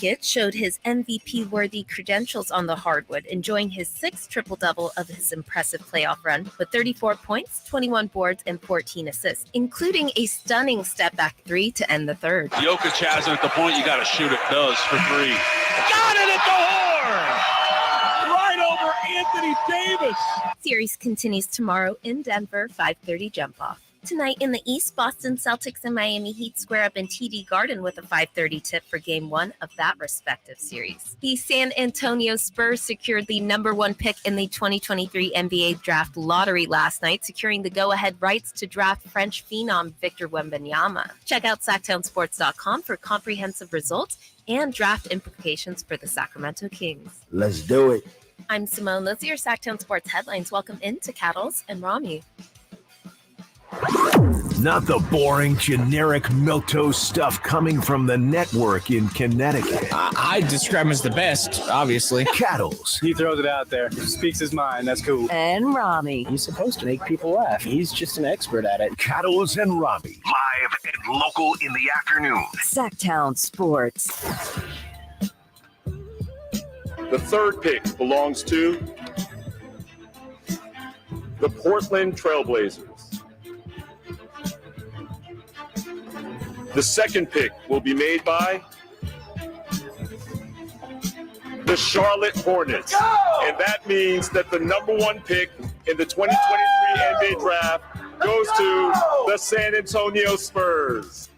Jokic showed his MVP-worthy credentials on the hardwood, enjoying his sixth triple-double of his impressive playoff run with 34 points, 21 boards, and 14 assists, including a stunning step-back three to end the third. Jokic has it at the point. You got to shoot it. Does for three. Got it at the horn! Right over Anthony Davis. Series continues tomorrow in Denver, 5:30 jump-off. Tonight in the East, Boston Celtics and Miami Heat square up in TD Garden with a 5:30 tip for Game 1 of that respective series. The San Antonio Spurs secured the number 1 pick in the 2023 NBA Draft Lottery last night, securing the go-ahead rights to draft French phenom Victor Wembenyama. Check out Sactownsports.com for comprehensive results and draft implications for the Sacramento Kings. Let's do it. I'm Simone. Those are your Sactown Sports headlines. Welcome into Cattles and Ramie. Not the boring, generic milquetoast stuff coming from the network in Connecticut. I describe him as the best, obviously. Cattles. He throws it out there. He speaks his mind. That's cool. And Ramie. He's supposed to make people laugh. He's just an expert at it. Cattles and Ramie. Live and local in the afternoon. Sactown Sports. The third pick belongs to the Portland Trailblazers. The second pick will be made by the Charlotte Hornets. Go! And that means that the number 1 pick in the 2023 NBA draft goes to the San Antonio Spurs.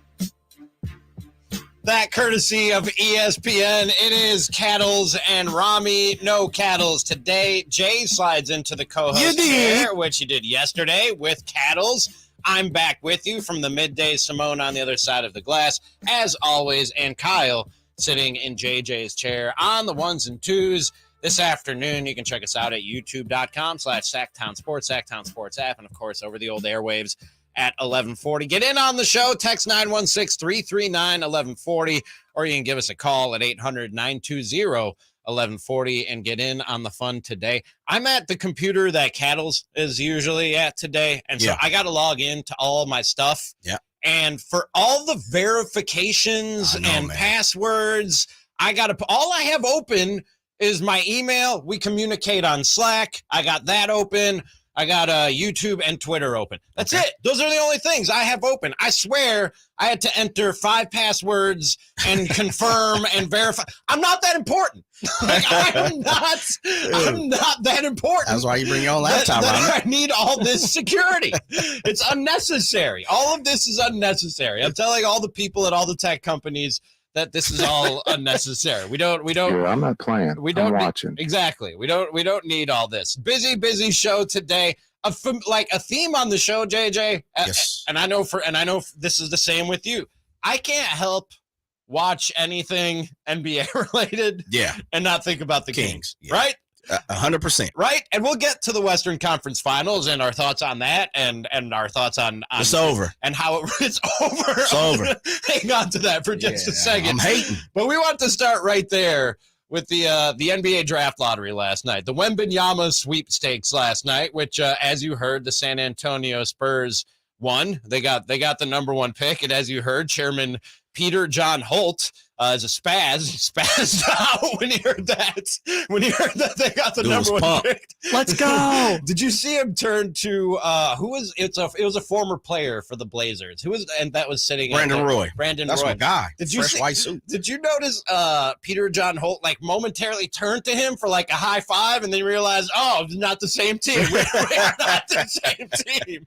That courtesy of ESPN. It is Cattles and Ramie. No Cattles today. Jay slides into the co-host chair, which he did yesterday with Cattles. I'm back with you from the midday. Simone on the other side of the glass, as always, and Kyle sitting in JJ's chair on the ones and twos this afternoon. You can check us out at youtube.com/Sactown Sports, Sactown Sports app, and, of course, over the old airwaves at 1140. Get in on the show. Text 916-339-1140, or you can give us a call at 800-920-1140 and get in on the fun today. I'm at the computer that Cattles is usually at today, and so I got to log in to all my stuff. Yeah. And for all the verifications and passwords, all I have open is my email. We communicate on Slack. I got that open. I got YouTube and Twitter open. That's it. Those are the only things I have open. I swear I had to enter 5 passwords and confirm and verify. I'm not that important. I'm not that important. That's why you bring your own laptop, right? I need all this security. It's unnecessary. All of this is unnecessary. I'm telling all the people at all the tech companies that this is all unnecessary. We don't. Yeah, I'm not playing. I'm watching. Exactly. We don't need all this. Busy show today. A theme on the show, JJ. Yes. And I know this is the same with you. I can't help watch anything NBA related. Yeah. And not think about the Kings. Yeah. Right? 100%. Right? And we'll get to the Western Conference Finals and our thoughts on that and our thoughts on it's over. And how it's over. It's over. Hang on to that for just a second. I'm hating. But we want to start right there with the NBA draft lottery last night. The Wembenyama sweepstakes last night, which as you heard, the San Antonio Spurs won. They got the number 1 pick, and as you heard, Chairman Peter John Holt is a spaz. He spazzed out when he heard that. When he heard that they got the number 1 pick. Let's go. Did you see him turn to it was a former player for the Blazers. That was sitting Brandon Roy. That's my guy. Fresh white suit. Did you notice Peter John Holt momentarily turned to him for a high five and then realized, not the same team. We're not the same team.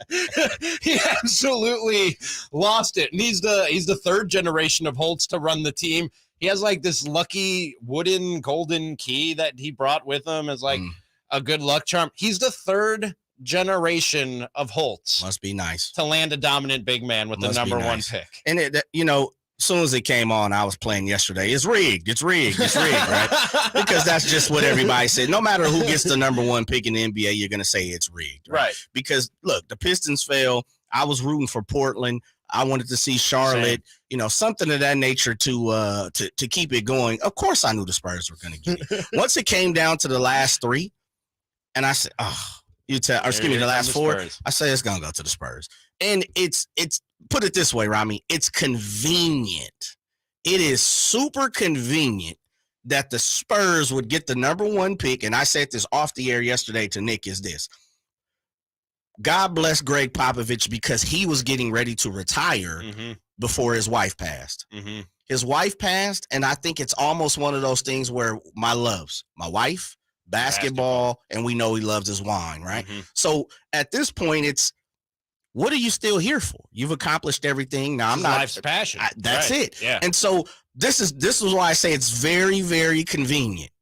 He absolutely lost it. And he's the 3rd generation of Holts to run the team. He has this lucky wooden golden key that he brought with him as a good luck charm. He's the 3rd generation of Holtz. Must be nice to land a dominant big man with the number 1 pick. And as soon as it came on, I was playing yesterday. It's rigged, right? Because that's just what everybody said. No matter who gets the number 1 pick in the NBA, you're going to say it's rigged, right? Because look, the Pistons fell. I was rooting for Portland. I wanted to see Charlotte, something of that nature to keep it going. Of course, I knew the Spurs were going to get it. Once it came down to the last 3, and I said, the last 4, I said it's going to go to the Spurs. And it's put it this way, Ramie, it's convenient it is super convenient that the Spurs would get the number 1 pick, and I said this off the air yesterday to Nick, is this. God bless Greg Popovich because he was getting ready to retire before his wife passed. His wife passed, and I think it's almost one of those things where my wife, basketball, and we know he loves his wine, right? So at this point, it's, what are you still here for? You've accomplished everything. Now I'm not life's passion. That's right. it. Yeah. And so this is why I say it's very, very convenient.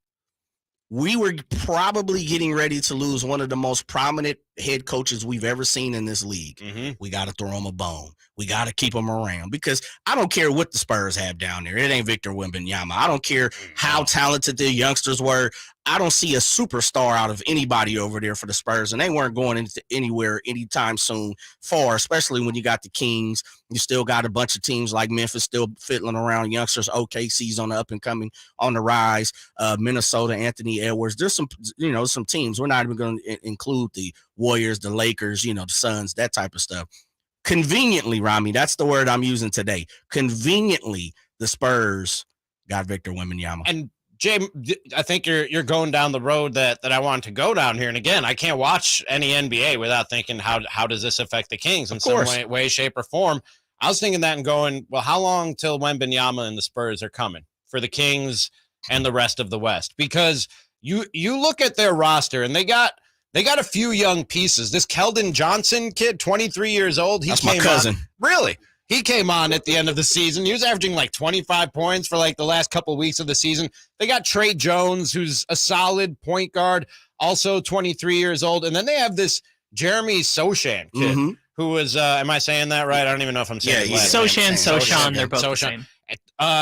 We were probably getting ready to lose one of the most prominent head coaches we've ever seen in this league. We got to throw him a bone. We got to keep him around because I don't care what the Spurs have down there. It ain't Victor Wembenyama. I don't care how talented the youngsters were. I don't see a superstar out of anybody over there for the Spurs, and they weren't going into anywhere anytime soon far, especially when you got the Kings. You still got a bunch of teams like Memphis still fiddling around youngsters. OKC's on the up and coming, on the rise. Minnesota, Anthony Edwards. There's some teams. We're not even going to include the Warriors, the Lakers, the Suns, that type of stuff. Conveniently, Ramie, that's the word I'm using today. Conveniently, the Spurs got Victor Wembenyama. And Jay, I think you're going down the road that I want to go down here. And again, I can't watch any NBA without thinking, how does this affect the Kings in some way, shape, or form? I was thinking that and going, well, how long till Wembenyama and the Spurs are coming for the Kings and the rest of the West? Because you look at their roster and they got a few young pieces. This Keldon Johnson kid, 23 years old. That's my cousin. Really? He came on at the end of the season. He was averaging like 25 points for like the last couple of weeks of the season. They got Trey Jones, who's a solid point guard, also 23 years old. And then they have this Jeremy Sochan kid, who was, am I saying that right? I don't even know if I'm saying it right. Sochan, they're both the same.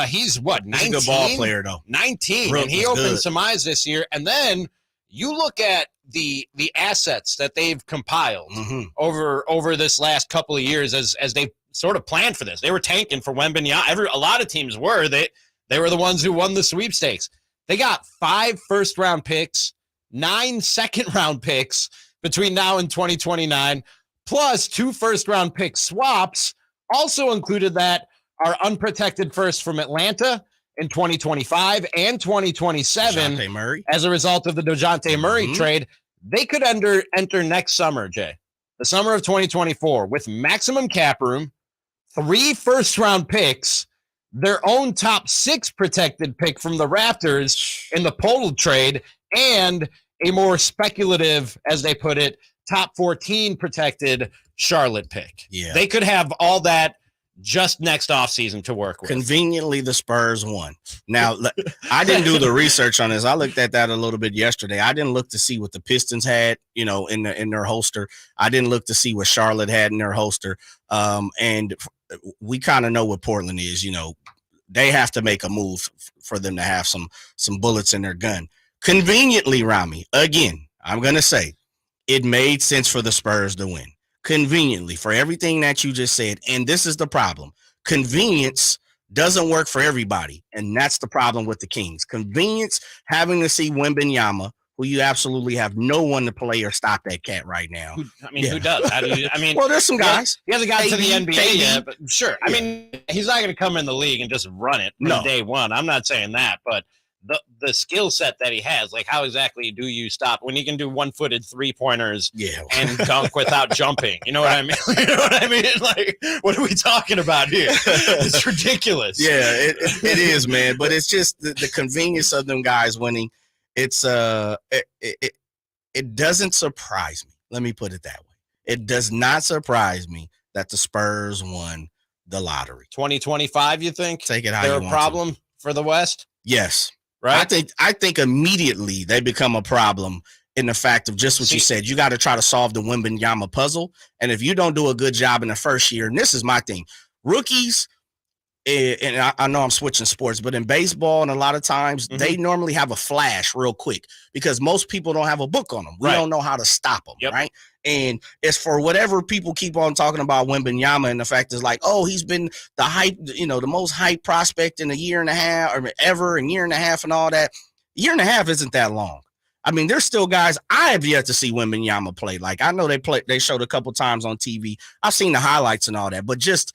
He's what, 19? He's a good ball player, though. 19, and he opened some eyes this year. And then you look at the assets that they've compiled over this last couple of years as they sort of planned for this. They were tanking for Wembenyama. A lot of teams were. They were the ones who won the sweepstakes. They got 5 first-round picks, 9 second-round picks between now and 2029, plus 2 first-round pick swaps. Also included that are unprotected first from Atlanta in 2025 and 2027 DeJounte Murray. As a result of the DeJounte Murray trade. They could enter next summer, Jay, the summer of 2024, with maximum cap room, 3 first-round picks, their own top 6 protected pick from the Raptors in the Poeltl trade, and a more speculative, as they put it, top 14 protected Charlotte pick. Yeah. They could have all that just next offseason to work with. Conveniently, the Spurs won. Now, I didn't do the research on this. I looked at that a little bit yesterday. I didn't look to see what the Pistons had, in their holster. I didn't look to see what Charlotte had in their holster. And we kind of know what Portland is. They have to make a move for them to have some bullets in their gun. Conveniently, Ramie, again, I'm going to say it made sense for the Spurs to win. Conveniently, for everything that you just said. And this is the problem. Convenience doesn't work for everybody. And that's the problem with the Kings. Convenience, having to see Wembenyama, who you absolutely have no one to play or stop that cat right now. Who does? Well, there's some guys. He hasn't got to the NBA yet, but sure. I mean, he's not going to come in the league and just run it from day one. I'm not saying that, but the skill set that he has, like how exactly do you stop when you can do 1-footed 3-pointers and dunk without jumping? You know what I mean? You know what I mean? Like, what are we talking about here? It's ridiculous. Yeah, it is, man. But it's just the convenience of them guys winning. It's it doesn't surprise me. Let me put it that way. It does not surprise me that the Spurs won the lottery. 2025, you think? Take it how you want. They're a problem for the West? Yes. Right? I think immediately they become a problem in the fact of just what you said. You got to try to solve the Wembenyama puzzle. And if you don't do a good job in the first year, and this is my thing, rookies, and I know I'm switching sports, but in baseball and a lot of times they normally have a flash real quick because most people don't have a book on them. We don't know how to stop them, right? And it's for whatever people keep on talking about Wembenyama, and the fact is like, oh, he's been the hype, the most hype prospect in a year and a half or ever, and year and a half and all that. A year and a half isn't that long. I mean, there's still guys I have yet to see Wembenyama play. Like I know they showed a couple times on TV. I've seen the highlights and all that, but just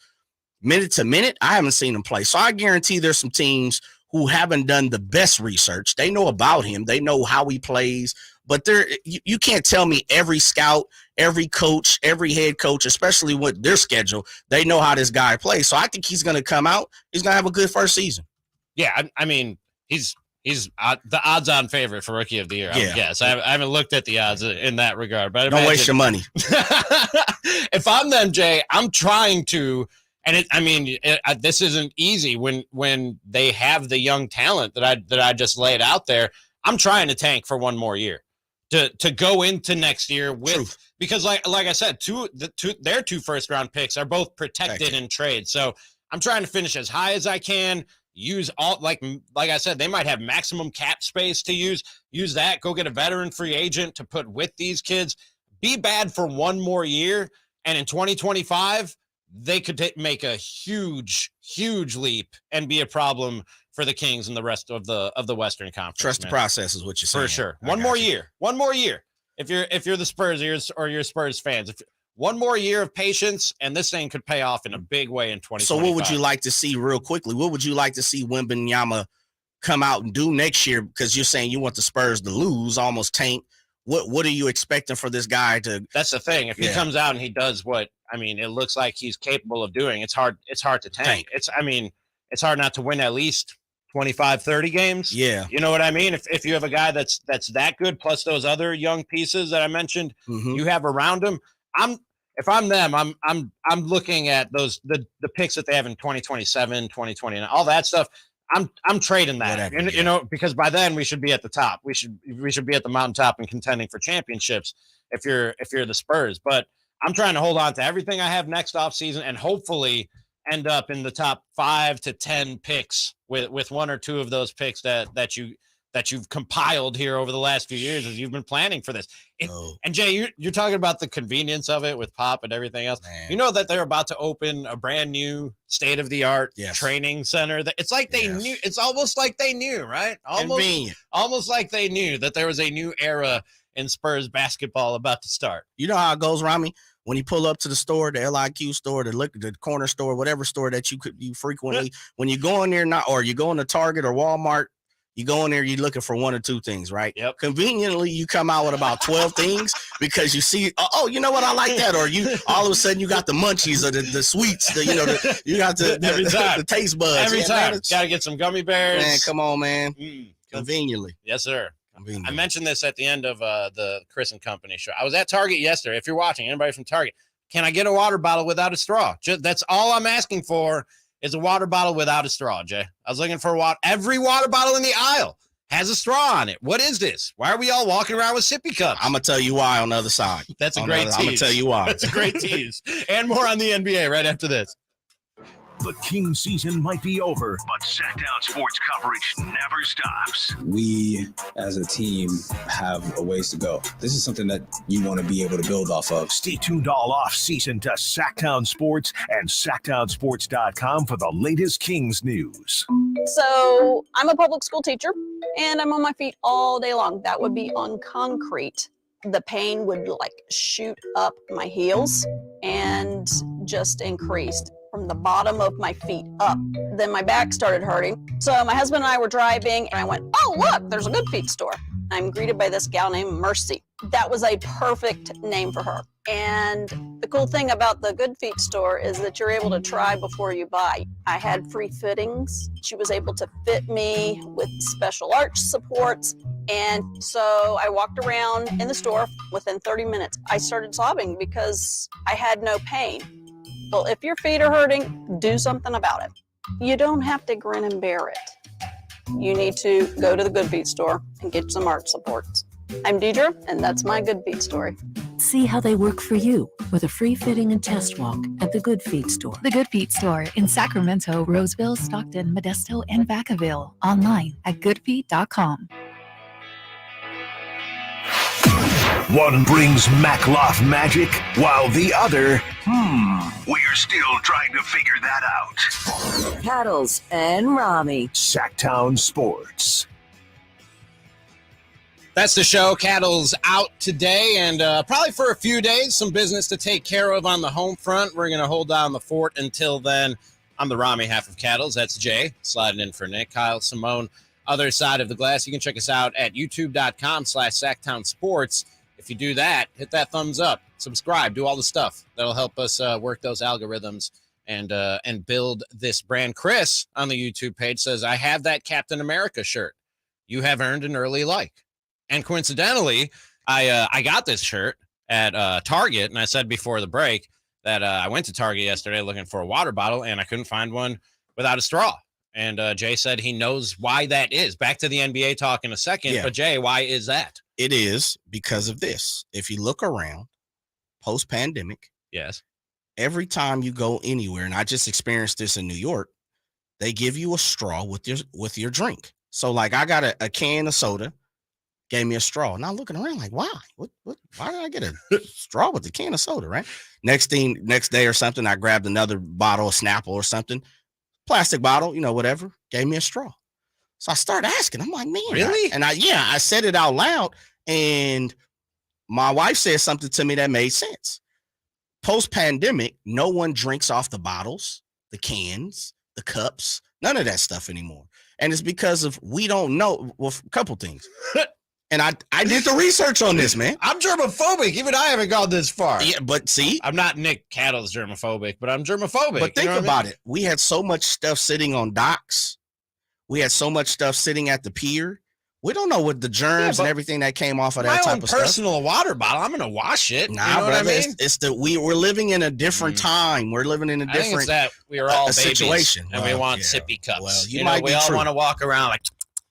minute to minute, I haven't seen him play. So I guarantee there's some teams who haven't done the best research. They know about him. They know how he plays. But you can't tell me every scout, every coach, every head coach, especially with their schedule, they know how this guy plays. So I think he's going to come out. He's going to have a good first season. Yeah, I mean, he's the odds-on favorite for Rookie of the Year, I would guess. I haven't looked at the odds in that regard. But don't waste your money. If I'm them, Jay, I'm trying to – and this isn't easy when they have the young talent that I just laid out there. I'm trying to tank for one more year to go into next year with because like I said, their 2 first-round picks are both protected in trade. So I'm trying to finish as high as I can. Use all like I said, they might have maximum cap space to use that. Go get a veteran free agent to put with these kids. Be bad for one more year, and in 2025. They could make a huge leap and be a problem for the Kings and the rest of the Western Conference. Trust the process is what you're saying. For sure. One more year. If you're the Spurs or you're Spurs fans, one more year of patience, and this thing could pay off in a big way in 2025. So what would you like to see real quickly? What would you like to see Wembenyama come out and do next year? Because you're saying you want the Spurs to lose, almost tank. What are you expecting for this guy to? That's the thing. If he comes out and he does what it looks like he's capable of doing, it's hard to tank. It's hard not to win at least 25, 30 games. Yeah. You know what I mean? If you have a guy that's that good, plus those other young pieces that I mentioned, you have around him. If I'm them, I'm looking at the picks that they have in 2027, 2029, all that stuff. I'm trading that, because by then we should be at the top. We should be at the mountaintop and contending for championships. If you're the Spurs, but I'm trying to hold on to everything I have next offseason and hopefully end up in the top 5 to 10 picks with one or two of those picks that you've compiled here over the last few years as you've been planning for this. And Jay, you're talking about the convenience of it with Pop and everything else. Man. You know that they're about to open a brand new state-of-the-art training center. It's like they knew. It's almost like they knew, right? Almost like they knew that there was a new era in Spurs basketball about to start. You know how it goes, Ramie? When you pull up to the store, the LIQ store, the corner store, whatever store that you frequently, when you go in there or you go into Target or Walmart, you go in there, you're looking for one or two things, right? Yep. Conveniently, you come out with about 12 things because you see, you know what, I like that. Or you all of a sudden you got the munchies or the sweets, you got the taste buds. Every time. Got to get some gummy bears. Man, come on, man. Conveniently. Yes, sir. I mentioned this at the end of the Chris and Company show. I was at Target yesterday. If you're watching, anybody from Target, can I get a water bottle without a straw? That's all I'm asking for is a water bottle without a straw, Jay. I was looking for water. Every water bottle in the aisle has a straw on it. What is this? Why are we all walking around with sippy cups? I'm going to tell you why on the other side. That's a great tease. I'm going to tell you why. That's a great tease. And more on the NBA right after this. The King season might be over, but Sactown sports coverage never stops. We, as a team, have a ways to go. This is something that you want to be able to build off of. Stay tuned all off season to Sactown Sports and SactownSports.com for the latest Kings news. So I'm a public school teacher, and I'm on my feet all day long. That would be on concrete. The pain would shoot up my heels and just increased from the bottom of my feet up. Then my back started hurting. So my husband and I were driving, and I went, oh, look, there's a Good Feet store. I'm greeted by this gal named Mercy. That was a perfect name for her. And the cool thing about the Good Feet store is that you're able to try before you buy. I had free fittings. She was able to fit me with special arch supports. And so I walked around in the store. Within 30 minutes, I started sobbing because I had no pain. Well, if your feet are hurting, do something about it. You don't have to grin and bear it. You need to go to the Good Feet store and get some arch supports. I'm Deidre, and that's my Good Feet story. See how they work for you with a free fitting and test walk at the Good Feet store. The Good Feet store in Sacramento, Roseville, Stockton, Modesto, and Vacaville. Online at goodfeet.com. One brings Macloff magic, while the other, We're still trying to figure that out. Paddles and Ramie. Sactown Sports. That's the show. Cattle's out today, and probably for a few days, some business to take care of on the home front. We're going to hold down the fort until then. I'm the Ramie half of Cattle's. That's Jay, sliding in for Nick. Kyle, Simone, other side of the glass. You can check us out at youtube.com/Sactown Sports. If you do that, hit that thumbs up, subscribe, do all the stuff. That'll help us work those algorithms and build this brand. Chris on the YouTube page says, I have that Captain America shirt. You have earned an early like. And coincidentally, I got this shirt at Target, and I said before the break that I went to Target yesterday looking for a water bottle, and I couldn't find one without a straw. And Jay said he knows why that is. Back to the NBA talk in a second. Yeah. But, Jay, why is that? It is because of this. If you look around, post-pandemic, yes, every time you go anywhere, and I just experienced this in New York, they give you a straw with your drink. So, like, I got a can of soda, gave me a straw. And I'm looking around like, why? What? Why did I get a straw with the can of soda, right? Next day or something, I grabbed another bottle of Snapple or something, plastic bottle, whatever, gave me a straw. So I started asking. I'm like, man, really? I said it out loud, and my wife said something to me that made sense. Post-pandemic, no one drinks off the bottles, the cans, the cups, none of that stuff anymore. And it's because of we don't know, well, a couple things. And I did the research on this, man. I'm germophobic. Even I haven't gone this far. Yeah, but see. I'm not Nick Cattle's germophobic, but I'm germophobic. But think about it. We had so much stuff sitting on docks. We had so much stuff sitting at the pier. We don't know what the germs and everything that came off of that type of stuff. My own personal water bottle, I'm going to wash it. Nah, you know brother, I mean? We're living in a different time. We're living in a different I think it's that we are all babies, situation. And we want sippy cups. Well, we all want to walk around like,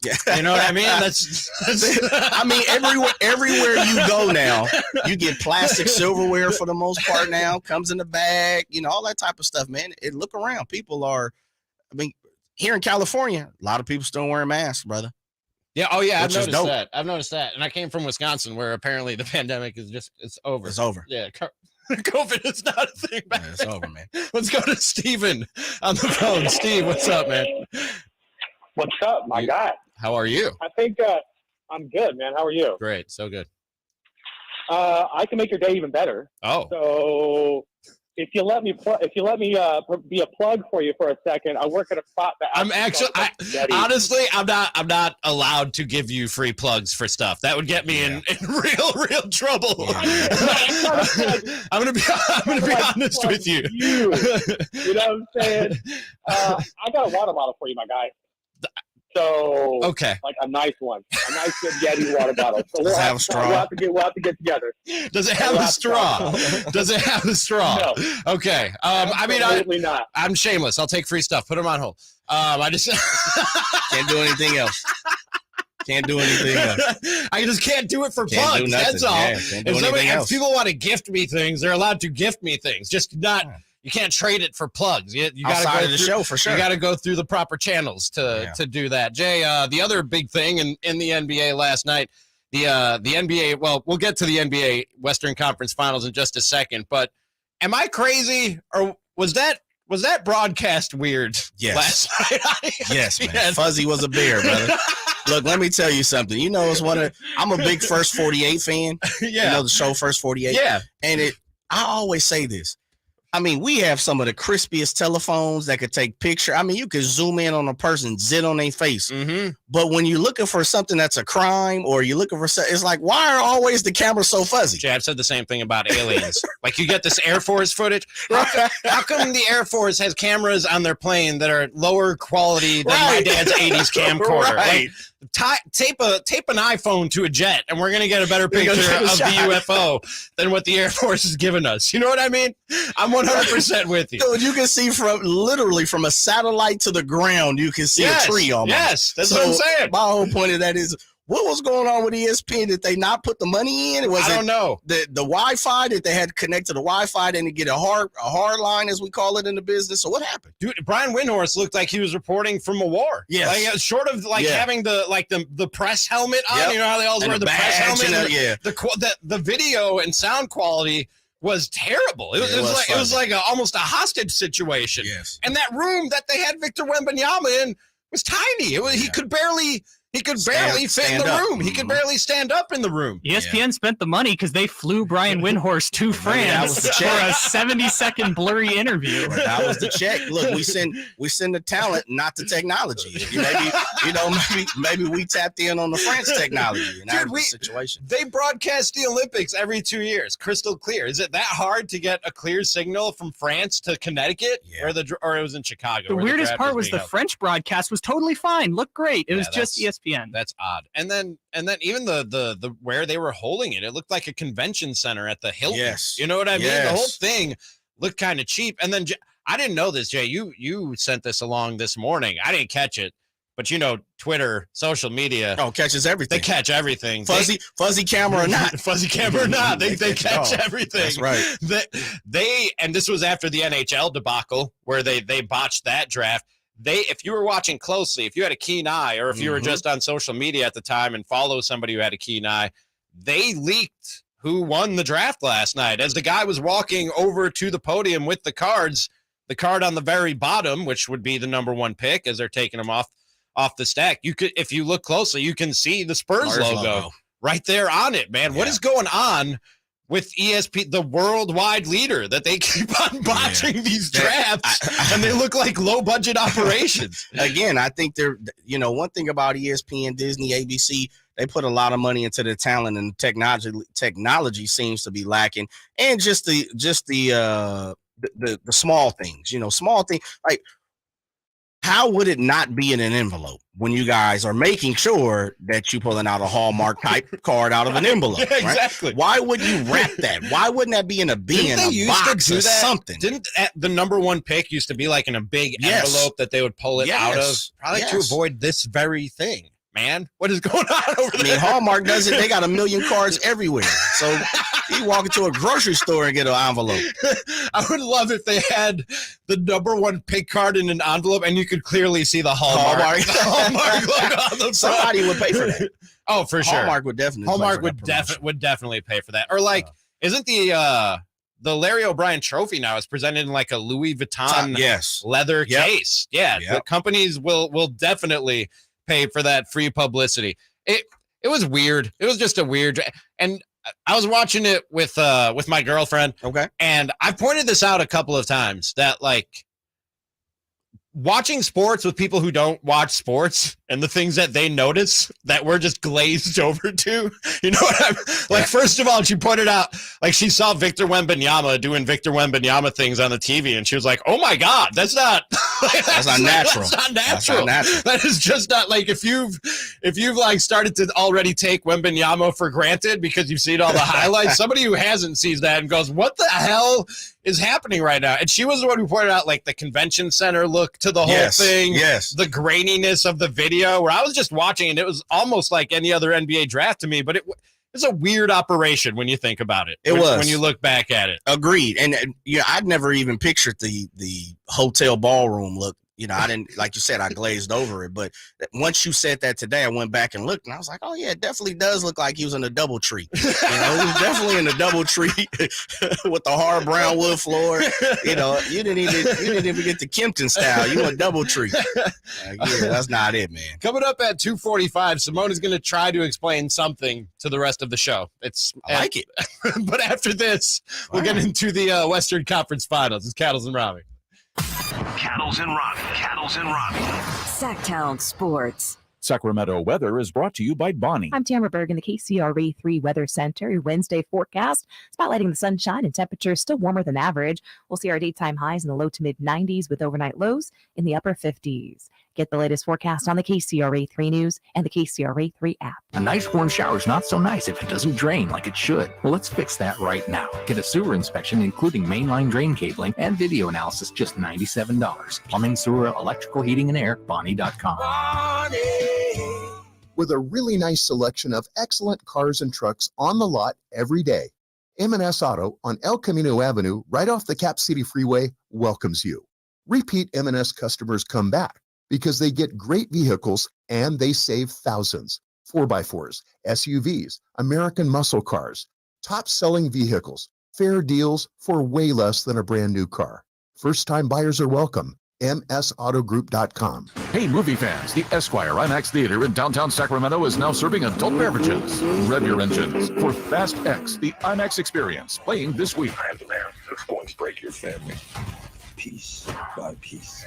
you know what I mean? That's I mean, everywhere you go now, you get plastic silverware for the most part now, comes in the bag, all that type of stuff, man. Look around. People are, here in California, a lot of people still wearing masks, brother. Yeah. Oh, yeah. I've noticed that. I've noticed that. And I came from Wisconsin, where apparently the pandemic is it's over. It's over. Yeah. COVID is not a thing back It's over, man. Let's go to Steven on the phone. Steve, what's up, man? What's up, my guy? How are you? I think I'm good, man. How are you? Great. So good. I can make your day even better. Oh. So if you let me be a plug for you for a second, I work at a spot that I'm actually honestly I'm not allowed to give you free plugs for stuff. That would get me in real trouble. Yeah. I'm gonna be honest with you. You know what I'm saying? I got a water bottle for you, my guy. So okay, like a nice one, a nice good Yeti water bottle. So we'll have a straw. We'll have to get together. Does it have a straw? Does it have a straw? No. Okay. Absolutely not. I'm shameless. I'll take free stuff. Put them on hold. I just can't do anything else. Can't do anything else. I just can't do it for plugs. That's all. Yeah, if people want to gift me things, they're allowed to gift me things. Just not. You can't trade it for plugs. You got to go of the show for sure. You got to go through the proper channels to do that. Jay, the other big thing in the NBA last night, the NBA. Well, we'll get to the NBA Western Conference Finals in just a second. But am I crazy, or was that broadcast weird? Yes. Last night? Yes, man. Fuzzy was a bear, brother. Look, let me tell you something. I'm a big First 48 fan. Yeah. The show First 48. Yeah. And I always say this. We have some of the crispiest telephones that could take picture. You could zoom in on a person, zit on their face. Mm-hmm. But when you're looking for something that's a crime, or you're looking for something, it's like, why are always the cameras so fuzzy? Jay, I've said the same thing about aliens. Like, you get this Air Force footage. How come the Air Force has cameras on their plane that are lower quality than my dad's 80s camcorder? Right. Like, tape an iPhone to a jet, and we're going to get a better picture of the UFO than what the Air Force has given us. You know what I mean? I'm 100% with you. Dude, you can see from a satellite to the ground, you can see a tree almost. Yes, that's what I'm saying. My whole point of that is, what was going on with ESPN? Did they not put the money in? I don't know. The Wi-Fi that they had connected to the Wi-Fi, then to get a hard line, as we call it in the business. So what happened? Dude, Brian Windhorst looked like he was reporting from a war. Yeah, like, short of having the press helmet on. Yep. You know how they always wear the press helmet. The video and sound quality was terrible. It was like almost a hostage situation. Yes. And that room that they had Victor Wembenyama in was tiny. He could barely He could barely fit in the room. He could barely stand up in the room. ESPN spent the money because they flew Brian Windhorst to France for a 70-second blurry interview. That was the check. Look, we send the talent, not the technology. Maybe we tapped in on the France technology, and that was the situation. They broadcast the Olympics every 2 years, crystal clear. Is it that hard to get a clear signal from France to Connecticut, or it was in Chicago? The weirdest part was the French broadcast was totally fine, looked great. It was just ESPN. That's odd. And then even the where they were holding it looked like a convention center at the Hilton. Yes. You know what I mean? The whole thing looked kind of cheap. And then I didn't know this, Jay. You sent this along this morning. I didn't catch it. But Twitter, social media. Oh, catches everything. They catch everything. Fuzzy camera or not. Fuzzy camera or not. They catch everything. That's right. They and this was after the NHL debacle where they botched that draft. If you were watching closely, if you had a keen eye, or if you were just on social media at the time and follow somebody who had a keen eye, they leaked who won the draft last night. As the guy was walking over to the podium with the cards, the card on the very bottom, which would be the number 1 pick as they're taking him off the stack. If you look closely, you can see the Spurs logo right there on it, man. What is going on with ESP, the worldwide leader, that they keep on botching these drafts and they look like low budget operations? Again, I think they're, one thing about ESPN, Disney, ABC, they put a lot of money into the talent, and technology seems to be lacking. And just the small things, small things like, how would it not be in an envelope when you guys are making sure that you pulling out a Hallmark type card out of an envelope? Yeah, exactly. Right? Why would you wrap that? Why wouldn't that be in a bin, a box, or something? Didn't the number 1 pick used to be like in a big envelope that they would pull it out of? Probably to avoid this very thing. Man, what is going on over there? Hallmark does it. They got 1 million cards everywhere. So you walk into a grocery store and get an envelope. I would love if they had the number 1 pick card in an envelope and you could clearly see the Hallmark logo on the front. Somebody would pay for that. Oh, for sure. Hallmark would definitely. Hallmark would definitely pay for that. Or isn't the Larry O'Brien Trophy now is presented in like a Louis Vuitton leather case? Yeah, the companies will definitely pay for that free publicity. It was weird. It was just a weird, and I was watching it with my girlfriend. Okay. And I've pointed this out a couple of times that watching sports with people who don't watch sports and the things that they notice that we're just glazed over to, you know what I'm like? First of all, she pointed out, she saw Victor Wembenyama doing Victor Wembenyama things on the TV, and she was like, "Oh my God, that's not natural. That's not natural. That is just not if you've started to already take Wembenyama for granted because you've seen all the highlights. Somebody who hasn't sees that and goes, "What the hell is happening right now?" And she was the one who pointed out the convention center look to the whole thing, the graininess of the video, where I was just watching and it was almost like any other NBA draft to me, but it's a weird operation when you think about it. When you look back at it. Agreed. And I'd never even pictured the hotel ballroom look. I didn't, like you said, I glazed over it. But once you said that today, I went back and looked, and I was like, oh, yeah, it definitely does look like he was in a double tree. He was definitely in a double tree with the hard brown wood floor. You didn't even get the Kempton style. You went double tree. That's not it, man. Coming up at 2:45, Simone is going to try to explain something to the rest of the show. I like it. But after this, we'll get into the Western Conference Finals. It's Cattles and Ramie. Cattles and Ramie. Sactown Sports. Sacramento weather is brought to you by Bonnie. I'm Tamara Berg in the KCRA 3 Weather Center. Your Wednesday forecast, spotlighting the sunshine and temperatures still warmer than average. We'll see our daytime highs in the low to mid 90s with overnight lows in the upper 50s. Get the latest forecast on the KCRA 3 News and the KCRA 3 app. A nice warm shower is not so nice if it doesn't drain like it should. Well, let's fix that right now. Get a sewer inspection, including mainline drain cabling and video analysis, just $97. Plumbing, sewer, electrical, heating, and air, Bonnie.com. With a really nice selection of excellent cars and trucks on the lot every day, M&S Auto on El Camino Avenue, right off the Cap City Freeway, welcomes you. Repeat M&S customers come back because they get great vehicles and they save thousands. 4x4s, SUVs, American muscle cars, top-selling vehicles, fair deals for way less than a brand new car. First-time buyers are welcome. msautogroup.com. Hey, movie fans, the Esquire IMAX Theater in downtown Sacramento is now serving adult beverages. Rev your engines for Fast X, the IMAX experience, playing this week. I am the man that's going to break your family. Piece by piece.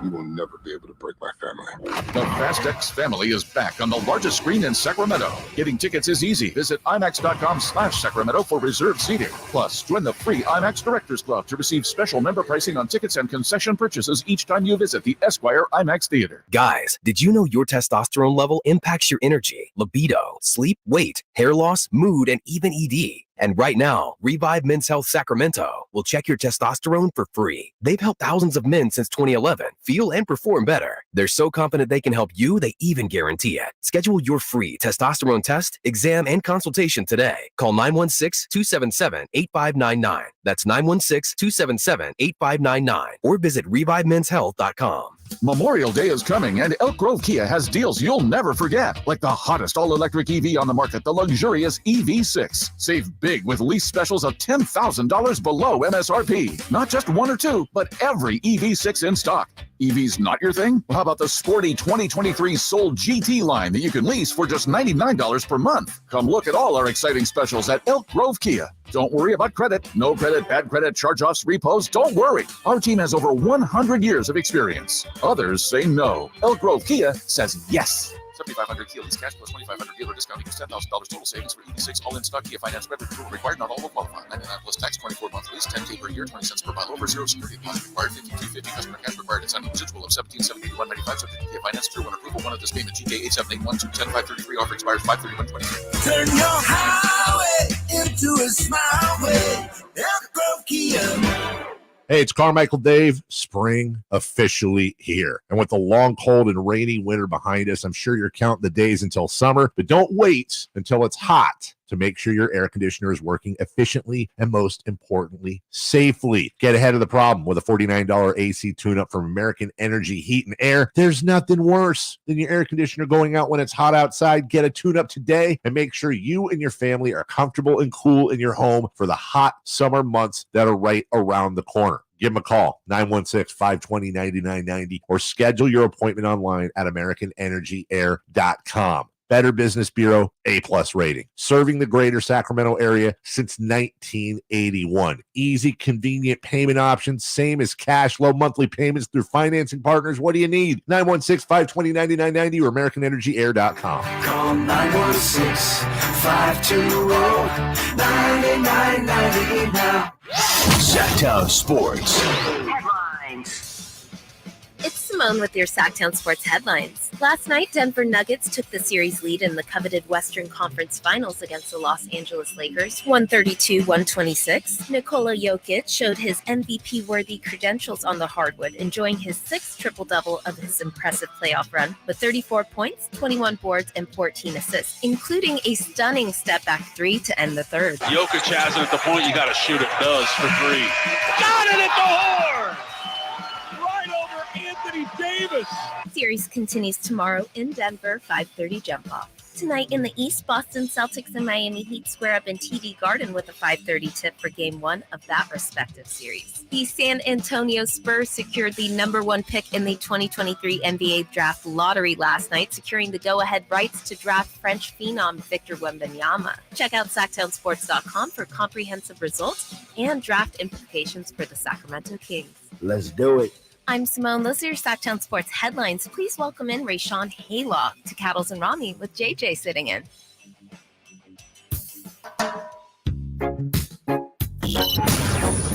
You will never be able to break my family. The Fast X family is back on the largest screen in Sacramento. Getting tickets is easy. Visit IMAX.com/Sacramento for reserved seating. Plus, join the free IMAX Directors Club to receive special member pricing on tickets and concession purchases each time you visit the Esquire IMAX Theater. Guys, did you know your testosterone level impacts your energy, libido, sleep, weight, hair loss, mood, and even ED? And right now, Revive Men's Health Sacramento will check your testosterone for free. They've helped thousands of men since 2011 feel and perform better. They're so confident they can help you, they even guarantee it. Schedule your free testosterone test, exam, and consultation today. Call 916-277-8599. That's 916-277-8599. Or visit ReviveMen'sHealth.com. Memorial Day is coming, and Elk Grove Kia has deals you'll never forget, like the hottest all-electric EV on the market, the luxurious EV6. Save big with lease specials of $10,000 below MSRP. Not just one or two, but every EV6 in stock. EV's not your thing? Well, how about the sporty 2023 Soul GT line that you can lease for just $99 per month? Come look at all our exciting specials at Elk Grove Kia. Don't worry about credit. No credit, bad credit, charge-offs, repos. Don't worry. Our team has over 100 years of experience. Others say no. Elk Grove Kia says yes. $7,500 Kia lease cash plus $2,500 dealer discount equals $10,000 total savings for EV6 all in stock Kia finance credit approval required. Not all will qualify. $99 plus tax, 24 month lease, $10K per year, 20 cents per mile over, 0 security deposit required, $52.50 customer cash required, and signing residual of $17.70 to $195 subject to Kia finance through one approval. One of this payment GK 8781210-533 offer expires 5/31/23. Turn your highway into a smileway. Elk Grove Kia. Hey, it's Carmichael Dave. Spring officially here. And with the long, cold, and rainy winter behind us, I'm sure you're counting the days until summer. But don't wait until it's hot to make sure your air conditioner is working efficiently and, most importantly, safely. Get ahead of the problem with a $49 AC tune-up from American Energy Heat and Air. There's nothing worse than your air conditioner going out when it's hot outside. Get a tune-up today and make sure you and your family are comfortable and cool in your home for the hot summer months that are right around the corner. Give them a call, 916-520-9990, or schedule your appointment online at AmericanEnergyAir.com. Better Business Bureau, A+ rating. Serving the greater Sacramento area since 1981. Easy, convenient payment options, same as cash, low monthly payments through financing partners. What do you need? 916-520-9990 or AmericanEnergyAir.com. Call 916-520-9990 now. Sactown Sports. Headlines. It's Simone with your Sactown Sports headlines. Last night, Denver Nuggets took the series lead in the coveted Western Conference Finals against the Los Angeles Lakers, 132-126. Nikola Jokic showed his MVP-worthy credentials on the hardwood, enjoying his sixth triple-double of his impressive playoff run with 34 points, 21 boards, and 14 assists, including a stunning step-back three to end the third. Jokic has it at the point. You got to shoot it. Does for three. Got it at the horn! Anthony Davis. Series continues tomorrow in Denver, 5:30 jump-off. Tonight in the East, Boston Celtics and Miami Heat square up in TD Garden with a 5:30 tip for Game 1 of that respective series. The San Antonio Spurs secured the number 1 pick in the 2023 NBA Draft Lottery last night, securing the go-ahead rights to draft French phenom Victor Wembenyama. Check out SactownSports.com for comprehensive results and draft implications for the Sacramento Kings. Let's do it. I'm Simone. Those are your Sactown Sports headlines. Please welcome in Rashawn Haylock to Cattles and Ramie with JJ sitting in.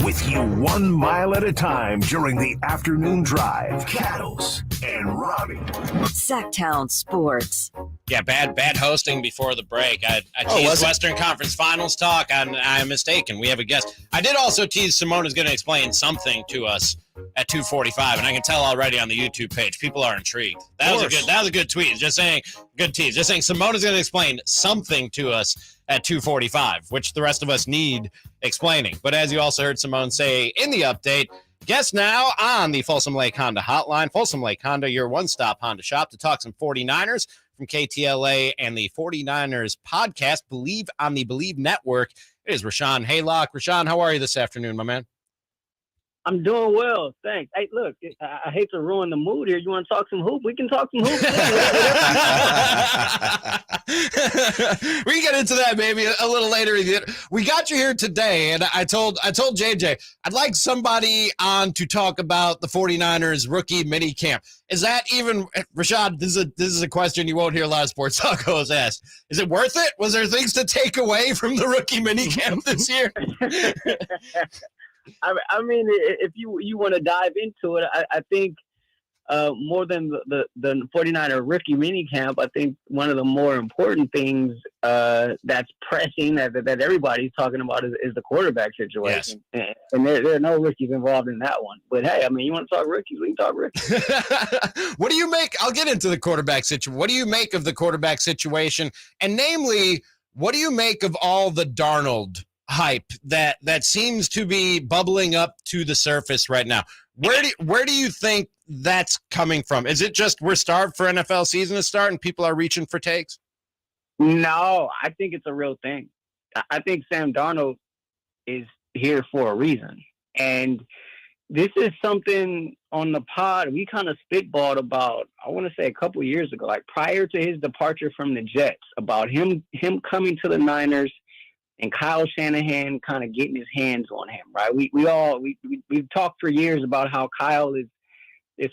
With you 1 mile at a time during the afternoon drive. Cattles and Ramie. Sactown Sports. Yeah, bad hosting before the break. I teased Western Conference Finals talk. I'm mistaken. We have a guest. I did also tease Simone is going to explain something to us at 2:45, and I can tell already on the YouTube page, people are intrigued. That was a good tweet. Just saying, good tease. Just saying, Simone is going to explain something to us at 2:45, which the rest of us need explaining. But as you also heard Simone say in the update, guest now on the Folsom Lake Honda Hotline. Folsom Lake Honda, your one-stop Honda shop to talk some 49ers from KTLA and the 49ers podcast, Believe on the Believe Network. It is Rashawn Haylock. Rashawn, how are you this afternoon, my man? I'm doing well, thanks. Hey, look, I hate to ruin the mood here. You want to talk some hoop? We can talk some hoop. We can get into that maybe a little later. We got you here today, and I told JJ I'd like somebody on to talk about the 49ers rookie mini camp. Is that even, Rashad, this is a question you won't hear a lot of sports talkos ask. Is it worth it? Was there things to take away from the rookie mini camp this year? I mean, if you want to dive into it, I think more than the 49er rookie mini camp, I think one of the more important things that's pressing that everybody's talking about is the quarterback situation. Yes. And there are no rookies involved in that one. But hey, I mean, you want to talk rookies? We can talk rookies. What do you make? I'll get into the quarterback situation. What do you make of the quarterback situation? And namely, what do you make of all the Darnold hype that seems to be bubbling up to the surface right now? Where do you think that's coming from? Is it just we're starved for NFL season to start and people are reaching for takes? No, I think it's a real thing. I think Sam Darnold is here for a reason. And this is something on the pod we kind of spitballed about, I want to say a couple of years ago, like prior to his departure from the Jets, about him coming to the Niners and Kyle Shanahan kind of getting his hands on him, right? We've talked for years about how Kyle is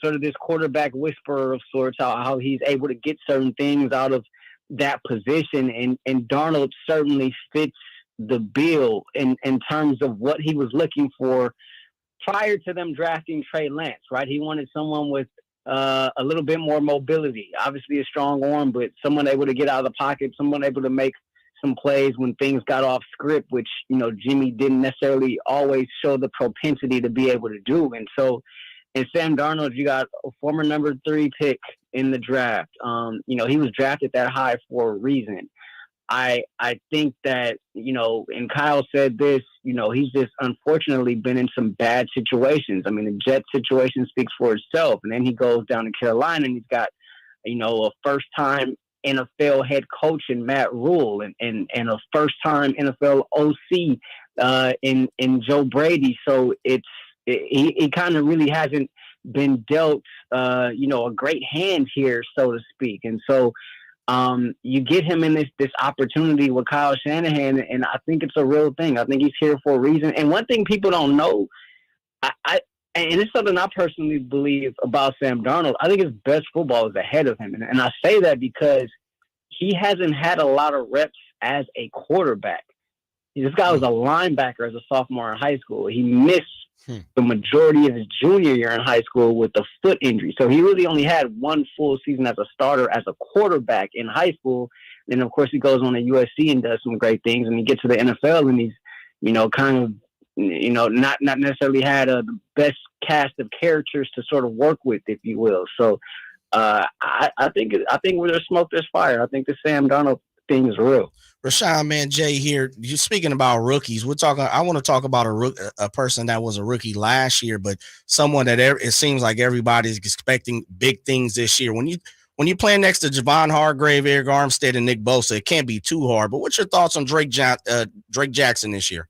sort of this quarterback whisperer of sorts, how he's able to get certain things out of that position. And Darnold certainly fits the bill in terms of what he was looking for prior to them drafting Trey Lance, right? He wanted someone with a little bit more mobility, obviously a strong arm, but someone able to get out of the pocket, someone able to make some plays when things got off script, which, Jimmy didn't necessarily always show the propensity to be able to do. And so in Sam Darnold, you got a former number 3 pick in the draft. He was drafted that high for a reason. I think that, and Kyle said this, he's just unfortunately been in some bad situations. I mean, the Jet situation speaks for itself. And then he goes down to Carolina and he's got, a first-time NFL head coach in Matt Rule and a first-time NFL OC in Joe Brady. So he kind of really hasn't been dealt, a great hand here, so to speak. And so you get him in this opportunity with Kyle Shanahan, and I think it's a real thing. I think he's here for a reason. And one thing people don't know, and it's something I personally believe about Sam Darnold, I think his best football is ahead of him. And I say that because he hasn't had a lot of reps as a quarterback. This guy was a linebacker as a sophomore in high school. He missed the majority of his junior year in high school with a foot injury. So he really only had one full season as a starter as a quarterback in high school. Then, of course, he goes on to USC and does some great things. And he gets to the NFL and he's, not necessarily had the best cast of characters to sort of work with, if you will. So I think where there's smoke, there's fire. I think the Sam Darnold thing is real. Rashawn, man, Jay here. You're speaking about rookies. I want to talk about a person that was a rookie last year, but someone that it seems like everybody's expecting big things this year. When you play next to Javon Hargrave, Eric Armstead, and Nick Bosa, it can't be too hard. But what's your thoughts on Drake Jackson this year?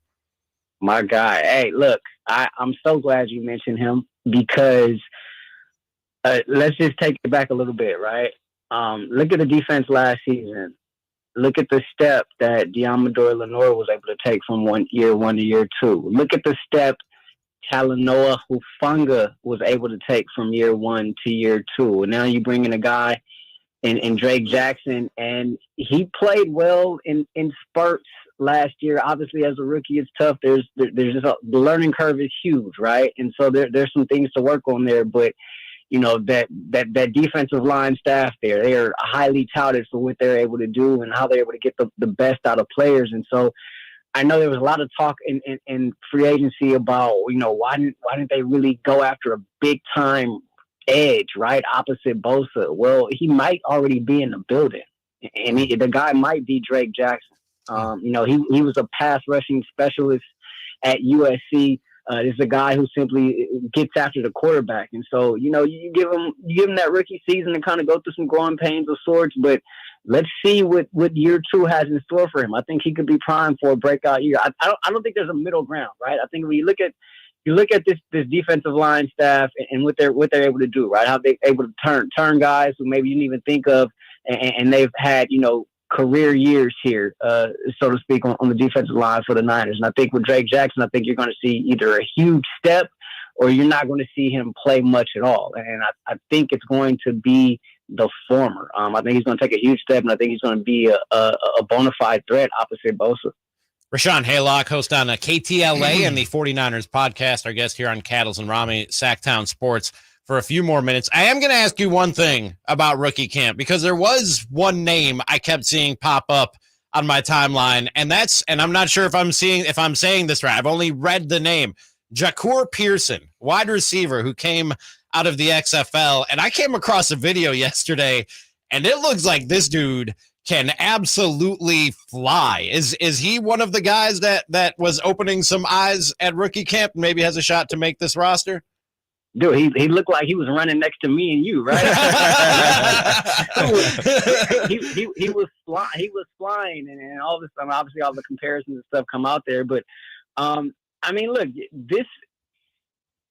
My guy. Hey, look, I'm so glad you mentioned him because let's just take it back a little bit, right? Look at the defense last season. Look at the step that Deommodore Lenoir was able to take from year one to year 2. Look at the step Talanoa Hufanga was able to take from year 1 to year 2. And now you bring in a guy in Drake Jackson, and he played well in spurts last year. Obviously, as a rookie, it's tough. There's just the learning curve is huge, right? And so there's some things to work on there, but that defensive line staff there, they are highly touted for what they're able to do and how they're able to get the best out of players. And so I know there was a lot of talk in free agency about, why didn't they really go after a big time edge, right? Opposite Bosa. Well, he might already be in the building, and the guy might be Drake Jackson. He was a pass rushing specialist at USC. This is a guy who simply gets after the quarterback. And so, you give him that rookie season to kind of go through some growing pains of sorts, but let's see what year 2 has in store for him. I think he could be primed for a breakout year. I don't think there's a middle ground, right? I think when you look at you look at this defensive line staff and what they're able to do, right? How they're able to turn guys who maybe you didn't even think of, and they've had, career years here, so to speak, on the defensive line for the Niners. And I think with Drake Jackson, I think you're going to see either a huge step or you're not going to see him play much at all. And I think it's going to be the former. I think he's going to take a huge step, and I think he's going to be a bona fide threat opposite Bosa. Rashawn Haylock, host on KTLA and the 49ers podcast, our guest here on Cattles and Ramie, Sactown Sports, for a few more minutes. I am going to ask you one thing about rookie camp, because there was one name I kept seeing pop up on my timeline, and I'm not sure if I'm saying this right. I've only read the name. Jacour Pearson, wide receiver who came out of the XFL, and I came across a video yesterday, and it looks like this dude can absolutely fly. Is he one of the guys that was opening some eyes at rookie camp and maybe has a shot to make this roster? Dude, he looked like he was running next to me and you, right? he was flying, and all this. Obviously, all the comparisons and stuff come out there, but look, this.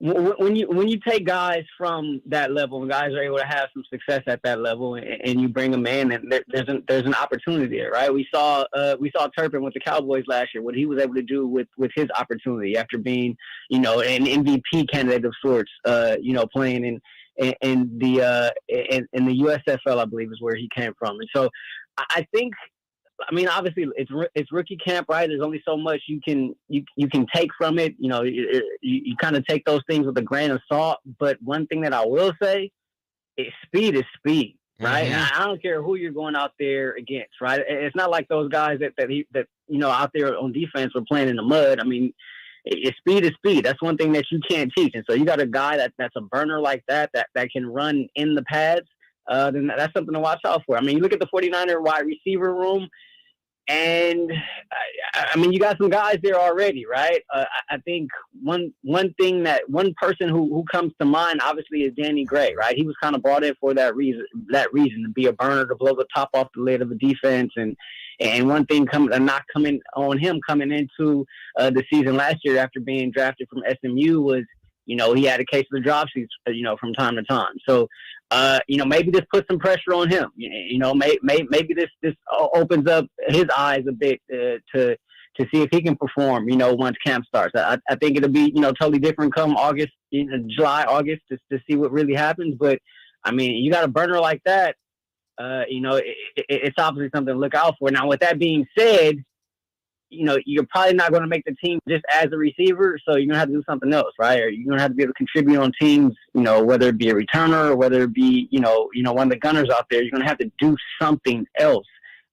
When you take guys from that level, and guys are able to have some success at that level, and you bring them in, and there's an opportunity there, right? We saw Turpin with the Cowboys last year, what he was able to do with his opportunity after being, an MVP candidate of sorts, playing in the USFL, I believe, is where he came from, and so I think. Obviously, it's rookie camp, right? There's only so much you can take from it. You kind of take those things with a grain of salt. But one thing that I will say is speed, right? Mm-hmm. I don't care who you're going out there against, right? It's not like those guys that out there on defense were playing in the mud. Speed is speed. That's one thing that you can't teach. And so you got a guy that's a burner like that can run in the pads. Then that's something to watch out for. You look at the 49er wide receiver room, and you got some guys there already, right? I think one person who comes to mind obviously is Danny Gray, right? He was kind of brought in for that reason to be a burner, to blow the top off the lid of a defense, and one thing not coming on him coming into the season last year after being drafted from SMU was, he had a case of the dropsies, from time to time. So, maybe this puts some pressure on him. Maybe this opens up his eyes a bit to see if he can perform, once camp starts. I think it'll be, totally different come August, July, August to see what really happens. But, you got a burner like that, it's obviously something to look out for. Now, with that being said, you're probably not going to make the team just as a receiver, so you're going to have to do something else, right? Or you're going to have to be able to contribute on teams, whether it be a returner or whether it be, one of the gunners out there. You're going to have to do something else.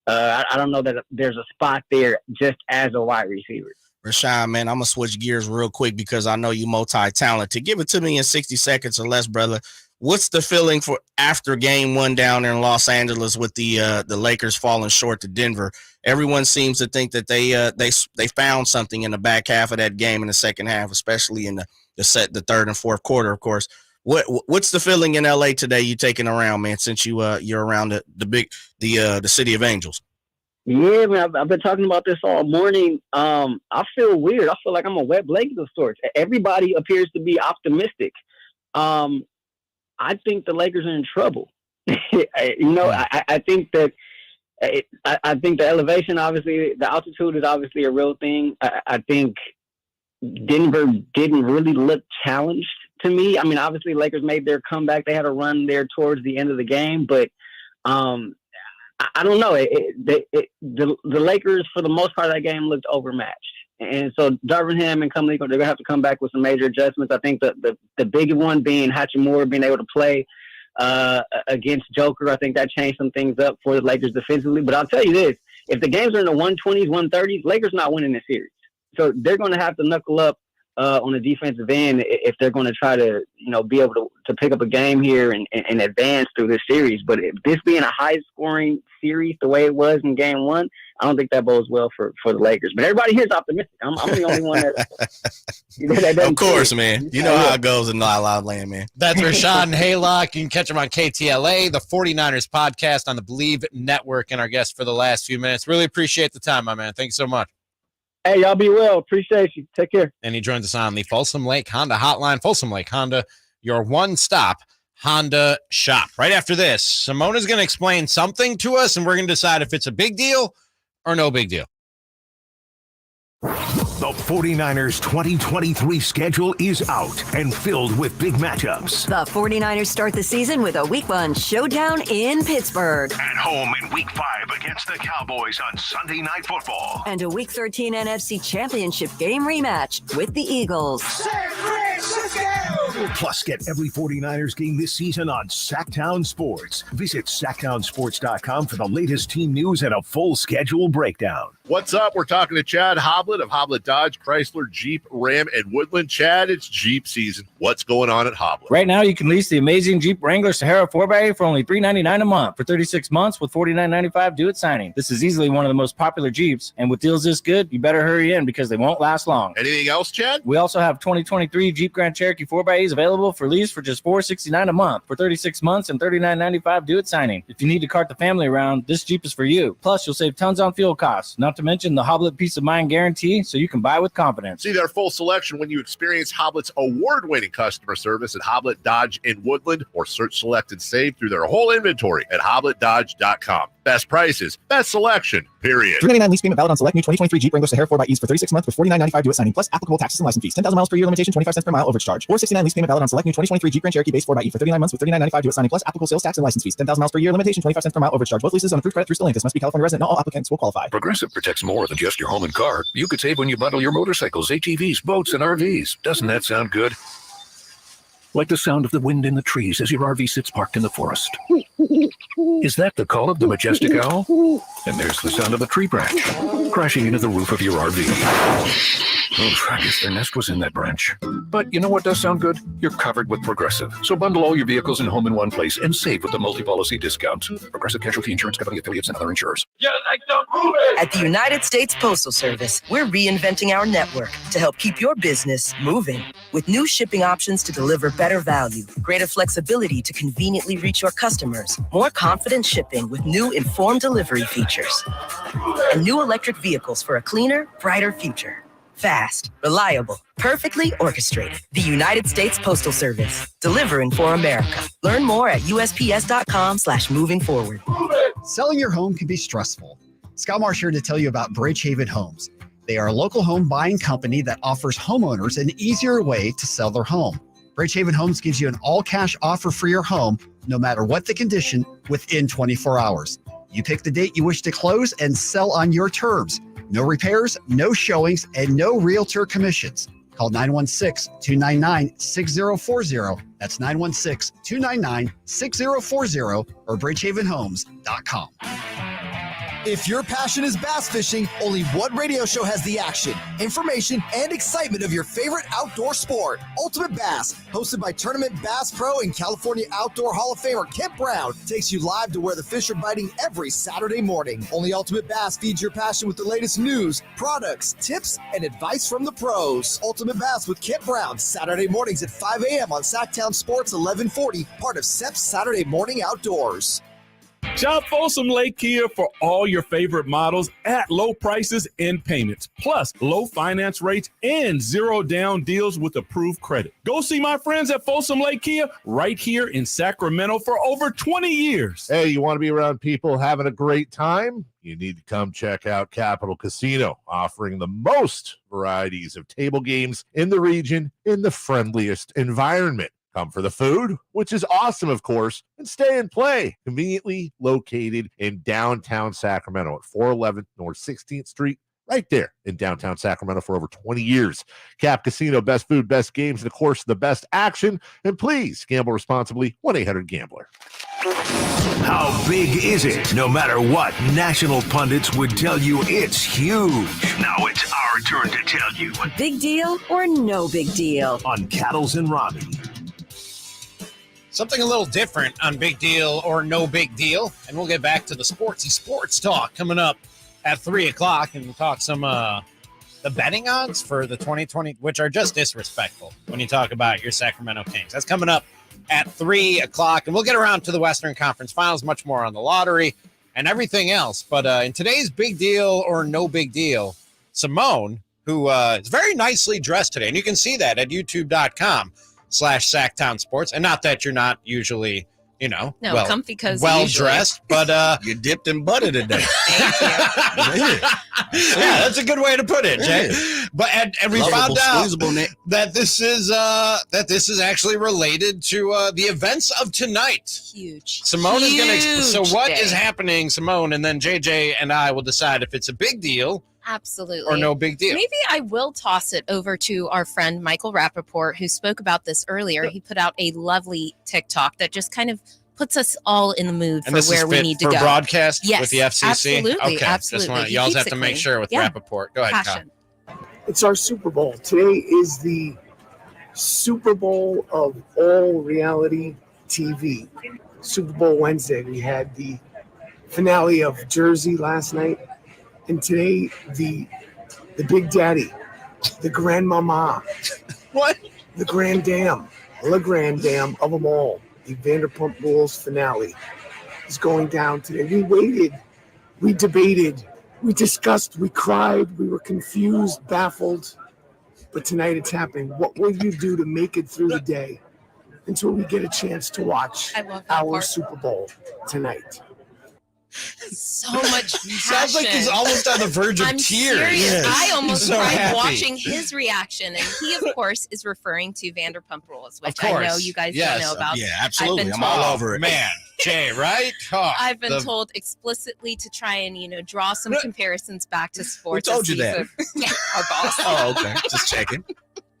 I don't know that there's a spot there just as a wide receiver. Rashawn, man, I'm going to switch gears real quick because I know you multi-talented. Give it to me in 60 seconds or less, brother. What's the feeling for after game one down there in Los Angeles with the Lakers falling short to Denver? Everyone seems to think that they found something in the back half of that game in the second half, especially in the third and fourth quarter, of course. What's the feeling in LA today you taking around, man, since you're around the City of Angels? Yeah, man, I've been talking about this all morning. I feel weird. I feel like I'm a wet blanket of sorts. Everybody appears to be optimistic. I think the Lakers are in trouble. I think that I think the elevation, obviously, the altitude is obviously a real thing. I think Denver didn't really look challenged to me. Obviously, Lakers made their comeback. They had a run there towards the end of the game, but I don't know. The Lakers, for the most part of that game, looked overmatched. And so Darvingham and company, they're going to have to come back with some major adjustments. I think the big one being Hachimura being able to play against Joker. I think that changed some things up for the Lakers defensively. But I'll tell you this, if the games are in the 120s, 130s, Lakers not winning this series. So they're going to have to knuckle up on the defensive end if they're going to try to, be able to pick up a game here and advance through this series. But if this being a high-scoring series the way it was in Game 1, I don't think that bodes well for the Lakers. But everybody here is optimistic. I'm the only one that of course, man. You know how it goes in La La Land, man. That's Rashawn Haylock. You can catch him on KTLA, the 49ers podcast on the Believe Network, and our guest for the last few minutes. Really appreciate the time, my man. Thanks so much. Hey, y'all be well. Appreciate you. Take care. And he joins us on the Folsom Lake Honda hotline. Folsom Lake Honda, your one-stop Honda shop. Right after this, Simona's going to explain something to us, and we're going to decide if it's a big deal or no big deal. The 49ers 2023 schedule is out and filled with big matchups. The 49ers start the season with a Week 1 showdown in Pittsburgh. At home in Week 5 against the Cowboys on Sunday Night Football. And a Week 13 NFC Championship game rematch with the Eagles. San Francisco! Plus, get every 49ers game this season on Sactown Sports. Visit SactownSports.com for the latest team news and a full schedule breakdown. What's up? We're talking to Chad Hoblet of Hoblet Dodge, Chrysler, Jeep, Ram, and Woodland. Chad, it's Jeep season. What's going on at Hoblet? Right now, you can lease the amazing Jeep Wrangler Sahara 4x8 for only $399 a month for 36 months with $49.95 due at signing. This is easily one of the most popular Jeeps, and with deals this good, you better hurry in because they won't last long. Anything else, Chad? We also have 2023 Jeep Grand Cherokee 4x8s available for lease for just $469 a month for 36 months and $39.95 due at signing. If you need to cart the family around, this Jeep is for you. Plus, you'll save tons on fuel costs, not to mention the Hoblet Peace of Mind guarantee, so you can buy with confidence. See their full selection when you experience Hoblet's award-winning customer service at Hoblet Dodge in Woodland, or search, select, and save through their whole inventory at HobletDodge.com. Best prices, best selection, period. $399 lease payment valid on select new 2023 Jeep Wrangler Sahara 4xEs for 36 months with $49.95 due at signing, plus applicable taxes and license fees. 10,000 miles per year limitation, 25 cents per mile overage charge. Or $69 lease payment valid on select new 2023 Jeep Grand Cherokee base 4xE for 39 months with $39.95 due at signing, plus applicable sales tax and license fees. 10,000 miles per year limitation, 25 cents per mile overage charge. Both leases on approved credit through Stellantis. Must be California resident. Not all applicants will qualify. Progressive protects more than just your home and car. You could save when you bundle your motorcycles, ATVs, boats, and RVs. Doesn't that sound good? Like the sound of the wind in the trees as your RV sits parked in the forest. Is that the call of the majestic owl? And there's the sound of a tree branch crashing into the roof of your RV. Oh, I guess their nest was in that branch. But you know what does sound good? You're covered with Progressive. So bundle all your vehicles and home in one place and save with the multi-policy discount. Progressive Casualty Insurance Company affiliates and other insurers. At the United States Postal Service, we're reinventing our network to help keep your business moving. With new shipping options to deliver better value, greater flexibility to conveniently reach your customers, more confident shipping with new informed delivery features, and new electric vehicles for a cleaner, brighter future. Fast, reliable, perfectly orchestrated. The United States Postal Service, delivering for America. Learn more at USPS.com/moving forward. Selling your home can be stressful. Scott Marsh here to tell you about Bridgehaven Homes. They are a local home buying company that offers homeowners an easier way to sell their home. Bridgehaven Homes gives you an all-cash offer for your home, no matter what the condition, within 24 hours. You pick the date you wish to close and sell on your terms. No repairs, no showings, and no realtor commissions. Call 916-299-6040. That's 916-299-6040 or bridgehavenhomes.com. If your passion is bass fishing, only one radio show has the action, information, and excitement of your favorite outdoor sport. Ultimate Bass, hosted by Tournament Bass Pro and California Outdoor Hall of Famer Kent Brown, takes you live to where the fish are biting every Saturday morning. Only Ultimate Bass feeds your passion with the latest news, products, tips, and advice from the pros. Ultimate Bass with Kent Brown, Saturday mornings at 5 a.m. on Sactown Sports 1140, part of SEP's Saturday Morning Outdoors. Shop Folsom Lake Kia for all your favorite models at low prices and payments, plus low finance rates and zero down deals with approved credit. Go see my friends at Folsom Lake Kia right here in Sacramento for over 20 years. Hey, you want to be around people having a great time? You need to come check out Capital Casino, offering the most varieties of table games in the region in the friendliest environment. Come for the food, which is awesome, of course, and stay and play. Conveniently located in downtown Sacramento at 411 North 16th Street, right there in downtown Sacramento for over 20 years. Cap Casino, best food, best games, and of course, the best action. And please gamble responsibly. 1-800-GAMBLER. How big is it? No matter what, national pundits would tell you it's huge. Now it's our turn to tell you. Big deal or no big deal? On Cattles and Ramie. Something a little different on Big Deal or No Big Deal. And we'll get back to the sportsy sports talk coming up at 3 o'clock. And we'll talk some the betting odds for the 2020, which are just disrespectful when you talk about your Sacramento Kings. That's coming up at 3 o'clock. And we'll get around to the Western Conference Finals, much more on the lottery and everything else. But in today's Big Deal or No Big Deal, Simone, who is very nicely dressed today. And you can see that at youtube.com/Sactown Sports. And not that you're not usually, comfy, cozy, well dressed, but you dipped in butter today. Yeah, that's a good way to put it, Jay. But and we found out that this is actually related to the events of tonight. Huge. Simone is going to. So what day. is happening, Simone? And then JJ and I will decide if it's a big deal. Absolutely. Or no big deal. Maybe I will toss it over to our friend Michael Rappaport, who spoke about this earlier. He put out a lovely TikTok that just kind of puts us all in the mood And for this where is we fit need to for go. broadcast Yes, with the FCC? absolutely, Okay, absolutely. Y'all have to make sure with Rappaport. Go ahead, Passion. It's our Super Bowl. Today is the Super Bowl of all reality TV. Super Bowl Wednesday. We had the finale of Jersey last night. And today, the Big Daddy, the Grandmama. What? The Grandam, the Grandam of them all. The Vanderpump Rules finale is going down today. We waited, we debated, we discussed, we cried, we were confused, baffled. But tonight it's happening. What will you do to make it through the day until we get a chance to watch our Super Bowl tonight? So much passion. Sounds like he's almost on the verge of I'm tears. serious. Yes. I almost So cried happy. watching his reaction. And he, of course, is referring to Vanderpump Rules, which I know you guys don't know about. Yeah, absolutely. I've been I'm told, all over it. Man, Jay, right? Oh, I've been told explicitly to try and, draw some comparisons back to sports. Who told you that? Yeah, our boss. Oh, okay. Just checking.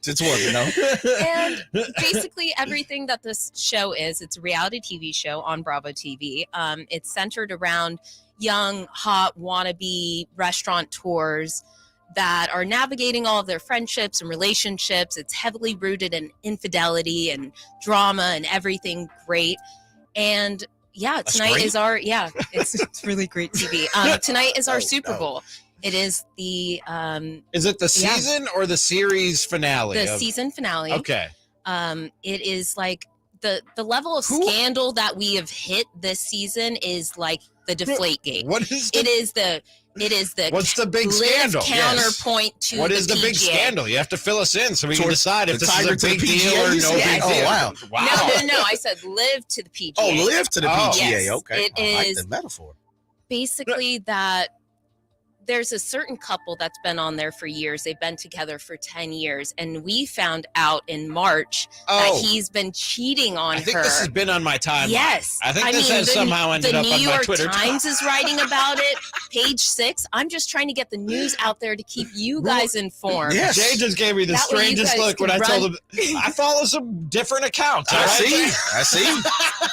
Just wanted to know. And basically everything that this show is, it's a reality TV show on Bravo TV. It's centered around young, hot, wannabe restaurateurs that are navigating all of their friendships and relationships. It's heavily rooted in infidelity and drama and everything great. And tonight is our, it's really great TV. Tonight is our Super Bowl. It is the Is it the season or the series finale? The season finale. Okay. It is like the level of scandal that we have hit this season is like the Deflategate. What is it is the what's the big live scandal? counterpoint to what is the big PGA. scandal? You have to fill us in so we can decide if the this is Tiger a to the big deal PGA, or you no said? big deal. Oh, wow. No. I said live to the PGA. Oh, live to the PGA. Yes, Okay. It I like is the metaphor. basically that there's a certain couple that's been on there for years. They've been together for 10 years. And we found out in March that he's been cheating on her. I think this has been on my timeline. Yes. I think this has somehow ended up on my Twitter. The New York Times is writing about it. Page 6. I'm just trying to get the news out there to keep you guys informed. Yes. Jay just gave me the That way you strangest guys look when I can told him I follow some different accounts. I all see.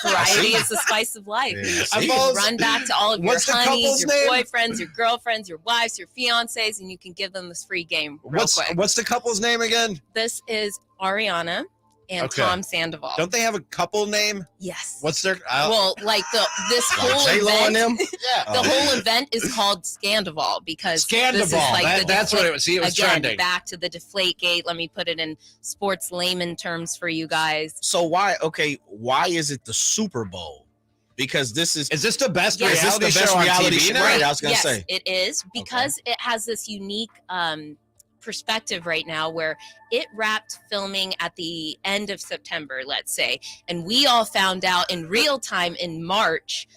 Variety is the spice of life. Yeah, You can run back to all of your What's the honeys, couple's your name? boyfriends, your girlfriends, your wives, your fiancés, and you can give them this free game real quick. What's the couple's name again? This is Ariana and Tom Sandoval. Don't they have a couple name? Yes. What's their? Well, like this Like whole J-Lo and event, them? Yeah. the whole event is called Scandival because this is Scandival. like That's what it was. See, it was again, trending. back to the Deflategate. Let me put it in sports layman terms for you guys. So why is it the Super Bowl? Because this is this the best Yes. reality Is this the best show on reality TV show? now? Right, I was gonna Yes, say. it is because it has this unique perspective right now where it wrapped filming at the end of September, let's say, and we all found out in real time in March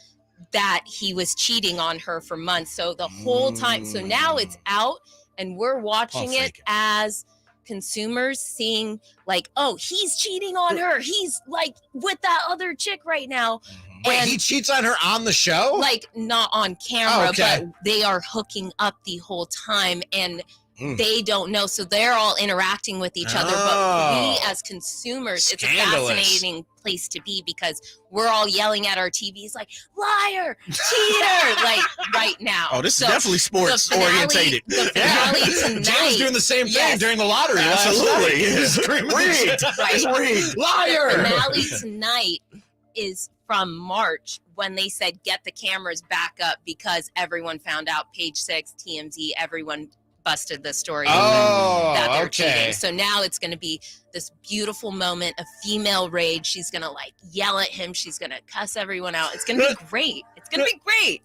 that he was cheating on her for months. So the whole time, so now it's out and we're watching it as consumers, seeing like, oh, he's cheating on her. He's like with that other chick right now. Wait, And he cheats on her on the show? like not on camera, Oh, okay. but they are hooking up the whole time and Mm. they don't know. So they're all interacting with each other. But Oh. we as consumers, it's a Scandalous. fascinating place to be because we're all yelling at our TVs like, liar, cheater, like right now. Oh, this So is definitely sports the finale- orientated. The finale tonight. Jay was doing the same thing Yes. during the lottery last Absolutely. night. He was screaming Rigged. Right. It's rigged. Liar. The finale tonight is from March when they said get the cameras back up because everyone found out. Page 6, TMZ, everyone busted the story Oh, that they're okay. cheating. So now it's going to be this beautiful moment of female rage. She's going to like yell at him. She's going to cuss everyone out. It's going to be great. It's going to be great.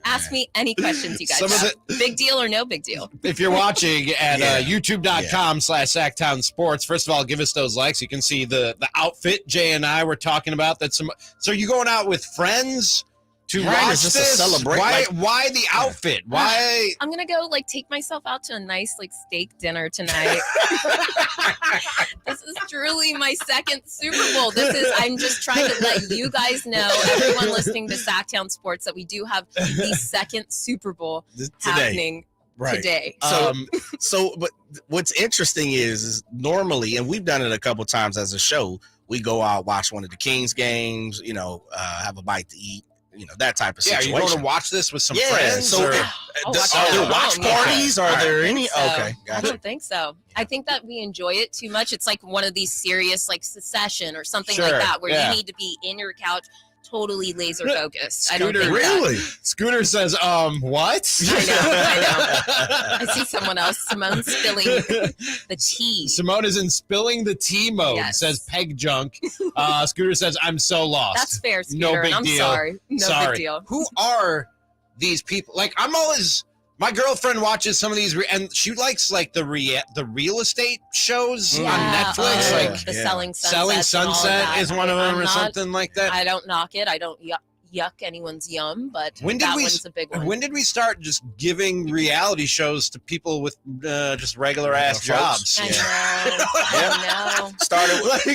Ask me any questions you guys have. Big deal or no big deal? If you're watching at youtube.com/Sactown Sports, first of all, give us those likes. You can see the outfit Jay and I were talking about. So are you going out with friends to watch just this? to celebrate. Why the outfit? Why? I'm gonna go take myself out to a nice steak dinner tonight. This is truly my second Super Bowl. I'm just trying to let you guys know, everyone listening to Sactown Sports, that we do have the second Super Bowl happening today. But what's interesting is normally, and we've done it a couple times as a show, we go out, watch one of the Kings games, have a bite to eat. That type of situation. Are you going to watch this with some friends? So are there watch parties? Are there any? So. Okay, gotcha. I don't think so. I think that we enjoy it too much. It's like one of these serious, Succession or something like that, where you need to be in your couch, totally laser focused. Scooter, I don't think really? That. Scooter says, what? I know. I see someone else. Simone spilling the tea. Simone is in spilling the tea mode, says Peg Junk. Scooter says, I'm so lost. That's fair, Scooter. No big I'm deal. sorry. No big deal. Who are these people? My girlfriend watches some of these, and she likes the real estate shows on Netflix. The Selling Sunset. Selling Sunset is one of them, or something like that. I don't knock it. I don't yuck anyone's yum, but one's a big one. When did we start just giving reality shows to people with just regular ass jobs? I know. It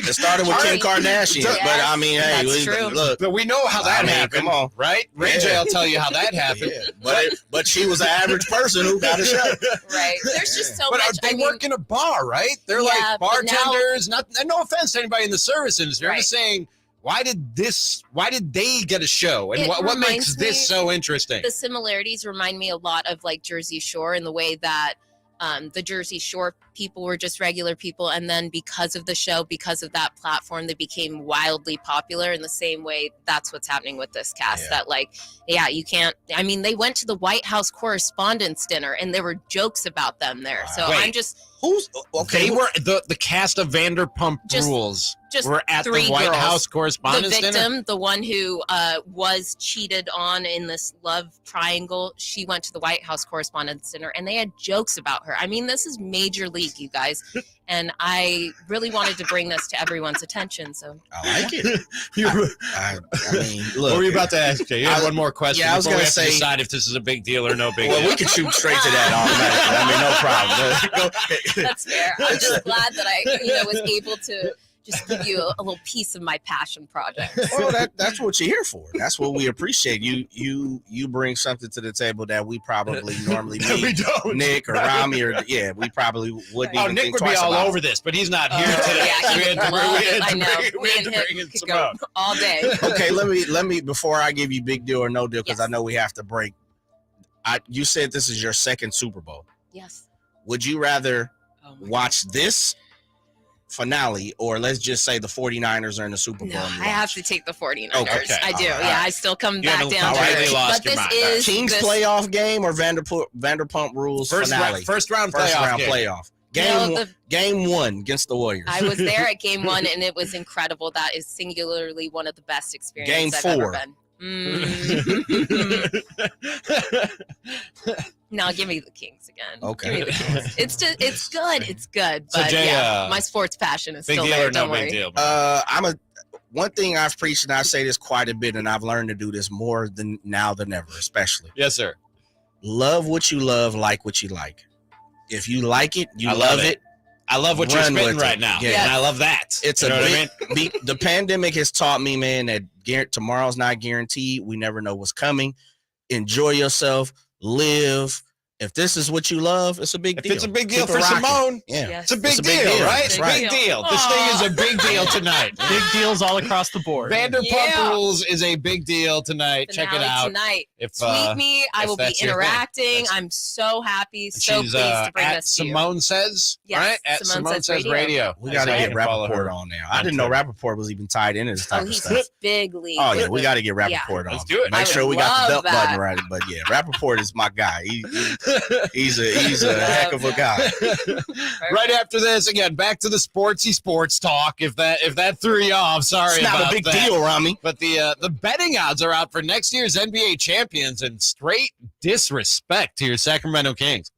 started with Kim Kardashian, but I mean, hey, look. But we know how that happened. Come on, right? Ray J will tell you how that happened. But she was an average person who got a show. Right. There's just so much. They work in a bar, right? They're like bartenders. No offense to anybody in the service industry. I'm just saying. Why did they get a show? And what makes this so interesting? The similarities remind me a lot of Jersey Shore, in the way that the Jersey Shore people were just regular people. And then because of the show, because of that platform, they became wildly popular. In the same way, that's what's happening with this cast. You can't. I mean, they went to the White House Correspondents' Dinner, and there were jokes about them there. So I'm just. Who's okay? They were the cast of Vanderpump Rules. Were at the White House Correspondents' Dinner. The victim, the one who was cheated on in this love triangle, she went to the White House Correspondents' Dinner, and they had jokes about her. I mean, this is major league, you guys. And I really wanted to bring this to everyone's attention. So I like it. I mean, look. What were you about to ask, Jay? You had one more question. Yeah, I was going to say, decide if this is a big deal or no big deal. Well, we can shoot straight to that automatically. I mean, no problem. That's fair. I'm just glad that I, was able to just give you a little piece of my passion project. Well, that's what you're here for. That's what we appreciate. You bring something to the table that we probably normally meet. Nick or Ramie we probably wouldn't even Nick think would be twice all about over this, but he's not here today. Yeah, we had to bring in Simone all day. Okay, let me before I give you big deal or no deal, because I know we have to break. You said this is your second Super Bowl. Yes. Would you rather watch this finale, or let's just say the 49ers are in the Super Bowl? No, I have to take the 49ers. Okay. I do. Right. I still come back down to it. But this is Kings playoff game or Vanderpump Rules finale? First round playoff. Game 1 against the Warriors. I was there at game 1, and it was incredible. That is singularly one of the best experiences I've ever been. No, give me the Kings again. Okay. Give me the Kings. It's good. It's good. But so Jay, my sports passion is still deal there. Or Don't no worry. Big deal, one thing I've preached, and I say this quite a bit, and I've learned to do this more than ever, especially. Yes, sir. Love what you love, like what you like. If you like it, you love it. I love what you're spitting right now. Yeah. And I love that. It's the pandemic has taught me, man, that tomorrow's not guaranteed. We never know what's coming. Enjoy yourself. Live. If this is what you love, it's a big deal. If it's a big deal for Simone, it's a big deal, right? It's a big deal. This thing is a big deal tonight. Big deals all across the board. Vanderpump Rules is a big deal tonight. Check it out. Tonight. If, tweet me. I will be interacting. I'm so happy. So pleased to bring this to you. Simone Says, right? At Simone Says Radio. We got to get Rappaport on now. I didn't know Rappaport was even tied into this type of stuff. He's big league. Oh, yeah. We got to get Rappaport on. Let's do it. Make sure we got the belt button right. But yeah, Rappaport is my guy. He's a heck of a guy. Right after this, again, back to the sports talk. If that threw you off, sorry. It's not a big deal, Ramie. But the betting odds are out for next year's NBA champions, and straight disrespect to your Sacramento Kings.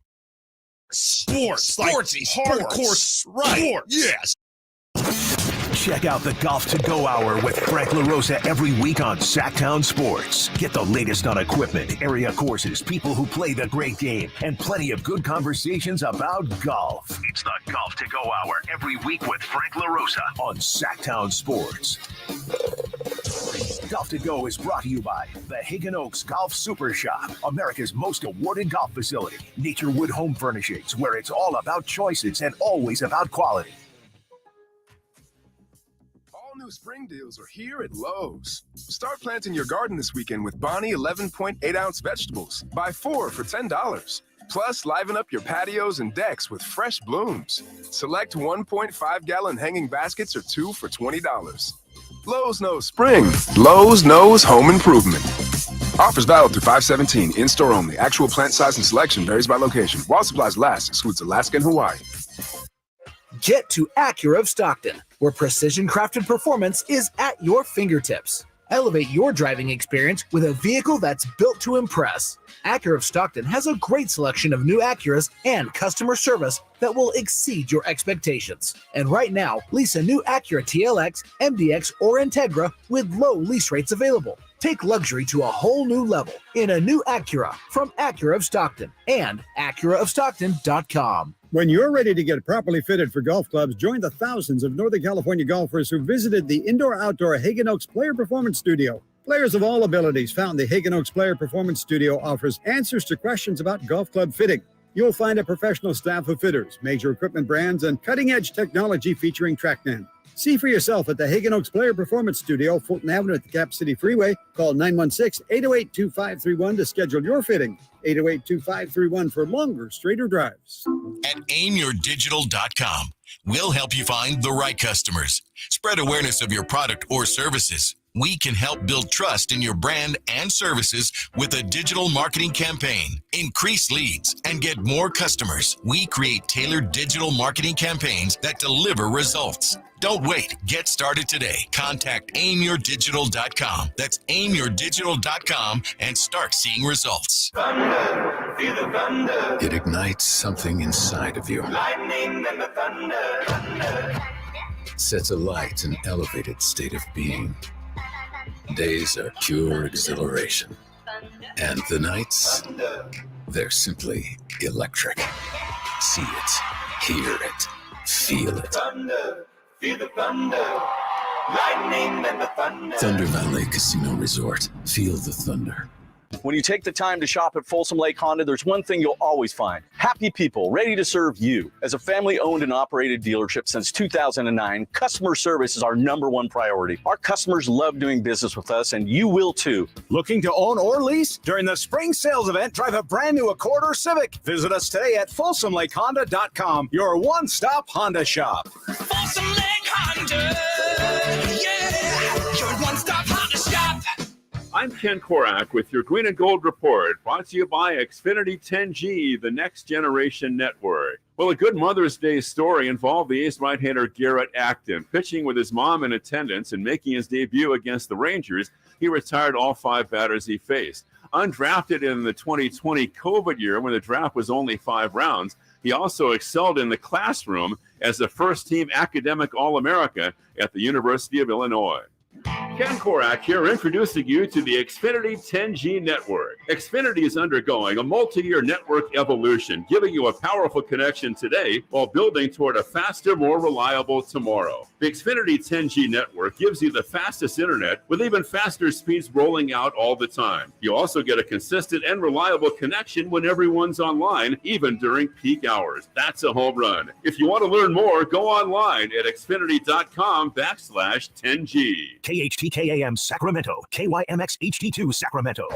Sports, Hardcore sports. Yes. Check out the Golf to Go Hour with Frank LaRosa every week on Sactown Sports. Get the latest on equipment, area courses, people who play the great game, and plenty of good conversations about golf. It's the Golf to Go Hour every week with Frank LaRosa on Sactown Sports. Golf to Go is brought to you by the Hagen Oaks Golf Super Shop, America's most awarded golf facility. Naturewood Home Furnishings, where it's all about choices and always about quality. New spring deals are here at Lowe's. Start planting your garden this weekend with Bonnie 11.8-ounce vegetables. Buy 4 for $10. Plus, liven up your patios and decks with fresh blooms. Select 1.5-gallon hanging baskets or 2 for $20. Lowe's knows spring. Lowe's knows home improvement. Offers valid through 5/17. In-store only. Actual plant size and selection varies by location. While supplies last, excludes Alaska and Hawaii. Get to Acura of Stockton, where precision-crafted performance is at your fingertips. Elevate your driving experience with a vehicle that's built to impress. Acura of Stockton has a great selection of new Acuras and customer service that will exceed your expectations. And right now, lease a new Acura TLX, MDX, or Integra with low lease rates available. Take luxury to a whole new level in a new Acura from Acura of Stockton and AcuraofStockton.com. When you're ready to get properly fitted for golf clubs, join the thousands of Northern California golfers who visited the indoor-outdoor Hagen Oaks Player Performance Studio. Players of all abilities found the Hagen Oaks Player Performance Studio offers answers to questions about golf club fitting. You'll find a professional staff of fitters, major equipment brands, and cutting-edge technology featuring TrackMan. See for yourself at the Hagen Oaks Player Performance Studio, Fulton Avenue at the Cap City Freeway. Call 916-808-2531 to schedule your fitting. 808-2531 for longer, straighter drives. At aimyourdigital.com, we'll help you find the right customers. Spread awareness of your product or services. We can help build trust in your brand and services with a digital marketing campaign. Increase leads and get more customers. We create tailored digital marketing campaigns that deliver results. Don't wait. Get started today. Contact aimyourdigital.com. That's aimyourdigital.com and start seeing results. Thunder, feel the thunder. It ignites something inside of you. Lightning and the thunder. Sets alight an elevated state of being. Days are pure exhilaration. And the nights, they're simply electric. See it, hear it, feel it. Thunder, feel the thunder. Lightning and the thunder. Thunder Valley Casino Resort. Feel the thunder. When you take the time to shop at Folsom Lake Honda, there's one thing you'll always find. Happy people ready to serve you. As a family-owned and operated dealership since 2009, customer service is our #1 priority. Our customers love doing business with us, and you will too. Looking to own or lease? During the spring sales event, drive a brand new Accord or Civic. Visit us today at FolsomLakeHonda.com, your one-stop Honda shop. Folsom Lake Honda, yeah, your one-stop Honda shop. I'm Ken Korak with your Green and Gold Report, brought to you by Xfinity 10G, the next generation network. Well, a good Mother's Day story involved the ace right-hander Garrett Acton. Pitching with his mom in attendance and making his debut against the Rangers, he retired all 5 batters he faced. Undrafted in the 2020 COVID year when the draft was only 5 rounds, he also excelled in the classroom as the first-team academic All-America at the University of Illinois. Ken Korak here, introducing you to the Xfinity 10G network. Xfinity is undergoing a multi-year network evolution, giving you a powerful connection today while building toward a faster, more reliable tomorrow. The Xfinity 10G network gives you the fastest internet with even faster speeds rolling out all the time. You also get a consistent and reliable connection when everyone's online, even during peak hours. That's a home run. If you want to learn more, go online at xfinity.com/10G. KHTKAM Sacramento, KYMX HD2 Sacramento.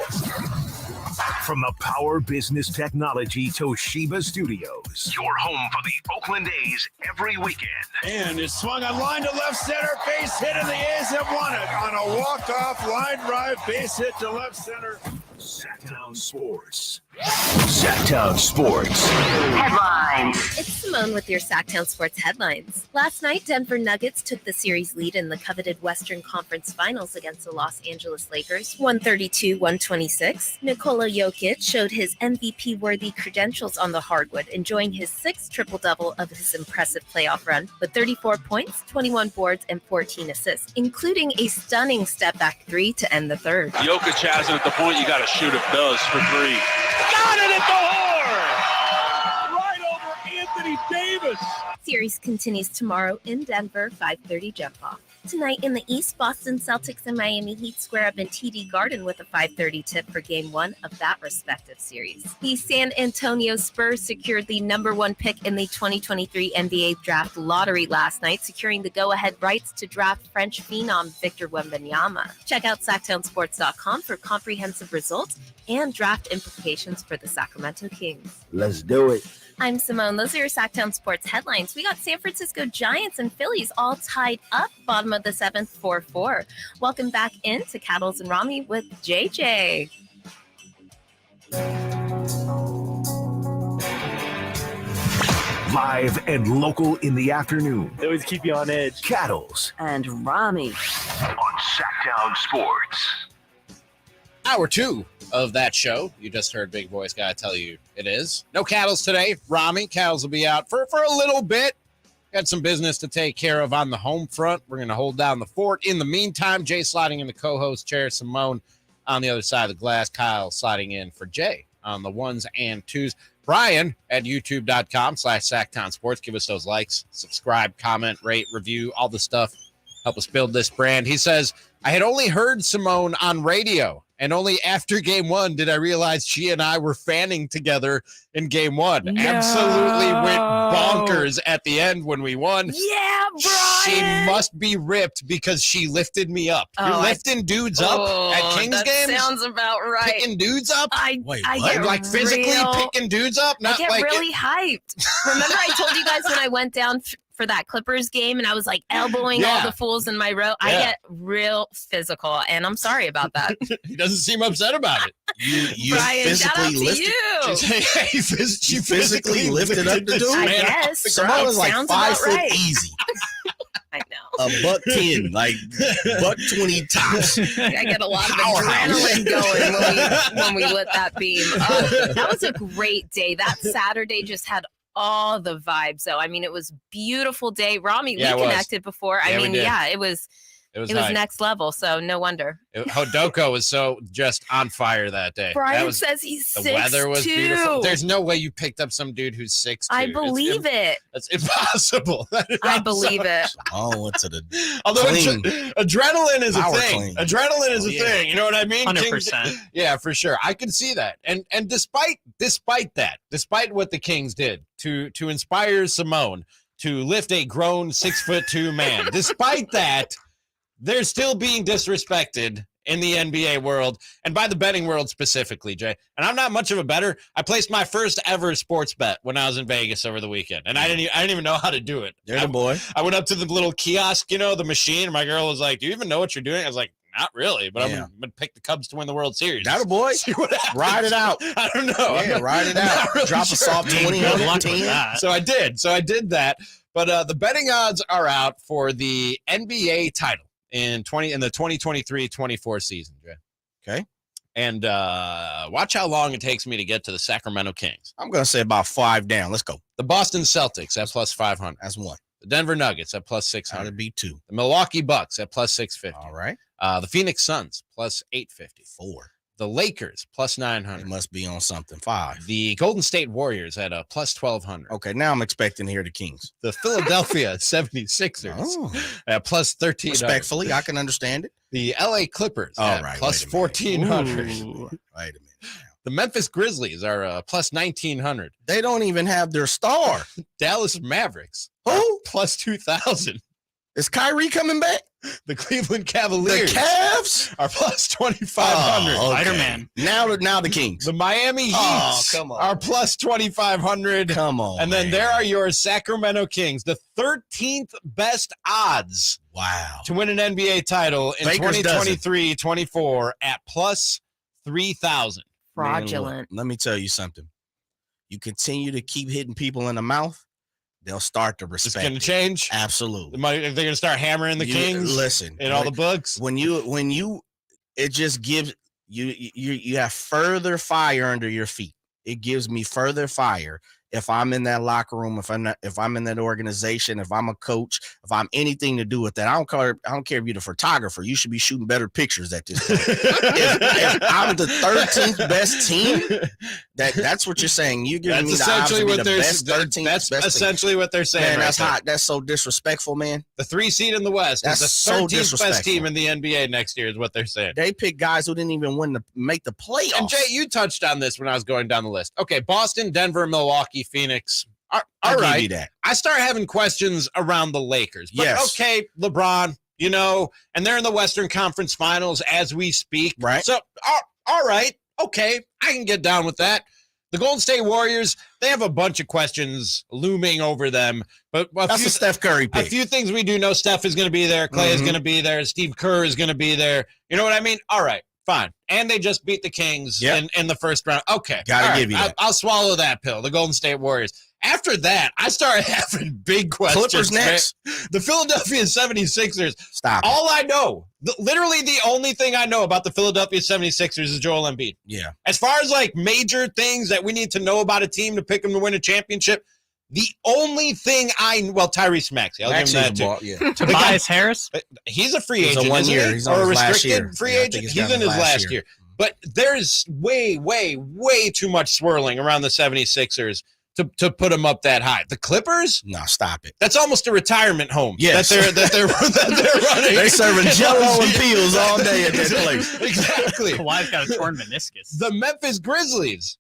From the Power Business Technology Toshiba Studios, your home for the Oakland A's every weekend. And it's swung on line to left center, base hit, and the A's have won it on a walk-off line drive, base hit to left center. Sactown Sports. Sactown Sports Headlines. It's Simone with your Sactown Sports headlines. Last night, Denver Nuggets took the series lead in the coveted Western Conference Finals against the Los Angeles Lakers, 132-126. Nikola Jokic showed his MVP-worthy credentials on the hardwood, enjoying his sixth triple-double of his impressive playoff run with 34 points, 21 boards, and 14 assists, including a stunning step-back three to end the third. Jokic has it at the point. You got to shoot it. Does for three. Got it at the horn! Right over Anthony Davis. Series continues tomorrow in Denver, 5:30 jump-off. Tonight in the East, Boston Celtics and Miami Heat square up in TD Garden with a 5:30 tip for Game 1 of that respective series. The San Antonio Spurs secured the #1 pick in the 2023 NBA Draft Lottery last night, securing the go-ahead rights to draft French phenom Victor Wembenyama. Check out SactownSports.com for comprehensive results and draft implications for the Sacramento Kings. Let's do it. I'm Simone. Those are your Sactown Sports headlines. We got San Francisco Giants and Phillies all tied up, bottom of the 7th, 4-4. Welcome back into Cattles and Ramie with JJ. Live and local in the afternoon. They always keep you on edge. Cattles and Ramie on Sactown Sports. Hour 2 of that show. You just heard Big Voice Guy tell you it is. No Cattles today. Ramie, Cattles will be out for a little bit. Got some business to take care of on the home front. We're going to hold down the fort. In the meantime, Jay sliding in the co-host chair. Simone on the other side of the glass. Kyle sliding in for Jay on the ones and twos. Brian at youtube.com/Sactown Sports. Give us those likes, subscribe, comment, rate, review, all the stuff. Help us build this brand. He says, I had only heard Simone on radio, and only after Game 1 did I realize she and I were fanning together in Game 1. No. Absolutely went bonkers at the end when we won. Yeah, Brian! She must be ripped because she lifted me up. You're lifting dudes up at Kings games? That sounds about right. Picking dudes up? I get like physically picking dudes up? Not I get like really hyped. Remember I told you guys when I went down for that Clippers game and I was like elbowing all the fools in my row? Yeah. I get real physical, and I'm sorry about that. He doesn't seem upset about it. You Brian, physically lifted. She physically lifted up the dude. I guess. Simone was like 5 foot easy. I know. $110, like $120 tops. I get a lot of adrenaline going when we lit that beam. That was a great day. That Saturday just had all the vibes, though. I mean, it was a beautiful day. Ramie, we connected before. I mean, it was next level, so no wonder. Hodoko was so just on fire that day. Brian says he's 6'2". The weather was beautiful. There's no way you picked up some dude who's 6'2". I believe it. That's impossible. I believe it. Oh, what's it? Although adrenaline is a thing. Adrenaline is a thing. You know what I mean? 100%. Yeah, for sure. I can see that. And despite that, despite what the Kings did to inspire Simone to lift a grown 6'2" man, despite that, they're still being disrespected in the NBA world and by the betting world specifically, Jay. And I'm not much of a bettor. I placed my first ever sports bet when I was in Vegas over the weekend, and I didn't even know how to do it. You're the boy. I went up to the little kiosk, the machine. And my girl was like, "Do you even know what you're doing?" I was like, "Not really, but I'm gonna pick the Cubs to win the World Series." That a boy. See what happens. Ride it out. I don't know. Yeah, ride it out. Really Drop a soft 20 on the team. So I did that. But the betting odds are out for the NBA title in the 2023-24 season, Jay. Okay. And watch how long it takes me to get to the Sacramento Kings. I'm going to say about 5 down. Let's go. The Boston Celtics at plus 500. That's 1. The Denver Nuggets at plus 600. That'd be 2. The Milwaukee Bucks at plus 650. All right. The Phoenix Suns plus 850. 4. The Lakers plus 900. It must be on something. 5. The Golden State Warriors at a plus 1200. Okay, now I'm expecting to hear the Kings. The Philadelphia 76ers at plus 1300. Respectfully, I can understand it. The LA Clippers at plus 1400. Wait a minute. The Memphis Grizzlies are plus 1900. They don't even have their star. Dallas Mavericks. Who? Plus 2000. Is Kyrie coming back? The Cleveland Cavaliers. The Cavs are plus 2,500. Spider-Man. Now the Kings. The Miami Heat are plus 2,500. Come on. And then there are your Sacramento Kings, the 13th best odds. Wow. To win an NBA title in 2023-24 at plus 3,000. Fraudulent. Man, let me tell you something. You continue to keep hitting people in the mouth, they'll start to respect. It's going to change. Absolutely. They're going to start hammering the Kings. Listen, and all the books. When you, it just gives you have further fire under your feet. It gives me further fire. If I'm in that locker room, if I'm in that organization, if I'm a coach, if I'm anything to do with that, I don't care if you're the photographer. You should be shooting better pictures at this point. if I'm the 13th best team, that's what you're saying. You're giving me the odds to be the best 13th That's best essentially team. what they're saying. Man, right that's there. hot. That's so disrespectful, man. The 3 seed in the West That's is the so 13th disrespectful. best team in the NBA next year is what they're saying. They pick guys who didn't even make the playoffs. And Jay, you touched on this when I was going down the list. Okay, Boston, Denver, Milwaukee, Phoenix. All right. Give you that. I start having questions around the Lakers. But Yes. okay, LeBron, and they're in the Western Conference Finals as we speak. Right. So, all right, okay, I can get down with that. The Golden State Warriors, they have a bunch of questions looming over them. But That's a Steph Curry pick. A few things we do know. Steph is going to be there. Clay is going to be there. Steve Kerr is going to be there. You know what I mean? All right, fine. And they just beat the Kings in the first round. Okay. Gotta give you that. I'll swallow that pill, the Golden State Warriors. After that, I started having big questions. Clippers next. Man. The Philadelphia 76ers. Stop. All I know, literally the only thing I know about the Philadelphia 76ers is Joel Embiid. Yeah. As far as like major things that we need to know about a team to pick them to win a championship, the only thing Tyrese Maxey. I'll give him that too. Tobias Harris? He's a free He's agent. a 1 year. He's or a restricted free I agent. think He's in his last year. But there's way, way, way too much swirling around the 76ers to put them up that high. The Clippers? No, stop it. That's almost a retirement home. Yes. that they're running. They're serving Jell-O and Peels all day at that place. Exactly. Kawhi's got a torn meniscus. The Memphis Grizzlies.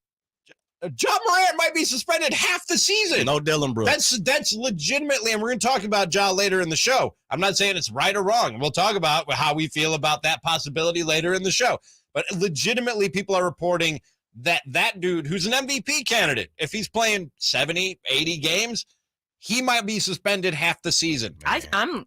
John Morant might be suspended half the season. No Dylan Brooks. That's legitimately, and we're going to talk about Ja later in the show. I'm not saying it's right or wrong. We'll talk about how we feel about that possibility later in the show. But legitimately, people are reporting that dude, who's an MVP candidate, if he's playing 70, 80 games, he might be suspended half the season. I'm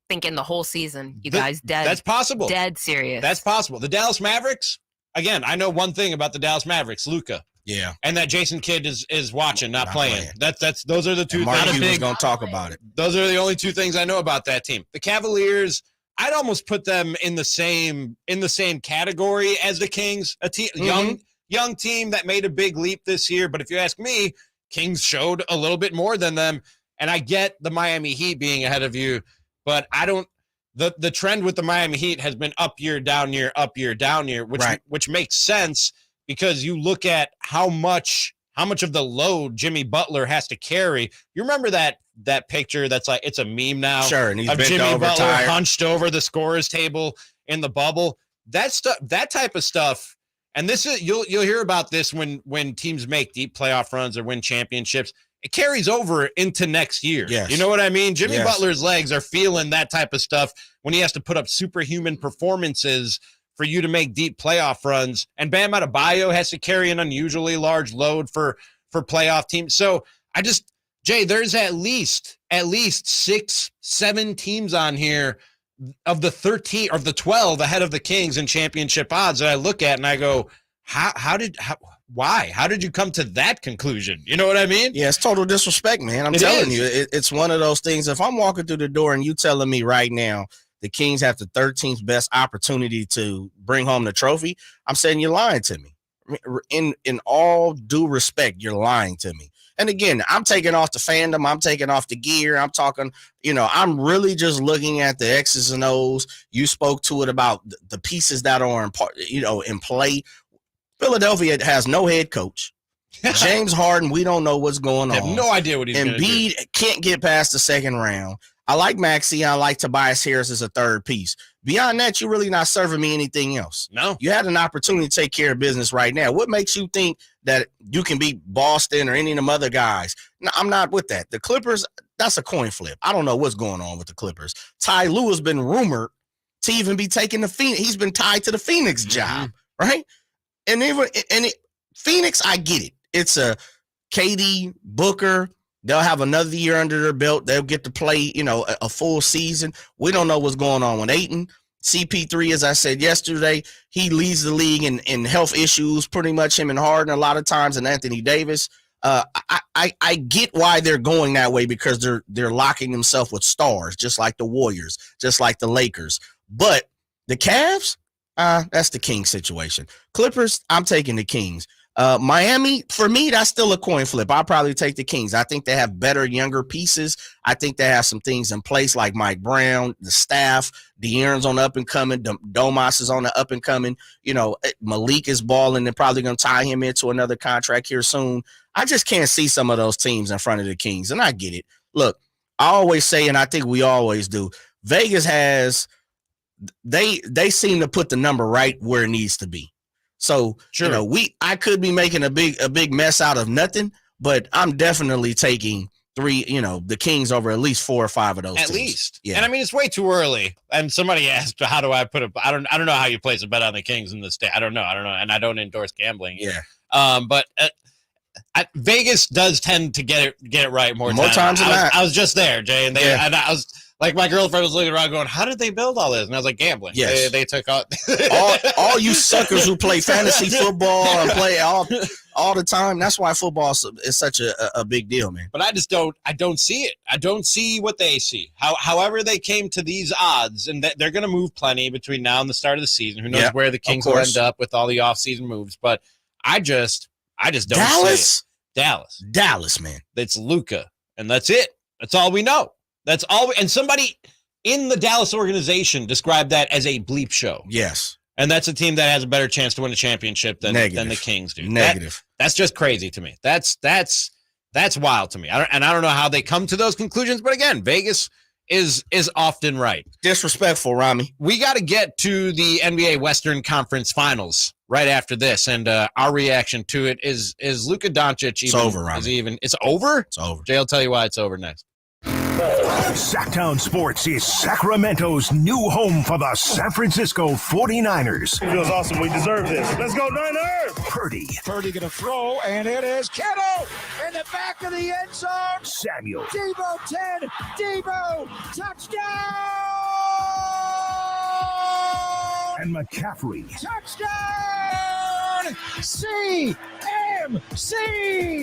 thinking the whole season, you guys dead. That's possible. Dead serious. That's possible. The Dallas Mavericks, again, I know one thing about the Dallas Mavericks, Luka. Yeah. And that Jason Kidd is watching, not playing. Those are the two things. Mark was going to talk about it. Those are the only two things I know about that team. The Cavaliers, I'd almost put them in the same category as the Kings, a team young team that made a big leap this year. But if you ask me, Kings showed a little bit more than them. And I get the Miami Heat being ahead of you, but I don't. The trend with the Miami Heat has been up year, down year, up year, down year, which makes sense because you look at how much of the load Jimmy Butler has to carry. You remember that picture that's like, it's a meme now. Sure, and he's of bent Jimmy over, Butler tired. hunched over the scorer's table in the bubble. That stuff, that type of stuff. And this is you'll hear about this when teams make deep playoff runs or win championships. It carries over into next year. Yes. You know what I mean? Jimmy Butler's legs are feeling that type of stuff when he has to put up superhuman performances for you to make deep playoff runs. And Bam Adebayo has to carry an unusually large load for playoff teams. So Jay, there's at least 6-7 teams on here of the 13 or the 12 ahead of the Kings in championship odds that I look at and I go, why? How did you come to that conclusion? You know what I mean? Yeah, it's total disrespect, man. I'm telling you, it's one of those things. If I'm walking through the door and you telling me right now the Kings have the 13th best opportunity to bring home the trophy, I'm saying you're lying to me. In all due respect, you're lying to me. And again, I'm taking off the fandom. I'm taking off the gear. I'm talking, I'm really just looking at the X's and O's. You spoke to it about the pieces that are in play. Philadelphia has no head coach. James Harden, we don't know what's going on. I have no idea what he's going to do. Embiid can't get past the second round. I like Maxey. I like Tobias Harris as a third piece. Beyond that, you're really not serving me anything else. No. You had an opportunity to take care of business right now. What makes you think that you can beat Boston or any of them other guys? No, I'm not with that. The Clippers, that's a coin flip. I don't know what's going on with the Clippers. Ty Lue has been rumored to even be taking the Phoenix. He's been tied to the Phoenix job, right? And Phoenix, I get it. It's a KD, Booker. They'll have another year under their belt. They'll get to play, a full season. We don't know what's going on with Ayton. CP3, as I said yesterday, he leads the league in health issues, pretty much him and Harden a lot of times, and Anthony Davis. I get why they're going that way because they're locking themselves with stars, just like the Warriors, just like the Lakers. But the Cavs, that's the Kings situation. Clippers, I'm taking the Kings. Miami, for me, that's still a coin flip. I'll probably take the Kings. I think they have better, younger pieces. I think they have some things in place like Mike Brown, the staff, De'Aaron's on the up and coming, Domas is on the up and coming. You know, Malik is balling. They're probably going to tie him into another contract here soon. I just can't see some of those teams in front of the Kings, and I get it. Look, I always say, and I think we always do, Vegas has they seem to put the number right where it needs to be. So, sure. You know, I could be making a big mess out of nothing, but I'm definitely taking the Kings over at least 4 or 5 of those at teams. Least. Yeah. And I mean, it's way too early. And somebody asked, how do I put it? I don't know how you place a bet on the Kings in the state. I don't know. And I don't endorse gambling. Yeah. But Vegas does tend to get it right more times than that. I was just there, Jay, and and I was like, my girlfriend was looking around going, how did they build all this? And I was like, gambling. Yes. They took out all you suckers who play fantasy football and play all the time. That's why football is such a big deal, man. But I don't see it. I don't see what they see. However they came to these odds, and they're going to move plenty between now and the start of the season. Who knows where the Kings will end up with all the offseason moves. But I just don't see it. Dallas, man. It's Luka, and that's it. That's all we know. That's all. And somebody in the Dallas organization described that as a bleep show. Yes. And that's a team that has a better chance to win a championship than the Kings do. Negative. That's just crazy to me. That's wild to me. I don't know how they come to those conclusions, but again, Vegas is often right. Disrespectful, Ramie. We got to get to the NBA Western Conference Finals right after this, and our reaction to it is Luka Doncic. It's over, Ramie. It's over? It's over. Jay will tell you why it's over next. Sactown Sports is Sacramento's new home for the San Francisco 49ers. It feels awesome. We deserve this. Let's go, Niners! Purdy. Purdy going to throw, and it is Kittle in the back of the end zone. Samuel. Debo 10. Debo. Touchdown! And McCaffrey. Touchdown! CMC!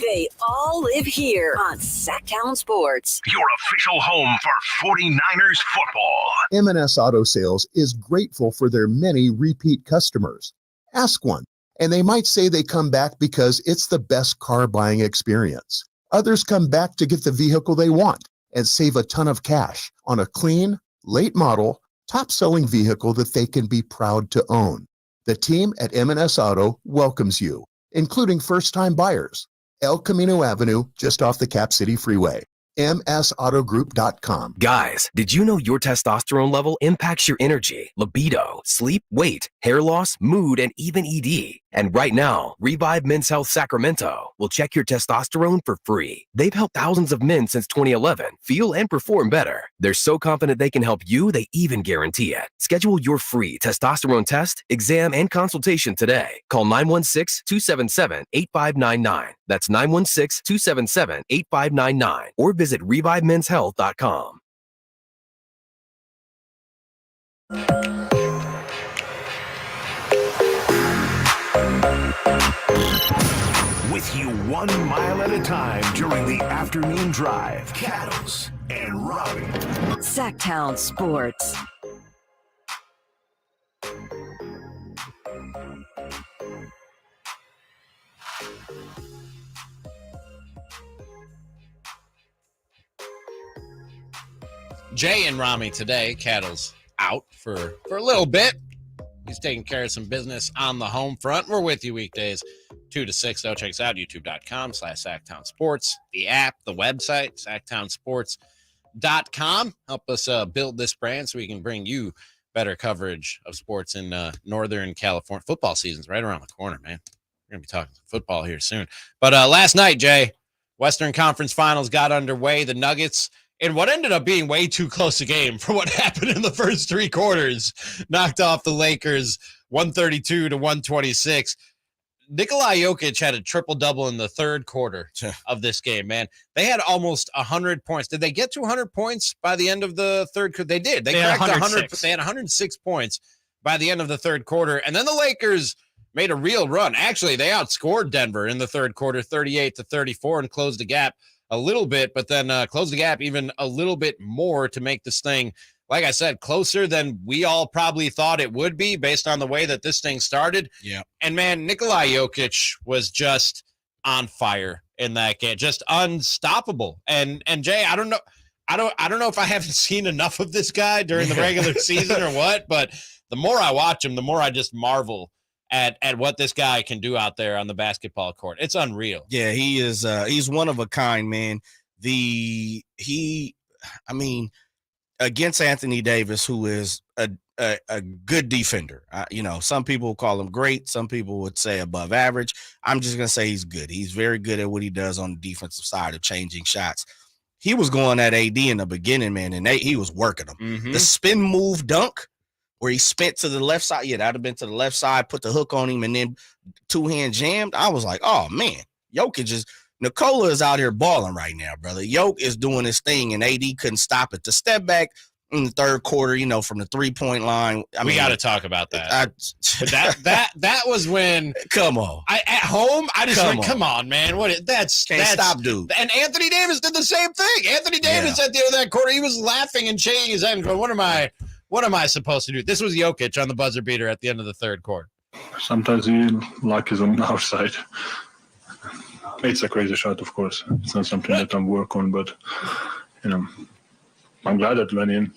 They all live here on Sactown Sports. Your official home for 49ers football. M&S Auto Sales is grateful for their many repeat customers. Ask one, and they might say they come back because it's the best car buying experience. Others come back to get the vehicle they want and save a ton of cash on a clean, late model, top-selling vehicle that they can be proud to own. The team at M&S Auto welcomes you, including first-time buyers. El Camino Avenue, just off the Cap City Freeway. MSAutogroup.com. Guys, did you know your testosterone level impacts your energy, libido, sleep, weight, hair loss, mood, and even ED? And right now, Revive Men's Health Sacramento will check your testosterone for free. They've helped thousands of men since 2011 feel and perform better. They're so confident they can help you, they even guarantee it. Schedule your free testosterone test, exam, and consultation today. Call 916-277-8599. That's 916-277-8599. Or visit ReviveMen'sHealth.com. With you 1 mile at a time during the afternoon drive. Cattles and Ramie. Sactown Sports. Jay and Ramie today. Cattle's out for a little bit. He's taking care of some business on the home front. We're with you weekdays 2 to 6, though. Check us out, youtube.com/Sactown Sports, the app, the website, SactownSports.com. Help us build this brand so we can bring you better coverage of sports in Northern California. Football season's right around the corner, man. We're going to be talking football here soon. But last night, Jay, Western Conference Finals got underway. The Nuggets, in what ended up being way too close a game for what happened in the first 3 quarters, knocked off the Lakers 132 to 126. Nikola Jokic had a triple-double in the third quarter of this game, man. They had almost 100 points. Did they get to 100 points by the end of the third quarter? They did. They cracked 100. They had 106 points by the end of the third quarter. And then the Lakers made a real run. Actually, they outscored Denver in the third quarter, 38-34, and closed the gap a little bit, but then closed the gap even a little bit more to make this thing, like I said, closer than we all probably thought it would be based on the way that this thing started. Yeah. And man, Nikola Jokic was just on fire in that game, just unstoppable. And Jay, I don't know if I haven't seen enough of this guy during the regular season or what, but the more I watch him, the more I just marvel at what this guy can do out there on the basketball court. It's unreal. Yeah, he is. He's one of a kind, man. Against Anthony Davis, who is a good defender. Some people call him great. Some people would say above average. I'm just going to say he's good. He's very good at what he does on the defensive side of changing shots. He was going at AD in the beginning, man, and he was working him. Mm-hmm. The spin move dunk where he spent to the left side. Yeah, that would have been to the left side, put the hook on him, and then two-hand jammed. I was like, oh, man, Nikola is out here balling right now, brother. Jokic is doing his thing, and AD couldn't stop it. The step back in the third quarter, from the three-point line. We got to talk about that. That was when. Come on. At home, I just went, come on, man. That's stop, dude. And Anthony Davis did the same thing. Anthony Davis at the end of that quarter, he was laughing and shaking his head and going, what am I supposed to do? This was Jokic on the buzzer beater at the end of the third quarter. Sometimes luck is on our side. It's a crazy shot, of course. It's not something that I'm working on, but, I'm glad that went in.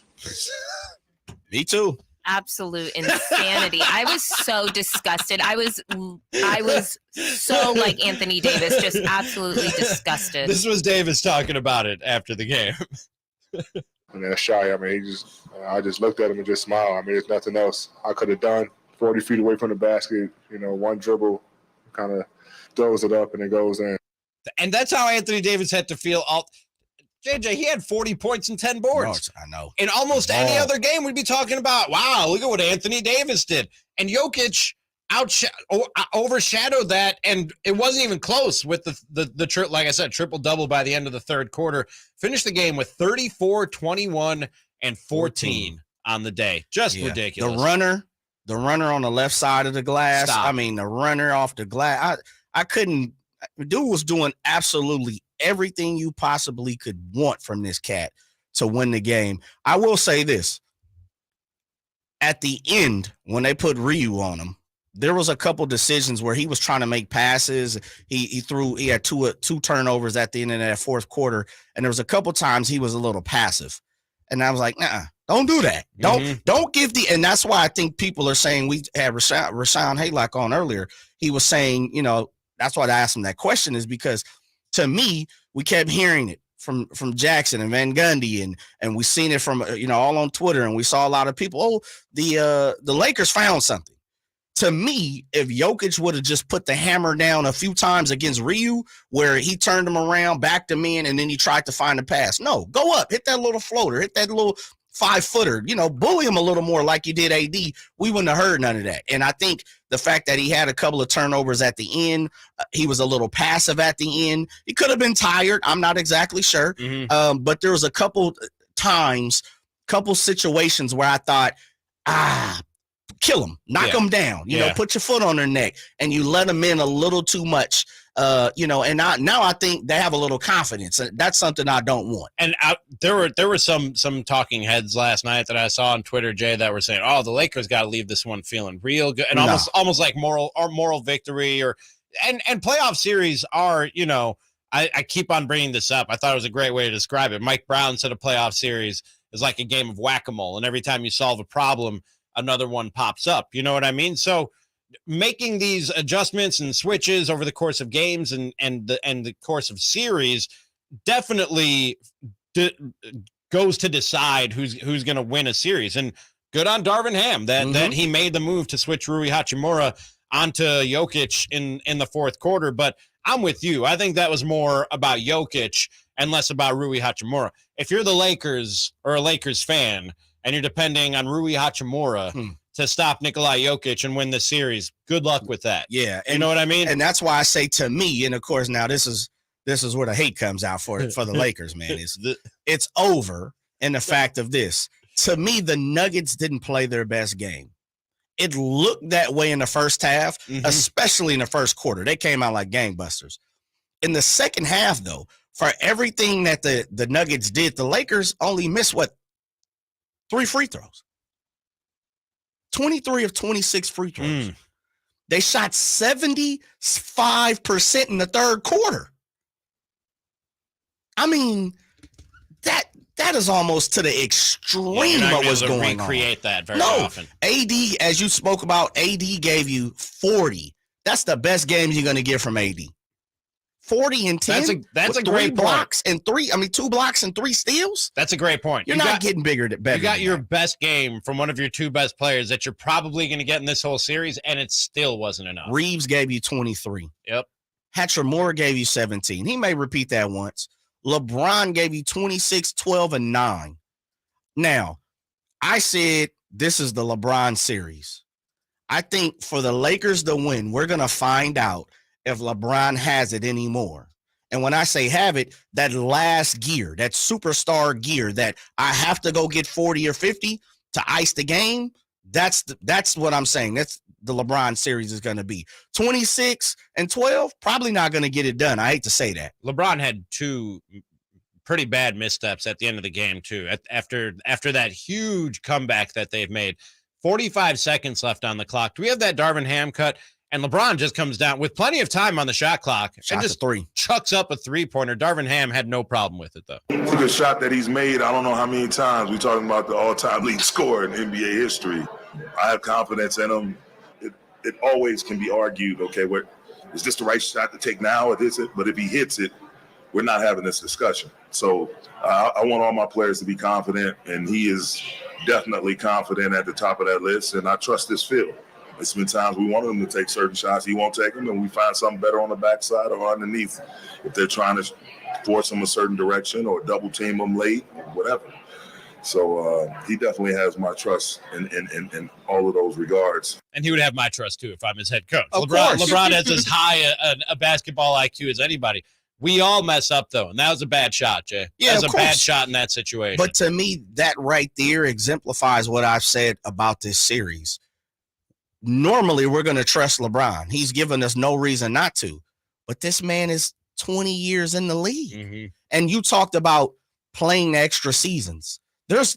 Me too. Absolute insanity. I was so disgusted. I was so like Anthony Davis, just absolutely disgusted. This was Davis talking about it after the game. That's shy. I just looked at him and just smiled. There's nothing else I could have done. 40 feet away from the basket, one dribble, kind of throws it up and it goes in. And that's how Anthony Davis had to feel. JJ, he had 40 points and 10 boards. I know. In almost any other game, we'd be talking about, wow, look at what Anthony Davis did. And Jokic overshadowed that, and it wasn't even close with the like I said, triple-double by the end of the third quarter. Finished the game with 34, 21, and 14 on the day. Just ridiculous. The runner on the left side of the glass. Stop. The runner off the glass. I couldn't. Dude was doing absolutely everything you possibly could want from this cat to win the game. I will say this. At the end, when they put Ryu on him, there was a couple decisions where he was trying to make passes. He had two turnovers at the end of that fourth quarter, and there was a couple times he was a little passive. And I was like, don't do that. Don't give and that's why I think people are saying, we had Rashawn Haylock on earlier. He was saying, that's why I asked him that question, is because to me, we kept hearing it from Jackson and Van Gundy, and we seen it from, all on Twitter, and we saw a lot of people, the Lakers found something. To me, if Jokic would have just put the hammer down a few times against Ryu, where he turned him around, backed him in, and then he tried to find a pass. No, go up, hit that little floater, hit that little 5-footer, bully him a little more like you did AD. We wouldn't have heard none of that. And I think the fact that he had a couple of turnovers at the end, he was a little passive at the end. He could have been tired. I'm not exactly sure. But there was a couple situations where I thought, kill him, knock him down, put your foot on their neck, and you let them in a little too much. And now I think they have a little confidence. That's something I don't want. And there were some talking heads last night that I saw on Twitter, Jay, that were saying, "Oh, the Lakers got to leave this one feeling real good," and almost like moral victory and playoff series are. I keep on bringing this up. I thought it was a great way to describe it. Mike Brown said a playoff series is like a game of whack-a-mole, and every time you solve a problem, another one pops up. You know what I mean? So making these adjustments and switches over the course of games and the course of series definitely goes to decide who's going to win a series. And good on Darvin Ham that he made the move to switch Rui Hachimura onto Jokic in the fourth quarter. But I'm with you. I think that was more about Jokic and less about Rui Hachimura. If you're the Lakers or a Lakers fan and you're depending on Rui Hachimura to stop Nikolai Jokic and win the series. Good luck with that. Yeah. You know what I mean? And that's why I say to me, and of course, now this is where the hate comes out for the Lakers, man. It's over in the fact of this. To me, the Nuggets didn't play their best game. It looked that way in the first half, especially in the first quarter. They came out like gangbusters. In the second half, though, for everything that the Nuggets did, the Lakers only missed, 3 free throws. 23 of 26 free throws. They shot 75% in the third quarter. I mean, that is almost to the extreme what was going on. Recreate that very often. AD, as you spoke about, AD gave you 40. That's the best game you're going to get from AD. 40 and 10. That's a great great blocks and 2 blocks and 3 steals. That's a great point. You're not getting better. You got your best game from one of your 2 best players that you're probably going to get in this whole series, and it still wasn't enough. Reeves gave you 23. Yep. Hatcher-Moore gave you 17. He may repeat that once. LeBron gave you 26, 12, and 9. Now, I said this is the LeBron series. I think for the Lakers to win, we're going to find out if LeBron has it anymore. And when I say have it, that last gear, that superstar gear that I have to go get 40 or 50 to ice the game, that's what I'm saying. That's the LeBron series is going to be. 26 and 12, probably not going to get it done. I hate to say that. LeBron had 2 pretty bad missteps at the end of the game, too. After that huge comeback that they've made, 45 seconds left on the clock. Do we have that Darvin Ham cut? And LeBron just comes down with plenty of time on the shot clock and just chucks up a 3-pointer. Darvin Ham had no problem with it, though. It's a good shot that he's made. I don't know how many times. We're talking about the all-time leading scorer in NBA history. I have confidence in him. It always can be argued, okay, is this the right shot to take now or is it? But if he hits it, we're not having this discussion. So I want all my players to be confident, and he is definitely confident at the top of that list, and I trust this field. There's been times we wanted him to take certain shots. He won't take them, and we find something better on the backside or underneath if they're trying to force him a certain direction or double team him late or whatever. So he definitely has my trust in all of those regards. And he would have my trust, too, if I'm his head coach. Of course. LeBron has as high a basketball IQ as anybody. We all mess up, though, and that was a bad shot, Jay. Yeah, that was a bad shot in that situation. But to me, that right there exemplifies what I've said about this series. Normally, we're going to trust LeBron. He's given us no reason not to. But this man is 20 years in the league. Mm-hmm. And you talked about playing extra seasons.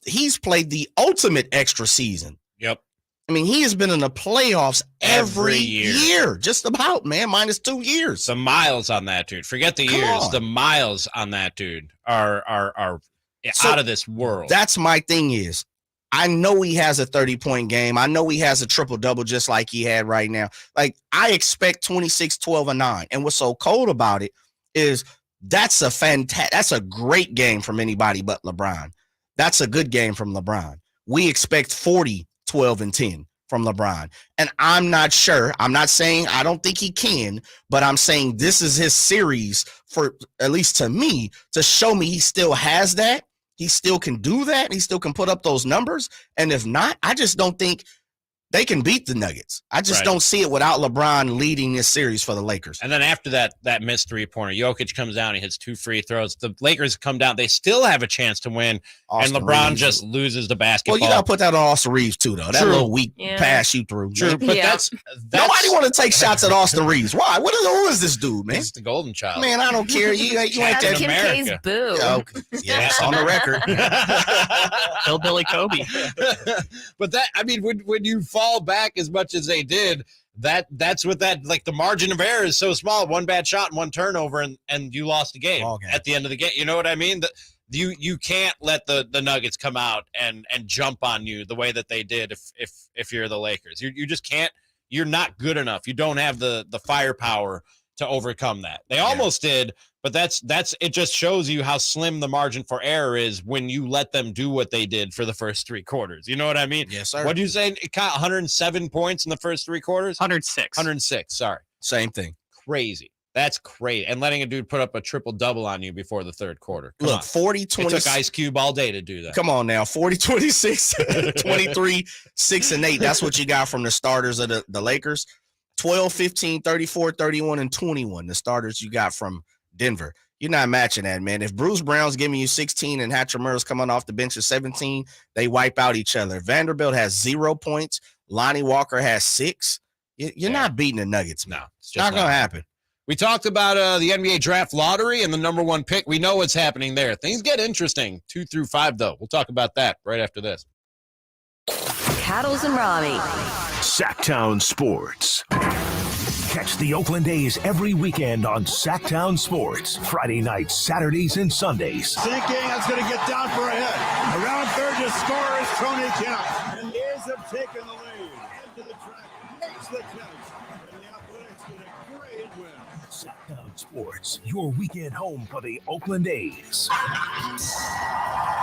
He's played the ultimate extra season. Yep. I mean, he has been in the playoffs every year. Just about, man, minus 2 years. The miles on that dude. Forget the years. The miles on that dude are out of this world. That's my thing is, I know he has a 30-point game. I know he has a triple-double just like he had right now. Like, I expect 26, 12, and 9. And what's so cold about it is that's a great game from anybody but LeBron. That's a good game from LeBron. We expect 40, 12, and 10 from LeBron. And I'm not sure. I'm not saying I don't think he can, but I'm saying this is his series for, at least to me, to show me he still has that. He still can do that. He still can put up those numbers. And if not, I just don't think they can beat the Nuggets. I just don't see it without LeBron leading this series for the Lakers. And then after that missed 3-pointer, Jokic comes down, he hits 2 free throws. The Lakers come down. They still have a chance to win, and LeBron just loses the basketball. Well, you got to put that on Austin Reeves, too, though. That little weak pass you threw. True, but that's nobody want to take shots at Austin Reeves. Why? Who is this dude, man? He's the golden child. Man, I don't care. You ain't that Kim K's boo. Okay. Yes, on the record. Hillbilly Kobe. But that, I mean, when you fall back as much as they did, that's what that, like, the margin of error is so small. One bad shot and one turnover, and you lost the game at the end of the game. You know what I mean? You can't let the Nuggets come out and jump on you the way that they did if you're the Lakers. You just can't. You're not good enough. You don't have the firepower to overcome that. They almost did, but that's it just shows you how slim the margin for error is when you let them do what they did for the first 3 quarters. You know what I mean? Yes, sir. What do you say? It caught 107 points in the first 3 quarters? 106. 106, sorry. Same thing. Crazy. That's great. And letting a dude put up a triple-double on you before the third quarter. Come Look, on. 40, 20. It took Ice Cube all day to do that. Come on now. 40, 26, 23, 6, and 8. That's what you got from the starters of the Lakers. 12, 15, 34, 31, and 21. The starters you got from Denver. You're not matching that, man. If Bruce Brown's giving you 16 and Hachimura's coming off the bench at 17, they wipe out each other. Vanderbilt has 0 points. Lonnie Walker has 6. You're not beating the Nuggets, man. No, it's not going to happen. We talked about the NBA draft lottery and the number 1 pick. We know what's happening there. Things get interesting 2 through 5, though. We'll talk about that right after this. Cattles and Ramie. Sactown Sports. Catch the Oakland A's every weekend on Sactown Sports. Friday nights, Saturdays, and Sundays. Sinking, that's going to get down for a hit. Around third to score is Tony Kemp. And the A's have taken the lead. Into the track, makes the catch. And the Athletics get a great win. Sactown Sports, your weekend home for the Oakland A's.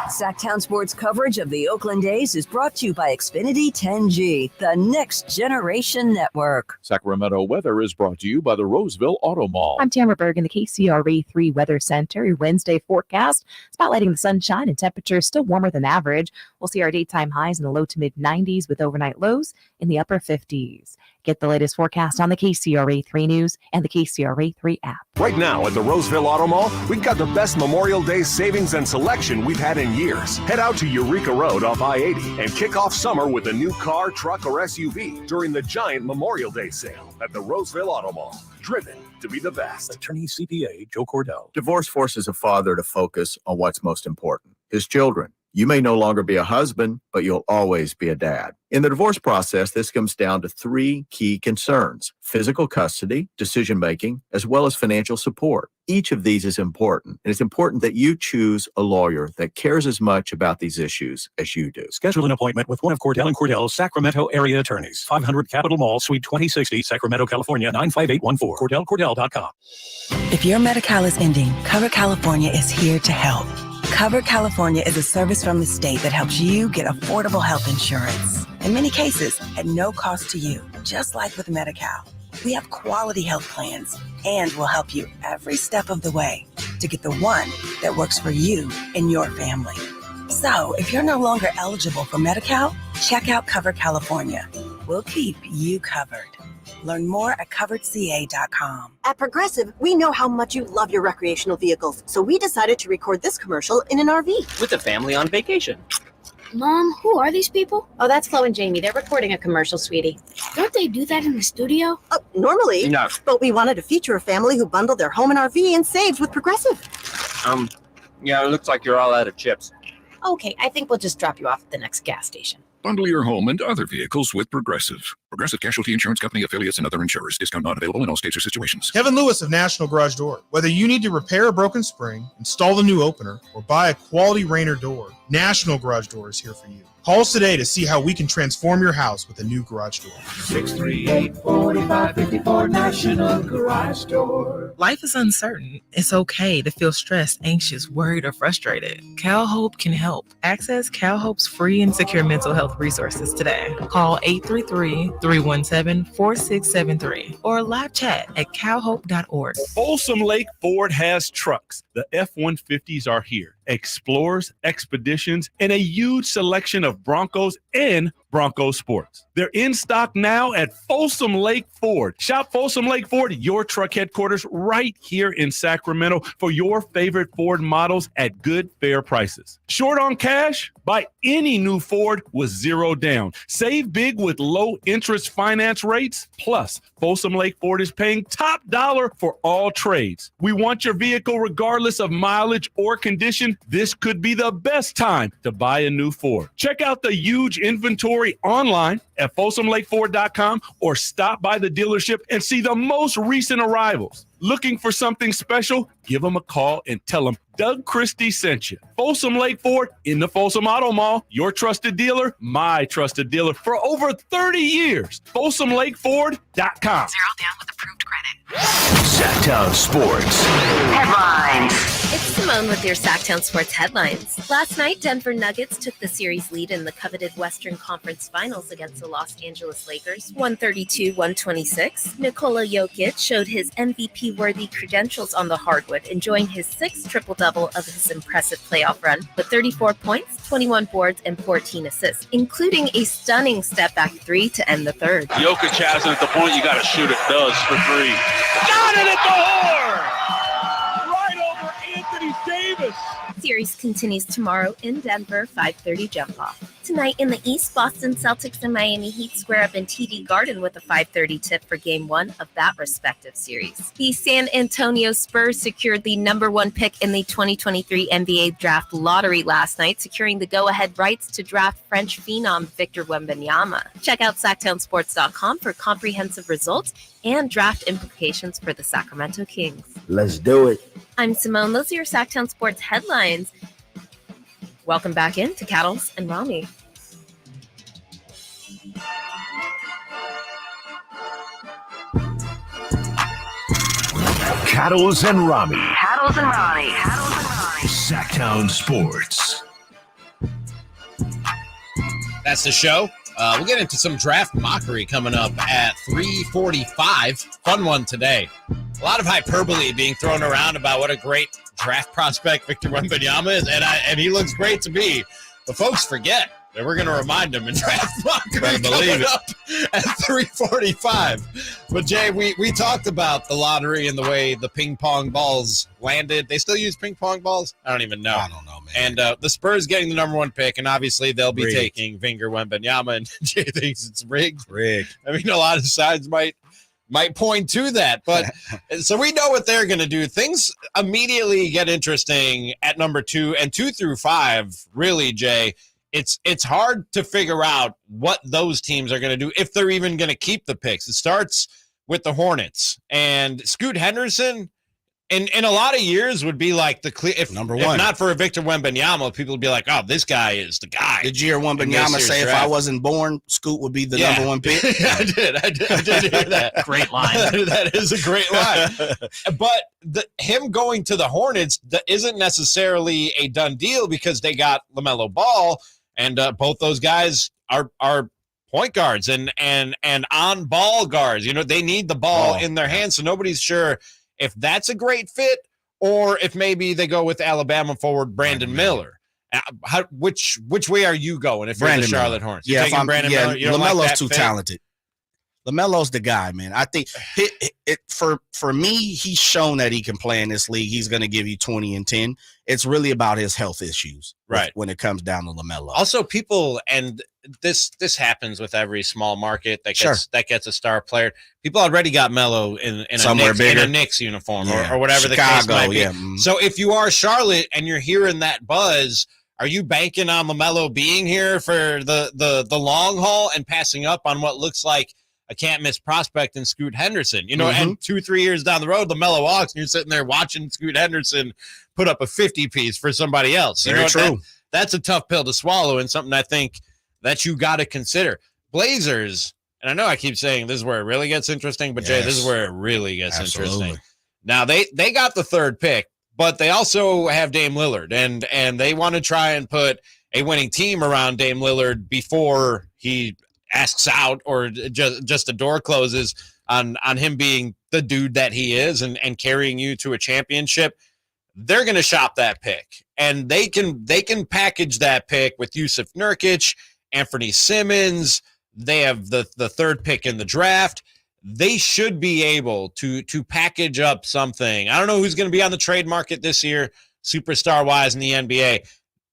Sactown Sports coverage of the Oakland A's is brought to you by Xfinity 10G, the next generation network. Sacramento weather is brought to you by the Roseville Auto Mall. I'm Tamara Berg in the KCRA 3 Weather Center. Your Wednesday forecast, spotlighting the sunshine and temperatures still warmer than average. We'll see our daytime highs in the low to mid 90s with overnight lows in the upper 50s. Get the latest forecast on the KCRA 3 News and the KCRA 3 app. Right now at the Roseville Auto Mall, we've got the best Memorial Day savings and selection we've had in years. Head out to Eureka Road off I-80 and kick off summer with a new car, truck, or SUV during the giant Memorial Day sale at the Roseville Auto Mall. Driven to be the best. Attorney CPA Joe Cordell. Divorce forces a father to focus on what's most important, his children. You may no longer be a husband, but you'll always be a dad. In the divorce process, this comes down to 3 key concerns: physical custody, decision-making, as well as financial support. Each of these is important, and it's important that you choose a lawyer that cares as much about these issues as you do. Schedule an appointment with one of Cordell & Cordell's Sacramento area attorneys. 500 Capitol Mall, Suite 2060, Sacramento, California, 95814. CordellCordell.com. If your Medi-Cal is ending, Cover California is here to help. Cover California is a service from the state that helps you get affordable health insurance. In many cases, at no cost to you, just like with Medi-Cal. We have quality health plans and will help you every step of the way to get the one that works for you and your family. So if you're no longer eligible for Medi-Cal, check out Cover California. We'll keep you covered. Learn more at coveredca.com. At Progressive, we know how much you love your recreational vehicles, so we decided to record this commercial in an RV. With a family on vacation. Mom, who are these people? Oh, that's Flo and Jamie. They're recording a commercial, sweetie. Don't they do that in the studio? Normally. No. But we wanted to feature a family who bundled their home and RV and saved with Progressive. Yeah, it looks like you're all out of chips. Okay, I think we'll just drop you off at the next gas station. Bundle your home and other vehicles with Progressive. Progressive Casualty Insurance Company, affiliates, and other insurers. Discount not available in all states or situations. Kevin Lewis of National Garage Door. Whether you need to repair a broken spring, install a new opener, or buy a quality Rainer door, National Garage Door is here for you. Call us today to see how we can transform your house with a new garage door. 638-4554 National Garage Door. Life is uncertain. It's okay to feel stressed, anxious, worried, or frustrated. CalHope can help. Access CalHope's free and secure mental health resources today. Call 833-317-4673 or live chat at calhope.org. Folsom Lake Ford has trucks. The F-150s are here. Explorers, Expeditions, and a huge selection of Broncos and Bronco Sports. They're in stock now at Folsom Lake Ford. Shop Folsom Lake Ford, your truck headquarters, right here in Sacramento for your favorite Ford models at good, fair prices. Short on cash? Buy any new Ford with 0 down. Save big with low interest finance rates. Plus, Folsom Lake Ford is paying top dollar for all trades. We want your vehicle regardless of mileage or condition. This could be the best time to buy a new Ford. Check out the huge inventory online at FolsomLakeFord.com or stop by the dealership and see the most recent arrivals. Looking for something special? Give them a call and tell them Doug Christie sent you. Folsom Lake Ford in the Folsom Auto Mall, your trusted dealer, my trusted dealer for over 30 years. FolsomLakeFord.com. 0 down with approved credit. Sactown Sports. Headlines. It's Simone Simone with your Sactown Sports headlines. Last night, Denver Nuggets took the series lead in the coveted Western Conference Finals against the Los Angeles Lakers, 132-126. Nikola Jokic showed his MVP-worthy credentials on the hardwood, enjoying his 6th triple-double of his impressive playoff run with 34 points, 21 boards, and 14 assists, including a stunning step-back 3 to end the third. Jokic has it at the point. You got to shoot it. Does for 3. Got it at the horn! Davis. Series continues tomorrow in Denver, 5:30 jump-off. Tonight in the East, Boston Celtics and Miami Heat square up in TD Garden with a 5:30 tip for Game 1 of that respective series. The San Antonio Spurs secured the number 1 pick in the 2023 NBA Draft Lottery last night, securing the go-ahead rights to draft French phenom Victor Wembenyama. Check out SactownSports.com for comprehensive results and draft implications for the Sacramento Kings. Let's do it. I'm Simone. Those are your Sactown Sports headlines. Welcome back into Cattles and Ramie. Cattles and Ramie. Cattles and Ramie. Sactown Sports. That's the show. We'll get into some draft mockery coming up at 3:45. Fun one today. A lot of hyperbole being thrown around about what a great draft prospect Victor Wembenyama is, and he looks great to me. But folks forget that we're going to remind him in draft mockery coming up at 3:45. But Jay, we talked about the lottery and the way the ping pong balls landed. They still use ping pong balls? I don't even know. I don't know, man. And the Spurs getting the number 1 pick, and obviously they'll be taking Victor Wembenyama, and Jay thinks it's rigged. I mean, a lot of sides might point to that, but so we know what they're going to do. Things immediately get interesting at number 2 and 2 through 5. Really, Jay, it's hard to figure out what those teams are going to do if they're even going to keep the picks. It starts with the Hornets and Scoot Henderson. In a lot of years would be like the clear, if number 1. If not for Victor Wembenyama, people would be like, "Oh, this guy is the guy." Did you hear Wembenyama say, "If I wasn't born, Scoot would be the number 1 pick"? I did hear that. Great line. That is a great line. But him going to the Hornets isn't necessarily a done deal because they got LaMelo Ball, and both those guys are point guards and on ball guards. You know, they need the ball in their hands, so nobody's sure if that's a great fit, or if maybe they go with Alabama forward Brandon Miller. Which way are you going if you're the Charlotte Hornets? Yeah, Brandon Miller. You don't LaMelo's like that too fit? Talented. LaMelo's the guy, man. I think for me, he's shown that he can play in this league. He's going to give you 20 and 10. It's really about his health issues, right? When it comes down to LaMelo. Also, people, and this happens with every small market that gets a star player. People already got Melo in a Knicks uniform or whatever Chicago, the case might be. Yeah. So if you are Charlotte and you're hearing that buzz, are you banking on LaMelo being here for the long haul and passing up on what looks like a can't-miss prospect in Scoot Henderson? You know, and 2-3 years down the road, LaMelo walks, and you're sitting there watching Scoot Henderson put up a 50-piece for somebody else. Very true. That's a tough pill to swallow, and something I think that you got to consider. Blazers, and I know I keep saying this is where it really gets interesting, but Jay, this is where it really gets interesting. Now, they got the 3rd pick, but they also have Dame Lillard, and they want to try and put a winning team around Dame Lillard before he asks out or just the door closes on him being the dude that he is and carrying you to a championship. They're going to shop that pick, and they can package that pick with Yusuf Nurkic, Anthony Simmons. They have the 3rd pick in the draft. They should be able to package up something. I don't know who's going to be on the trade market this year, superstar wise in the NBA.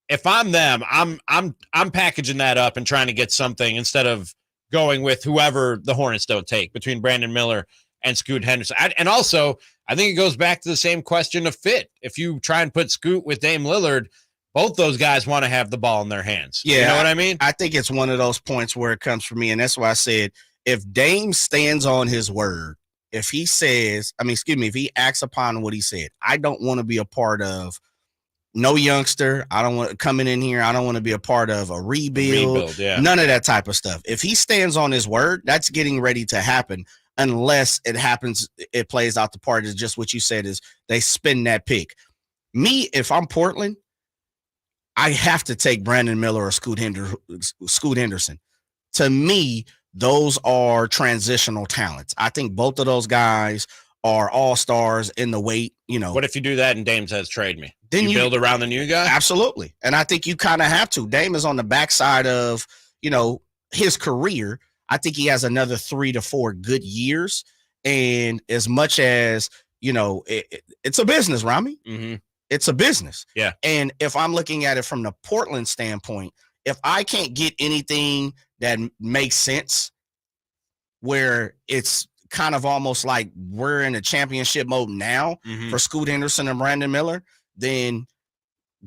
If I'm them, I'm packaging that up and trying to get something instead of going with whoever the Hornets don't take between Brandon Miller and Scoot Henderson. And also, I think it goes back to the same question of fit. If you try and put Scoot with Dame Lillard, both those guys want to have the ball in their hands. Yeah, you know what I mean? I think it's one of those points where it comes for me, and that's why I said if Dame stands on his word, if he says, if he acts upon what he said, I don't want to be a part of no youngster. I don't want coming in here. I don't want to be a part of a rebuild. None of that type of stuff. If he stands on his word, that's getting ready to happen. Unless it happens, it plays out the part is just what you said is they spin that pick. Me, if I'm Portland, I have to take Brandon Miller or Scoot Henderson. To me, those are transitional talents. I think both of those guys are all-stars in the weight, What if you do that and Dame says trade me? Then you build around the new guy? Absolutely. And I think you kind of have to. Dame is on the backside of, his career. I think he has another 3 to 4 good years. And as much as, it's a business, Ramie. Mm-hmm. It's a business. Yeah. And if I'm looking at it from the Portland standpoint, if I can't get anything that makes sense where it's kind of almost like we're in a championship mode now for Scoot Henderson and Brandon Miller, then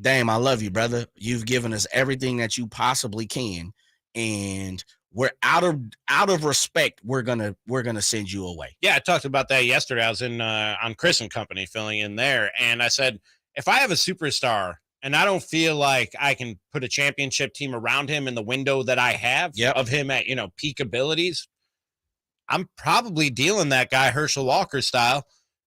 Dame, I love you, brother. You've given us everything that you possibly can. And we're out of respect. We're gonna send you away. Yeah, I talked about that yesterday. I was on Chris and Company filling in there, and I said, if I have a superstar and I don't feel like I can put a championship team around him in the window that I have of him at peak abilities, I'm probably dealing that guy Herschel Walker style,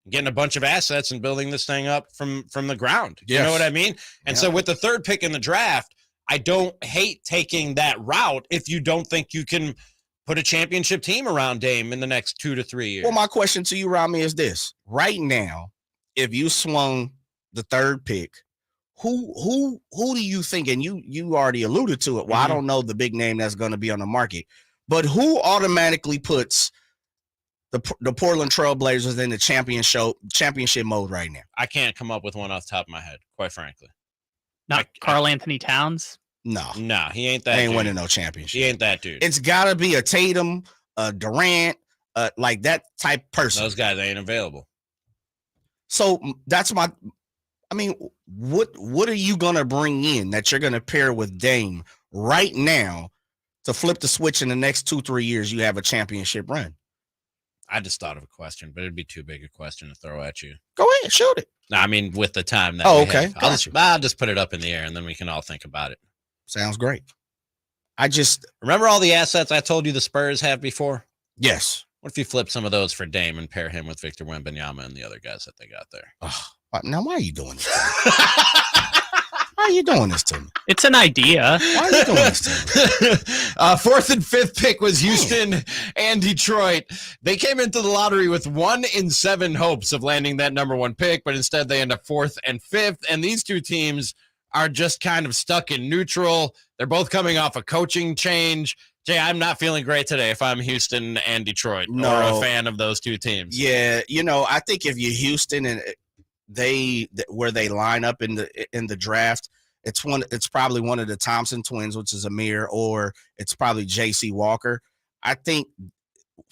getting a bunch of assets and building this thing up from the ground. You know what I mean? And so with the third pick in the draft, I don't hate taking that route if you don't think you can put a championship team around Dame in the next 2 to 3 years. Well, my question to you, Ramie, is this. Right now, if you swung the third pick, who do you think, and you already alluded to it, well, I don't know the big name that's going to be on the market, but who automatically puts the Portland Trailblazers in the championship mode right now? I can't come up with one off the top of my head, quite frankly. Not Karl Anthony Towns? No, he ain't that. He ain't dude. winning no championship. He ain't that dude. It's got to be a Tatum, a Durant, like that type person. Those guys ain't available. So that's what are you going to bring in that you're going to pair with Dame right now to flip the switch in the next 2-3 years? You have a championship run. I just thought of a question, but it'd be too big a question to throw at you. Go ahead, shoot it. No, I mean, with the time that okay. have. I'll just put it up in the air, and then we can all think about it. Sounds great. I just remember all the assets I told you the Spurs have before? Yes. What if you flip some of those for Dame and pair him with Victor Wembenyama and the other guys that they got there? Now, why are you doing this to me? Why are you doing this to me? It's an idea. Why are you doing this to me? Fourth and fifth pick was Houston and Detroit. They came into the lottery with 1 in 7 hopes of landing that number 1 pick, but instead they end up 4th and 5th. And these two teams are just kind of stuck in neutral. They're both coming off a coaching change. Jay, I'm not feeling great today if I'm Houston and Detroit or a fan of those two teams. Yeah, I think if you're Houston and where they line up in the draft, it's probably one of the Thompson twins, which is Amir, or it's probably J.C. Walker. I think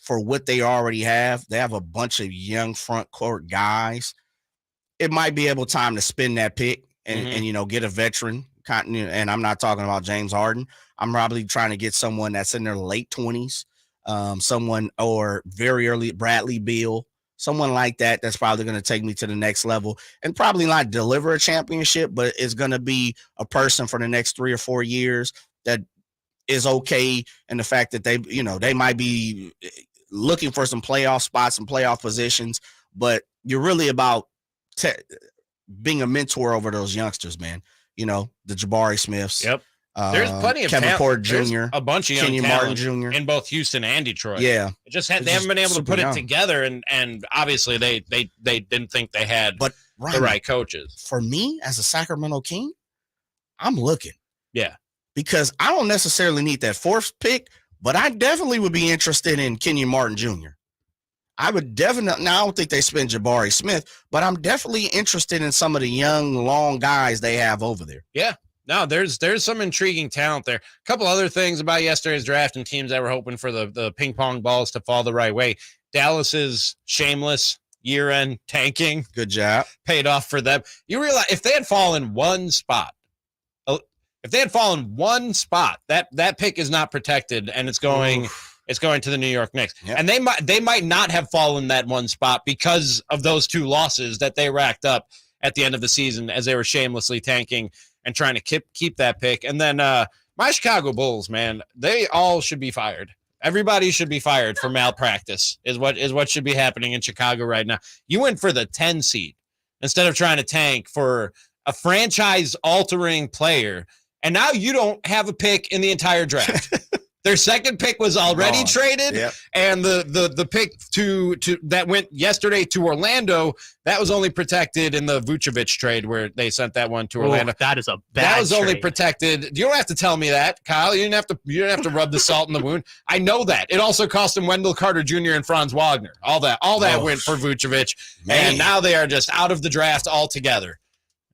for what they already have, they have a bunch of young front court guys. It might be able time to spin that pick and get a veteran. And I'm not talking about James Harden. I'm probably trying to get someone that's in their late 20s, someone or very early Bradley Beal. Someone like that that's probably going to take me to the next level and probably not deliver a championship, but it's going to be a person for the next 3 or 4 years that is okay. And the fact that they might be looking for some playoff spots and playoff positions, but you're really about being a mentor over those youngsters, man. The Jabari Smiths. Yep. There's plenty of Kevin Porter Jr., There's a bunch of young Kenyon Martin Jr. in both Houston and Detroit. Yeah, it just they haven't been able to put it together, and obviously they didn't think they had the right coaches. For me, as a Sacramento King, I'm looking. Yeah, because I don't necessarily need that 4th pick, but I definitely would be interested in Kenyon Martin Jr. I would definitely. Now I don't think they spend Jabari Smith, but I'm definitely interested in some of the young, long guys they have over there. Yeah. No, there's some intriguing talent there. A couple other things about yesterday's draft and teams that were hoping for the ping pong balls to fall the right way. Dallas's shameless year-end tanking. Good job. Paid off for them. You realize if they had fallen one spot, that pick is not protected and it's going to the New York Knicks. Yep. And they might not have fallen that one spot because of those 2 losses that they racked up at the end of the season as they were shamelessly tanking and trying to keep that pick. And then my Chicago Bulls, man, they all should be fired. Everybody should be fired for malpractice is what should be happening in Chicago right now. You went for the 10 seed. instead of trying to tank for a franchise-altering player. And now you don't have a pick in the entire draft. Their second pick was already traded, and the pick to that went yesterday to Orlando, that was only protected in the Vucevic trade where they sent that one to Orlando. That is a bad That was only trade. protected. You don't have to tell me that, Kyle. You didn't have to rub the salt in the wound. I know that. It also cost him Wendell Carter Jr. and Franz Wagner. All that went for Vucevic, and now they are just out of the draft altogether,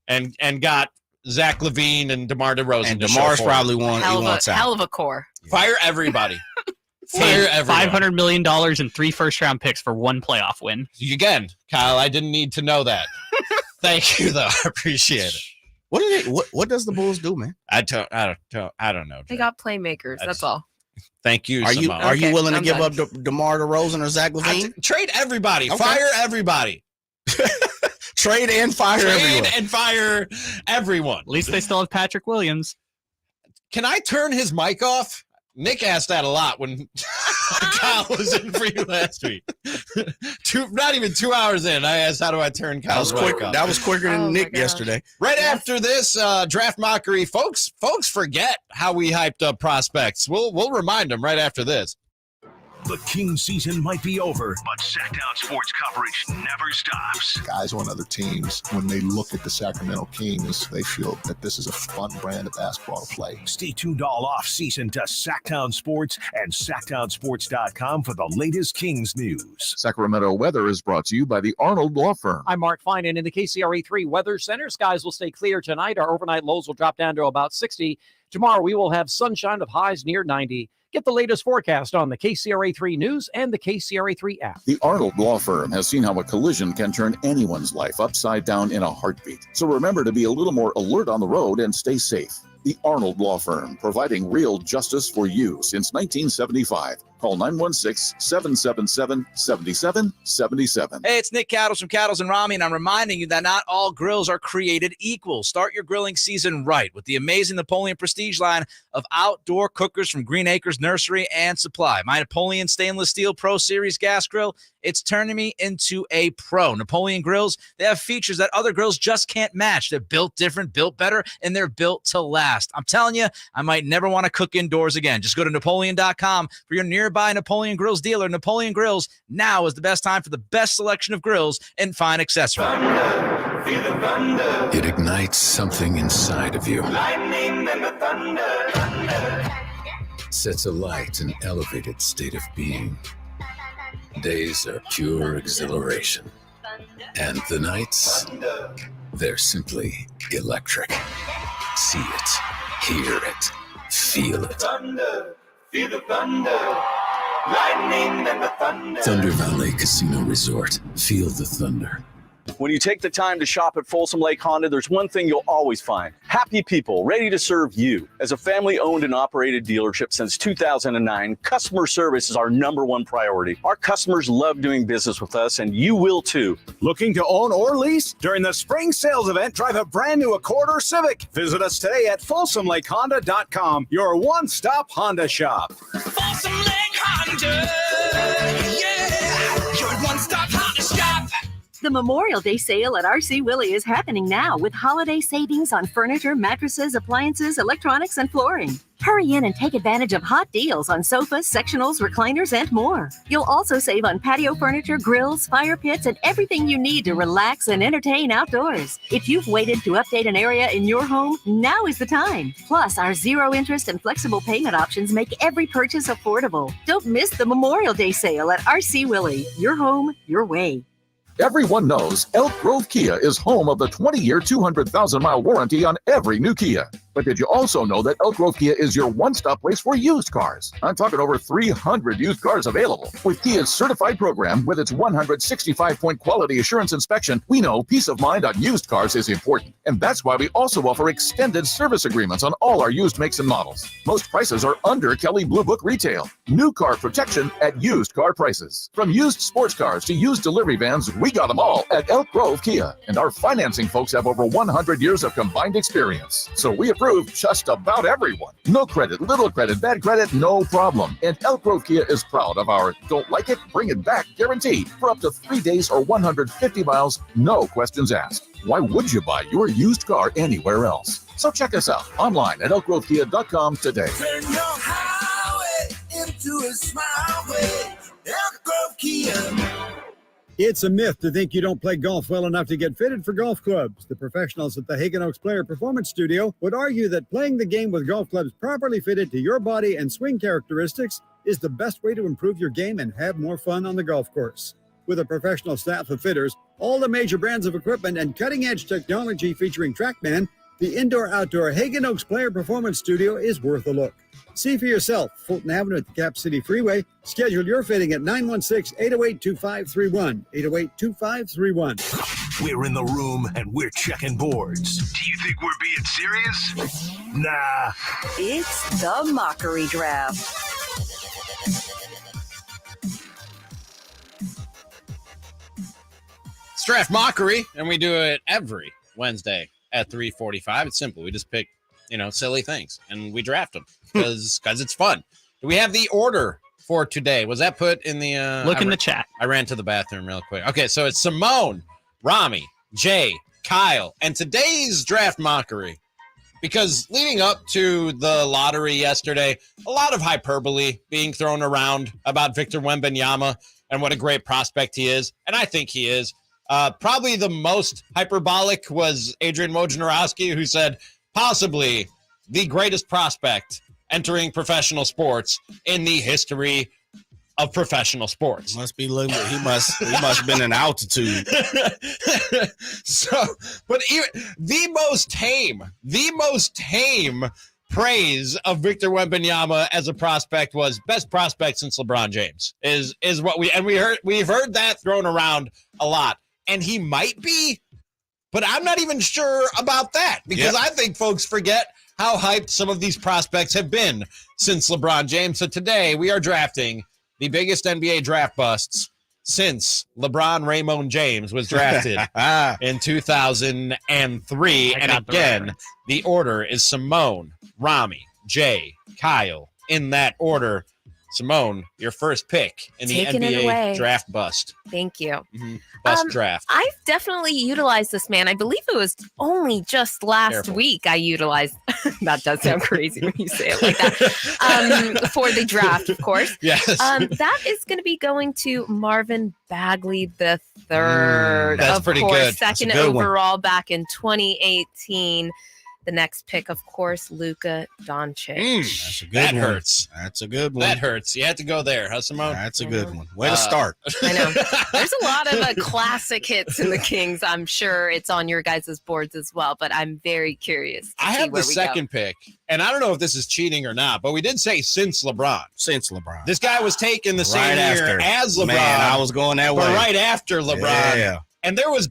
and got Zach LaVine and DeMar DeRozan. And DeMar's probably wants out. Hell of a core. Fire everybody. Fire everybody. $500 million and 3 first-round picks for 1 playoff win. Again, Kyle, I didn't need to know that. Thank you, though. I appreciate it. What does the Bulls do, man? I don't know. They got playmakers. That's all. Thank you. Are you willing to give done. up DeMar DeRozan or Zach LaVine? Trade everybody. Okay. Fire everybody. Trade and fire everyone. And fire everyone. At least they still have Patrick Williams. Can I turn his mic off? Nick asked that a lot when Kyle was in for you last week. Not even 2 hours in, I asked, how do I turn Kyle's mic off? That was quicker than Nick yesterday. Right after this draft mockery, folks forget how we hyped up prospects. We'll remind them right after this. The King season might be over, but Sactown sports coverage never stops. Guys on other teams, when they look at the Sacramento Kings, they feel that this is a fun brand of basketball to play. Stay tuned all off-season to Sactown Sports and SactownSports.com for the latest Kings news. Sacramento weather is brought to you by the Arnold Law Firm. I'm Mark Finan in the KCRA3 Weather Center. Skies will stay clear tonight. Our overnight lows will drop down to about 60. Tomorrow we will have sunshine with highs near 90. Get the latest forecast on the KCRA3 News and the KCRA3 app. The Arnold Law Firm has seen how a collision can turn anyone's life upside down in a heartbeat. So remember to be a little more alert on the road and stay safe. The Arnold Law Firm, providing real justice for you since 1975. Call 916-777-7777. Hey, it's Nick Cattles from Cattles and Ramie, and I'm reminding you that not all grills are created equal. Start your grilling season right with the amazing Napoleon Prestige line of outdoor cookers from Green Acres Nursery and Supply. My Napoleon Stainless Steel Pro Series gas grill, it's turning me into a pro. Napoleon grills, they have features that other grills just can't match. They're built different, built better, and they're built to last. I'm telling you, I might never want to cook indoors again. Just go to Napoleon.com for your nearby Napoleon Grills dealer. Napoleon Grills, now is the best time for the best selection of grills and fine accessories. Thunder, feel the thunder. It ignites something inside of you. Lightning and the thunder, thunder. Sets alight an elevated state of being. Days are pure exhilaration. And the nights, they're simply electric. See it, hear it, feel it. Thunder, feel the thunder. Lightning and the thunder. Thunder Valley Casino Resort. Feel the thunder. When you take the time to shop at Folsom Lake Honda, there's one thing you'll always find. Happy people ready to serve you. As a family-owned and operated dealership since 2009, customer service is our #1 priority. Our customers love doing business with us, and you will too. Looking to own or lease? During the spring sales event, drive a brand new Accord or Civic. Visit us today at FolsomLakeHonda.com, your one-stop Honda shop. Folsom Lake Honda, yeah, your one-stop Honda shop. The Memorial Day sale at RC Willey is happening now with holiday savings on furniture, mattresses, appliances, electronics, and flooring. Hurry in and take advantage of hot deals on sofas, sectionals, recliners, and more. You'll also save on patio furniture, grills, fire pits, and everything you need to relax and entertain outdoors. If you've waited to update an area in your home, now is the time. Plus, our zero interest and flexible payment options make every purchase affordable. Don't miss the Memorial Day sale at RC Willey. Your home, your way. Everyone knows Elk Grove Kia is home of the 20-year, 200,000-mile warranty on every new Kia. But did you also know that Elk Grove Kia is your one-stop place for used cars? I'm talking over 300 used cars available. With Kia's certified program, with its 165-point quality assurance inspection, we know peace of mind on used cars is important. And that's why we also offer extended service agreements on all our used makes and models. Most prices are under Kelley Blue Book retail. New car protection at used car prices. From used sports cars to used delivery vans, we got them all at Elk Grove Kia. And our financing folks have over 100 years of combined experience. So we appreciate approved just about everyone. No credit, little credit, bad credit, no problem. And Elk Grove Kia is proud of our don't like it, bring it back guarantee for up to 3 days or 150 miles, no questions asked. Why would you buy your used car anywhere else? So check us out online at elkgrovekia.com today. Turn your highway into a smileway. Elk Grove Kia. It's a myth to think you don't play golf well enough to get fitted for golf clubs. The professionals at the Hagen Oaks Player Performance Studio would argue that playing the game with golf clubs properly fitted to your body and swing characteristics is the best way to improve your game and have more fun on the golf course. With a professional staff of fitters, all the major brands of equipment, and cutting-edge technology featuring TrackMan, the indoor-outdoor Hagen Oaks Player Performance Studio is worth a look. See for yourself, Fulton Avenue at the Cap City Freeway. Schedule your fitting at 916-808-2531, 808-2531. We're in the room and we're checking boards. Do you think we're being serious? Nah. It's the mockery draft. It's Draft Mockery, and we do it every Wednesday at 3:45. It's simple. We just pick, silly things, and we draft them because it's fun. Do we have the order for today? Was that put in the... Look in the chat. I ran to the bathroom real quick. Okay, so it's Simone, Ramie, Jay, Kyle, and today's Draft Mockery. Because leading up to the lottery yesterday, a lot of hyperbole being thrown around about Victor Wembenyama and what a great prospect he is, and I think he is. Probably the most hyperbolic was Adrian Wojnarowski, who said possibly the greatest prospect entering professional sports in the history of professiontional sports. Must be looking. He must have been in altitude. But even the most tame praise of Victor Wembenyama as a prospect was best prospect since LeBron James is what we've heard that thrown around a lot. And he might be, but I'm not even sure about that because I think folks forget how hyped some of these prospects have been since LeBron James. So today we are drafting the biggest NBA draft busts since LeBron Raymond James was drafted in 2003. And again, the order is Simone, Ramie, Jay, Kyle, in that order. Simone, your first pick in the NBA draft bust. Thank you. Mm-hmm. Bust draft. I've definitely utilized this man. I believe it was only just last week I utilized. That does sound crazy when you say it like that. For the draft, of course. Yes. That is going to be going to Marvin Bagley the third. That's of pretty course, good. Second That's a good overall back in 2018. The next pick, of course, Luka Doncic. That's a good that one. Hurts. That's a good one. That hurts. You had to go there, huh, Simone? That's a good one. Way to start. I know. There's a lot of classic hits in the Kings. I'm sure it's on your guys' boards as well, but I'm very curious. I have the second pick, and I don't know if this is cheating or not, but we did say since LeBron. Since LeBron. This guy was taken the same year as LeBron. Man, I was going that way. But right after LeBron. Yeah. And there was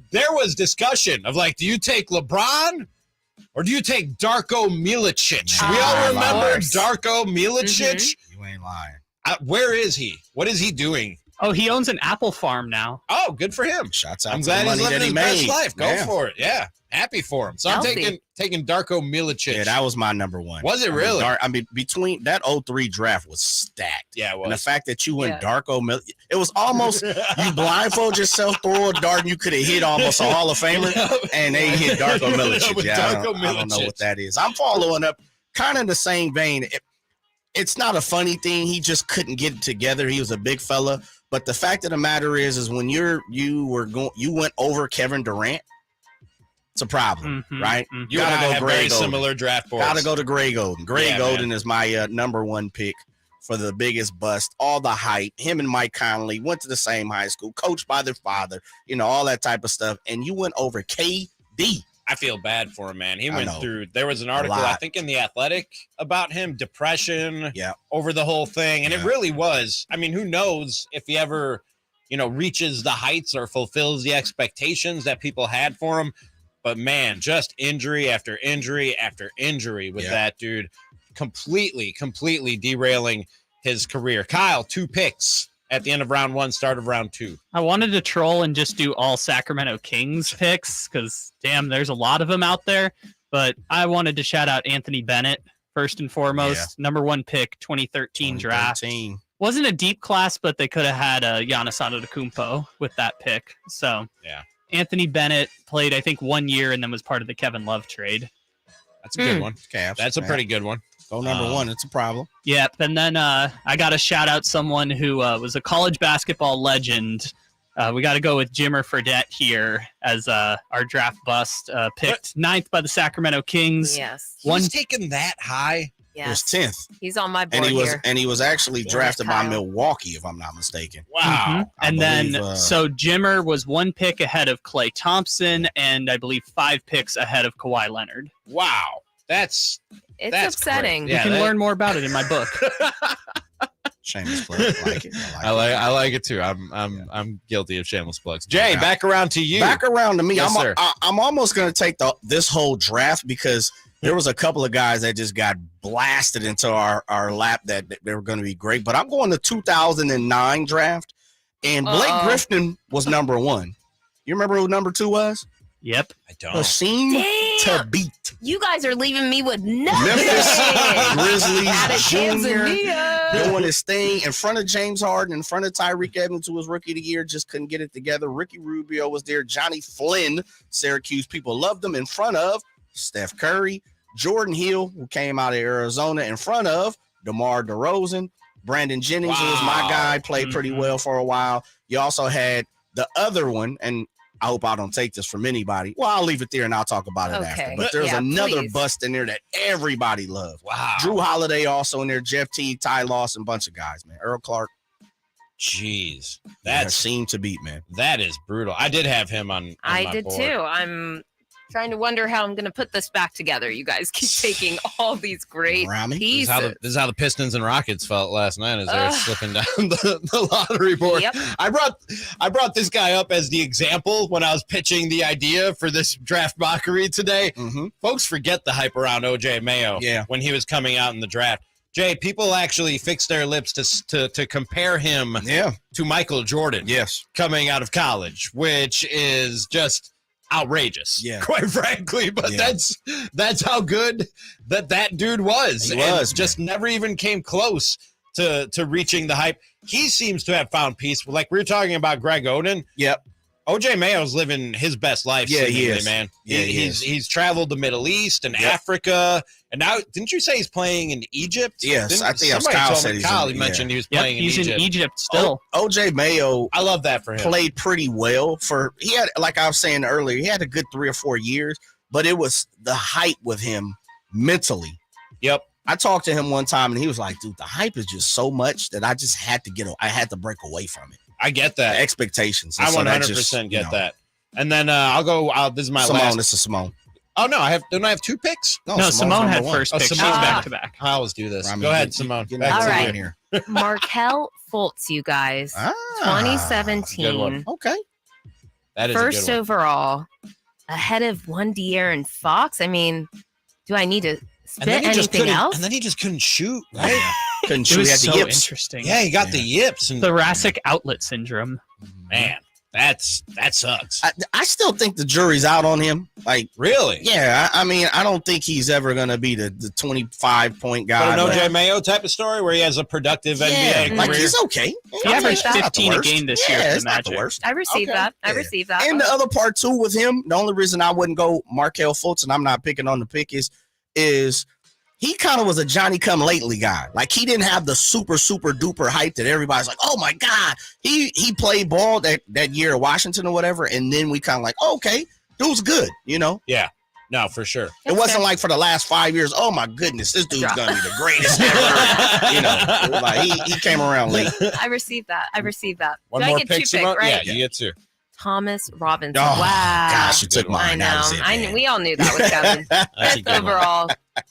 discussion of do you take LeBron? Or do you take Darko Milicic? We all remember Darko Milicic. Mm-hmm. You ain't lying. Where is he? What is he doing? Oh, he owns an apple farm now. Oh, good for him. Shots out. I'm glad he's living his best life. Go for it. Yeah. Happy for him. So Healthy. I'm taking Darko Milicic. Yeah, that was my number one. Was it really? Between that 03 draft was stacked. Yeah, it was. And the fact that you went Darko Milicic, it was almost you blindfold yourself, throw a dart, and you could have hit almost a Hall of Famer, and they hit Darko Milicic. I don't know what that is. I'm following up kind of in the same vein. It's not a funny thing. He just couldn't get it together. He was a big fella. But the fact of the matter is when you went over Kevin Durant, it's a problem, right? Mm-hmm. You gotta go Gray Golden. Similar draft boards. Gotta go to Gray Golden. Gray Golden is my number one pick for the biggest bust. All the hype. Him and Mike Conley went to the same high school, coached by their father, all that type of stuff. And you went over KD. I feel bad for him, man. He went through. There was an article, I think, in The Athletic about him, depression, over the whole thing, and it really was. I mean, who knows if he ever, reaches the heights or fulfills the expectations that people had for him. But man, just injury after injury after injury with that dude, completely derailing his career. Kyle, 2 picks at the end of round 1, start of round 2. I wanted to troll and just do all Sacramento Kings picks because, damn, there's a lot of them out there. But I wanted to shout out Anthony Bennett first and foremost. Number 1 pick, 2013 draft. Wasn't a deep class, but they could have had Giannis Antetokounmpo with that pick. So Anthony Bennett played, I think, 1 year and then was part of the Kevin Love trade. That's a good one. Cavs. That's a pretty good one. Go number 1. It's a problem. Yep. And then I got to shout out someone who was a college basketball legend. We got to go with Jimmer Fredette here as our draft bust. Picked 9th by the Sacramento Kings. Yes. He was taken that high? It was 10th. He's on my board here. And he was actually drafted by Milwaukee, if I'm not mistaken. Wow. And then, so Jimmer was 1 pick ahead of Klay Thompson, and I believe 5 picks ahead of Kawhi Leonard. Wow. That's upsetting. You can learn more about it in my book. Shameless plug. I like it. I like it too. I'm guilty of shameless plugs. Jay, back around to you. Back around to me. Yes, sir. I'm almost going to take this whole draft because there was a couple of guys that just got blasted into our lap that they were going to be great. But I'm going to 2009 draft, and Blake Griffin was number 1. You remember who number 2 was? Yep. I don't. Hassan Thabit. You guys are leaving me with nothing. Memphis Grizzlies Out of Junior Tanzania. doing his thing in front of James Harden, in front of Tyreek Evans, who was rookie of the year, just couldn't get it together. Ricky Rubio was there. Johnny Flynn, Syracuse people loved him, in front of Steph Curry. Jordan Hill, who came out of Arizona, in front of DeMar DeRozan. Brandon Jennings, who was my guy, played pretty well for a while. You also had the other one, and I hope I don't take this from anybody. Well, I'll leave it there and I'll talk about it after. But there's another bust in there that everybody loved. Wow. Drew Holiday also in there. Jeff Teague, Ty Lawson, bunch of guys, man. Earl Clark. Jeez. That seemed to beat, man. That is brutal. I did have him on I my did board. too. I'm trying to wonder how I'm going to put this back together. You guys keep taking all these great pieces. This is how the Pistons and Rockets felt last night as they were slipping down the lottery board. Yep. I brought this guy up as the example when I was pitching the idea for this draft mockery today. Folks forget the hype around OJ Mayo when he was coming out in the draft. Jay, people actually fixed their lips to compare him to Michael Jordan coming out of college, which is just outrageous, quite frankly. But that's how good that dude was. He was, just never even came close to reaching the hype. He seems to have found peace. Like we were talking about Greg Oden. Yep. OJ Mayo's living his best life. Yeah, he seemingly, is. Man. Yeah, He's traveled the Middle East and Africa, and now didn't you say he's playing in Egypt? Yes, I think Kyle said Kyle mentioned he was playing in Egypt. Egypt. He's in Egypt still. OJ Mayo, I love that for him. Played pretty well he had, like I was saying earlier, he had a good 3 or 4 years, but it was the hype with him mentally. Yep. I talked to him one time and he was like, dude, the hype is just so much that I just had to break away from it. I get that. The expectations. I 100% get that. And then I'll go. this is my last. This is Simone. Oh no, don't I have 2 picks? No, Simone had first pick. She's back to back. I always do this. Ramie, go ahead, Simone. All right. Markelle Fultz, you guys. 2017. Good one. Okay. That is first a good one. overall, ahead of one De'Aaron Fox. I mean, do I need to spit anything else? And then he just couldn't shoot. Right? Couldn't It shoot. was He had the so yips. interesting. Yeah, he got the yips and Thoracic outlet syndrome. Man, that sucks. I still think the jury's out on him. Like, really? Yeah. I mean, I don't think he's ever going to be the 25-point guy. But an OJ Mayo type of story where he has a productive NBA career. Like, he's okay. He averaged 15 a game this year. It's not the worst. I received that. I received that. And the other part too with him, the only reason I wouldn't go Markelle Fultz, and I'm not picking on the pick, is he kind of was a Johnny come lately guy. Like, he didn't have the super duper hype that everybody's like, oh my God, he played ball that year at Washington or whatever, and then we kind of like, oh, okay, dude's good, you know? Yeah. No, for sure. It wasn't like for the last 5 years, oh my goodness, this dude's gonna be the greatest ever. You know, like he came around late. I received that. One Do more I get pick, 2 Simone? pick, right? Yeah, you get 2. Thomas Robinson. Oh, wow. gosh, you took mine. I know. That was it, man. We all knew that was coming. That's a Fifth good one. overall,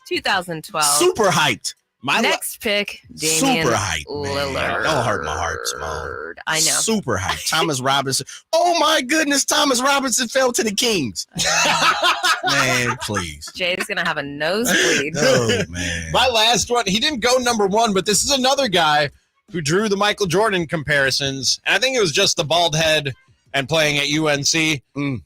2012. Super hyped. Next pick, Damian Super hyped, Lillard. man. Don't hurt my heart, Simone. I know. Super hyped. Thomas Robinson. Oh my goodness, Thomas Robinson fell to the Kings. Man, please. Jay's gonna have a nosebleed. Oh man. My last one, he didn't go number 1, but this is another guy who drew the Michael Jordan comparisons. And I think it was just the bald head and playing at UNC.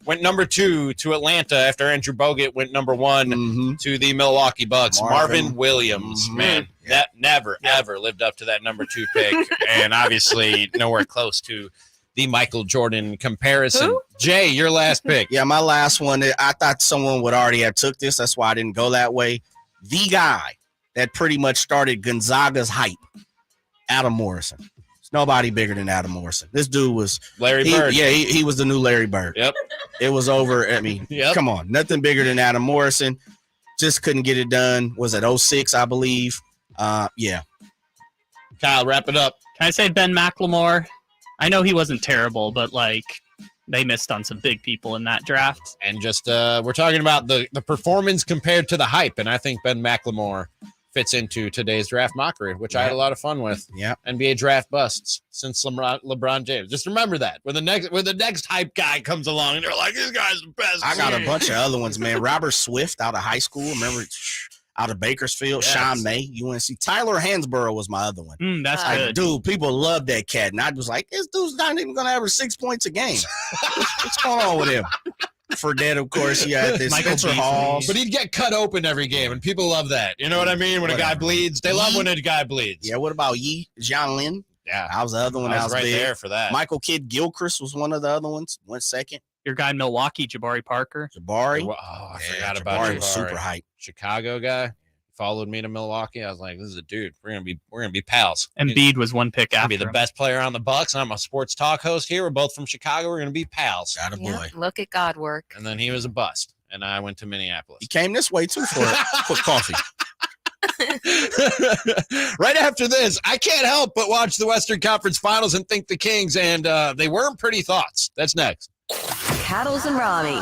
Went number 2 to Atlanta after Andrew Bogut went number 1 to the Milwaukee Bucks. Marvin Williams, man, that never, ever lived up to that number 2 pick, and obviously nowhere close to the Michael Jordan comparison. Who? Jay, your last pick. Yeah, my last one, I thought someone would already have took this. That's why I didn't go that way. The guy that pretty much started Gonzaga's hype, Adam Morrison. There's nobody bigger than Adam Morrison. This dude was Larry Bird. Yeah, he was the new Larry Bird. Yep. It was over. I mean, come on. Nothing bigger than Adam Morrison. Just couldn't get it done. Was it 06, I believe? Yeah. Kyle, wrap it up. Can I say Ben McLemore? I know he wasn't terrible, but they missed on some big people in that draft. And just we're talking about the performance compared to the hype, and I think Ben McLemore fits into today's draft mockery, which I had a lot of fun with. Yeah. NBA draft busts since LeBron James. Just remember that when the next hype guy comes along, and they're like, "This guy's the best." I got a bunch of other ones, man. Robert Swift out of high school. Remember? Out of Bakersfield, yes. Sean May, UNC. Tyler Hansborough was my other one. That's good. Dude, people love that cat. And I was like, this dude's not even going to average 6 points a game. What's going on with him? For that, of course, you had this Spencer Hall. But he'd get cut open every game, and people love that. You know what I mean? When a guy bleeds, they love when a guy bleeds. Yeah, what about Yi? John Lynn? Yeah. I was the other one. I was right big. there for that. Michael Kidd-Gilchrist was one of the other ones. Went second. Your guy in Milwaukee, Jabari Parker. Jabari. Oh, I forgot about Jabari. Was super hype. Chicago guy. Followed me to Milwaukee. I was like, "This is a dude. We're gonna be pals." Embiid was one pick after. Be the best player on the Bucks. I'm a sports talk host here. We're both from Chicago. We're gonna be pals. Got a boy. Look at God work. And then he was a bust, and I went to Minneapolis. He came this way too for coffee. Right after this, I can't help but watch the Western Conference Finals and think the Kings, and they weren't pretty thoughts. That's next. Cattles and Ramie.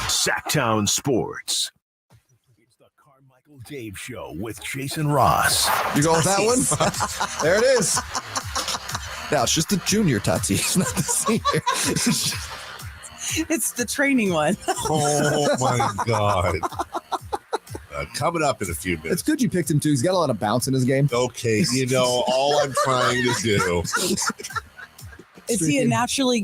Sactown Sports. Dave Show with Jason Ross. You go with that one? There it is. Now, it's just the junior Tatis, not the senior. It's the training one. Oh, my God. Coming up in a few minutes. It's good you picked him, too. He's got a lot of bounce in his game. Okay, all I'm trying to do. Is he a naturally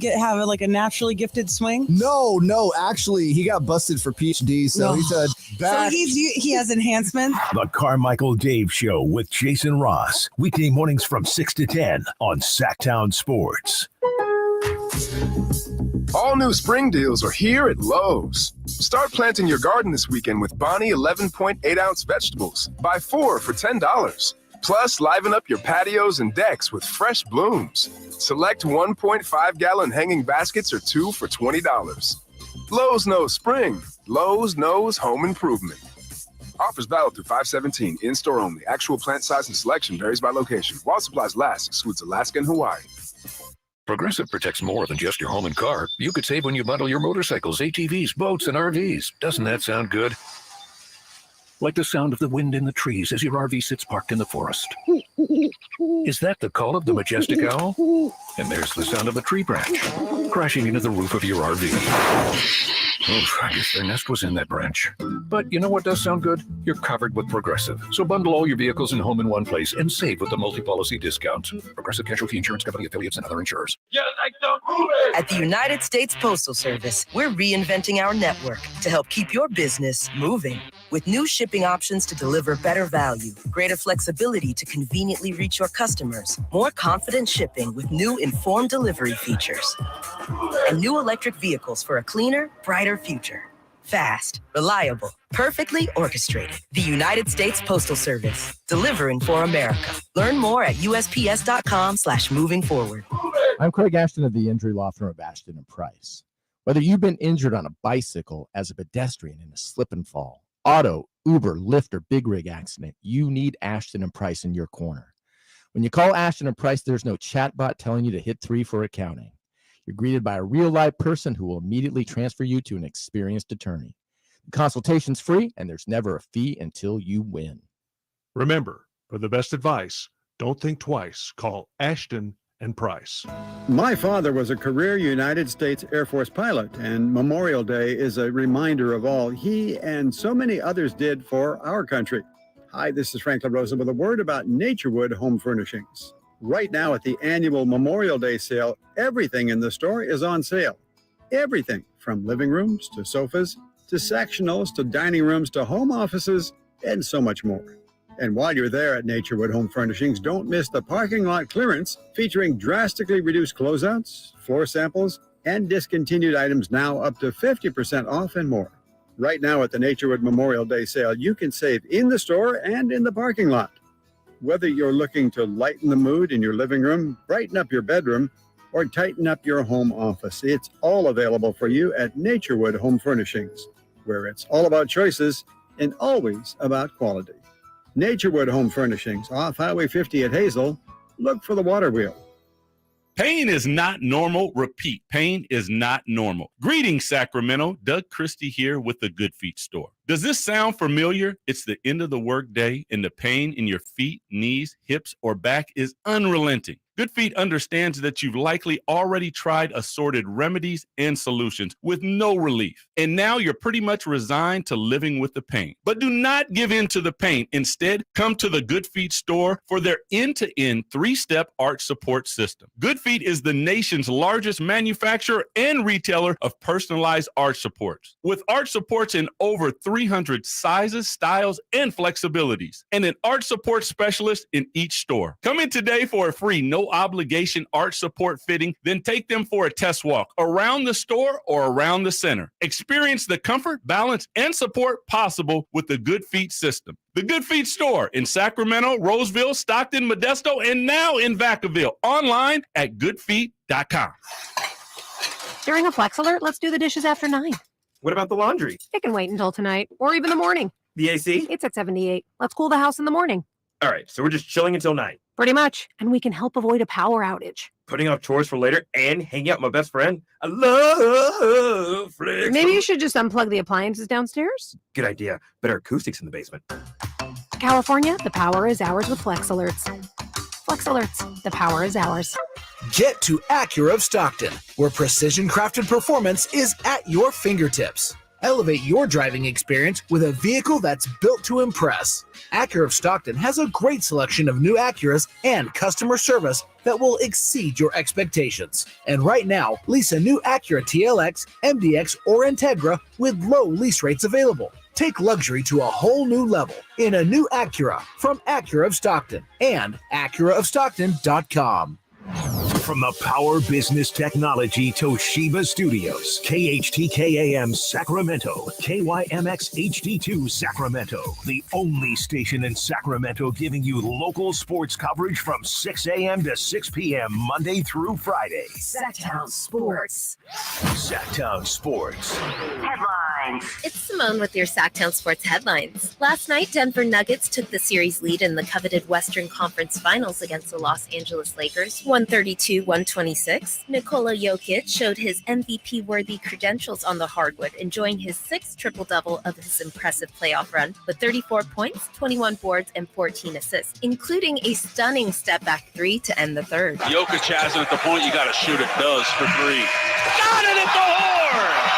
gifted swing? No. Actually, he got busted for PhD, so he's a back. So he has enhancements. The Carmichael Dave Show with Jason Ross. Weekday mornings from 6 to 10 on Sactown Sports. All new spring deals are here at Lowe's. Start planting your garden this weekend with Bonnie 11.8-ounce vegetables. Buy 4 for $10. Plus, liven up your patios and decks with fresh blooms. Select 1.5-gallon hanging baskets or 2 for $20. Lowe's knows spring. Lowe's knows home improvement. Offers valid through 5/17. In-store only. Actual plant size and selection varies by location. While supplies last, excludes Alaska and Hawaii. Progressive protects more than just your home and car. You could save when you bundle your motorcycles, ATVs, boats, and RVs. Doesn't that sound good? Like the sound of the wind in the trees as your RV sits parked in the forest. Is that the call of the majestic owl? And there's the sound of a tree branch crashing into the roof of your RV. Oof, I guess their nest was in that branch. But you know what does sound good? You're covered with Progressive. So bundle all your vehicles and home in one place and save with the multi-policy discount. Progressive Casualty Insurance Company affiliates and other insurers. At the United States Postal Service, we're reinventing our network to help keep your business moving. With new shipping options to deliver better value, greater flexibility to conveniently reach your customers, more confident shipping with new informed delivery features, and new electric vehicles for a cleaner, brighter future. Fast, reliable, perfectly orchestrated. The United States Postal Service, delivering for America. Learn more at USPS.com/moving forward. I'm Craig Ashton of the injury law firm of Ashton & Price. Whether you've been injured on a bicycle, as a pedestrian in a slip and fall, auto, Uber, Lyft, or big rig accident, you need Ashton & Price in your corner. When you call Ashton & Price, there's no chatbot telling you to hit 3 for accounting. You're greeted by a real-life person who will immediately transfer you to an experienced attorney. The consultation's free, and there's never a fee until you win. Remember, for the best advice, don't think twice. Call Ashton & Price. My father was a career United States Air Force pilot, and Memorial Day is a reminder of all he and so many others did for our country. Hi, this is Franklin Rosen with a word about Naturewood Home Furnishings. Right now at the annual Memorial Day sale, everything in the store is on sale. Everything from living rooms to sofas to sectionals to dining rooms to home offices and so much more. And while you're there at Naturewood Home Furnishings, don't miss the parking lot clearance featuring drastically reduced closeouts, floor samples, and discontinued items now up to 50% off and more. Right now at the Naturewood Memorial Day sale, you can save in the store and in the parking lot. Whether you're looking to lighten the mood in your living room, brighten up your bedroom, or tighten up your home office, it's all available for you at Naturewood Home Furnishings, where it's all about choices and always about quality. Naturewood Home Furnishings, off Highway 50 at Hazel. Look for the water wheel. Pain is not normal. Repeat, pain is not normal. Greetings, Sacramento. Doug Christie here with the Good Feet store. Does this sound familiar? It's the end of the workday, and the pain in your feet, knees, hips, or back is unrelenting. Good Feet understands that you've likely already tried assorted remedies and solutions with no relief. And now you're pretty much resigned to living with the pain. But do not give in to the pain. Instead, come to the Good Feet store for their end-to-end 3-step arch support system. Good Feet is the nation's largest manufacturer and retailer of personalized arch supports. With arch supports in over 300 sizes, styles, and flexibilities, and an arch support specialist in each store. Come in today for a free no-obligation arch support fitting, then take them for a test walk around the store or around the center. Experience the comfort, balance, and support possible with the Good Feet system. The Good Feet store in Sacramento, Roseville, Stockton, Modesto, and now in Vacaville. Online at goodfeet.com. During a Flex Alert, let's do the dishes after 9. What about the laundry? It can wait until tonight or even the morning. The AC? It's at 78. Let's cool the house in the morning. All right, so we're just chilling until 9. Pretty much. And we can help avoid a power outage. Putting off chores for later and hanging out with my best friend? I love Flex. Maybe you should just unplug the appliances downstairs. Good idea. Better acoustics in the basement. California, the power is ours with Flex Alerts. Flex Alerts, the power is ours. Get to Acura of Stockton, where precision-crafted performance is at your fingertips. Elevate your driving experience with a vehicle that's built to impress. Acura of Stockton has a great selection of new Acuras and customer service that will exceed your expectations. And right now, lease a new Acura TLX, MDX, or Integra with low lease rates available. Take luxury to a whole new level in a new Acura from Acura of Stockton and AcuraofStockton.com. From the Power Business Technology Toshiba Studios, KHTKAM Sacramento, KYMX HD2 Sacramento, the only station in Sacramento giving you local sports coverage from 6 a.m. to 6 p.m. Monday through Friday. Sactown Sports. Sactown Sports. Headlines. It's Simone with your Sactown Sports headlines. Last night, Denver Nuggets took the series lead in the coveted Western Conference Finals against the Los Angeles Lakers, 132-126. Nikola Jokic showed his MVP-worthy credentials on the hardwood, enjoying his 6th triple-double of his impressive playoff run with 34 points, 21 boards, and 14 assists, including a stunning step-back 3 to end the third. Jokic has it at the point. You got to shoot it. Does for 3. Got it at the horn!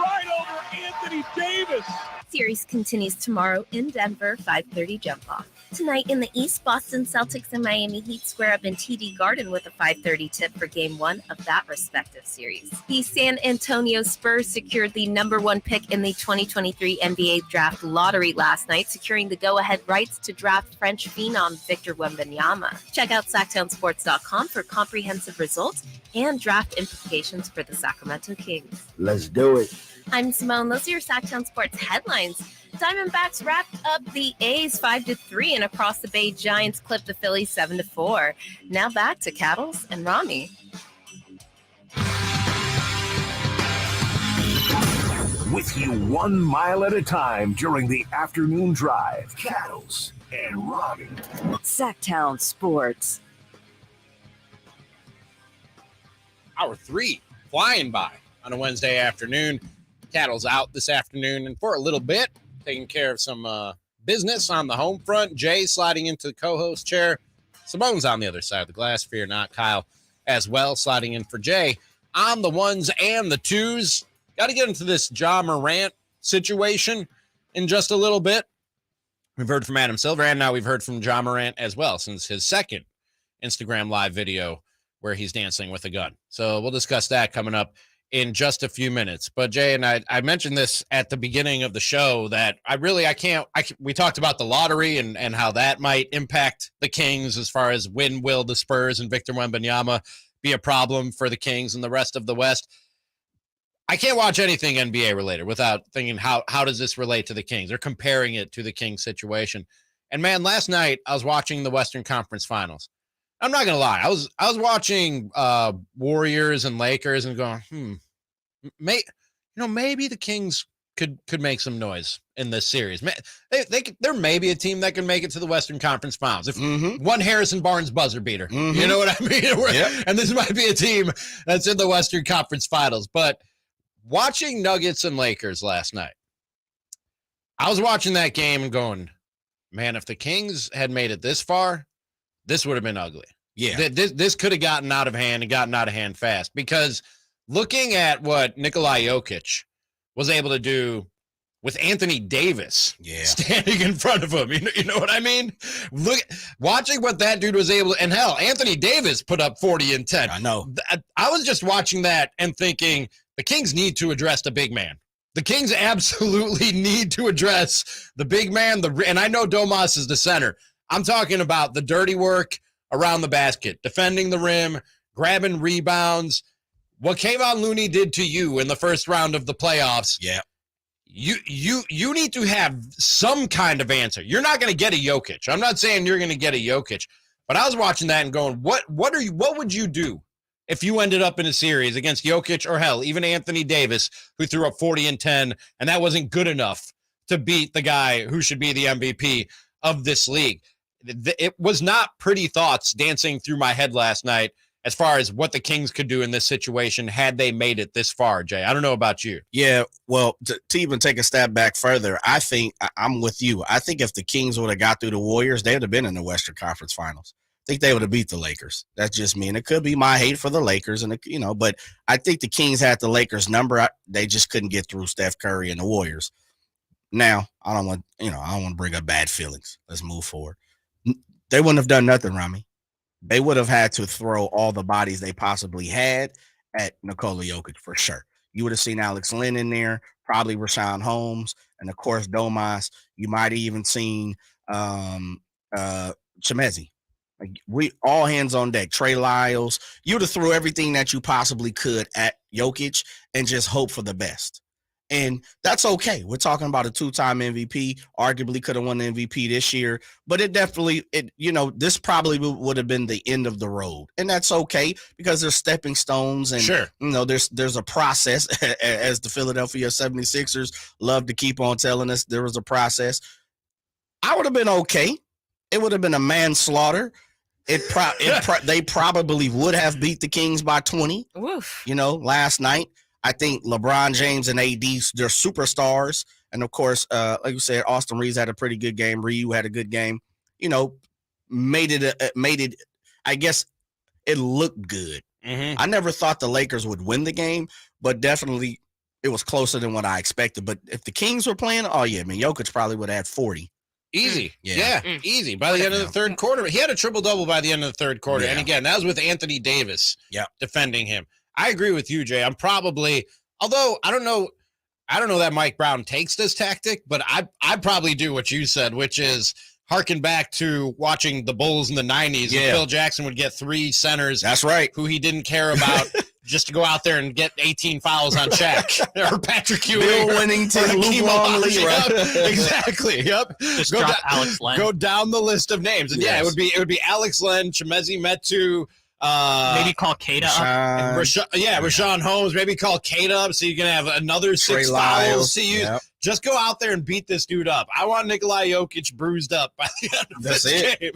Right over Anthony Davis. Series continues tomorrow in Denver, 5:30 jump-off. Tonight in the East, Boston Celtics and Miami Heat square up in TD Garden with a 5:30 tip for Game 1 of that respective series. The San Antonio Spurs secured the #1 pick in the 2023 NBA Draft Lottery last night, securing the go-ahead rights to draft French phenom Victor Wembenyama. Check out SactownSports.com for comprehensive results and draft implications for the Sacramento Kings. Let's do it. I'm Simone. Those are your Sactown Sports headlines. Diamondbacks wrapped up the A's 5-3, and across the Bay, Giants clipped the Phillies 7-4. Now back to Cattles and Ramie. With you 1 mile at a time during the afternoon drive, Cattles and Ramie. Sactown Sports. Hour 3 flying by on a Wednesday afternoon. Cattle's out this afternoon and for a little bit, taking care of some business on the home front. Jay sliding into the co-host chair. Simone's on the other side of the glass. Fear not. Kyle as well sliding in for Jay on the ones and the twos. Got to get into this Ja Morant situation in just a little bit. We've heard from Adam Silver, and now we've heard from Ja Morant as well, since his second Instagram live video where he's dancing with a gun. So we'll discuss that coming up in just a few minutes. But Jay and I mentioned this at the beginning of the show that we talked about the lottery and how that might impact the Kings as far as when will the Spurs and Victor Wembenyama be a problem for the Kings and the rest of the West. I can't watch anything NBA related without thinking how does this relate to the Kings or comparing it to the Kings situation. And man, last night I was watching the Western Conference Finals. I'm not gonna lie, I was watching Warriors and Lakers and going, maybe the Kings could make some noise in this series. There may be a team that can make it to the Western Conference Finals. If one Harrison Barnes buzzer beater, you know what I mean? Yep. And this might be a team that's in the Western Conference Finals. But watching Nuggets and Lakers last night, I was watching that game and going, man, if the Kings had made it this far, this would have been ugly. Yeah. This could have gotten out of hand fast, because looking at what Nikola Jokic was able to do with Anthony Davis standing in front of him, you know what I mean? Watching what that dude was able to, and hell, Anthony Davis put up 40 and 10. I know. I was just watching that and thinking the Kings need to address the big man. The Kings absolutely need to address the big man. And I know Domas is the center. I'm talking about the dirty work around the basket, defending the rim, grabbing rebounds. What Kevon Looney did to you in the first round of the playoffs. Yeah. You need to have some kind of answer. You're not going to get a Jokic. I'm not saying you're going to get a Jokic, but I was watching that and going, what would you do if you ended up in a series against Jokic or hell, even Anthony Davis, who threw up 40 and 10, and that wasn't good enough to beat the guy who should be the MVP of this league? It was not pretty thoughts dancing through my head last night as far as what the Kings could do in this situation had they made it this far, Jay. I don't know about you. Yeah, well, to even take a step back further, I think I'm with you. I think if the Kings would have got through the Warriors, they would have been in the Western Conference Finals. I think they would have beat the Lakers. That's just me. And it could be my hate for the Lakers, and but I think the Kings had the Lakers number. They just couldn't get through Steph Curry and the Warriors. Now, I don't want to bring up bad feelings. Let's move forward. They wouldn't have done nothing, Ramie. They would have had to throw all the bodies they possibly had at Nikola Jokic for sure. You would have seen Alex Len in there, probably Rashawn Holmes, and of course Domas. You might have even seen Chemezi. Like, we all hands on deck. Trey Lyles. You would have threw everything that you possibly could at Jokic and just hope for the best. And that's okay. We're talking about a two-time MVP, arguably could have won the MVP this year, but this probably would have been the end of the road. And that's okay, because there's stepping stones, and sure, there's a process, as the Philadelphia 76ers love to keep on telling us. There was a process. I would have been okay. It would have been a manslaughter. They probably would have beat the Kings by 20. Woof. Last night. I think LeBron James and AD, they're superstars. And, of course, like you said, Austin Reeves had a pretty good game. Ryu had a good game. Made it. I guess it looked good. Mm-hmm. I never thought the Lakers would win the game, but definitely it was closer than what I expected. But if the Kings were playing, Jokic probably would have had 40. Easy. Yeah. Easy. By the end of the third quarter, he had a triple-double by the end of the third quarter. Yeah. And, again, that was with Anthony Davis defending him. I agree with you, Jay. I'm probably, although I don't know that Mike Brown takes this tactic, but I probably do what you said, which is harken back to watching the Bulls in the 90s. Yeah. And Phil Jackson would get three centers. That's right. Who he didn't care about just to go out there and get 18 fouls on Shaq or Patrick Ewing. Bill Winnington, Yep. Exactly. Yep. Just drop Alex Len. Go down the list of names. And it would be Alex Len, Chemezi Metu, maybe call Kata up. Rashawn Holmes. Maybe call Kata up so you can have another 6 fouls to use. Yep. Just go out there and beat this dude up. I want Nikola Jokic bruised up by the end of this game.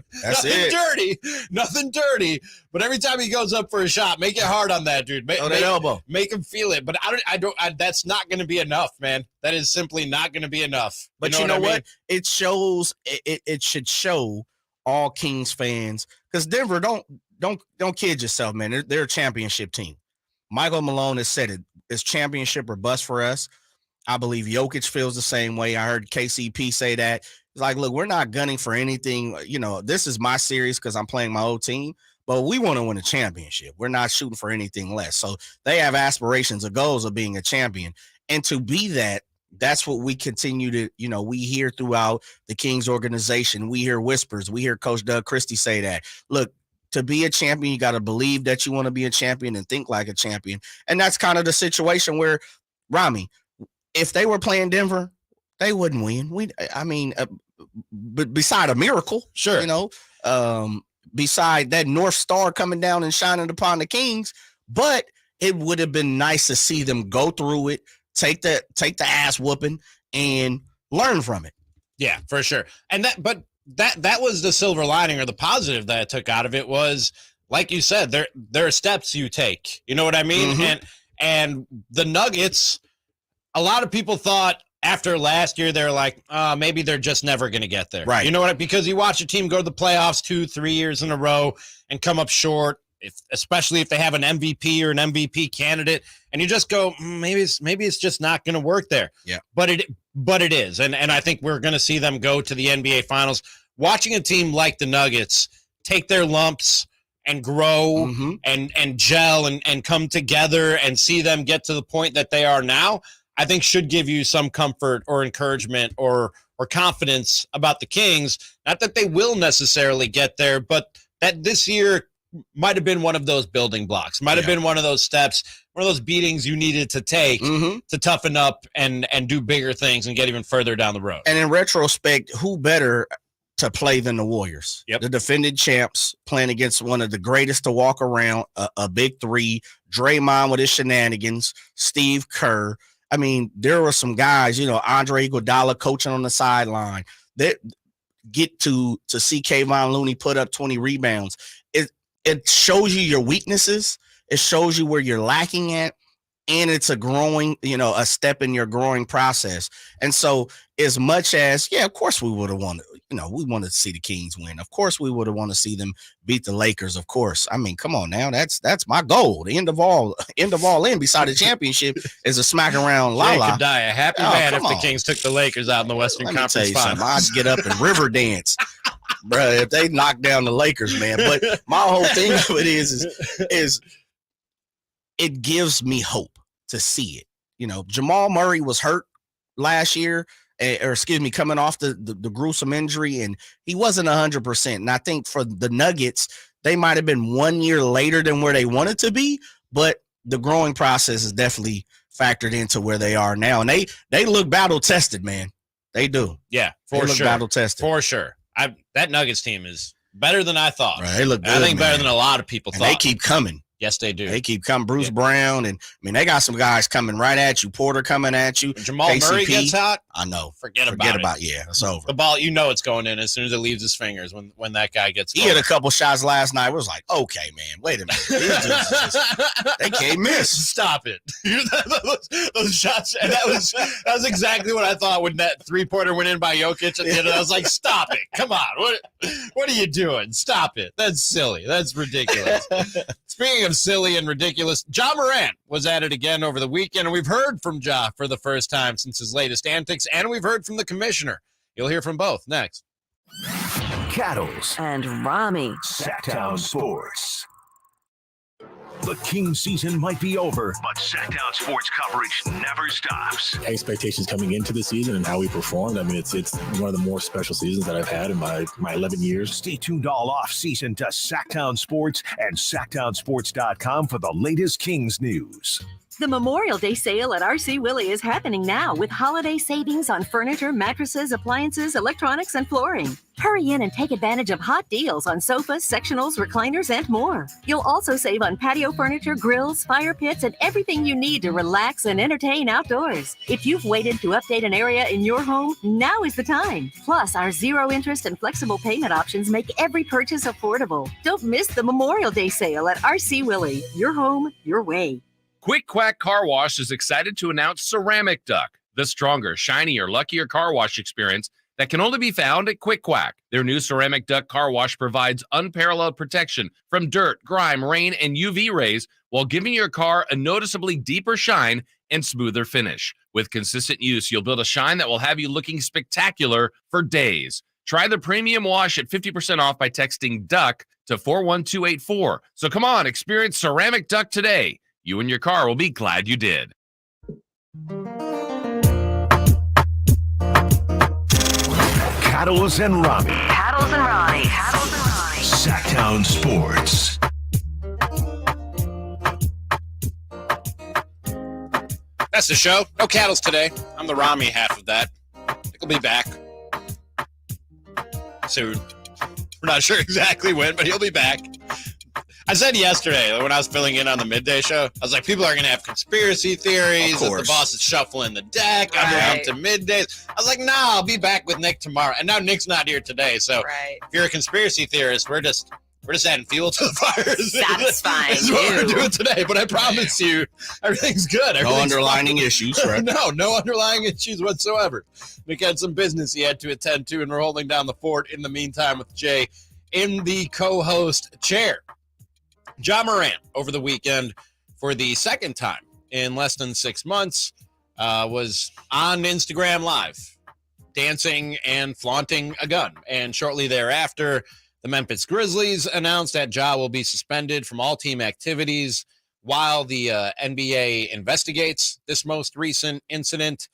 Nothing dirty. But every time he goes up for a shot, make it hard on that dude. Elbow. Make him feel it. But that's not going to be enough, man. That is simply not going to be enough. But you know what? It shows. It should show all Kings fans, because Denver don't kid yourself, man. They're a championship team. Michael Malone has said it. It's championship or bust for us. I believe Jokic feels the same way. I heard KCP say that. It's like, look, we're not gunning for anything. This is my series because I'm playing my old team. but we want to win a championship. We're not shooting for anything less. So they have aspirations or goals of being a champion. And to be that, that's what we continue to, we hear throughout the Kings organization. We hear whispers. We hear Coach Doug Christie say that. Look, to be a champion, you got to believe that you want to be a champion and think like a champion. And that's kind of the situation where, Ramie, if they were playing Denver, they wouldn't win. But beside a miracle, sure, beside that North Star coming down and shining upon the Kings, but it would have been nice to see them go through it, take the ass whooping, and learn from it. Yeah, for sure. And that was the silver lining, or the positive that I took out of it was, like you said, there are steps you take. You know what I mean? Mm-hmm. And the Nuggets, a lot of people thought after last year, they're like, maybe they're just never going to get there. Right. You know what? Because you watch a team go to the playoffs 2-3 years in a row and come up short, especially if they have an MVP or an MVP candidate, and you just go, maybe it's just not going to work there. Yeah. But it is. And I think we're going to see them go to the NBA Finals. Watching a team like the Nuggets take their lumps and grow and gel and come together and see them get to the point that they are now, I think should give you some comfort or encouragement or confidence about the Kings. Not that they will necessarily get there, but that this year might have been one of those building blocks, might have been one of those steps, one of those beatings you needed to take to toughen up and do bigger things and get even further down the road. And in retrospect, who better to play than the Warriors? Yep. The defending champs playing against one of the greatest to walk around, a big three, Draymond with his shenanigans, Steve Kerr. I mean, there were some guys, Andre Iguodala coaching on the sideline that get to see Kayvon Looney put up 20 rebounds. It shows you your weaknesses. It shows you where you're lacking at. And it's a growing, a step in your growing process. And so as much as, of course we would have wanted, we wanted to see the Kings win. Of course we would have wanted to see them beat the Lakers, of course. I mean, come on now. That's my goal. The end of all beside the championship is a smack around la-la. Could die a happy man if the Kings took the Lakers out in the Western Conference Finals. I'd get up and river dance. Bro, if they knock down the Lakers, man. But my whole thing of it is it gives me hope to see it. Jamal Murray was hurt last year, coming off the gruesome injury, and he wasn't 100%. And I think for the Nuggets, they might have been 1 year later than where they wanted to be, but the growing process is definitely factored into where they are now. And they look battle tested, man. They do. Yeah, they look battle tested. For sure. That Nuggets team is better than I thought. Right, they look good, I think man. better than a lot of people thought. They keep coming. Yes, they do. They keep coming. Bruce Brown, and they got some guys coming right at you. Porter coming at you. When Jamal KCP, Murray gets hot, I know. Forget about it. Yeah, it's over. The ball, it's going in as soon as it leaves his fingers when that guy gets He hit a couple shots last night. It was like, okay, man, wait a minute. They can't miss. Stop it. those shots, and that was exactly what I thought when that three-pointer went in by Jokic at the end. I was like, stop it. Come on. What are you doing? Stop it. That's silly. That's ridiculous. Speaking of silly and ridiculous, Ja Morant was at it again over the weekend, and we've heard from Ja for the first time since his latest antics, and we've heard from the commissioner. You'll hear from both next. Cattles and Ramie. Sactown Sports. The King season might be over, but Sactown sports coverage never stops. Expectations coming into the season and how we performed. I mean, it's one of the more special seasons that I've had in my 11 years. Stay tuned all off season to Sactown Sports and SactownSports.com for the latest Kings news. The Memorial Day sale at RC Willey is happening now with holiday savings on furniture, mattresses, appliances, electronics, and flooring. Hurry in and take advantage of hot deals on sofas, sectionals, recliners, and more. You'll also save on patio furniture, grills, fire pits, and everything you need to relax and entertain outdoors. If you've waited to update an area in your home, now is the time. Plus, our zero interest and flexible payment options make every purchase affordable. Don't miss the Memorial Day sale at RC Willey. Your home, your way. Quick Quack Car Wash is excited to announce Ceramic Duck, the stronger, shinier, luckier car wash experience that can only be found at Quick Quack. Their new Ceramic Duck car wash provides unparalleled protection from dirt, grime, rain, and UV rays while giving your car a noticeably deeper shine and smoother finish. With consistent use, you'll build a shine that will have you looking spectacular for days. Try the premium wash at 50% off by texting DUCK to 41284. So come on, experience Ceramic Duck today. You and your car will be glad you did. Cattles and Ramie. Cattles and Ramie. Sactown Sports. That's the show. No Cattles today. I'm the Ramie half of that. He'll be back soon. We're not sure exactly when, but he'll be back. I said yesterday when I was filling in on the midday show, I was like, people are going to have conspiracy theories that the boss is shuffling the deck up to middays. I was like, nah, I'll be back with Nick tomorrow. And now Nick's not here today. So if you're a conspiracy theorist, we're just adding fuel to the fire. Satisfying. That's what we're doing today. But I promise you, everything's good. No underlining issues, right? No underlying issues whatsoever. Nick had some business he had to attend to, and we're holding down the fort in the meantime with Jay in the co-host chair. Ja Morant over the weekend for the second time in less than 6 months was on Instagram Live dancing and flaunting a gun. And shortly thereafter, the Memphis Grizzlies announced that Ja will be suspended from all team activities while the NBA investigates this most recent incident.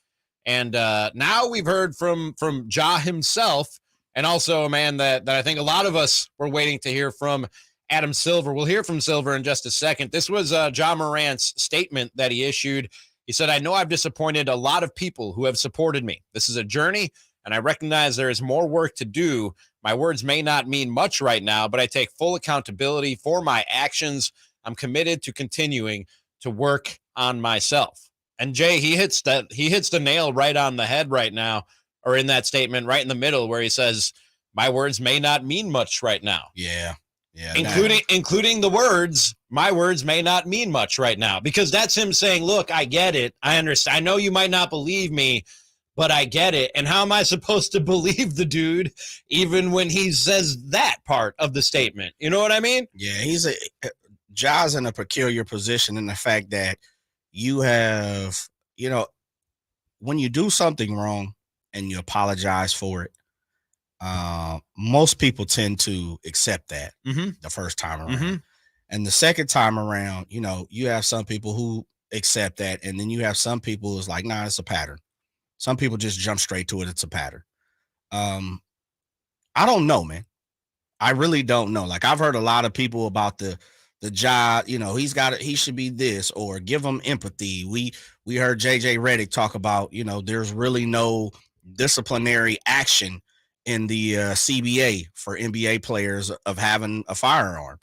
And now we've heard from Ja himself, and also a man that I think a lot of us were waiting to hear from, Adam Silver. We'll hear from Silver in just a second. This was Ja Morant's statement that he issued. He said, "I know I've disappointed a lot of people who have supported me. This is a journey, and I recognize there is more work to do. My words may not mean much right now, but I take full accountability for my actions. I'm committed to continuing to work on myself." And Jay, he hits the nail right on the head right now, or in that statement right in the middle where he says, "My words may not mean much right now." Yeah. Including the words, "My words may not mean much right now," because that's him saying, look, I get it. I understand. I know you might not believe me, but I get it. And how am I supposed to believe the dude even when he says that part of the statement? You know what I mean? Yeah, Ja's in a peculiar position in the fact that you have, when you do something wrong and you apologize for it, most people tend to accept that the first time around. And the second time around, you have some people who accept that, and then you have some people who's like, nah, it's a pattern. Some people just jump straight to it. It's a pattern. I don't know, man. I really don't know. Like, I've heard a lot of people about the job, he should be this, or give him empathy. We heard JJ Redick talk about, there's really no disciplinary action in the CBA for NBA players of having a firearm.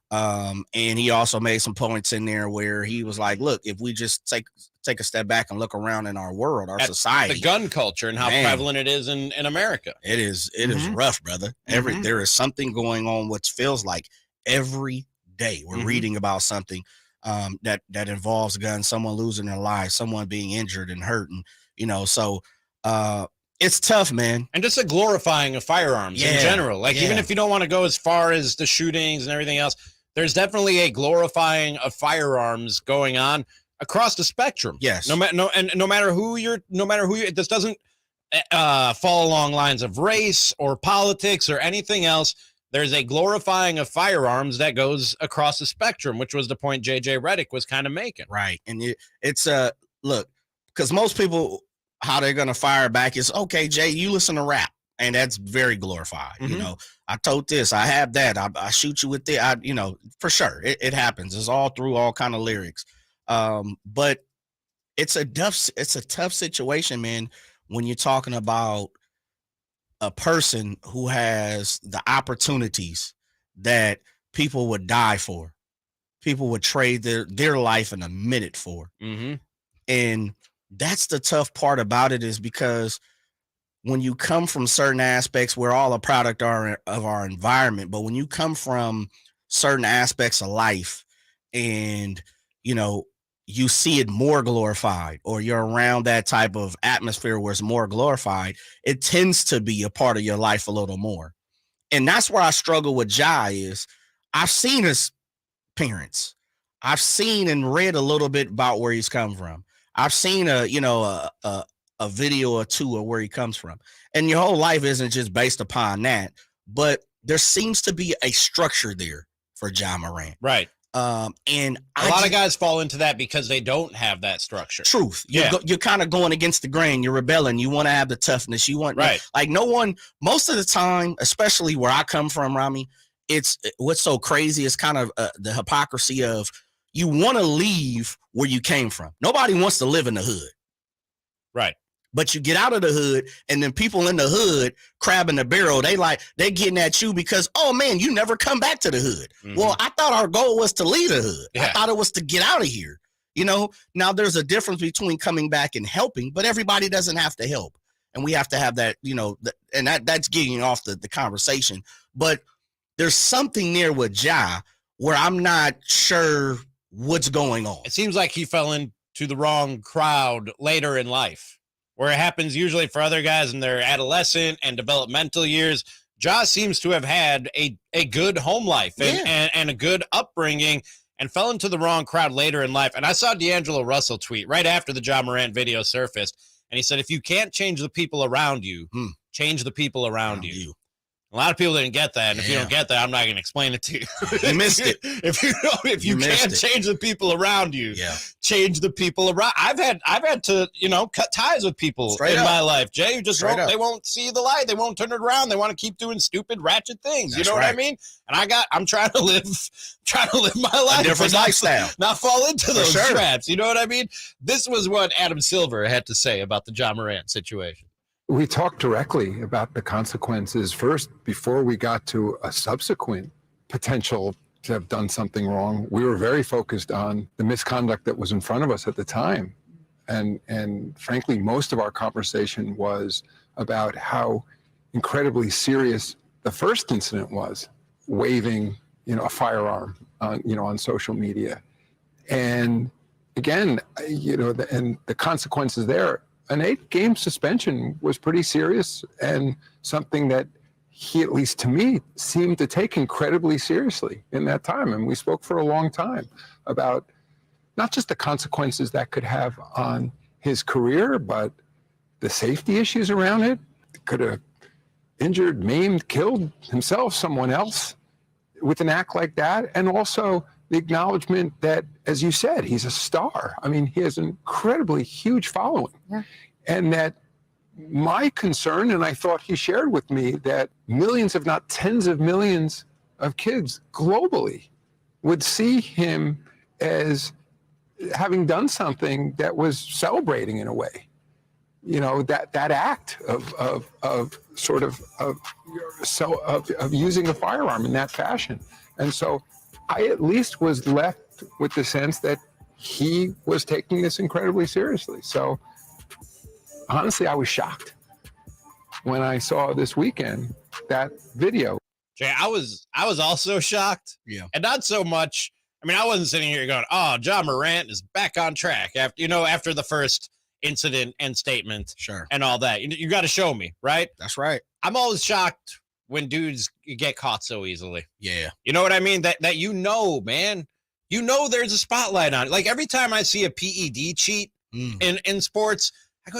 And he also made some points in there where he was like, look, if we just take a step back and look around in our world, our society, the gun culture and how prevalent it is in America. It is rough, brother. There is something going on, which feels like every day we're reading about something that involves guns, someone losing their lives, someone being injured and hurt. And, so it's tough, man. And just a glorifying of firearms in general. Like, even if you don't want to go as far as the shootings and everything else, there's definitely a glorifying of firearms going on across the spectrum. Yes. No matter who this doesn't fall along lines of race or politics or anything else. There's a glorifying of firearms that goes across the spectrum, which was the point JJ Redick was kind of making. Right. And it's look, because most people, how they're going to fire back is, okay, Jay, you listen to rap, and that's very glorified. I told this, I have that, I shoot you with the, for sure. It happens. It's all through all kind of lyrics. But it's a tough situation, man, when you're talking about a person who has the opportunities that people would die for, people would trade their life in a minute for. And that's the tough part about it, is because when you come from certain aspects, we're all a product of our environment, but when you come from certain aspects of life and, you see it more glorified, or you're around that type of atmosphere where it's more glorified, it tends to be a part of your life a little more. And that's where I struggle with Ja is I've seen his parents. I've seen and read a little bit about where he's come from. I've seen a a video or two of where he comes from. And your whole life isn't just based upon that, but there seems to be a structure there for Ja Morant. Right. And a lot of guys fall into that because they don't have that structure. Truth. Yeah. You're kind of going against the grain. You're rebelling. You want to have the toughness. You want, right. Like no one, most of the time, especially where I come from, Ramie, it's what's so crazy is kind of the hypocrisy of you want to leave where you came from. Nobody wants to live in the hood. Right. But you get out of the hood, and then people in the hood crabbing the barrel. They getting at you because, oh man, you never come back to the hood. Mm-hmm. Well, I thought our goal was to leave the hood. Yeah. I thought it was to get out of here. You know, now there's a difference between coming back and helping, but everybody doesn't have to help. And we have to have that, you know, and that's getting off the conversation. But there's something there with Ja where I'm not sure what's going on. It seems like he fell into the wrong crowd later in life, where it happens usually for other guys in their adolescent and developmental years. Ja seems to have had a good home life and a good upbringing and fell into the wrong crowd later in life. And I saw D'Angelo Russell tweet right after the Ja Morant video surfaced, and he said, if you can't change the people around you, change the people around you. A lot of people didn't get that, and if you don't get that, I'm not going to explain it to you. You missed it. If you can't change the people around you, change the people around. I've had to, you know, cut ties with people my life. Jay, just they won't see the light. They won't turn it around. They want to keep doing stupid, ratchet things. That's you know what I mean? And I'm trying to live my life, a different lifestyle, not fall into those traps. You know what I mean? This was what Adam Silver had to say about the Ja Morant situation. We talked directly about the consequences first before we got to a subsequent potential to have done something wrong. We were very focused on the misconduct that was in front of us at the time. And frankly, most of our conversation was about how incredibly serious the first incident was, waving, you know, a firearm on social media. And again, you know, and the consequences there. An 8-game suspension was pretty serious and something that he, at least to me, seemed to take incredibly seriously in that time. And we spoke for a long time about not just the consequences that could have on his career, but the safety issues around it. Could have injured, maimed, killed himself, someone else with an act like that. And also the acknowledgement that, as you said, he's a star. I mean, he has an incredibly huge following. Yeah. And that my concern, and I thought he shared with me, that millions, if not tens of millions of kids globally would see him as having done something that was celebrating in a way. You know, that act of using a firearm in that fashion. And so I at least was left with the sense that he was taking this incredibly seriously. So honestly, I was shocked when I saw this weekend that video. Jay, I was also shocked. Yeah. And not so much. I mean, I wasn't sitting here going, oh, Ja Morant is back on track after the first incident and statement. Sure. And all that. You got to show me, right? That's right. I'm always shocked when dudes get caught so easily. Yeah. You know what I mean? That man. You know there's a spotlight on it. Like every time I see a PED cheat in sports, I go,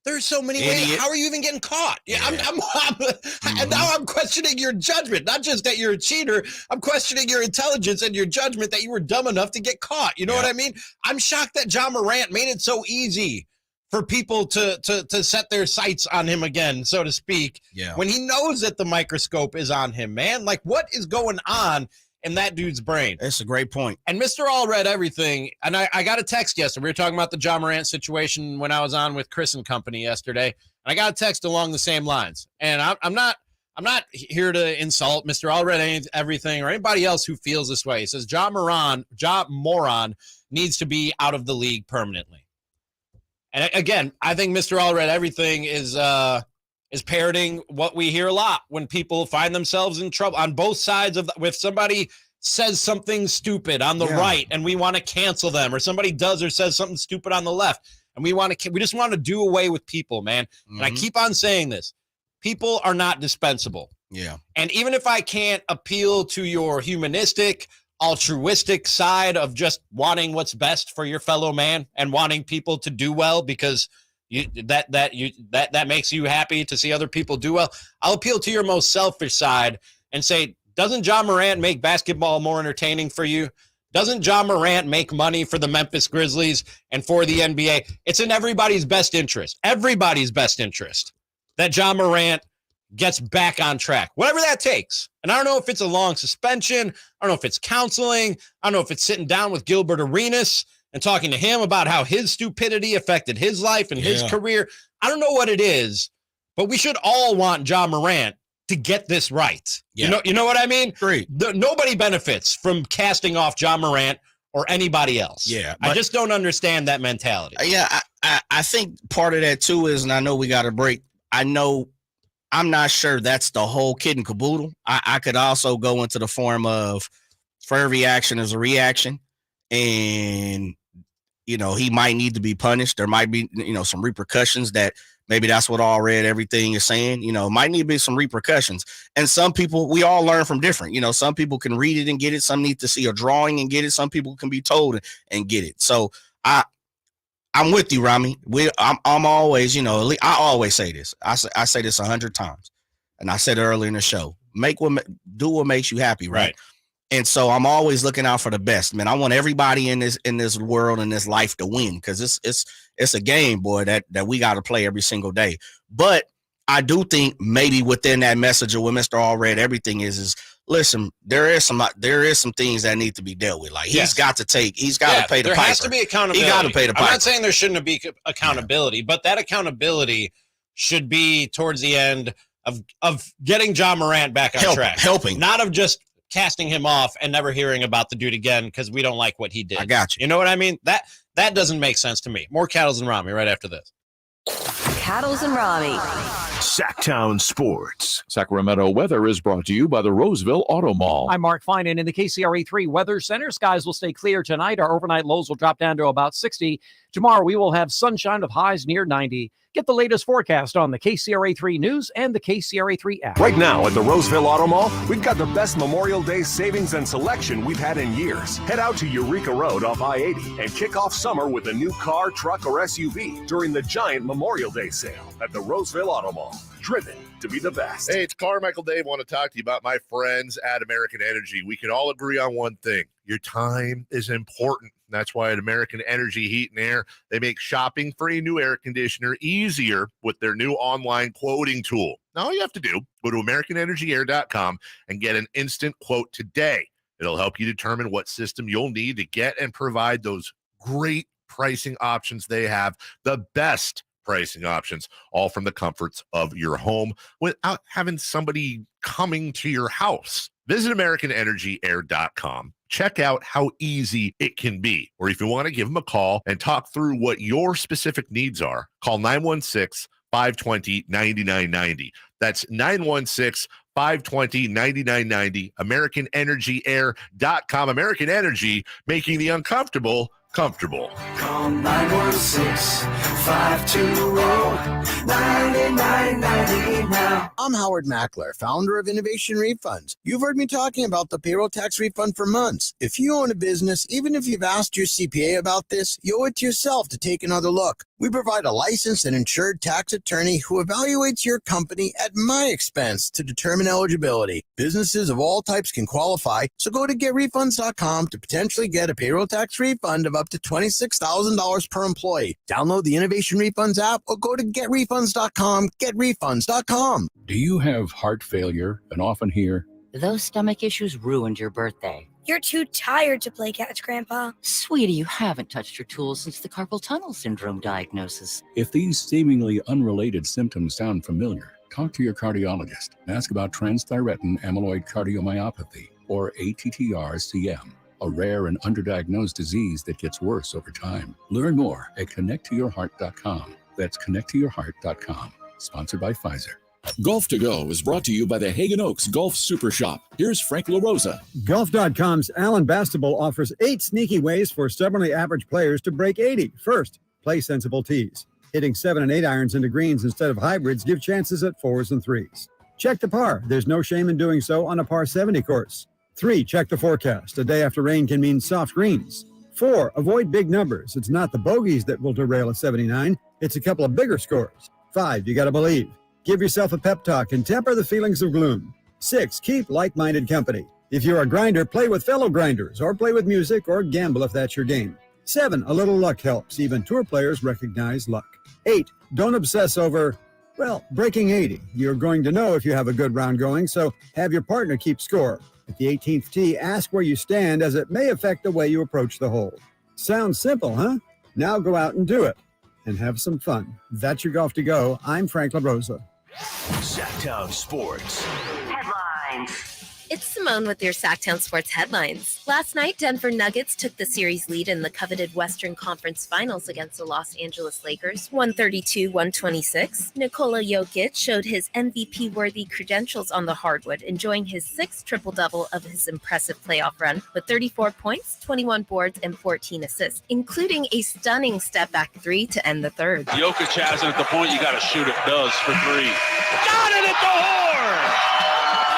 there's so many ways. How are you even getting caught? Yeah. And now I'm questioning your judgment. Not just that you're a cheater. I'm questioning your intelligence and your judgment that you were dumb enough to get caught. You know what I mean? I'm shocked that Ja Morant made it so easy for people to set their sights on him again, so to speak. Yeah. When he knows that the microscope is on him, man. Like, what is going on in that dude's brain? That's a great point. And Mr. All read everything. And I got a text yesterday. We were talking about the Ja Morant situation when I was on with Chris and company yesterday. And I got a text along the same lines. And I'm not here to insult Mr. All read everything or anybody else who feels this way. He says Ja Moron needs to be out of the league permanently. And again, I think Mr. All read everything is parroting what we hear a lot when people find themselves in trouble on both sides of if somebody says something stupid on the right and we want to cancel them, or somebody does or says something stupid on the left and we just want to do away with people, man. And I keep on saying this. People are not dispensable. Yeah. And even if I can't appeal to your humanistic, altruistic side of just wanting what's best for your fellow man and wanting people to do well because That makes you happy to see other people do well. I'll appeal to your most selfish side and say, doesn't John Morant make basketball more entertaining for you? Doesn't John Morant make money for the Memphis Grizzlies and for the NBA? It's in everybody's best interest that John Morant gets back on track, whatever that takes. And I don't know if it's a long suspension. I don't know if it's counseling. I don't know if it's sitting down with Gilbert Arenas and talking to him about how his stupidity affected his life and his career. I don't know what it is, but we should all want John Morant to get this right. Yeah. You know what I mean? Great. Nobody benefits from casting off John Morant or anybody else. Yeah. I just don't understand that mentality. Yeah, I think part of that too is, and I know we got a break. I'm not sure that's the whole kit and caboodle. I could also go into the form of, for every action is a reaction, and he might need to be punished. There might be some repercussions that maybe that's what all read everything is saying. Might need to be some repercussions. And some people, we all learn from different. Some people can read it and get it. Some need to see a drawing and get it. Some people can be told and get it. So I'm with you, Ramie. I'm always, I always say this. I say this 100 times, and I said it earlier in the show. Do what makes you happy, right? And so I'm always looking out for the best, man. I want everybody in this world and this life to win, because it's a game, boy, that we got to play every single day. But I do think maybe within that message of what Mr. All Read everything is listen, there is some things that need to be dealt with. Like he's got to pay the piper. There has to be accountability. He got to pay the piper. I'm not saying there shouldn't be accountability, but that accountability should be towards the end of getting John Morant back on track. Helping. Not of just casting him off and never hearing about the dude again because we don't like what he did. I got you. You know what I mean? That doesn't make sense to me. More Cattles and Ramie right after this. Cattles and Ramie. Sactown Sports. Sacramento weather is brought to you by the Roseville Auto Mall. I'm Mark Finan in the KCRA3 Weather Center. Skies will stay clear tonight. Our overnight lows will drop down to about 60. Tomorrow we will have sunshine with highs near 90. Get the latest forecast on the KCRA3 News and the KCRA3 app. Right now at the Roseville Auto Mall, we've got the best Memorial Day savings and selection we've had in years. Head out to Eureka Road off I-80 and kick off summer with a new car, truck, or SUV during the giant Memorial Day sale at the Roseville Auto Mall. Driven to be the best. Hey, it's Carmichael Dave. I want to talk to you about my friends at American Energy. We can all agree on one thing. Your time is important. That's why at American Energy Heat and Air, they make shopping for a new air conditioner easier with their new online quoting tool. Now, all you have to do, go to AmericanEnergyAir.com and get an instant quote today. It'll help you determine what system you'll need to get and provide those great pricing options they have, the best pricing options, all from the comforts of your home without having somebody coming to your house. Visit AmericanEnergyAir.com. Check out how easy it can be. Or if you want to give them a call and talk through what your specific needs are, call 916-520-9990. That's 916-520-9990. AmericanEnergyAir.com. American Energy, making the uncomfortable comfortable. Call 916-520-9990 now. I'm Howard Mackler, founder of Innovation Refunds. You've heard me talking about the payroll tax refund for months. If you own a business, even if you've asked your CPA about this, you owe it to yourself to take another look. We provide a licensed and insured tax attorney who evaluates your company at my expense to determine eligibility. Businesses of all types can qualify, so go to getrefunds.com to potentially get a payroll tax refund of up to $26,000 per employee. Download the Innovation Refunds app or go to getrefunds.com, getrefunds.com. Do you have heart failure and often hear, "Those stomach issues ruined your birthday"? "You're too tired to play catch, Grandpa." Sweetie, you haven't touched your tools since the carpal tunnel syndrome diagnosis. If these seemingly unrelated symptoms sound familiar, talk to your cardiologist and ask about transthyretin amyloid cardiomyopathy, or ATTR-CM, a rare and underdiagnosed disease that gets worse over time. Learn more at connecttoyourheart.com. That's connecttoyourheart.com. Sponsored by Pfizer. Golf to Go is brought to you by the Hagen Oaks Golf Super Shop. Here's Frank LaRosa. Golf.com's Alan Bastable offers 8 sneaky ways for stubbornly average players to break 80. First, play sensible tees. Hitting 7 and 8 irons into greens instead of hybrids give chances at 4s and 3s. Check the par. There's no shame in doing so on a par 70 course. 3, check the forecast. A day after rain can mean soft greens. 4, avoid big numbers. It's not the bogeys that will derail a 79. It's a couple of bigger scores. 5, you got to believe. Give yourself a pep talk and temper the feelings of gloom. 6, keep like-minded company. If you're a grinder, play with fellow grinders, or play with music, or gamble if that's your game. 7, a little luck helps. Even tour players recognize luck. 8, don't obsess over, well, breaking 80. You're going to know if you have a good round going, so have your partner keep score. At the 18th tee, ask where you stand, as it may affect the way you approach the hole. Sounds simple, huh? Now go out and do it, and have some fun. That's your Golf to Go. I'm Frank LaRosa. Sactown Sports. Headlines. It's Simone with your Sactown Sports headlines. Last night, Denver Nuggets took the series lead in the coveted Western Conference Finals against the Los Angeles Lakers, 132-126. Nikola Jokic showed his MVP-worthy credentials on the hardwood, enjoying his 6th triple-double of his impressive playoff run with 34 points, 21 boards, and 14 assists, including a stunning step-back 3 to end the third. Jokic has it at the point. You got to shoot it. Does for 3. Got it at the horn!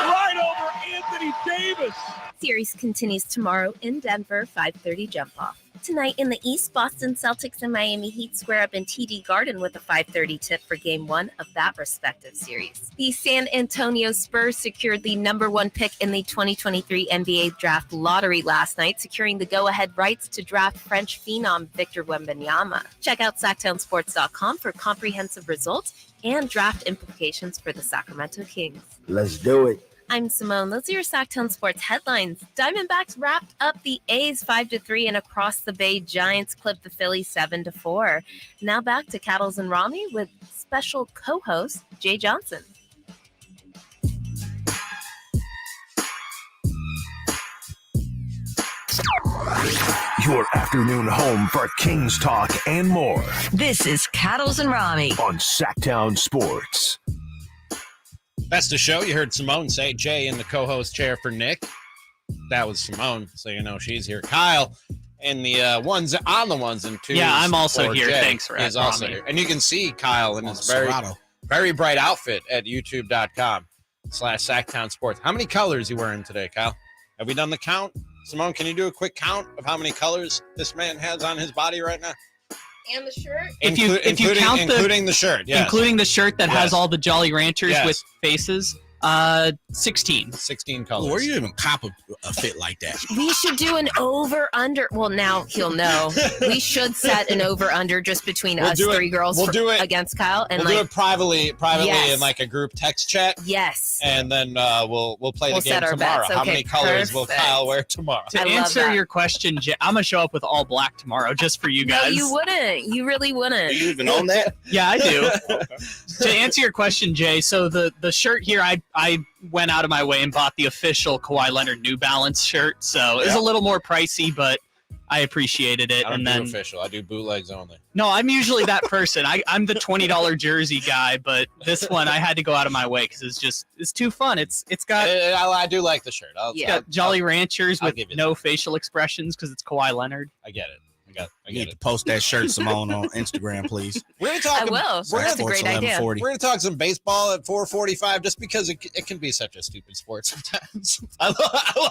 Right over Anthony Davis. Series continues tomorrow in Denver, 5:30 jump-off. Tonight in the East, Boston Celtics and Miami Heat square up in TD Garden with a 5:30 tip for Game 1 of that respective series. The San Antonio Spurs secured the #1 pick in the 2023 NBA Draft Lottery last night, securing the go-ahead rights to draft French phenom Victor Wembenyama. Check out SactownSports.com for comprehensive results and draft implications for the Sacramento Kings. Let's do it. I'm Simone. Those are your Sactown Sports headlines. Diamondbacks wrapped up the A's 5-3 and across the Bay Giants clipped the Phillies 7-4. Now back to Cattles and Ramie with special co-host Jay Johnson. Your afternoon home for Kings talk and more. This is Cattles and Ramie on Sactown Sports. That's the show. You heard Simone say Jay in the co-host chair for Nick. That was Simone, so you know she's here. Kyle in the ones and twos. Yeah, I'm also here. Jay. Thanks for He's also here. And you can see Kyle in his very bright outfit at youtube.com/Sactown Sports. How many colors you wearing today, Kyle? Have we done the count? Simone, can you do a quick count of how many colors this man has on his body right now? And the shirt? If you count including the shirt, yes. Including the shirt that has all the Jolly Ranchers Yes. with faces, 16. 16 colors. Where you even cop a fit like that? We should do an over-under. Well, now he'll know. We should set an over-under just between us three girls against Kyle. And we'll do it privately Yes. in like a group text chat. Yes. And then we'll play the game set our tomorrow. bets. How Okay, many colors will perfect. Kyle wear tomorrow? To answer your question, Jay, I'm going to show up with all black tomorrow just for you guys. No, you wouldn't. You really wouldn't. You even own that? Yeah, I do. To answer your question, Jay, so the shirt here, I went out of my way and bought the official Kawhi Leonard New Balance shirt. So it's a little more pricey, but I appreciated it. I don't and do then official. I do bootlegs only. No, I'm usually that person. I'm the $20 jersey guy, but this one I had to go out of my way because it's too fun. It's got I do like the shirt. it's got Jolly Ranchers I'll with give you no facial expressions because it's Kawhi Leonard. I get it. I You need to post that shirt, Simone, on Instagram, please. We're gonna talk. I will. That's a great idea. We're gonna talk some baseball at 4:45, just because it can be such a stupid sport sometimes. I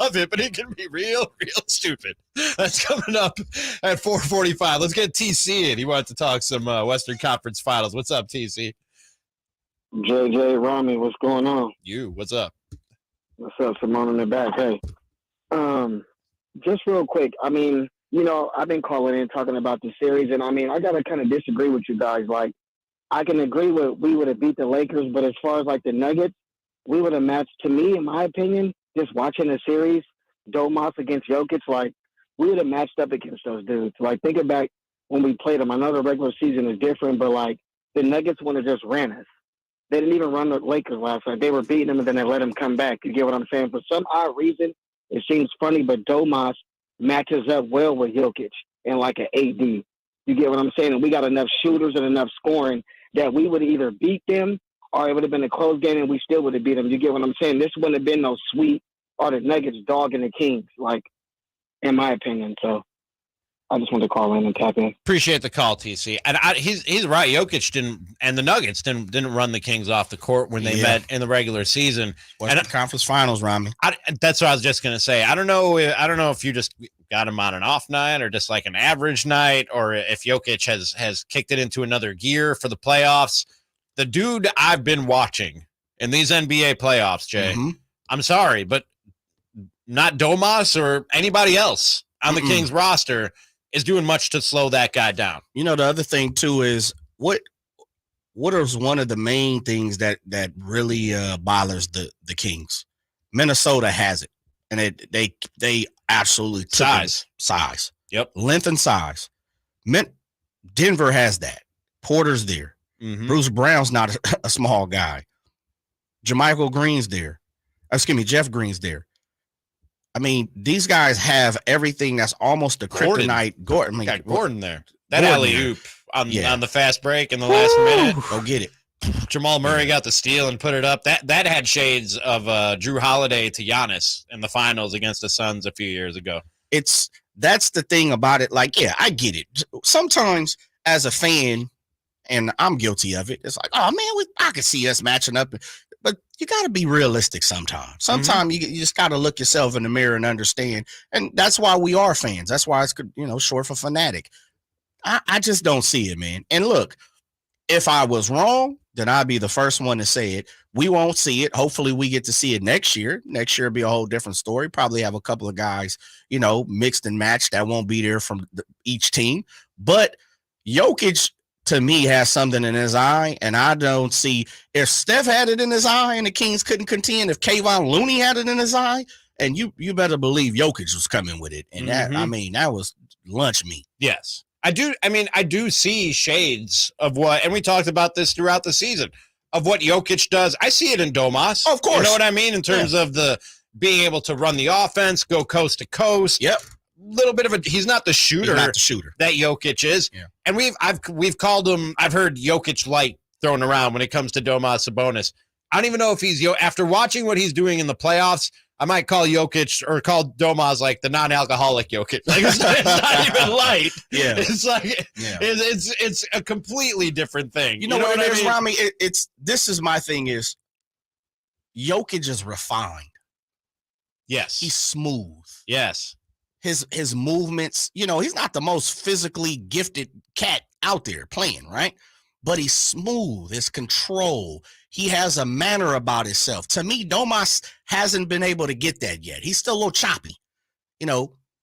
love it, but it can be real stupid. That's coming up at 4:45. Let's get TC in. He wanted to talk some Western Conference Finals. What's up, TC? JJ, Ramie, what's going on? What's up? What's up, Simone in the back? Hey, just real quick. I mean, I've been calling in talking about the series, and I mean, I gotta kind of disagree with you guys. Like, I can agree with we would have beat the Lakers, but as far as like the Nuggets, we would have matched. To me, in my opinion, just watching the series, Domas against Jokic, like we would have matched up against those dudes. Like, thinking back when we played them, I know the regular season is different, but like the Nuggets would have just ran us. They didn't even run the Lakers last night. They were beating them, and then they let them come back. You get what I'm saying? For some odd reason, it seems funny, but Domas matches up well with Jokic and like an AD. You get what I'm saying? And we got enough shooters and enough scoring that we would either beat them or it would have been a close game and we still would have beat them. You get what I'm saying? This wouldn't have been no sweep or the Nuggets dogging the Kings, like, in my opinion. So I just wanted to call in and tap in. Appreciate the call, TC. And he's right. Jokic didn't, and the Nuggets didn't run the Kings off the court when they met in the regular season. Western Conference Finals, Ramie. That's what I was just gonna say. I don't know if you just got him on an off night or just like an average night, or if Jokic has kicked it into another gear for the playoffs. The dude I've been watching in these NBA playoffs, Jay. I'm sorry, but not Domas or anybody else on the Kings roster is doing much to slow that guy down. You know, the other thing too is what is one of the main things that really bothers the Kings. Minnesota has it, and they absolutely size. Yep, length and size. Denver has that. Porter's there. Bruce Brown's not a small guy. Jermichael Green's there. Excuse me, Jeff Green's there. I mean, these guys have everything that's almost a kryptonite. Gordon, got Gordon there. That alley-oop on the fast break in the last minute. Go get it. Jamal Murray got the steal and put it up. That had shades of Drew Holiday to Giannis in the finals against the Suns a few years ago. That's the thing about it. Like, yeah, I get it. Sometimes as a fan, and I'm guilty of it, it's like, oh man, I could see us matching up. But you got to be realistic sometimes. Sometimes you just got to look yourself in the mirror and understand. And that's why we are fans. That's why it's, short for fanatic. I just don't see it, man. And look, if I was wrong, then I'd be the first one to say it. We won't see it. Hopefully we get to see it next year. Next year will be a whole different story. Probably have a couple of guys, mixed and matched that won't be there from each team. But Jokic, to me, has something in his eye, and I don't see if Steph had it in his eye and the Kings couldn't contend, if Kayvon Looney had it in his eye, and you better believe Jokic was coming with it. And that was lunch meat. Yes. I do see shades of what, and we talked about this throughout the season, of what Jokic does. I see it in Domas. Of course. You know what I mean? In terms of the being able to run the offense, go coast to coast. Yep. Little bit of he's not the shooter that Jokic is. Yeah. And we've called him, I've heard Jokic light thrown around when it comes to Domas Sabonis. I don't even know if he's after watching what he's doing in the playoffs, I might call Jokic or call Domas like the non-alcoholic Jokic. Like it's not even light. Yeah. It's like it's a completely different thing. You know what it is, Ramie? This is my thing is Jokic is refined. Yes. He's smooth. Yes. His movements, he's not the most physically gifted cat out there playing, right? But he's smooth, his control. He has a manner about himself. To me, Domas hasn't been able to get that yet. He's still a little choppy.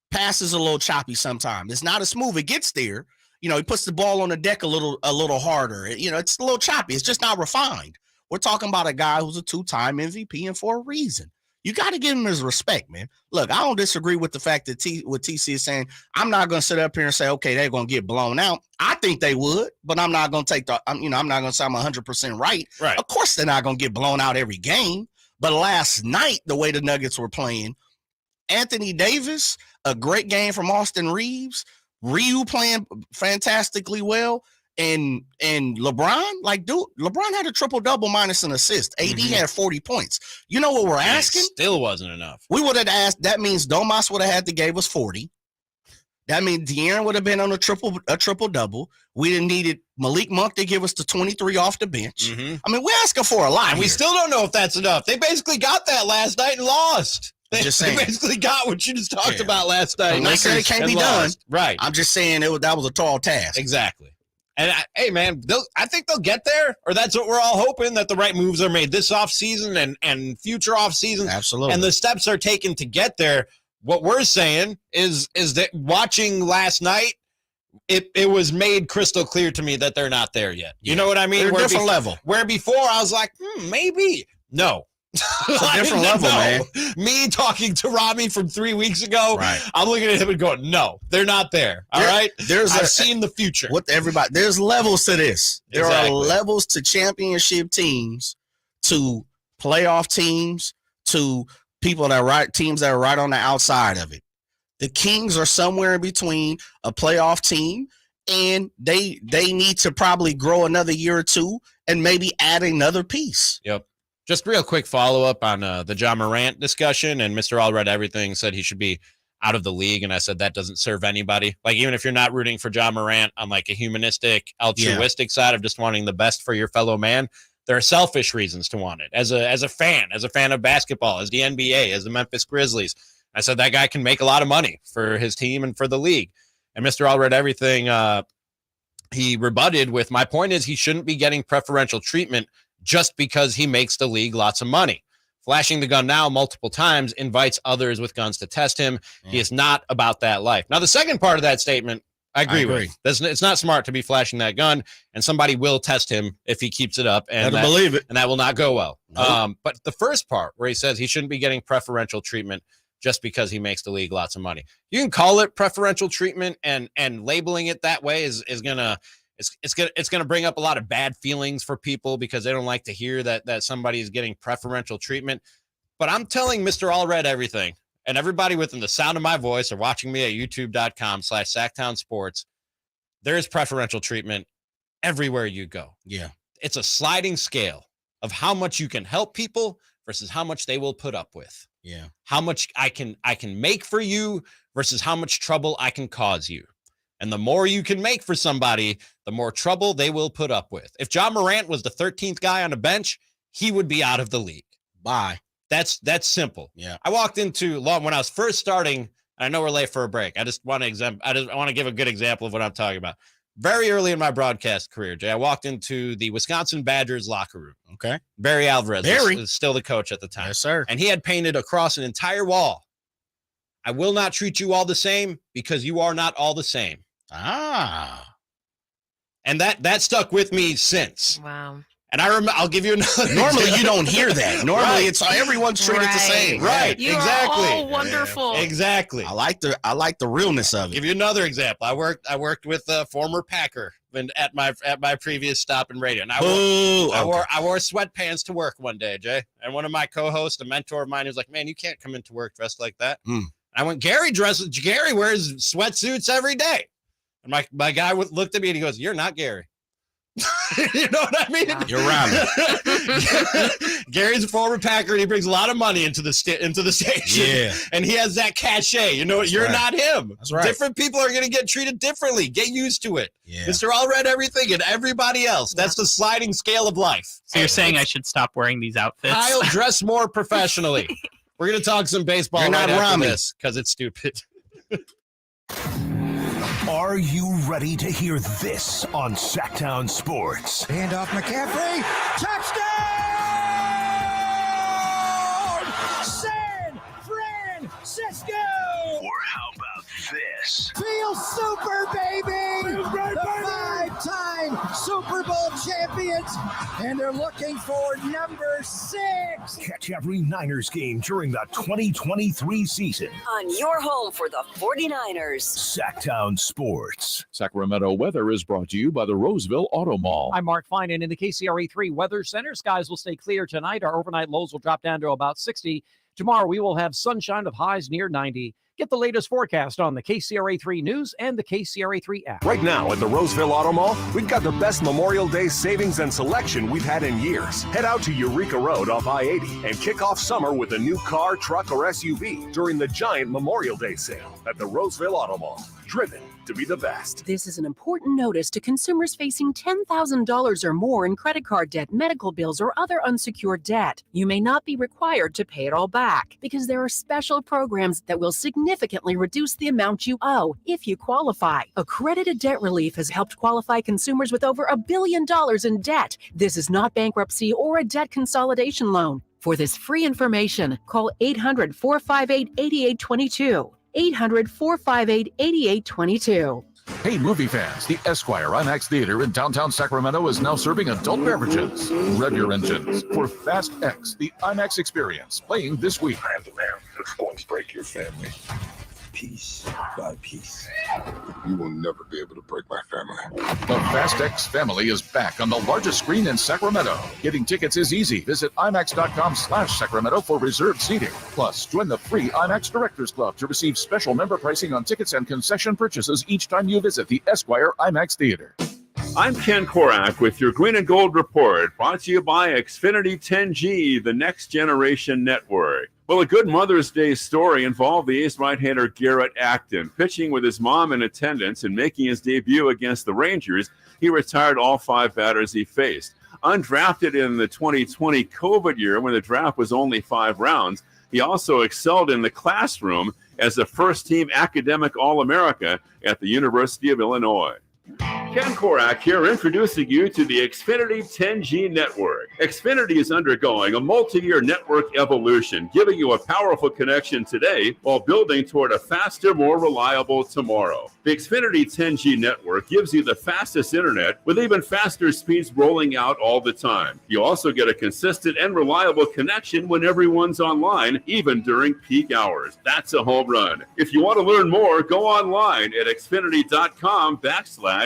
Passes a little choppy sometimes. It's not as smooth. It gets there. He puts the ball on the deck a little harder. It's a little choppy. It's just not refined. We're talking about a guy who's a 2-time MVP and for a reason. You got to give him his respect, man. Look, I don't disagree with the fact that what TC is saying. I'm not going to sit up here and say, okay, they're going to get blown out. I think they would, but I'm not going to I'm not going to say I'm 100% right. Right. Of course, they're not going to get blown out every game. But last night, the way the Nuggets were playing, Anthony Davis, a great game from Austin Reeves, Ryu playing fantastically well. And LeBron, LeBron had a triple-double minus an assist. AD had 40 points. You know what we're asking? It still wasn't enough. We would have asked, that means Domas would have had to give us 40. That means De'Aaron would have been on a triple-double. We didn't needed Malik Monk to give us the 23 off the bench. I mean, we're asking for a lot. And we still don't know if that's enough. They basically got that last night and lost. They basically got what you just talked about last night. I'm not saying it can't be done. Right. I'm just saying that was a tall task. Exactly. And hey, man, I think they'll get there, or that's what we're all hoping, that the right moves are made this offseason and future offseasons. Absolutely. And the steps are taken to get there. What we're saying is that watching last night, it was made crystal clear to me that they're not there yet. You know what I mean? They're a different level. Where before I was like, maybe. No. It's a different level, man. Me talking to Ramie from 3 weeks ago, right. I'm looking at him and going, no, they're not there. All right? I've seen the future. With everybody, there's levels to this. There Exactly. are levels to championship teams, to playoff teams, to teams that are right on the outside of it. The Kings are somewhere in between a playoff team, and they need to probably grow another year or two and maybe add another piece. Yep. Just real quick follow-up on the John Morant discussion, and Mr. All Read Everything said he should be out of the league. And I said, that doesn't serve anybody. Like, even if you're not rooting for Ja Morant on like a humanistic, altruistic side of just wanting the best for your fellow man, there are selfish reasons to want it. As a fan of basketball, as the NBA, as the Memphis Grizzlies, I said that guy can make a lot of money for his team and for the league. And Mr. All Read Everything, he rebutted with, my point is he shouldn't be getting preferential treatment just because he makes the league lots of money. Flashing the gun now multiple times invites others with guns to test him. He is not about that life. Now, the second part of that statement, I agree. With. It's not smart to be flashing that gun, and somebody will test him if he keeps it up. And believe it. And that will not go well. Nope. But the first part where he says he shouldn't be getting preferential treatment just because he makes the league lots of money. You can call it preferential treatment, and labeling it that way is gonna bring up a lot of bad feelings for people because they don't like to hear that somebody is getting preferential treatment. But I'm telling Mr. All Read Everything and everybody within the sound of my voice or watching me at youtube.com/Sactown Sports, there is preferential treatment everywhere you go. Yeah. It's a sliding scale of how much you can help people versus how much they will put up with. Yeah. How much I can make for you versus how much trouble I can cause you. And the more you can make for somebody, the more trouble they will put up with. If Ja Morant was the 13th guy on the bench, he would be out of the league. Bye. That's simple. Yeah. I walked into when I was first starting, and I know we're late for a break. I want to give a good example of what I'm talking about. Very early in my broadcast career, Jay, I walked into the Wisconsin Badgers locker room. Okay. Barry Alvarez was still the coach at the time. Yes, sir. And he had painted across an entire wall, I will not treat you all the same because you are not all the same. Ah. And that stuck with me since. Wow. And I remember, I'll give you another. Normally you don't hear that. Normally Right. it's everyone's treated the same. Right. You exactly. are all wonderful. Exactly. I like the realness of it. Give you another example. I worked with a former Packer at my previous stop in radio. And I wore sweatpants to work one day, Jay. And one of my co-hosts, a mentor of mine, was like, "Man, you can't come into work dressed like that." I went, Gary wears sweatsuits every day. And my guy looked at me and he goes, "You're not Gary." You know what I mean? You're Ramie. Gary's a former Packer, and he brings a lot of money into the station. Yeah. And he has that cachet. You know, you're not him. That's right. Different people are going to get treated differently. Get used to it. Yeah. Mr. All Read Everything and everybody else. That's the sliding scale of life. So you're saying I should stop wearing these outfits? Kyle, dress more professionally. We're going to talk some baseball You're right not after Ramie. this because it's stupid. Are you ready to hear this on Sactown Sports? Handoff McCaffrey. Touchdown! San Francisco! Or how about this? Feel super, baby! The five-time Super Bowl champions, and they're looking for number 6. Catch every Niners game during the 2023 season on your home for the 49ers. Sactown Sports. Sacramento weather is brought to you by the Roseville Auto Mall. I'm Mark Finan in the KCRA3 Weather Center. Skies will stay clear tonight. Our overnight lows will drop down to about 60. Tomorrow we will have sunshine with highs near 90. Get the latest forecast on the KCRA3 News and the KCRA3 app. Right now at the Roseville Auto Mall, we've got the best Memorial Day savings and selection we've had in years. Head out to Eureka Road off I-80 and kick off summer with a new car, truck, or SUV during the giant Memorial Day sale at the Roseville Auto Mall. Driven to be the best. This is an important notice to consumers facing $10,000 or more in credit card debt, medical bills, or other unsecured debt. You may not be required to pay it all back because there are special programs that will significantly reduce the amount you owe if you qualify. Accredited Debt Relief has helped qualify consumers with over $1 billion in debt. This is not bankruptcy or a debt consolidation loan. For this free information, call 800-458-8822. 800-458-8822. Hey, movie fans, the Esquire IMAX Theater in downtown Sacramento is now serving adult beverages. Rev your engines for Fast X, the IMAX experience, playing this week. I am the man that's going to break your family. Piece by piece. You will never be able to break my family. The Fast X family is back on the largest screen in Sacramento. Getting tickets is easy. Visit IMAX.com/Sacramento for reserved seating. Plus, join the free IMAX Directors Club to receive special member pricing on tickets and concession purchases each time you visit the Esquire IMAX Theater. I'm Ken Korak with your Green and Gold Report, brought to you by Xfinity 10G, the next generation network. Well, a good Mother's Day story involved the ace right-hander Garrett Acton. Pitching with his mom in attendance and making his debut against the Rangers, he retired all 5 batters he faced. Undrafted in the 2020 COVID year when the draft was only 5 rounds, he also excelled in the classroom as a first-team academic All-America at the University of Illinois. Ken Korak here, introducing you to the Xfinity 10G network. Xfinity is undergoing a multi-year network evolution, giving you a powerful connection today while building toward a faster, more reliable tomorrow. The Xfinity 10G network gives you the fastest internet with even faster speeds rolling out all the time. You also get a consistent and reliable connection when everyone's online, even during peak hours. That's a home run. If you want to learn more, go online at xfinity.com/10G.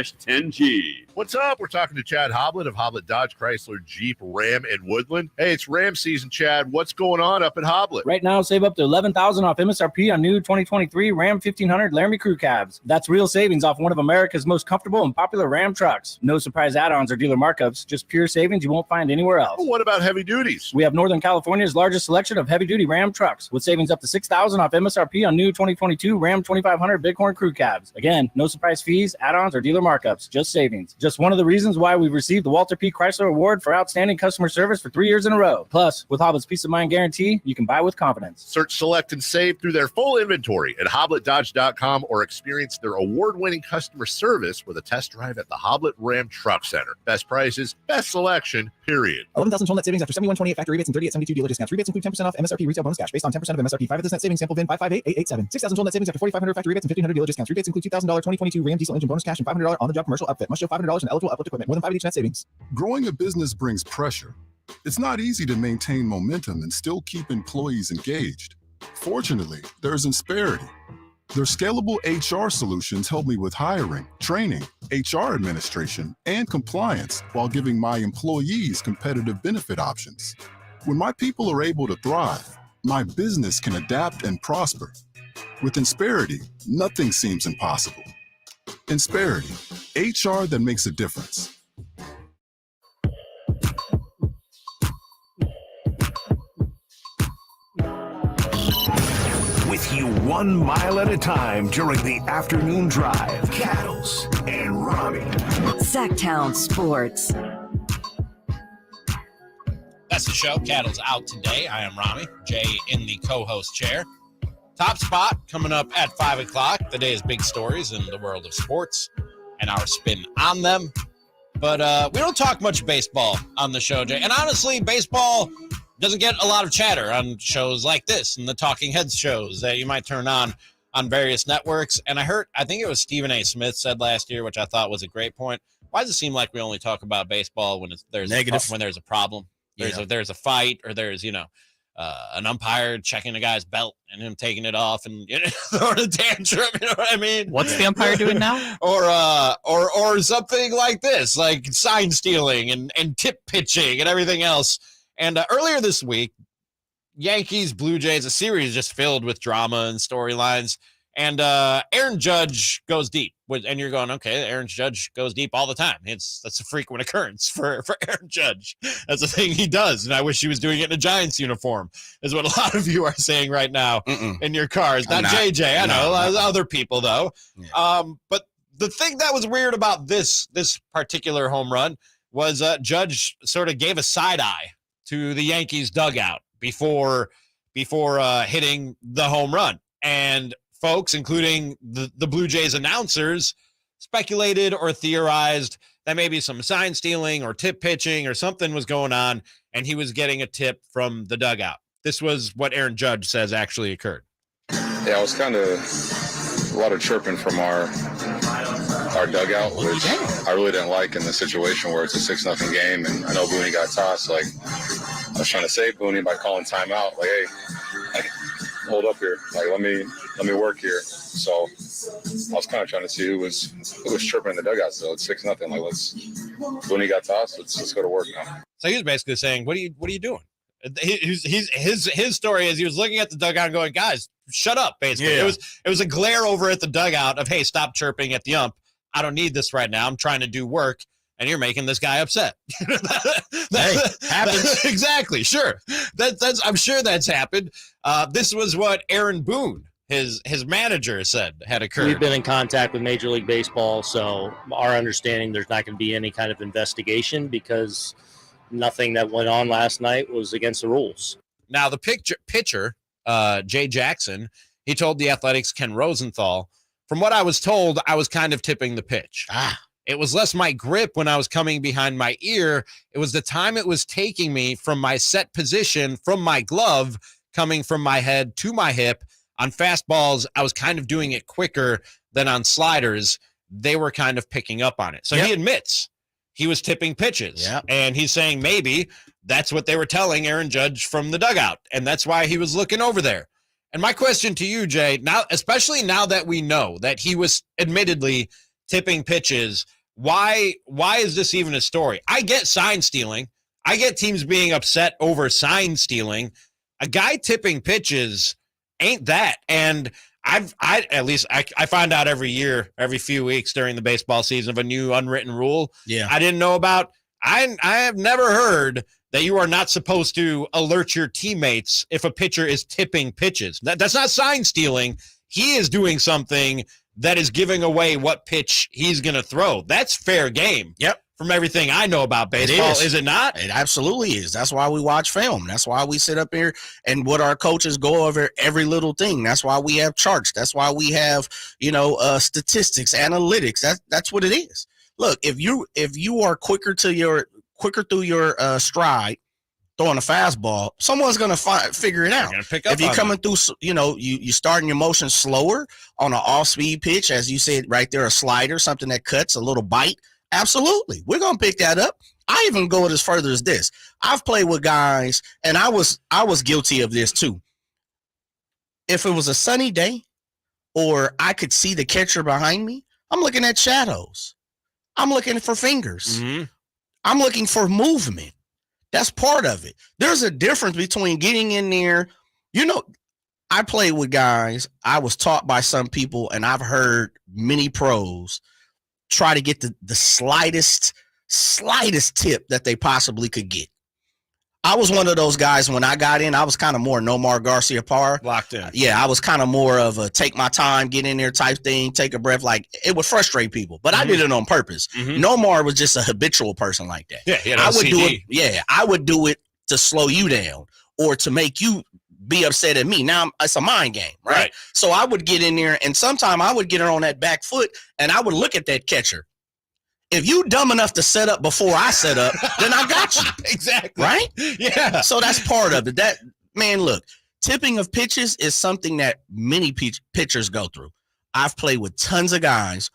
What's up? We're talking to Chad Hoblet of Hoblet Dodge Chrysler Jeep Ram and Woodland. Hey, it's Ram season, Chad. What's going on up at Hoblet? Right now, save up to $11,000 off MSRP on new 2023 Ram 1500 Laramie Crew Cabs. That's real savings off one of America's most comfortable and popular Ram trucks. No surprise add-ons or dealer markups, just pure savings you won't find anywhere else. Well, what about heavy duties? We have Northern California's largest selection of heavy-duty Ram trucks with savings up to $6,000 off MSRP on new 2022 Ram 2500 Bighorn Crew Cabs. Again, no surprise fees, add-ons, or dealer markups, just savings. Just one of the reasons why we've received the Walter P. Chrysler Award for outstanding customer service for 3 years in a row. Plus, with Hoblet's Peace of Mind guarantee, you can buy with confidence. Search, select, and save through their full inventory at HobletDodge.com or experience their award-winning customer service with a test drive at the Hoblet Ram Truck Center. Best prices, best selection, period. 11,000 total net savings after 7128 factory rebates and 3872 dealer discounts. Rebates include 10% off MSRP retail bonus cash based on 10% of MSRP. 5 of this net savings sample VIN 558887. 6,000 total net savings after 4,500 factory rebates and 1,500 dealer discounts. Rebates include $2,000 2022 Ram diesel engine bonus cash and $500 on-the-job commercial outfit. Must show $500 in eligible uplift equipment. More than 5 of each net savings. Growing a business brings pressure. It's not easy to maintain momentum and still keep employees engaged. Fortunately, there's Insperity. Their scalable HR solutions help me with hiring, training, HR administration, and compliance while giving my employees competitive benefit options. When my people are able to thrive, my business can adapt and prosper. With Insperity, nothing seems impossible. Insperity, HR that makes a difference. With you 1 mile at a time during the afternoon drive. Cattles and Ramie. Sactown Sports. That's the show. Cattle's out today. I am Ramie. Jay in the co-host chair. Top spot coming up at 5 o'clock. The day's big stories in the world of sports and our spin on them. But we don't talk much baseball on the show, Jay. And honestly, baseball doesn't get a lot of chatter on shows like this and the Talking Heads shows that you might turn on various networks. And I think it was Stephen A. Smith said last year, which I thought was a great point. Why does it seem like we only talk about baseball when there's negative, when there's a problem, there's a fight, or there's an umpire checking a guy's belt and him taking it off and throwing a tantrum? You know what I mean? What's the umpire doing now? or something like this, like sign stealing and tip pitching and everything else. And earlier this week, Yankees, Blue Jays, a series just filled with drama and storylines. And Aaron Judge goes deep. And you're going, okay, Aaron Judge goes deep all the time. That's a frequent occurrence for Aaron Judge. That's the thing he does. And I wish he was doing it in a Giants uniform, is what a lot of you are saying right now in your cars. Not JJ, I know. Other people, though. Yeah. But the thing that was weird about this particular home run was Judge sort of gave a side eye to the Yankees dugout before hitting the home run. And folks, including the Blue Jays announcers, speculated or theorized that maybe some sign stealing or tip pitching or something was going on, and he was getting a tip from the dugout. This was what Aaron Judge says actually occurred. Yeah, it was kind of a lot of chirping from our dugout, which I really didn't like in the situation where it's a 6-0 game, and I know Booney got tossed. Like, I was trying to save Booney by calling timeout. Like, hey, hold up here. Like, let me work here. So I was kind of trying to see who was chirping in the dugout. So it's 6-0. Like, Booney got tossed. Let's go to work now. So he was basically saying, "What are you doing?" His story is he was looking at the dugout and going, "Guys, shut up." Basically, it was a glare over at the dugout of, "Hey, stop chirping at the ump. I don't need this right now. I'm trying to do work." and you're making this guy upset. Happens. Exactly. Sure. I'm sure that's happened. This was what Aaron Boone, his manager, said had occurred. We've been in contact with Major League Baseball, so our understanding there's not going to be any kind of investigation because nothing that went on last night was against the rules. Now, the pitcher, Jay Jackson, he told the Athletics' Ken Rosenthal, from what I was told, I was kind of tipping the pitch. It was less my grip when I was coming behind my ear. It was the time it was taking me from my set position, from my glove, coming from my head to my hip. On fastballs, I was kind of doing it quicker than on sliders. They were kind of picking up on it. So he admits he was tipping pitches. And he's saying maybe that's what they were telling Aaron Judge from the dugout. And that's why he was looking over there. And my question to you, Jay, now, especially now that we know that he was admittedly tipping pitches, why is this even a story? I get sign stealing. I get teams being upset over sign stealing. A guy tipping pitches ain't that. And I find out every year, every few weeks during the baseball season of a new unwritten rule. I didn't know about. I have never heard that you are not supposed to alert your teammates if a pitcher is tipping pitches. That's not sign stealing. He is doing something that is giving away what pitch he's going to throw. That's fair game. From everything I know about baseball, is it not? It absolutely is. That's why we watch film. That's why we sit up here and what our coaches go over every little thing. That's why we have charts. That's why we have, statistics, analytics. That's what it is. Look, if you are quicker through your stride, throwing a fastball, someone's going to figure it out. If you're coming through, you starting your motion slower on an off-speed pitch, as you said right there, a slider, something that cuts, a little bite. Absolutely. We're going to pick that up. I even go as further as this. I've played with guys, and I was guilty of this too. If it was a sunny day or I could see the catcher behind me, I'm looking at shadows. I'm looking for fingers. I'm looking for movement. That's part of it. There's a difference between getting in there. I played with guys. I was taught by some people, and I've heard many pros try to get the slightest tip that they possibly could get. I was one of those guys when I got in. I was kind of more Nomar Garcia Parra. Locked in. Yeah, I was kind of more of a take my time, get in there type thing, take a breath. Like, it would frustrate people, but I did it on purpose. Nomar was just a habitual person like that. I would do it. Yeah, I would do it to slow you down or to make you be upset at me. Now, it's a mind game, right? So I would get in there, and sometime I would get her on that back foot, and I would look at that catcher. If you dumb enough to set up before I set up, then I got you. Exactly. Right? Yeah. So that's part of it. Look, tipping of pitches is something that many pitchers go through. I've played with tons of guys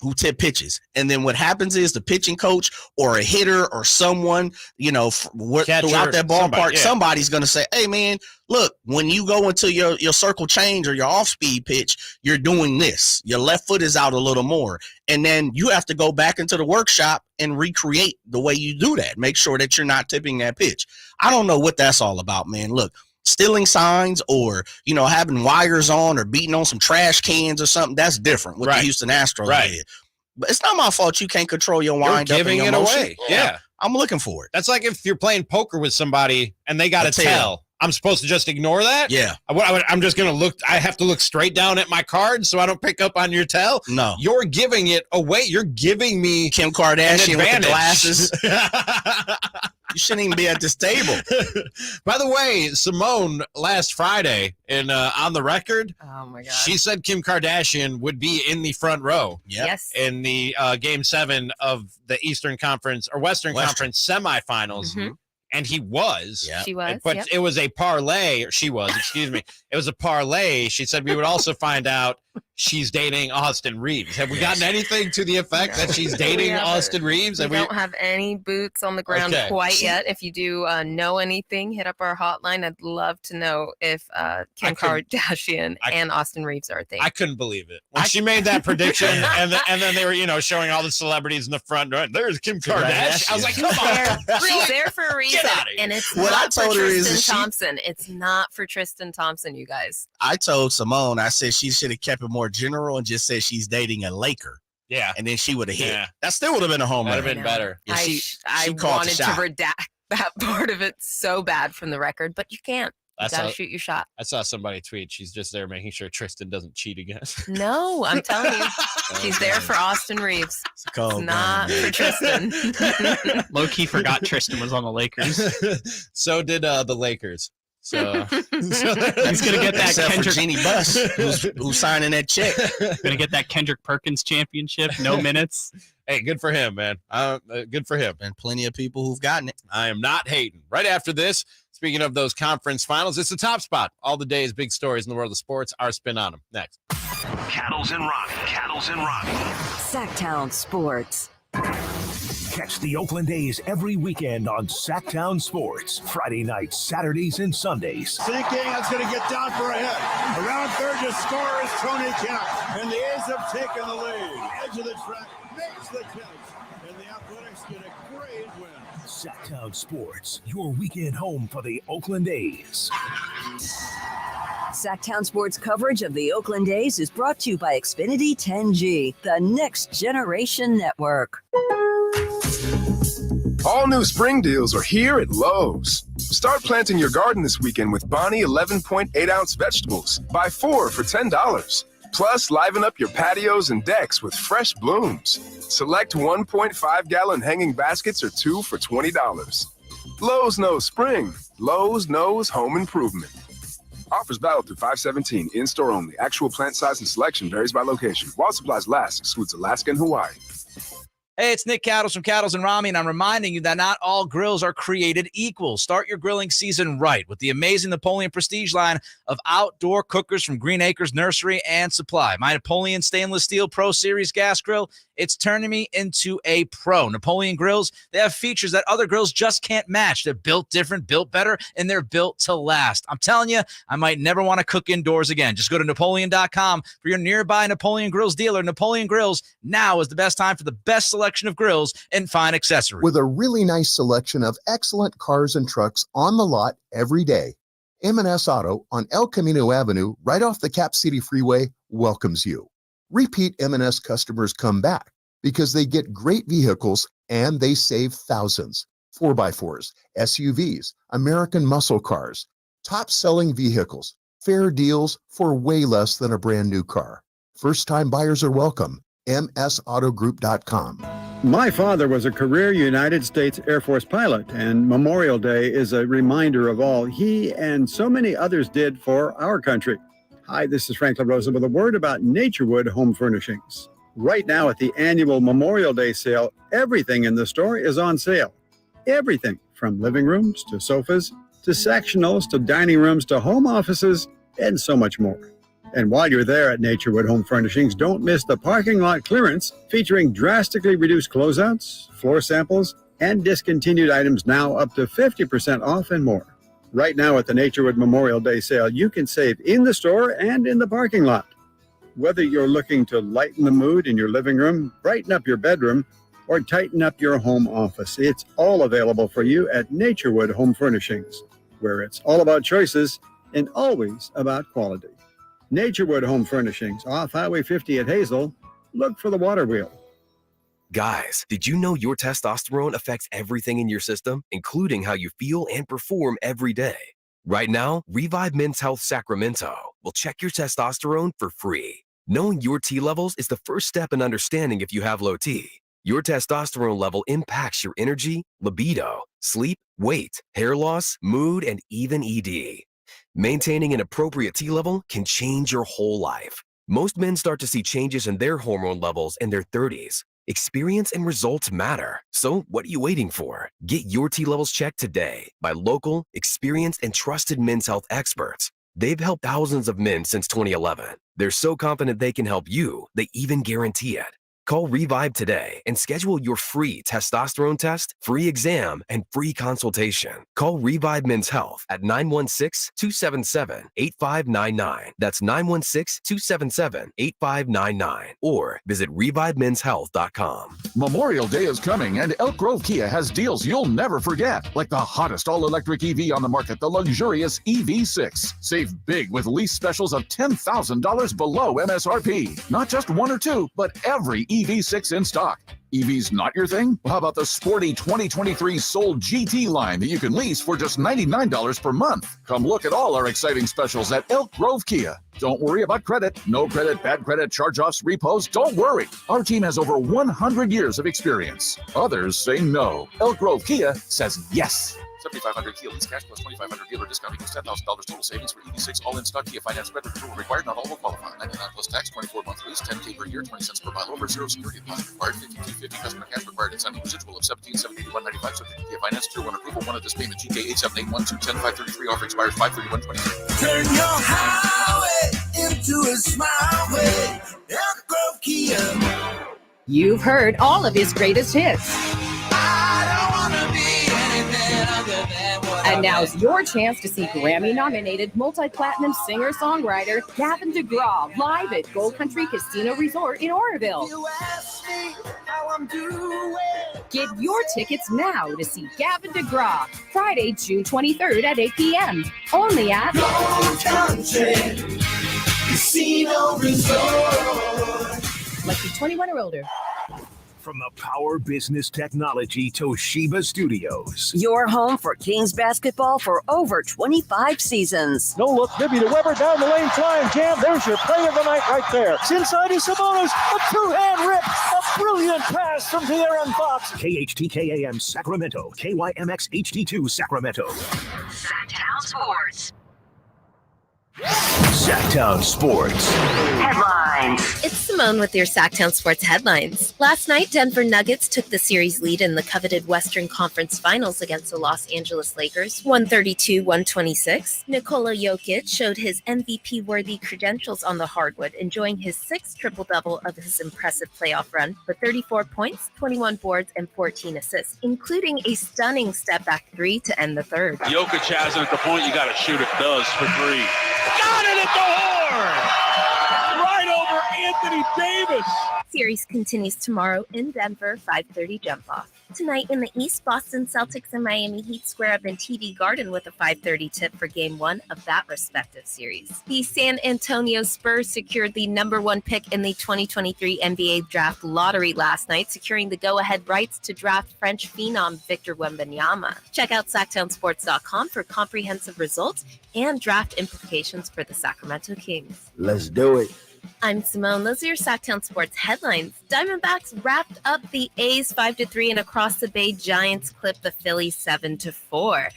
who tip pitches. And then what happens is the pitching coach or a hitter or someone, throughout that ballpark, somebody's going to say, hey, man, look, when you go into your circle change or your off-speed pitch, you're doing this. Your left foot is out a little more. And then you have to go back into the workshop and recreate the way you do that. Make sure that you're not tipping that pitch. I don't know what that's all about, man. Look, stealing signs or, having wires on or beating on some trash cans or something, that's different what the Houston Astros did. But it's not my fault you can't control your wind up and your emotion. Away. Yeah. I'm looking for it. That's like if you're playing poker with somebody and they got a tell. I'm supposed to just ignore that? Yeah. I'm just going to look. I have to look straight down at my cards so I don't pick up on your tell? No. You're giving it away. You're giving me Kim Kardashian with the glasses. You shouldn't even be at this table. By the way, Simone last Friday in On the Record, oh my God, she said Kim Kardashian would be in the front row. Yes. In the Game 7 of the Eastern Conference or Western Conference semifinals. And he was. Yeah. She was. But it was a parlay. Or she was, excuse me. It was a parlay. She said we would also find out she's dating Austin Reeves. Have we gotten anything to the effect that she's dating Austin Reeves? We don't have any boots on the ground quite yet. If you do know anything, hit up our hotline. I'd love to know if Kim Kardashian and Austin Reeves are a thing. I couldn't believe it. When she made that prediction and then they were, showing all the celebrities in the front. There's Kim Kardashian. I was like, come on. She's there for a reason. And it's what not I told for her Tristan is Thompson. It's not for Tristan Thompson, you guys. I told Simone, I said she should have kept it more general and just said she's dating a Laker. Yeah. And then she would have hit. Yeah. That still would have been a home run. That'd have been better. Yeah, I called the wanted to shot. redact that part of it so bad from the record, but you can't. You gotta shoot your shot. I saw somebody tweet. She's just there making sure Tristan doesn't cheat again. No, I'm telling you. She's there for Austin Reeves. It's not for Tristan. Low-key forgot Tristan was on the Lakers. So did the Lakers. So he's gonna get that Except Kendrick for Jeannie Buss, who's signing that check. Gonna get that Kendrick Perkins championship. No minutes. Hey, good for him, man. Good for him. And plenty of people who've gotten it. I am not hating. Right after this, speaking of those conference finals, it's the top spot. All the day's big stories in the world of sports. Our spin on them. Next. Cattles and Ramie. Sactown Sports. Catch the Oakland A's every weekend on Sactown Sports. Friday nights, Saturdays, and Sundays. Sinking, that's going to get down for a hit. Around third to score is Tony Kemp. And the A's have taken the lead. Edge of the track makes the catch. And the Athletics get a great win. Sactown Sports, your weekend home for the Oakland A's. Sactown Sports coverage of the Oakland A's is brought to you by Xfinity 10G, the next generation network. All new spring deals are here at Lowe's. Start planting your garden this weekend with Bonnie 11.8-ounce vegetables. Buy 4 for $10. Plus, liven up your patios and decks with fresh blooms. Select 1.5-gallon hanging baskets or 2 for $20. Lowe's knows spring. Lowe's knows home improvement. Offers valid through 5/17. In-store only. Actual plant size and selection varies by location. While supplies last, excludes Alaska and Hawaii. Hey, it's Nick Cattles from Cattles and Ramie, and I'm reminding you that not all grills are created equal. Start your grilling season right with the amazing Napoleon Prestige line of outdoor cookers from Green Acres Nursery and Supply. My Napoleon Stainless Steel Pro Series gas grill, it's turning me into a pro. Napoleon grills, they have features that other grills just can't match. They're built different, built better, and they're built to last. I'm telling you, I might never want to cook indoors again. Just go to Napoleon.com for your nearby Napoleon Grills dealer. Napoleon Grills, now is the best time for the best selection of grills and fine accessories. With a really nice selection of excellent cars and trucks on the lot every day, M&S Auto on El Camino Avenue, right off the Cap City Freeway, welcomes you. Repeat M&S customers come back because they get great vehicles and they save thousands. 4x4s, SUVs, American muscle cars, top-selling vehicles, fair deals for way less than a brand new car. First-time buyers are welcome. MSAutogroup.com. My father was a career United States Air Force pilot, and Memorial Day is a reminder of all he and so many others did for our country. Hi, this is Frank LaRosa with a word about Naturewood Home Furnishings. Right now at the annual Memorial Day sale, everything in the store is on sale. Everything from living rooms to sofas to sectionals to dining rooms to home offices and so much more. And while you're there at Naturewood Home Furnishings, don't miss the parking lot clearance featuring drastically reduced closeouts, floor samples, and discontinued items now up to 50% off and more. Right now at the Naturewood Memorial Day sale, you can save in the store and in the parking lot. Whether you're looking to lighten the mood in your living room, brighten up your bedroom, or tighten up your home office, it's all available for you at Naturewood Home Furnishings, where it's all about choices and always about quality. Naturewood Home Furnishings, off Highway 50 at Hazel. Look for the water wheel. Guys, did you know your testosterone affects everything in your system, including how you feel and perform every day? Right now, Revive Men's Health Sacramento will check your testosterone for free. Knowing your T levels is the first step in understanding if you have low T. Your testosterone level impacts your energy, libido, sleep, weight, hair loss, mood, and even ED. Maintaining an appropriate T level can change your whole life. Most men start to see changes in their hormone levels in their 30s. Experience and results matter. So what are you waiting for? Get your T levels checked today by local, experienced, and trusted men's health experts. They've helped thousands of men since 2011. They're so confident they can help you, they even guarantee it. Call Revive today and schedule your free testosterone test, free exam, and free consultation. Call Revive Men's Health at 916-277-8599. That's 916-277-8599. Or visit ReviveMen'sHealth.com. Memorial Day is coming, and Elk Grove Kia has deals you'll never forget, like the hottest all-electric EV on the market, the luxurious EV6. Save big with lease specials of $10,000 below MSRP. Not just one or two, but every EV EV6 in stock. EV's not your thing? Well, how about the sporty 2023 Soul GT line that you can lease for just $99 per month? Come look at all our exciting specials at Elk Grove Kia. Don't worry about credit. No credit, bad credit, charge-offs, repos. Don't worry. Our team has over 100 years of experience. Others say no. Elk Grove Kia says yes. $7,500 Kia lease cash plus $2,500 dealer discount equals $10,000 total savings for EV6 all in stock Kia finance credit approval required. Not all will qualify. $99 plus tax, 24-month lease, $10K per year, 20 cents per mile over, zero security deposit required, $52.50 customer cash required, incentive residual of $17.70 to $195 subject to Kia finance tier 1 approval. One of this payment GK 8781210 offer expires 5/31/23. Turn your highway into a smile way. Elk Grove Kia. You've heard all of his greatest hits. And now's your chance to see Grammy-nominated multi-platinum singer-songwriter Gavin DeGraw live at Gold Country Casino Resort in Oroville. Get your tickets now to see Gavin DeGraw Friday, June 23rd at 8 p.m. Only at Gold Country Casino Resort. Must be 21 or older. From the Power Business Technology Toshiba Studios. Your home for Kings basketball for over 25 seasons. No look, Bibby to Weber, down the lane, flying jam. There's your play of the night right there. It's inside is Sabonis, a two-hand rip, a brilliant pass from De'Aaron Fox. KHTKAM Sacramento, KYMX HD2 Sacramento. Sactown Sports. Sactown Sports. Headlines. It's Simone with your Sactown Sports headlines. Last night, Denver Nuggets took the series lead in the coveted Western Conference Finals against the Los Angeles Lakers, 132-126. Nikola Jokic showed his MVP-worthy credentials on the hardwood, enjoying his sixth triple-double of his impressive playoff run with 34 points, 21 boards, and 14 assists, including a stunning step-back three to end the third. Jokic has it at the point you got to shoot it. Does for three. Got it at the horn! Right over Anthony Davis. Series continues tomorrow in Denver, 5:30 jump-off. Tonight in the East, Boston Celtics and Miami Heat square up in TD Garden with a 5:30 tip for Game 1 of that respective series. The San Antonio Spurs secured the number 1 pick in the 2023 NBA Draft Lottery last night, securing the go-ahead rights to draft French phenom Victor Wembenyama. Check out SactownSports.com for comprehensive results and draft implications for the Sacramento Kings. Let's do it. I'm Simone. Those are your Sactown Sports headlines. Diamondbacks wrapped up the A's 5-3 and across the Bay Giants clipped the Phillies 7-4.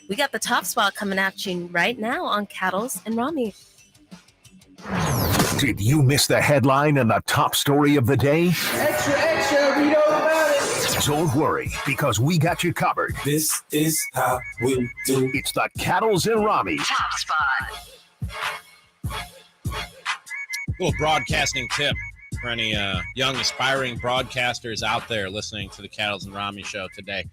We got the top spot coming at you right now on Cattles and Ramie. Did you miss the headline and the top story of the day? Extra, read all about it. Don't worry, because we got you covered. This is how we do. It's the Cattles and Ramie Top Spot. Little broadcasting tip for any young aspiring broadcasters out there listening to the Cattles and Ramie show today.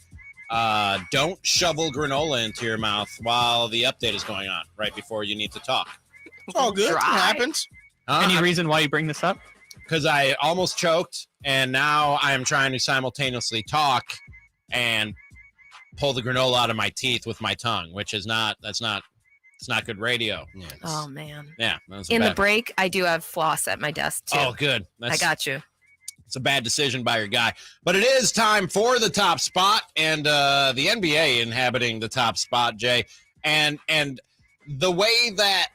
Don't shovel granola into your mouth while the update is going on right before you need to talk. It's all good. It happens. Any reason why you bring this up? Because I almost choked, and now I am trying to simultaneously talk and pull the granola out of my teeth with my tongue, which is not it's not good radio. Yeah, oh man. Yeah. In the break, I do have floss at my desk too. Oh, good. I got you. It's a bad decision by your guy. But it is time for the top spot and the NBA inhabiting the top spot, Jay. And the way that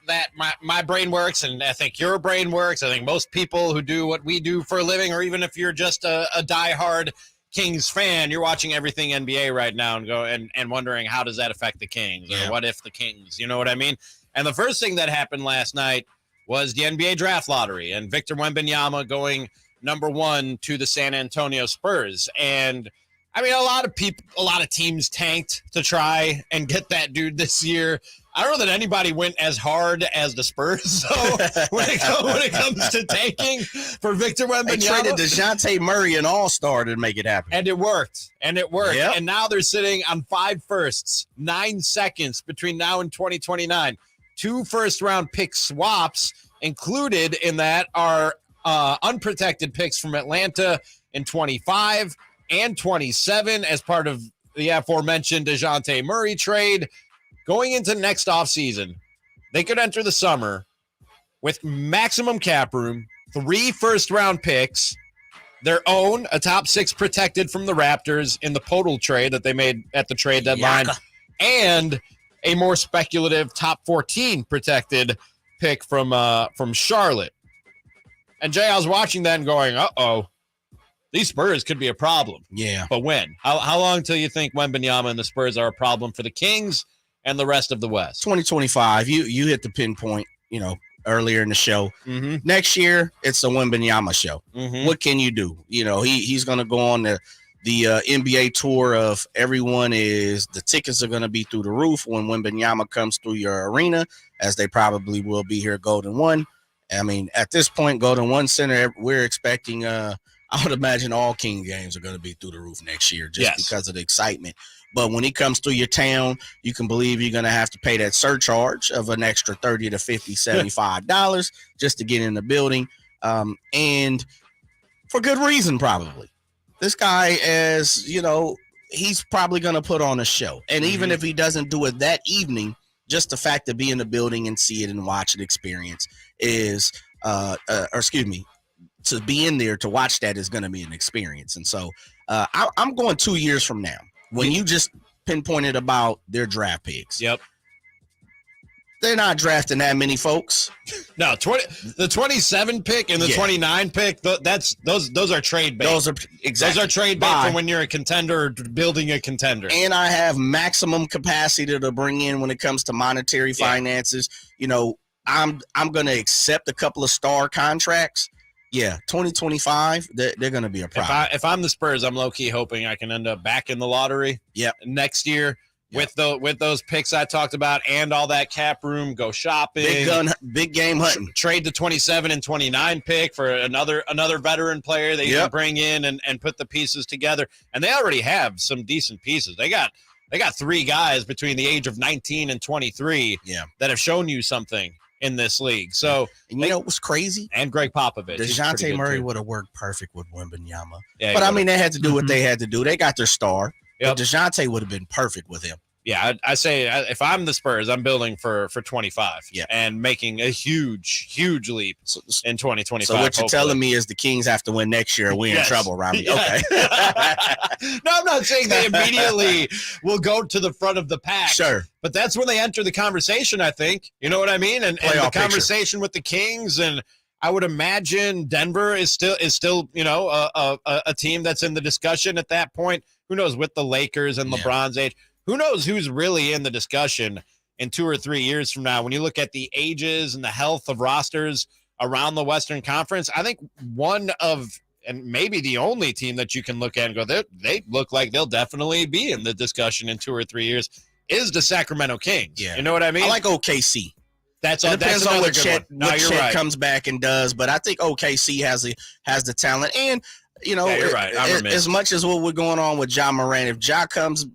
my brain works, and I think your brain works, I think most people who do what we do for a living, or even if you're just a diehard Kings fan, you're watching everything NBA right now and wondering how does that affect the Kings, or what if the Kings, you know what I mean? And the first thing that happened last night was the NBA draft lottery and Victor Wembenyama going number 1 to the San Antonio Spurs. And I mean, a lot of teams tanked to try and get that dude this year. I don't know that anybody went as hard as the Spurs, so when it comes to tanking for Victor Wembanyama. They traded DeJounte Murray, an all-star, to make it happen. And it worked. Yep. And now they're sitting on 5 firsts, 9 seconds between now and 2029. 2 first-round pick swaps included in that are unprotected picks from Atlanta in 25 and 27 as part of the aforementioned DeJounte Murray trade. Going into next offseason, they could enter the summer with maximum cap room, 3 first-round picks, their own, a top 6 protected from the Raptors in the Podol trade that they made at the trade deadline, and a more speculative top 14 protected pick from Charlotte. And Jay, I was watching that and going, uh-oh, these Spurs could be a problem. Yeah. But when? How long till you think Wembenyama and the Spurs are a problem for the Kings and the rest of the West? 2025. You hit the pinpoint, earlier in the show. Mm-hmm. Next year, it's a Wembenyama show. Mm-hmm. What can you do? He's going to go on the NBA tour of the tickets are going to be through the roof when Wembenyama comes through your arena, as they probably will be here at Golden One. I mean, at this point, Golden One Center, we're expecting I would imagine all King games are going to be through the roof next year just because of the excitement. But when he comes through your town, you can believe you're going to have to pay that surcharge of an extra $30 to $50, $75 just to get in the building. And for good reason, probably. This guy, he's probably going to put on a show. And even if he doesn't do it that evening, just the fact to be in the building and see it and watch it experience is, to be in there to watch that is going to be an experience. And so I'm going 2 years from now when you just pinpointed about their draft picks. Yep. They're not drafting that many folks. No, the 27 pick and the 29 pick, those are trade bait. Those are trade bait for when you're a contender building a contender. And I have maximum capacity to bring in when it comes to monetary finances. I'm going to accept a couple of star contracts. Yeah, 2025, they're going to be a problem. If I'm the Spurs, I'm low-key hoping I can end up back in the lottery next year with those picks I talked about and all that cap room, go shopping. Big game hunting. Trade the 27 and 29 pick for another veteran player that you can bring in and put the pieces together. And they already have some decent pieces. They got 3 guys between the age of 19 and 23 that have shown you something in this league. So, and you know what's crazy? And Greg Popovich. DeJounte Murray would have worked perfect with Wembenyama. Yeah, but I mean, they had to do what they had to do. They got their star. But DeJounte would have been perfect with him. Yeah, I say if I'm the Spurs, I'm building for 25 and making a huge leap in 2025. So what you're telling me is the Kings have to win next year. We're in trouble, Ramie. Okay. No, I'm not saying they immediately will go to the front of the pack. Sure. But that's when they enter the conversation, I think. You know what I mean? And the conversation with the Kings, and I would imagine Denver is still a team that's in the discussion at that point. Who knows, with the Lakers and LeBron's age. Who knows who's really in the discussion in 2 or 3 years from now? When you look at the ages and the health of rosters around the Western Conference, I think one of, and maybe the only team that you can look at and go, they look like they'll definitely be in the discussion in 2 or 3 years, is the Sacramento Kings. Yeah. You know what I mean? I like OKC. It depends on what Chet comes back and does, but I think OKC has the talent. And you're right. As much as what we're going on with Ja Morant, if Ja comes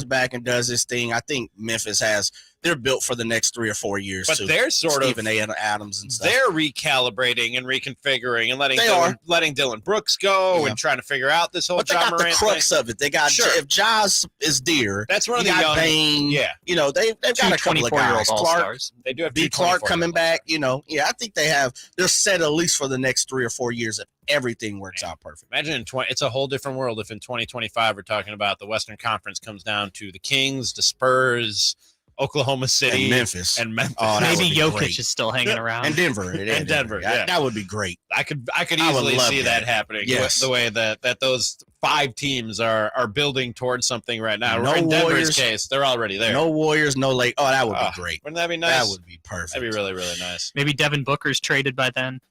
back and does his thing, I think Memphis they're built for the next 3 or 4 years. But too. They're sort Stephen A. Adams and stuff. They're recalibrating and reconfiguring and letting Dylan Brooks go and trying to figure out this whole Ja Morant. But they got the crux of it. They got if Ja's is dear. That's one of the young Bane. Yeah, they've got a couple of guys. Clark, they do have B. Clark coming back. I think they're set at least for the next 3 or 4 years if everything works out perfect. Imagine it's a whole different world if in 2025 we're talking about the Western Conference comes down to the Kings, the Spurs, Oklahoma City, and Memphis. Oh, maybe Jokic is still hanging around. And Denver. And Denver. Yeah. That would be great. I could easily see that happening. Yes. The way that those 5 teams are building towards something right now. No in Denver's Warriors, case, they're already there. No Warriors, no Lake. Oh, that would be great. Wouldn't that be nice? That would be perfect. That'd be really, really nice. Maybe Devin Booker's traded by then.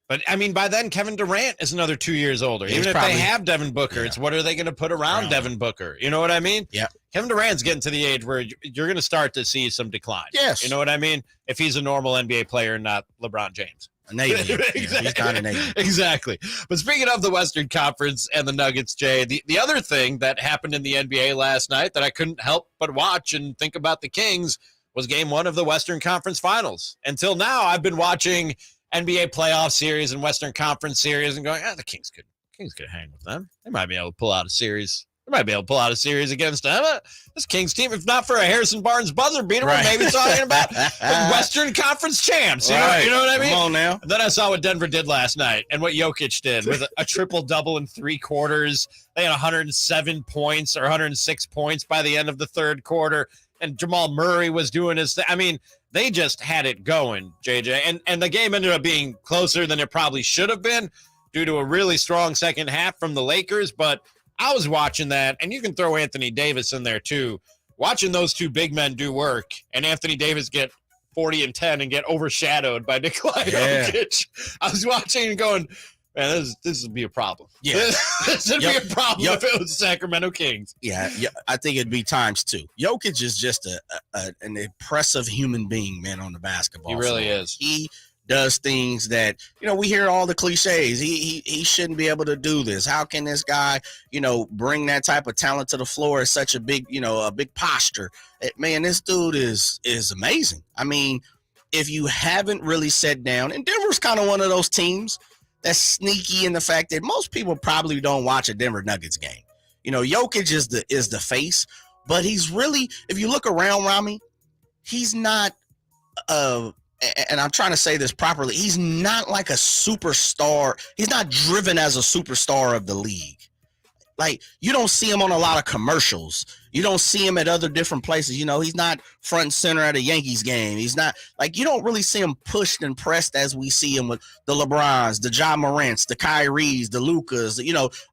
But, I mean, by then, Kevin Durant is another 2 years older. Even if they have Devin Booker, it's what are they going to put around Devin Booker? You know what I mean? Yeah. Kevin Durant's getting to the age where you're going to start to see some decline. Yes. You know what I mean? If he's a normal NBA player, not LeBron James. An alien. He's not an alien. Exactly. But speaking of the Western Conference and the Nuggets, Jay, the other thing that happened in the NBA last night that I couldn't help but watch and think about the Kings was Game 1 of the Western Conference Finals. Until now, I've been watching NBA playoff series and Western Conference series and going, the Kings could hang with them. They might be able to pull out a series They might be able to pull out a series against them. This Kings team, if not for a Harrison Barnes buzzer beater, we're maybe talking about the Western Conference champs. You know what I mean? Come on now. And then I saw what Denver did last night and what Jokic did with a triple-double in 3 quarters. They had 107 points or 106 points by the end of the third quarter. And Jamal Murray was doing his thing. I mean, they just had it going, JJ. And the game ended up being closer than it probably should have been due to a really strong second half from the Lakers. But I was watching that, and you can throw Anthony Davis in there too. Watching those two big men do work, and Anthony Davis get 40 and 10 and get overshadowed by Nikolai Jokic. I was watching and going, man, this would be a problem. Yeah. This would be a problem if it was the Sacramento Kings. Yeah, I think it'd be times 2. Jokic is just an impressive human being, man, on the basketball He really floor. is. He does things that, we hear all the cliches. He shouldn't be able to do this. How can this guy, bring that type of talent to the floor at such a big, a big posture? Man, this dude is amazing. I mean, if you haven't really sat down, and Denver's kind of one of those teams that's sneaky in the fact that most people probably don't watch a Denver Nuggets game. Jokic is the face, but he's really, if you look around, Ramie, he's not and I'm trying to say this properly, he's not like a superstar. He's not driven as a superstar of the league. Like, you don't see him on a lot of commercials. You don't see him at other different places. He's not front and center at a Yankees game. He's not, like, you don't really see him pushed and pressed as we see him with the LeBrons, the Ja Morants, the Kyries, the Lukas,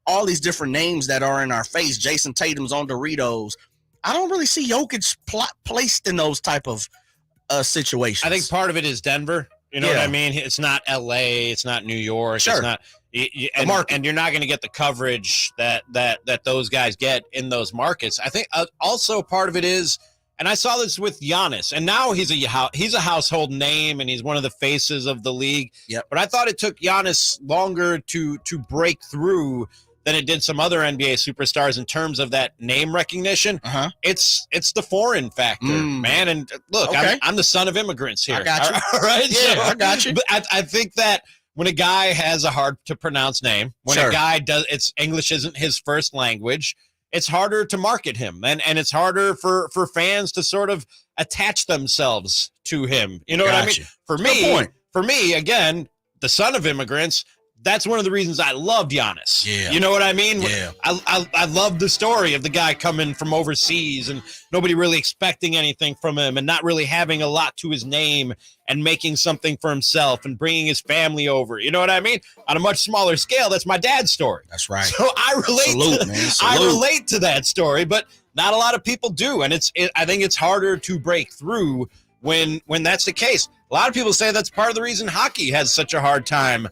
all these different names that are in our face. Jason Tatum's on Doritos. I don't really see Jokic placed in those type of situations. I think part of it is Denver. You know what I mean? It's not LA. It's not New York. Sure. It's not, and you're not going to get the coverage that those guys get in those markets. I think also part of it is, and I saw this with Giannis, and now he's a household name, and he's one of the faces of the league. Yep. But I thought it took Giannis longer to break through than it did some other NBA superstars in terms of that name recognition. It's the foreign factor, man. And look, Okay. I'm the son of immigrants here. I got you. All right? Yeah, So, I got you. But I think that when a guy has a hard to pronounce name, when a guy English isn't his first language, it's harder to market him, and it's harder for fans to sort of attach themselves to him. You know what I mean? For me, again, the son of immigrants, that's one of the reasons I loved Giannis. Yeah. You know what I mean? Yeah. I love the story of the guy coming from overseas and nobody really expecting anything from him and not really having a lot to his name and making something for himself and bringing his family over. You know what I mean? On a much smaller scale, that's my dad's story. That's right. So I relate to that story, but not a lot of people do. And I think it's harder to break through when that's the case. A lot of people say that's part of the reason hockey has such a hard time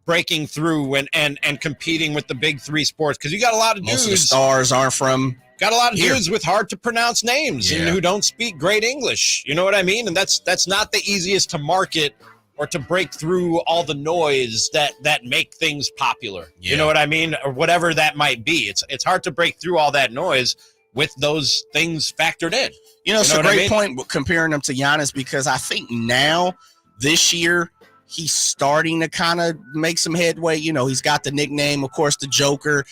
breaking through and competing with the big 3 sports, because you got a lot of Most dudes. of the stars aren't from Got a lot of here. dudes with hard to pronounce names and who don't speak great English. You know what I mean? And that's not the easiest to market or to break through all the noise that make things popular. You know what I mean? Or whatever that might be. It's hard to break through all that noise with those things factored in. It's a great point comparing them to Giannis, because I think now this year he's starting to kind of make some headway. He's got the nickname, of course, the Joker.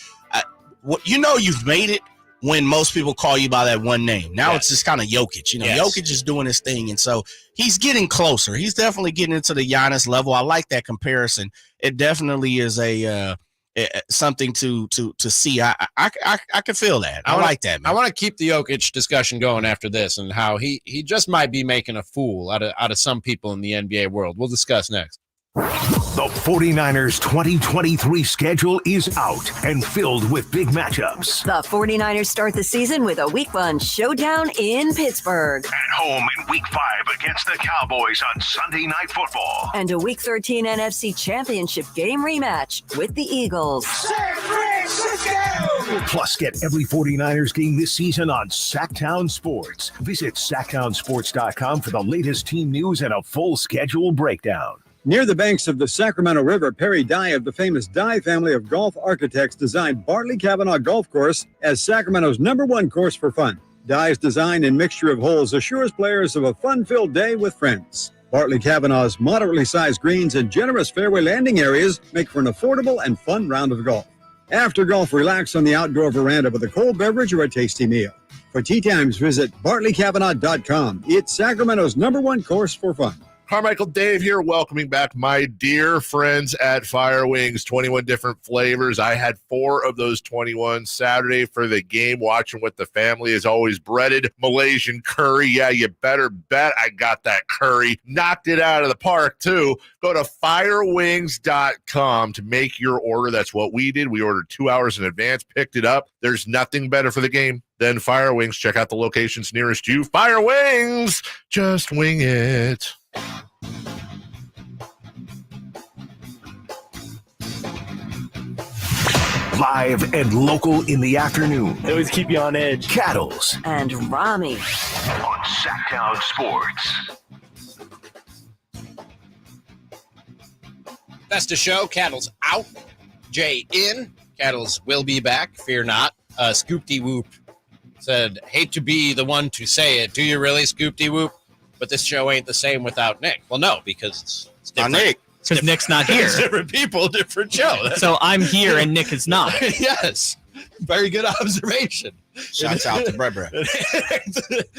You've made it when most people call you by that one name. Now it's just kind of Jokic. Jokic is doing his thing, and so he's getting closer. He's definitely getting into the Giannis level. I like that comparison. It definitely is something to see. I can feel that. I like that, man. I want to keep the Jokic discussion going after this and how he just might be making a fool out of some people in the NBA world. We'll discuss next. The 49ers 2023 schedule is out and filled with big matchups. The 49ers start the season with a Week 1 showdown in Pittsburgh. At home in Week 5 against the Cowboys on Sunday Night Football. And a Week 13 NFC Championship game rematch with the Eagles. San Francisco! Plus, get every 49ers game this season on Sactown Sports. Visit SactownSports.com for the latest team news and a full schedule breakdown. Near the banks of the Sacramento River, Perry Dye of the famous Dye family of golf architects designed Bartley Kavanaugh Golf Course as Sacramento's #1 course for fun. Dye's design and mixture of holes assures players of a fun-filled day with friends. Bartley Kavanaugh's moderately sized greens and generous fairway landing areas make for an affordable and fun round of golf. After golf, relax on the outdoor veranda with a cold beverage or a tasty meal. For tee times, visit BartleyCavanagh.com. It's Sacramento's #1 course for fun. Carmichael Dave here, welcoming back my dear friends at Fire Wings. 21 different flavors. I had 4 of those 21 Saturday for the game, watching with the family. As always, breaded Malaysian curry. Yeah, you better bet I got that curry. Knocked it out of the park, too. Go to firewings.com to make your order. That's what we did. We ordered 2 hours in advance, picked it up. There's nothing better for the game than Fire Wings. Check out the locations nearest you. Fire Wings, just wing it. Live and local in the afternoon. They always keep you on edge. Cattles and Ramie on Sactown Sports. That's the show. Cattles out. Jay in. Cattles will be back. Fear not. Scoop-de-whoop said, hate to be the one to say it. Do you really, Scoop-de-whoop? But this show ain't the same without Nick. Well, no, because it's different. Nick. Because Nick's not here. Different people, different show. So I'm here and Nick is not. Yes. Very good observation. Shouts out to Brett.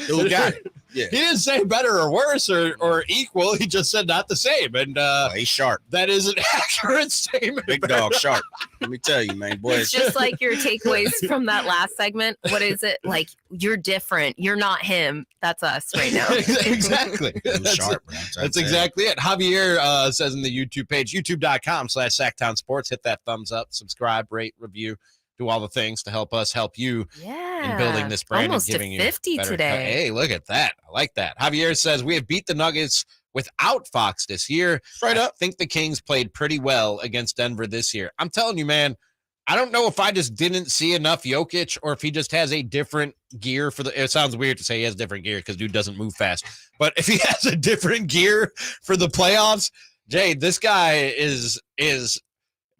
Who got it? Yeah. He didn't say better or worse or equal. He just said not the same. And he's sharp. That is an accurate statement. Big dog sharp. Let me tell you, man, boy. It's just like your takeaways from that last segment. What is it? Like, you're different. You're not him. That's us right now. Exactly. That's exactly it. Javier says in the YouTube page, youtube.com/Sactown Sports. Hit that thumbs up, subscribe, rate, review. Do all the things to help us help you in building this brand almost and giving to 50 you better today. Hey, look at that. I like that. Javier says we have beat the Nuggets without Fox this year. Straight up. I think the Kings played pretty well against Denver this year. I'm telling you, man, I don't know if I just didn't see enough Jokic or if he just has a different gear for the. It sounds weird to say he has different gear because dude doesn't move fast. But if he has a different gear for the playoffs, Jay, this guy is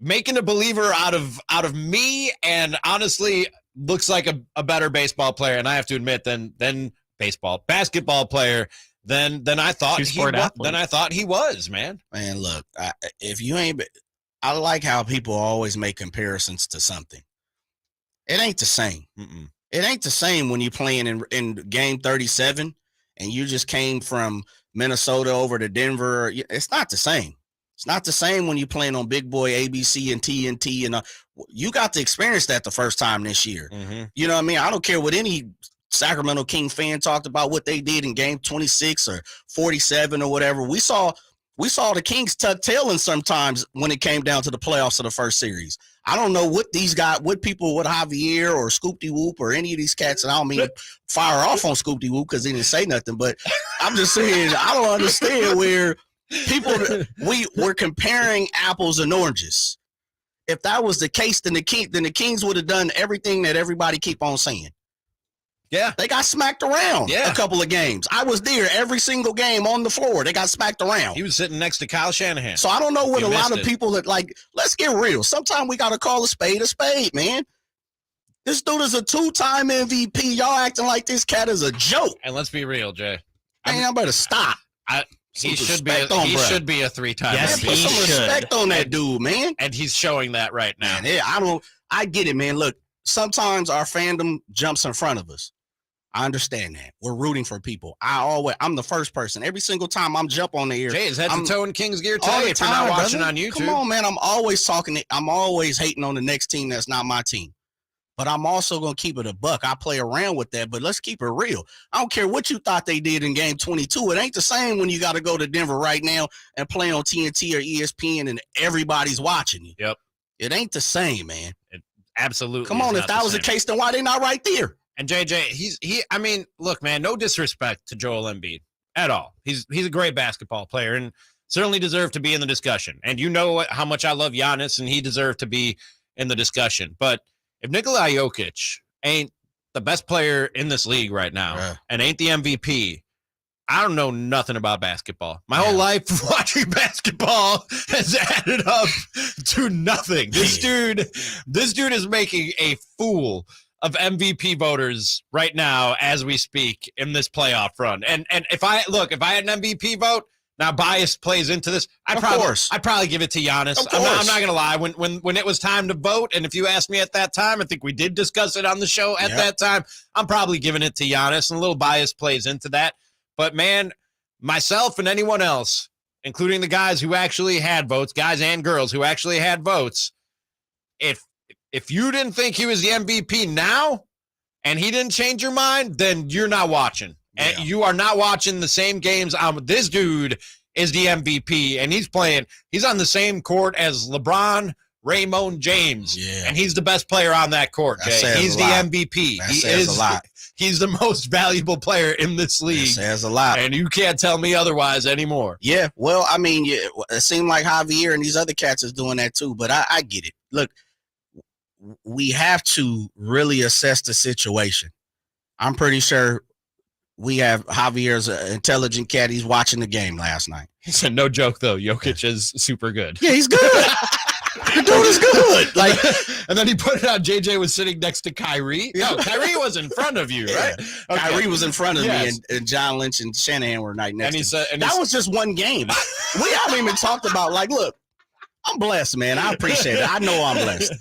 making a believer out of me, and honestly looks like a better baseball player. And I have to admit, than basketball player than I thought he was, man. Man, look, if you ain't, I like how people always make comparisons to something. It ain't the same. It ain't the same when you're playing in game 37 and you just came from Minnesota over to Denver. It's not the same. It's not the same when you're playing on Big Boy, ABC, and TNT. And you got to experience that the first time this year. You know what I mean? I don't care what any Sacramento King fan talked about what they did in game 26 or 47 or whatever. We saw the Kings tuck tailing sometimes when it came down to the playoffs of the first series. I don't know what these guys, what Javier or Scoop-de-whoop or any of these cats, and I don't mean to fire off on Scoop-de-whoop because he didn't say nothing, but I'm just saying I don't understand where we're comparing apples and oranges. If that was the case, then the Kings would have done everything that everybody keep on saying. Yeah. They got smacked around a couple of games. I was there every single game on the floor. They got smacked around. He was sitting next to Kyle Shanahan. So I don't know what a lot of people that let's get real. Sometimes we got to call a spade, man. This dude is a 2-time MVP. Y'all acting like this cat is a joke. And let's be real, Jay. Man, I better stop. He should be a 3-time MVP. Put some respect on that dude, man. And he's showing that right now. Man, I get it, man. Look, sometimes our fandom jumps in front of us. I understand that. We're rooting for people. I'm the first person. Every single time I'm jump on the air. Jay is head to toe in Kings gear today if you're not watching on YouTube. Come on, man. I'm always hating on the next team that's not my team. But I'm also going to keep it a buck. I play around with that, but let's keep it real. I don't care what you thought they did in game 22. It ain't the same when you got to go to Denver right now and play on TNT or ESPN and everybody's watching you. Yep. It ain't the same, man. It absolutely Come on, if that was the case, then why they not right there? And JJ, I mean, look, man, no disrespect to Joel Embiid at all. He's a great basketball player and certainly deserved to be in the discussion. And you know how much I love Giannis, and he deserved to be in the discussion. But if Nikola Jokic ain't the best player in this league right now and ain't the MVP, I don't know nothing about basketball. My whole life watching basketball has added up to nothing. This dude is making a fool of MVP voters right now as we speak in this playoff run. And if I had an MVP vote, Now, bias plays into this. I'd probably give it to Giannis. I'm not going to lie. When it was time to vote, and if you asked me at that time, I think we did discuss it on the show at that time, I'm probably giving it to Giannis, and a little bias plays into that. But, man, myself and anyone else, including the guys who actually had votes, guys and girls who actually had votes, if you didn't think he was the MVP now and he didn't change your mind, then you're not watching. And you are not watching the same games. This dude is the MVP, and he's on the same court as LeBron, Raymond James, and he's the best player on that court, Jay. He's the MVP. That says a lot. He's the most valuable player in this league. That says a lot. And you can't tell me otherwise anymore. Yeah, well, I mean, it seemed like Javier and these other cats is doing that too, but I get it. Look, we have to really assess the situation. I'm pretty sure we have Javier's an intelligent cat. He's watching the game last night. He said, no joke, though. Jokic is super good. Yeah, he's good. The dude is good. Like, and then he put it on. JJ was sitting next to Kyrie. No, Kyrie was in front of you, right? Okay. Kyrie was in front of me, and John Lynch and Shanahan were right next and he to said, me. That was just one game. We haven't even talked about, like, look, I'm blessed, man. I appreciate it. I know I'm blessed.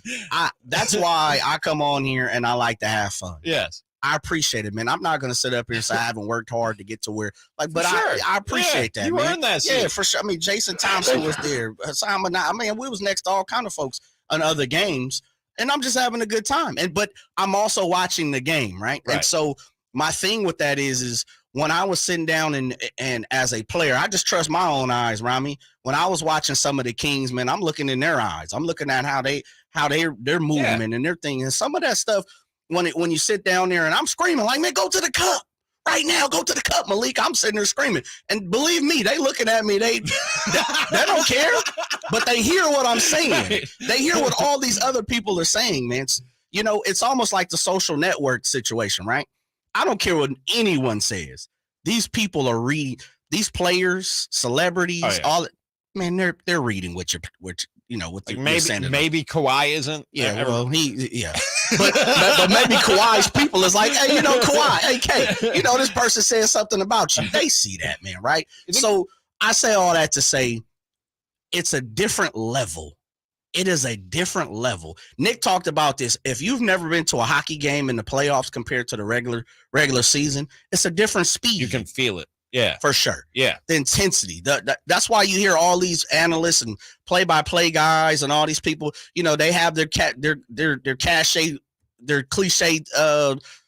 That's why I come on here and I like to have fun. Yes. I appreciate it, man. I'm not going to sit up here and say I haven't worked hard to get to where, like, but I appreciate that, you man. earned that, yeah, for sure. I mean, Jason Thompson was there. We was next to all kind of folks on other games, and I'm just having a good time. But I'm also watching the game, right? And so my thing with that is when I was sitting down and as a player, I just trust my own eyes, Ramie. When I was watching some of the Kings, man, I'm looking in their eyes. I'm looking at how their movement and their thing, and some of that stuff. When you sit down there and I'm screaming like, man, go to the cup right now, go to the cup, Malik. I'm sitting there screaming, and believe me, they looking at me. They don't care, but they hear what I'm saying. Right. They hear what all these other people are saying, man. It's almost like the social network situation, right? I don't care what anyone says. These people are reading. These players, celebrities, all. Man, they're reading what you're maybe Kawhi isn't. Yeah, well, but maybe Kawhi's people is like, hey, Kawhi, hey, K, this person said something about you. They see that, man, right? So I say all that to say it's a different level. It is a different level. Nick talked about this. If you've never been to a hockey game in the playoffs compared to the regular season, it's a different speed. You can feel it. Yeah, for sure. Yeah, the intensity. That's why you hear all these analysts and play-by-play guys and all these people. They have their cliche, their cliche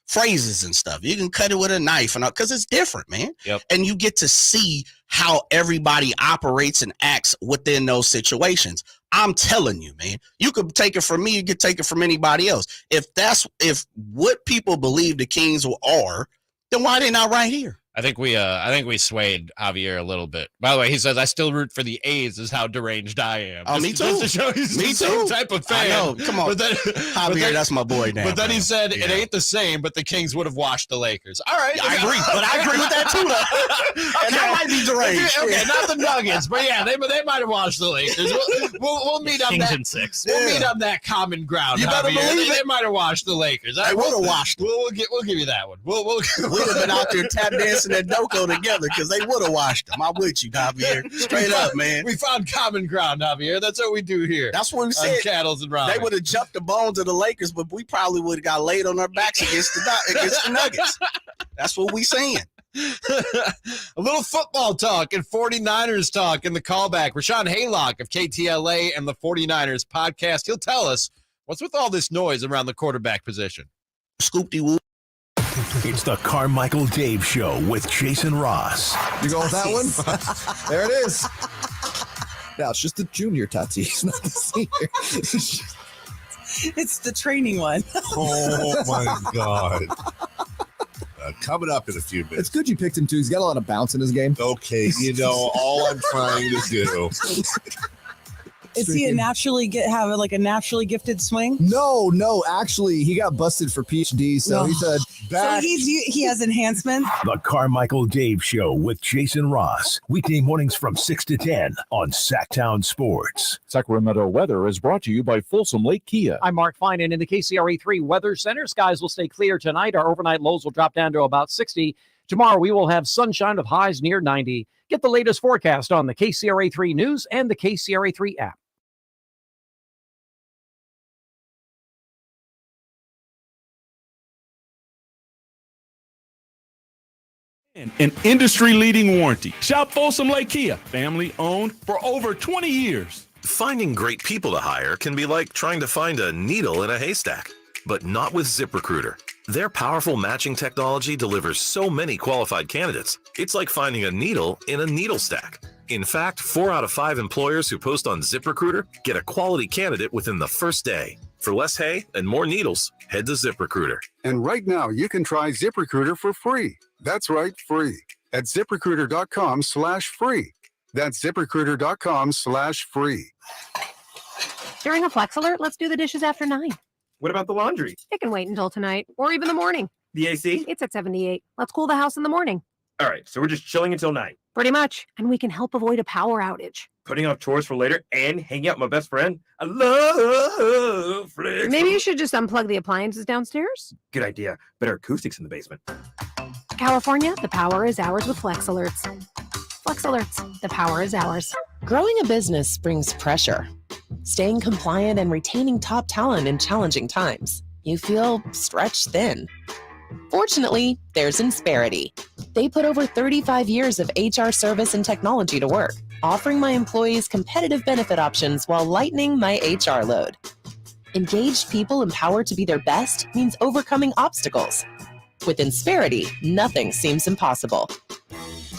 phrases and stuff. You can cut it with a knife, and because it's different, man. Yep. And you get to see how everybody operates and acts within those situations. I'm telling you, man. You could take it from me. You could take it from anybody else. If what people believe the Kings are, then why are they not right here? I think we swayed Javier a little bit. By the way, he says I still root for the A's. Is how deranged I am. Oh, me too. Just to show he's the same type of fan. I know. Come on, Javier, that's my boy now. But then he said it ain't the same. But the Kings would have washed the Lakers. All right, I agree. But I agree with that too, though. And that might be deranged. Okay, not the Nuggets, but yeah, they might have washed the Lakers. We'll meet on Kings that. in 6. We'll meet on that common ground. You better believe it. They might have washed the Lakers. They would have washed them. We'll give you that one. We'd have been out there tap dancing at Doko together because they would have washed them. I'm with you, Javier. Straight up, man. We found common ground, Javier. That's what we do here. That's what we said. Cattles and Ramie. They would have jumped the bones of the Lakers, but we probably would have got laid on our backs against the Nuggets. That's what we saying. A little football talk and 49ers talk in the callback. Rashawn Haylock of KTLA and the 49ers podcast. He'll tell us what's with all this noise around the quarterback position. Scoop-de-whoop. It's the Carmichael Dave Show with Jason Ross. You go with that one? There it is. Now, it's just the junior Tatis, not the senior. It's the training one. Oh, my God. Coming up in a few minutes. It's good you picked him, too. He's got a lot of bounce in his game. Okay, all I'm trying to do. Is he have a naturally gifted swing? No. Actually, he got busted for PhD, so he's a back. So he has enhancement. The Carmichael Dave Show with Jason Ross. Weekday mornings from 6 to 10 on Sactown Sports. Sacramento weather is brought to you by Folsom Lake Kia. I'm Mark Finan in the KCRA3 Weather Center. Skies will stay clear tonight. Our overnight lows will drop down to about 60. Tomorrow we will have sunshine with highs near 90. Get the latest forecast on the KCRA3 News and the KCRA3 app. An industry-leading warranty. Shop Folsom Lake Kia, family-owned for over 20 years. Finding great people to hire can be like trying to find a needle in a haystack, but not with ZipRecruiter. Their powerful matching technology delivers so many qualified candidates, it's like finding a needle in a needle stack. In fact, 4 out of 5 employers who post on ZipRecruiter get a quality candidate within the first day. For less hay and more needles, head to ZipRecruiter. And right now, you can try ZipRecruiter for free. That's right, free. At ZipRecruiter.com/free. That's ZipRecruiter.com/free. During a Flex Alert, let's do the dishes after 9. What about the laundry? It can wait until tonight, or even the morning. The AC? It's at 78. Let's cool the house in the morning. All right, so we're just chilling until 9. Pretty much. And we can help avoid a power outage. Putting off chores for later and hanging out with my best friend? I love Flex. Maybe you should just unplug the appliances downstairs. Good idea. Better acoustics in the basement. California, the power is ours with Flex Alerts. Flex Alerts, the power is ours. Growing a business brings pressure. Staying compliant and retaining top talent in challenging times. You feel stretched thin. Fortunately, there's Insperity. They put over 35 years of HR service and technology to work, offering my employees competitive benefit options while lightening my HR load. Engaged people empowered to be their best means overcoming obstacles. With Insperity, nothing seems impossible.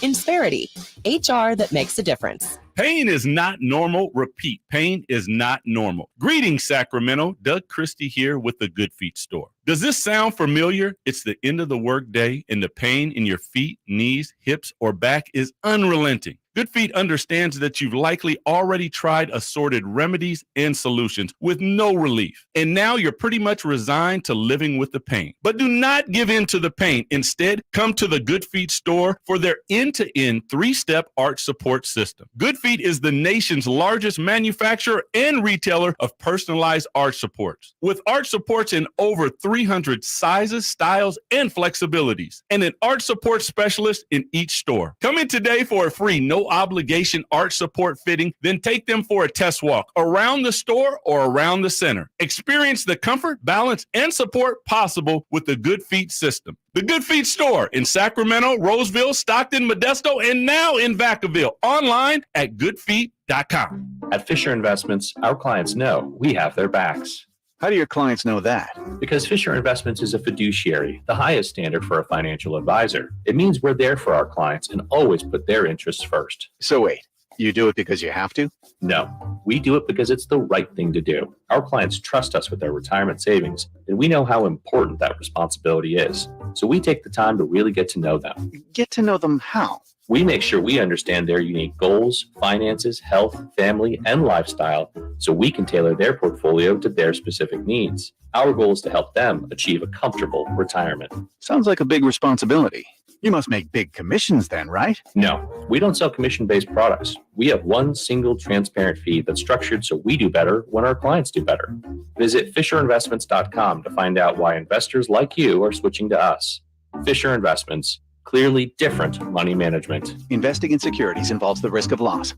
Insperity, HR that makes a difference. Pain is not normal. Repeat, pain is not normal. Greetings, Sacramento. Doug Christie here with the Good Feet store. Does this sound familiar? It's the end of the workday, and the pain in your feet, knees, hips, or back is unrelenting. Good Feet understands that you've likely already tried assorted remedies and solutions with no relief. And now you're pretty much resigned to living with the pain. But do not give in to the pain. Instead, come to the Good Feet store for their end-to-end 3-step arch support system. Good Feet is the nation's largest manufacturer and retailer of personalized arch supports. With arch supports in over 300 sizes, styles, and flexibilities, and an arch support specialist in each store. Come in today for a free no-obligation arch support fitting, then take them for a test walk around the store or around the center. Experience the comfort, balance, and support possible with the Good Feet system. The Good Feet store in Sacramento, Roseville, Stockton, Modesto, and now in Vacaville. Online at goodfeet.com. At Fisher Investments, our clients know we have their backs. How do your clients know that? Because Fisher Investments is a fiduciary, the highest standard for a financial advisor. It means we're there for our clients and always put their interests first. So wait, you do it because you have to? No, we do it because it's the right thing to do. Our clients trust us with their retirement savings, and we know how important that responsibility is. So we take the time to really get to know them. Get to know them how? We make sure we understand their unique goals, finances, health, family, and lifestyle so we can tailor their portfolio to their specific needs. Our goal is to help them achieve a comfortable retirement. Sounds like a big responsibility. You must make big commissions then, right? No, we don't sell commission-based products. We have one single transparent fee that's structured so we do better when our clients do better. Visit FisherInvestments.com to find out why investors like you are switching to us. Fisher Investments. Clearly different money management. Investing in securities involves the risk of loss.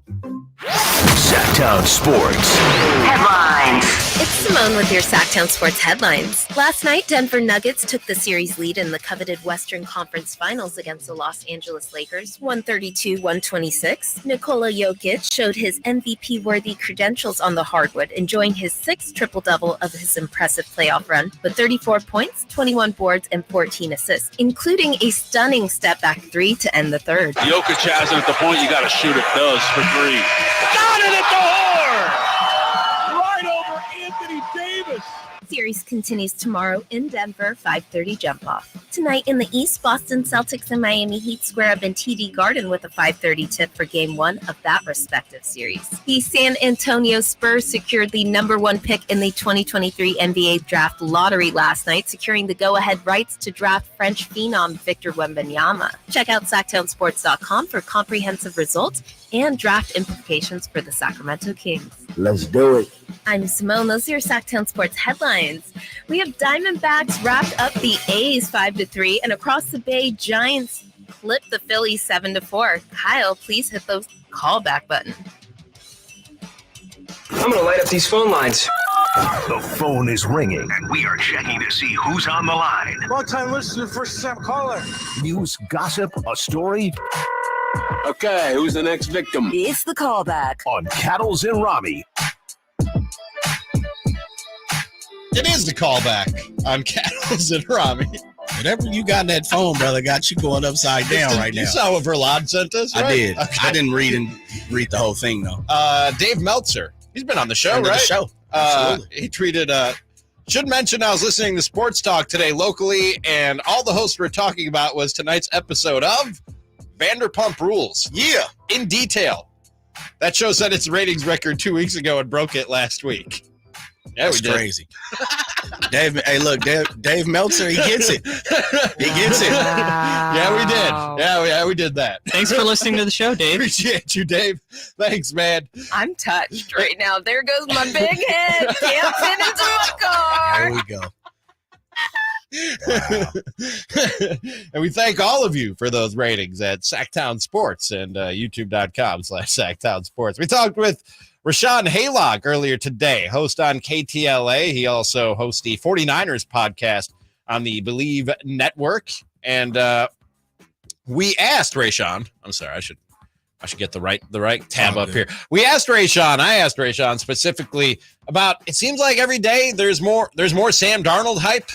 Sactown Sports. Headlines. It's Simone with your Sactown Sports headlines. Last night, Denver Nuggets took the series lead in the coveted Western Conference Finals against the Los Angeles Lakers, 132-126. Nikola Jokic showed his MVP-worthy credentials on the hardwood, enjoying his 6th triple-double of his impressive playoff run with 34 points, 21 boards, and 14 assists, including a stunning step-back 3 to end the third. Jokic has it at the point. You got to shoot it. Does for 3. Got it at the horn! Right over Anthony Davis. Series continues tomorrow in Denver, 5:30 jump-off. Tonight in the East, Boston Celtics and Miami Heat square up in TD Garden with a 5:30 tip for Game 1 of that respective series. The San Antonio Spurs secured the #1 pick in the 2023 NBA Draft Lottery last night, securing the go-ahead rights to draft French phenom Victor Wembenyama. Check out SactownSports.com for comprehensive results and draft implications for the Sacramento Kings. Let's do it. I'm Simone. Those are your Sactown Sports headlines. We have Diamondbacks wrapped up the A's 5-3, and across the bay, Giants flip the Phillies 7-4. Kyle, please hit the callback button. I'm going to light up these phone lines. The phone is ringing, and we are checking to see who's on the line. Long-time listener, first-time caller. News, gossip, a story. Okay, who's the next victim? It's the callback on Cattles and Ramie. It is the callback on Cattles and Ramie. Whatever you got in that phone, brother, got you going upside down right now. You saw what Verlad sent us, right? I did. Okay. I didn't read the whole thing, though. Dave Meltzer. He's been on the show, Friend of right? the show. Absolutely. He tweeted, should mention I was listening to Sports Talk today locally, and all the hosts were talking about was tonight's episode of Vanderpump Rules. Yeah. In detail. That show set its ratings record 2 weeks ago and broke it last week. Yeah, That's crazy. Dave, hey, look, Dave Meltzer, he gets it. He gets it. Yeah, we did. Yeah, we did that. Thanks for listening to the show, Dave. Appreciate you, Dave. Thanks, man. I'm touched right now. There goes my big head. Can't fit into my car. There we go. Wow. And we thank all of you for those ratings at Sactown Sports and youtube.com/Sactown Sports. We talked with Rashawn Haylock earlier today, host on KTLA. He also hosts the 49ers podcast on the Believe Network. And we asked Rashawn, I'm sorry, I should get the right tab up here. I asked Rashawn specifically about, it seems like every day there's more Sam Darnold hype.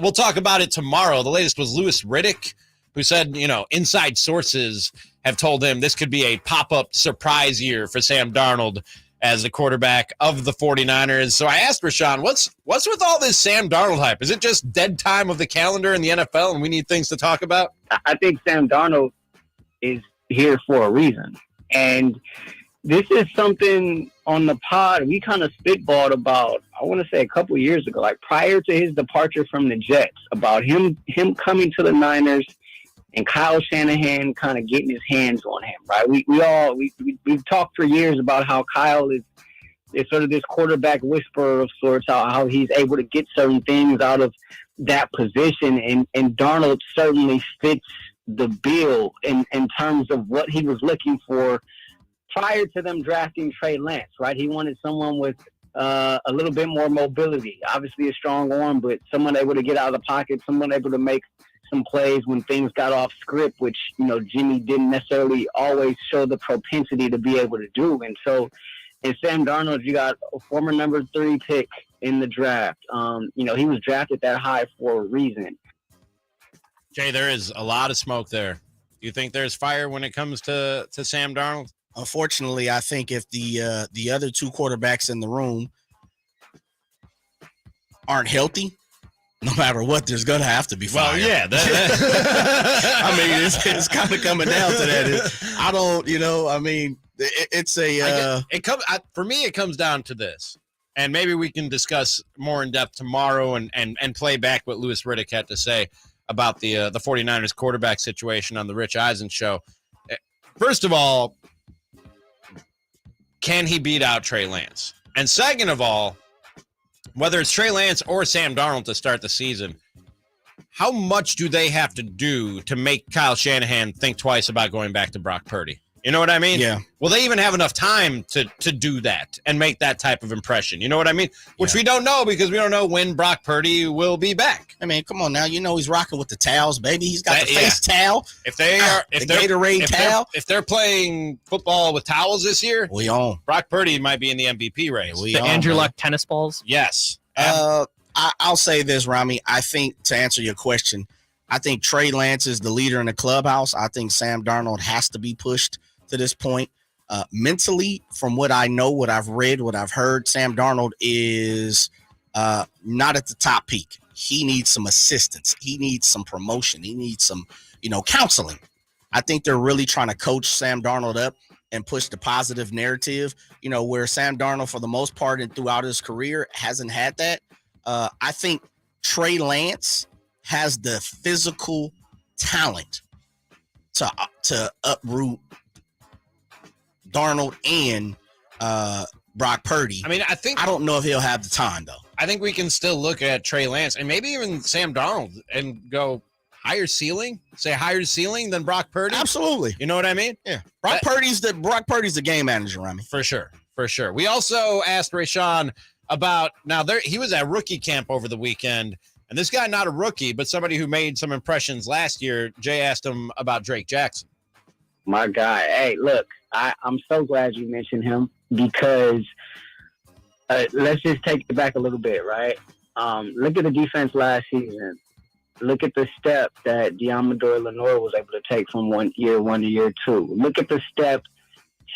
We'll talk about it tomorrow. The latest was Louis Riddick, who said, inside sources have told him this could be a pop-up surprise year for Sam Darnold as the quarterback of the 49ers. So I asked Rashawn, what's with all this Sam Darnold hype? Is it just dead time of the calendar in the NFL and we need things to talk about? I think Sam Darnold is here for a reason. And this is something on the pod we kind of spitballed about, I want to say a couple of years ago, like prior to his departure from the Jets, about him coming to the Niners and Kyle Shanahan kind of getting his hands on him, right? We've talked for years about how Kyle is sort of this quarterback whisperer of sorts, how he's able to get certain things out of that position, and Darnold certainly fits the bill in terms of what he was looking for prior to them drafting Trey Lance, right? He wanted someone with a little bit more mobility, obviously a strong arm, but someone able to get out of the pocket, someone able to make some plays when things got off script, which, Jimmy didn't necessarily always show the propensity to be able to do. And so in Sam Darnold, you got a former number 3 pick in the draft. He was drafted that high for a reason. Jay, there is a lot of smoke there. Do you think there's fire when it comes to Sam Darnold? Unfortunately, I think if the other 2 quarterbacks in the room aren't healthy, no matter what, there's going to have to be fire. Well, yeah. I mean, it's kind of coming down to that. I don't, it's a... For me, it comes down to this. And maybe we can discuss more in depth tomorrow and play back what Louis Riddick had to say about the 49ers quarterback situation on the Rich Eisen show. First of all, can he beat out Trey Lance? And second of all, whether it's Trey Lance or Sam Darnold to start the season, how much do they have to do to make Kyle Shanahan think twice about going back to Brock Purdy? You know what I mean? Yeah. Will they even have enough time to do that and make that type of impression? You know what I mean? Which we don't know because we don't know when Brock Purdy will be back. I mean, come on now. He's rocking with the towels, baby. He's got the face towel. If they're Gatorade towel. If they're playing football with towels this year, we on. Brock Purdy might be in the MVP race. The Andrew Luck tennis balls? Yes. I'll say this, Ramie. I think, to answer your question, I think Trey Lance is the leader in the clubhouse. I think Sam Darnold has to be pushed to this point. Mentally, from what I know, what I've read, what I've heard, Sam Darnold is not at the top peak. He needs some assistance. He needs some promotion. He needs some, counseling. I think they're really trying to coach Sam Darnold up and push the positive narrative, where Sam Darnold, for the most part and throughout his career, hasn't had that. I think Trey Lance has the physical talent to uproot Darnold and Brock Purdy. I mean, I don't know if he'll have the time, though. I think we can still look at Trey Lance and maybe even Sam Darnold and go, higher ceiling? Say higher ceiling than Brock Purdy? Absolutely. You know what I mean? Yeah. Brock Purdy's the game manager, Ramie. For sure. We also asked Rashawn about he was at rookie camp over the weekend, and this guy, not a rookie, but somebody who made some impressions last year. Jay asked him about Drake Jackson. My guy. Hey, look, I'm so glad you mentioned him because let's just take it back a little bit, right? Look at the defense last season. Look at the step that Diamador Lenore was able to take from year one to year two. Look at the step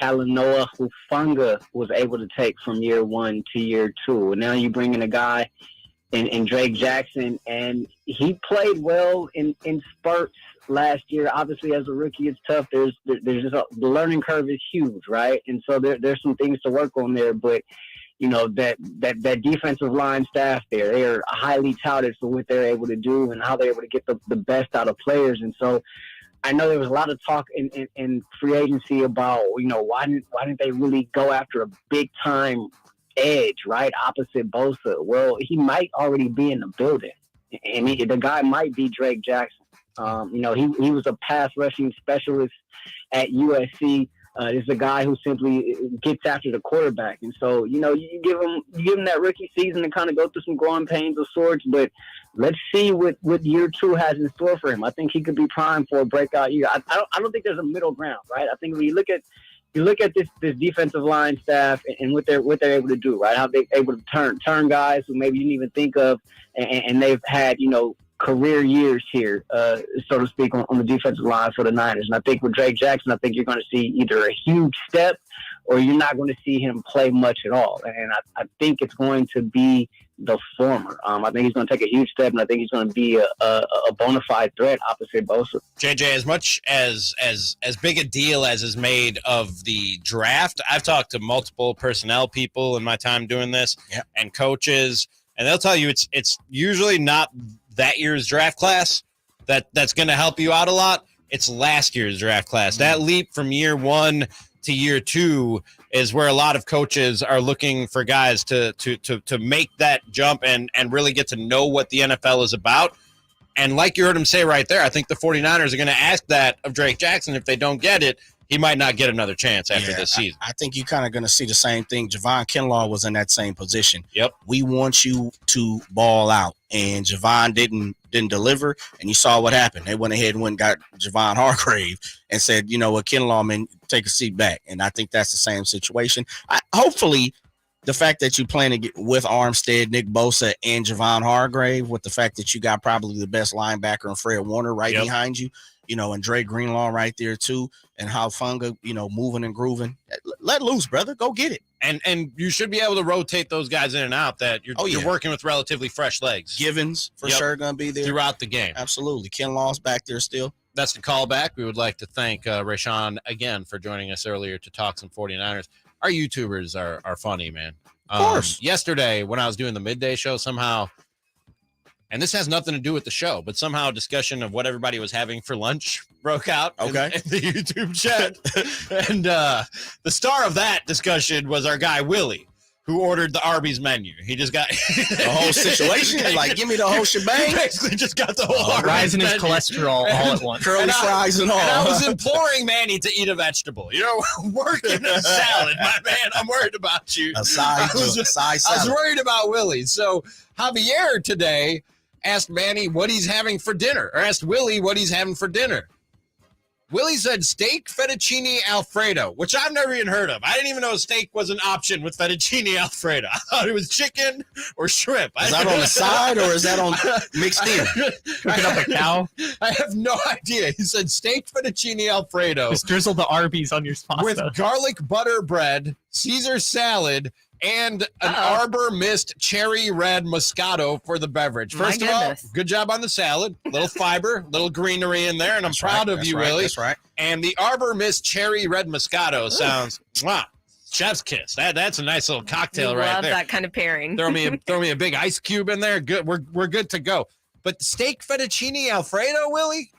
Talanoa Hufanga was able to take from year one to year two. And now you bring in a guy in Drake Jackson, and he played well in spurts last year. Obviously, as a rookie, it's tough. There's just the learning curve is huge, right? And so there's some things to work on there, but that defensive line staff there, they are highly touted for what they're able to do and how they're able to get the best out of players. And so I know there was a lot of talk in free agency about, why didn't they really go after a big time edge, right? Opposite Bosa. Well, he might already be in the building. And the guy might be Drake Jackson. He was a pass rushing specialist at USC. This is a guy who simply gets after the quarterback. And so, you give him that rookie season to kind of go through some growing pains of sorts, but let's see what year two has in store for him. I think he could be primed for a breakout year. I don't think there's a middle ground, right? I think when you look at this defensive line staff and what they're able to do, right? How they're able to turn guys who maybe you didn't even think of, and they've had, career years here, so to speak, on the defensive line for the Niners. And I think with Drake Jackson, I think you're going to see either a huge step or you're not going to see him play much at all. And I think it's going to be the former. I think he's going to take a huge step, and I think he's going to be a bona fide threat opposite Bosa. JJ, as much as big a deal as is made of the draft, I've talked to multiple personnel people in my time doing this, and coaches, and they'll tell you it's usually not that year's draft class that's going to help you out a lot. It's last year's draft class. That leap from year one to year two is where a lot of coaches are looking for guys to make that jump and really get to know what the NFL is about. And like you heard him say right there, I think the 49ers are going to ask that of Drake Jackson. If they don't get it, he might not get another chance after this season. I think you're kind of going to see the same thing. Javon Kinlaw was in that same position. Yep. We want you to ball out. And Javon didn't deliver, and you saw what happened. They went ahead and went and got Javon Hargrave and said, you know what, Kinlaw, man, take a seat back. And I think that's the same situation. Hopefully, the fact that you plan to get with Armstead, Nick Bosa, and Javon Hargrave, with the fact that you got probably the best linebacker and Fred Warner right behind you, and Dre Greenlaw right there too, and how Funga, moving and grooving. Let loose, brother. Go get it. And you should be able to rotate those guys in and out, that you're working with relatively fresh legs. Givens for sure going to be there throughout the game. Absolutely. Kinlaw's back there still. That's the callback. We would like to thank Rashawn again for joining us earlier to talk some 49ers. Our YouTubers are funny, man. Of course. Yesterday, when I was doing the midday show, somehow, and this has nothing to do with the show, but somehow a discussion of what everybody was having for lunch broke out in the YouTube chat. And the star of that discussion was our guy, Willie, who ordered the Arby's menu. He just got the whole situation. Like, give me the whole shebang. He basically just got the whole Arby's rising his menu. cholesterol all at once. Curly fries and all. And I was imploring Manny to eat a vegetable. Working a salad, my man. I'm worried about you. A side I was worried about Willie. So Javier today asked Manny what he's having for dinner, or asked Willie what he's having for dinner. Willie said steak fettuccine Alfredo, which I've never even heard of. I didn't even know steak was an option with fettuccine Alfredo. I thought it was chicken or shrimp. Is that on the side or is that on mixed in? Cooking up a cow? I have no idea. He said steak fettuccine Alfredo. Just drizzle the Arby's on your pasta. With garlic butter bread, Caesar salad, and an Arbor Mist cherry red Moscato for the beverage. First of all, good job on the salad. Little fiber, little greenery in there, and I'm proud of you, Willie. That's right. And the Arbor Mist cherry red Moscato sounds, chef's kiss. That's a nice little cocktail right love there. That kind of pairing. Throw me a big ice cube in there. Good, we're good to go. But steak fettuccine Alfredo, Willie?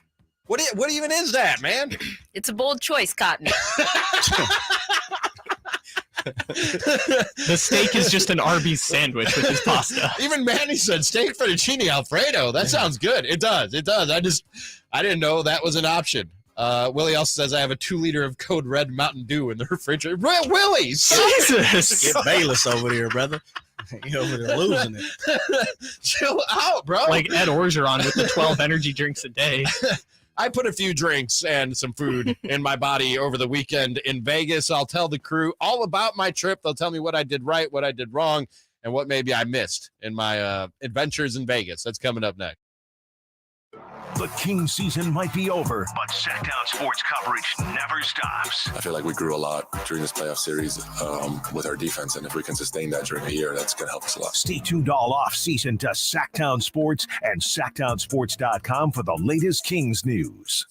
What even is that, man? It's a bold choice, Cotton. The steak is just an Arby's sandwich with his pasta. Even Manny said steak fettuccine Alfredo. That sounds good. It does. I didn't know that was an option. Willie also says I have a 2-liter of Code Red Mountain Dew in the refrigerator. Willie, Jesus. Get Bayless over here, brother. You over there losing it. Chill out, bro. Like Ed Orgeron with the 12 energy drinks a day. I put a few drinks and some food in my body over the weekend in Vegas. I'll tell the crew all about my trip. They'll tell me what I did right, what I did wrong, and what maybe I missed in my adventures in Vegas. That's coming up next. The Kings season might be over, but Sactown sports coverage never stops. I feel like we grew a lot during this playoff series with our defense, and if we can sustain that during a year, that's going to help us a lot. Stay tuned all off-season to Sactown Sports and SactownSports.com for the latest Kings news.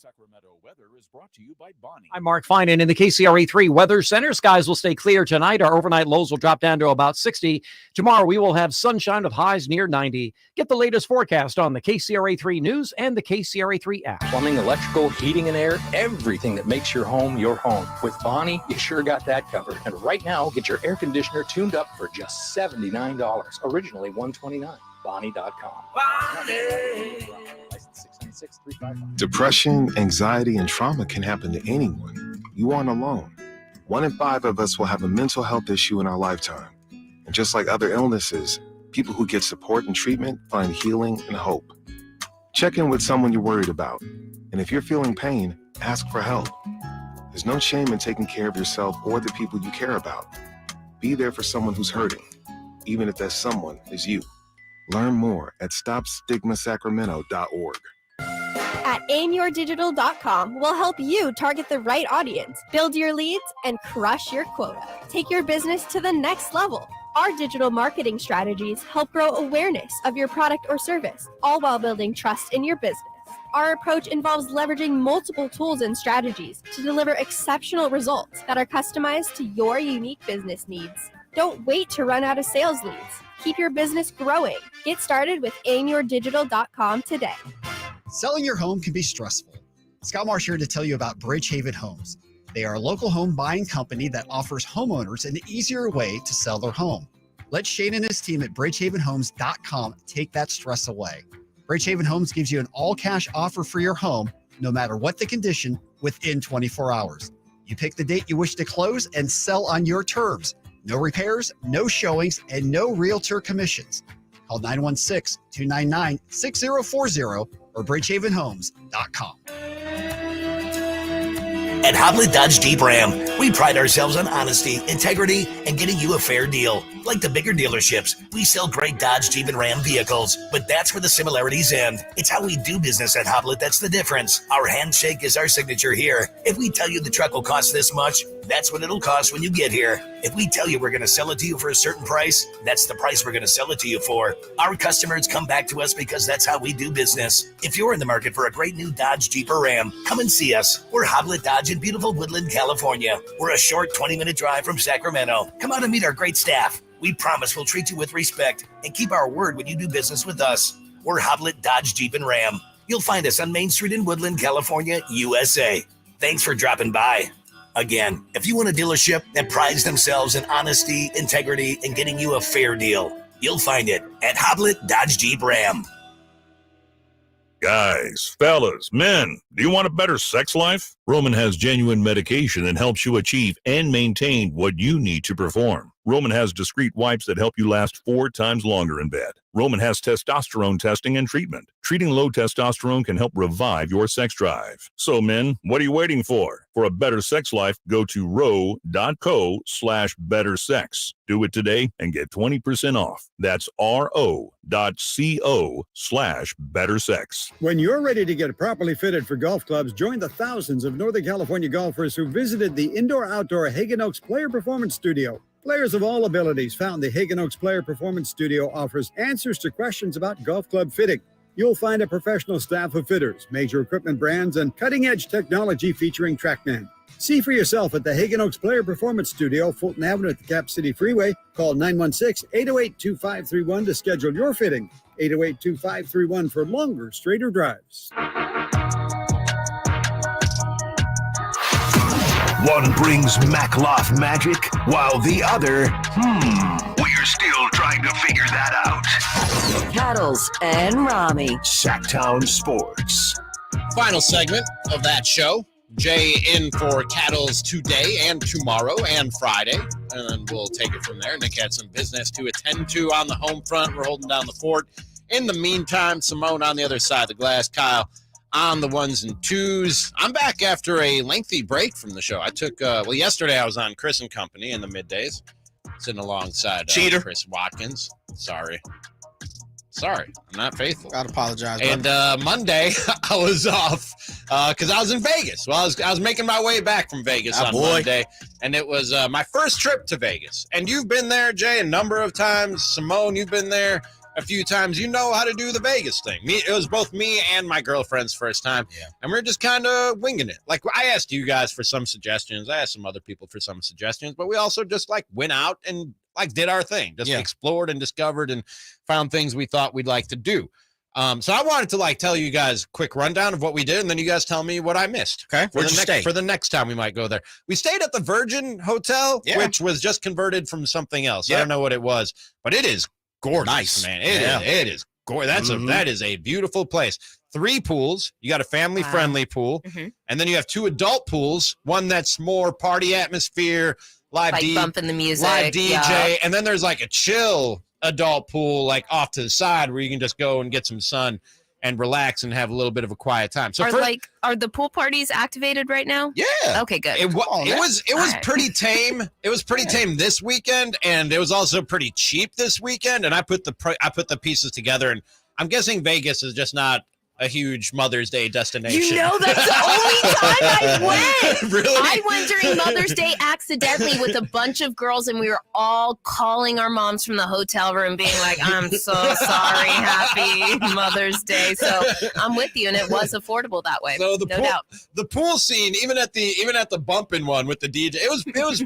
Brought to you by Bonnie. I'm Mark Finan in the KCRA3 Weather Center. Skies will stay clear tonight. Our overnight lows will drop down to about 60. Tomorrow, we will have sunshine with highs near 90. Get the latest forecast on the KCRA3 News and the KCRA3 app. Plumbing, electrical, heating and air, everything that makes your home your home. With Bonnie, you sure got that covered. And right now, get your air conditioner tuned up for just $79. Originally $129. Bonnie.com. Bonnie. Depression, anxiety, and trauma can happen to anyone. You aren't alone. 1 in 5 of us will have a mental health issue in our lifetime. And just like other illnesses, people who get support and treatment find healing and hope. Check in with someone you're worried about. And if you're feeling pain, ask for help. There's no shame in taking care of yourself or the people you care about. Be there for someone who's hurting, even if that someone is you. Learn more at StopStigmaSacramento.org. At aimyourdigital.com, we'll help you target the right audience, build your leads, and crush your quota. Take your business to the next level. Our digital marketing strategies help grow awareness of your product or service, all while building trust in your business. Our approach involves leveraging multiple tools and strategies to deliver exceptional results that are customized to your unique business needs. Don't wait to run out of sales leads. Keep your business growing. Get started with aimyourdigital.com today. Selling your home can be stressful. Scott Marsh here to tell you about Bridgehaven Homes. They are a local home buying company that offers homeowners an easier way to sell their home. Let Shane and his team at bridgehavenhomes.com take that stress away. Bridgehaven Homes gives you an all-cash offer for your home, no matter what the condition, within 24 hours. You pick the date you wish to close and sell on your terms. No repairs, no showings, and no realtor commissions. Call 916-299-6040 or bridgehavenhomes.com. At Hoblet Dodge Jeep Ram, we pride ourselves on honesty, integrity, and getting you a fair deal. Like the bigger dealerships, we sell great Dodge, Jeep, and Ram vehicles, but that's where the similarities end. It's how we do business at Hoblet that's the difference. Our handshake is our signature here. If we tell you the truck will cost this much, that's what it'll cost when you get here. If we tell you we're going to sell it to you for a certain price, that's the price we're going to sell it to you for. Our customers come back to us because that's how we do business. If you're in the market for a great new Dodge, Jeep, or Ram, come and see us. We're Hoblet Dodge in beautiful Woodland, California. We're a short 20-minute drive from Sacramento. Come out and meet our great staff. We promise we'll treat you with respect and keep our word when you do business with us. We're Hoblet Dodge, Jeep, and Ram. You'll find us on Main Street in Woodland, California, USA. Thanks for dropping by. Again, if you want a dealership that prides themselves in honesty, integrity, and getting you a fair deal, you'll find it at Hoblet Dodge Jeep Ram. Guys, fellas, men, do you want a better sex life? Roman has genuine medication that helps you achieve and maintain what you need to perform. Roman has discreet wipes that help you last 4 times longer in bed. Roman has testosterone testing and treatment. Treating low testosterone can help revive your sex drive. So men, what are you waiting for? For a better sex life, go to ro.co/bettersex. Do it today and get 20% off. That's ro.co/bettersex. When you're ready to get properly fitted for golf clubs, join the thousands of Northern California golfers who visited the indoor-outdoor Hagen Oaks Player Performance Studio. Players of all abilities found the Hagen Oaks Player Performance Studio offers answers to questions about golf club fitting. You'll find a professional staff of fitters, major equipment brands, and cutting-edge technology featuring TrackMan. See for yourself at the Hagen Oaks Player Performance Studio, Fulton Avenue at the Cap City Freeway. Call 916-808-2531 to schedule your fitting. 808-2531 for longer, straighter drives. One brings Makloff magic, while the other, we're still trying to figure that out. Cattles and Ramie. Sactown Sports. Final segment of that show. Jay in for Cattles today and tomorrow and Friday. And then we'll take it from there. Nick had some business to attend to on the home front. We're holding down the fort. In the meantime, Simone on the other side of the glass. Kyle on the ones and twos. I'm back after a lengthy break from the show. I took, yesterday I was on Chris and Company in the middays, sitting alongside Chris Watkins. Sorry, I'm not faithful. I'd apologize. And Monday, I was off because I was in Vegas. Well, I was making my way back from Vegas on Monday, and it was my first trip to Vegas. And you've been there, Jay, a number of times. Simone, you've been there a few times. You know how to do the Vegas thing. It was both me and my girlfriend's first time, and we we're just kind of winging it. Like, I asked you guys for some suggestions. I asked some other people for some suggestions, but we also just went out and did our thing, just explored and discovered and found things we thought we'd like to do. So I wanted to tell you guys a quick rundown of what we did, and then you guys tell me what I missed. Okay. For the next time we might go there. We stayed at the Virgin Hotel, which was just converted from something else. I don't know what it was, but it is gorgeous, man. It is gorgeous. That is a beautiful place. 3 pools. You got a family-friendly pool, and then you have 2 adult pools. One that's more party atmosphere, live bumping the music, live DJ, and then there's a chill adult pool off to the side where you can just go and get some sun and relax and have a little bit of a quiet time. So are the pool parties activated right now? Yeah. Okay, good. It was pretty tame. It was pretty tame this weekend, and it was also pretty cheap this weekend. And I put the pieces together, and I'm guessing Vegas is just not a huge Mother's Day destination. You know, that's the only time I went. Really? I went during Mother's Day accidentally with a bunch of girls, and we were all calling our moms from the hotel room being like, I'm so sorry, happy Mother's Day. So I'm with you, and it was affordable that way. So no doubt. The pool scene, even at the bumping one with the DJ, it was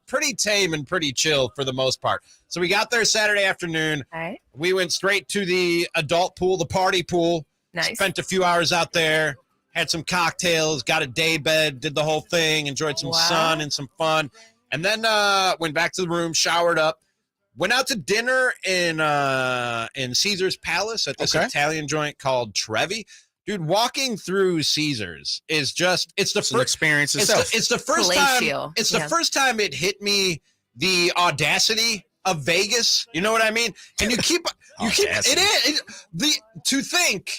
pretty tame and pretty chill for the most part. So we got there Saturday afternoon. All right. We went straight to the adult pool, the party pool. Nice. Spent a few hours out there, had some cocktails, got a day bed, did the whole thing, enjoyed some sun and some fun, and then went back to the room, showered up, went out to dinner in Caesar's Palace at this Italian joint called Trevi. Dude, walking through Caesar's is it's the first experience itself. It's the first time. It's the first time it hit me the audacity of Vegas. You know what I mean? And you keep to think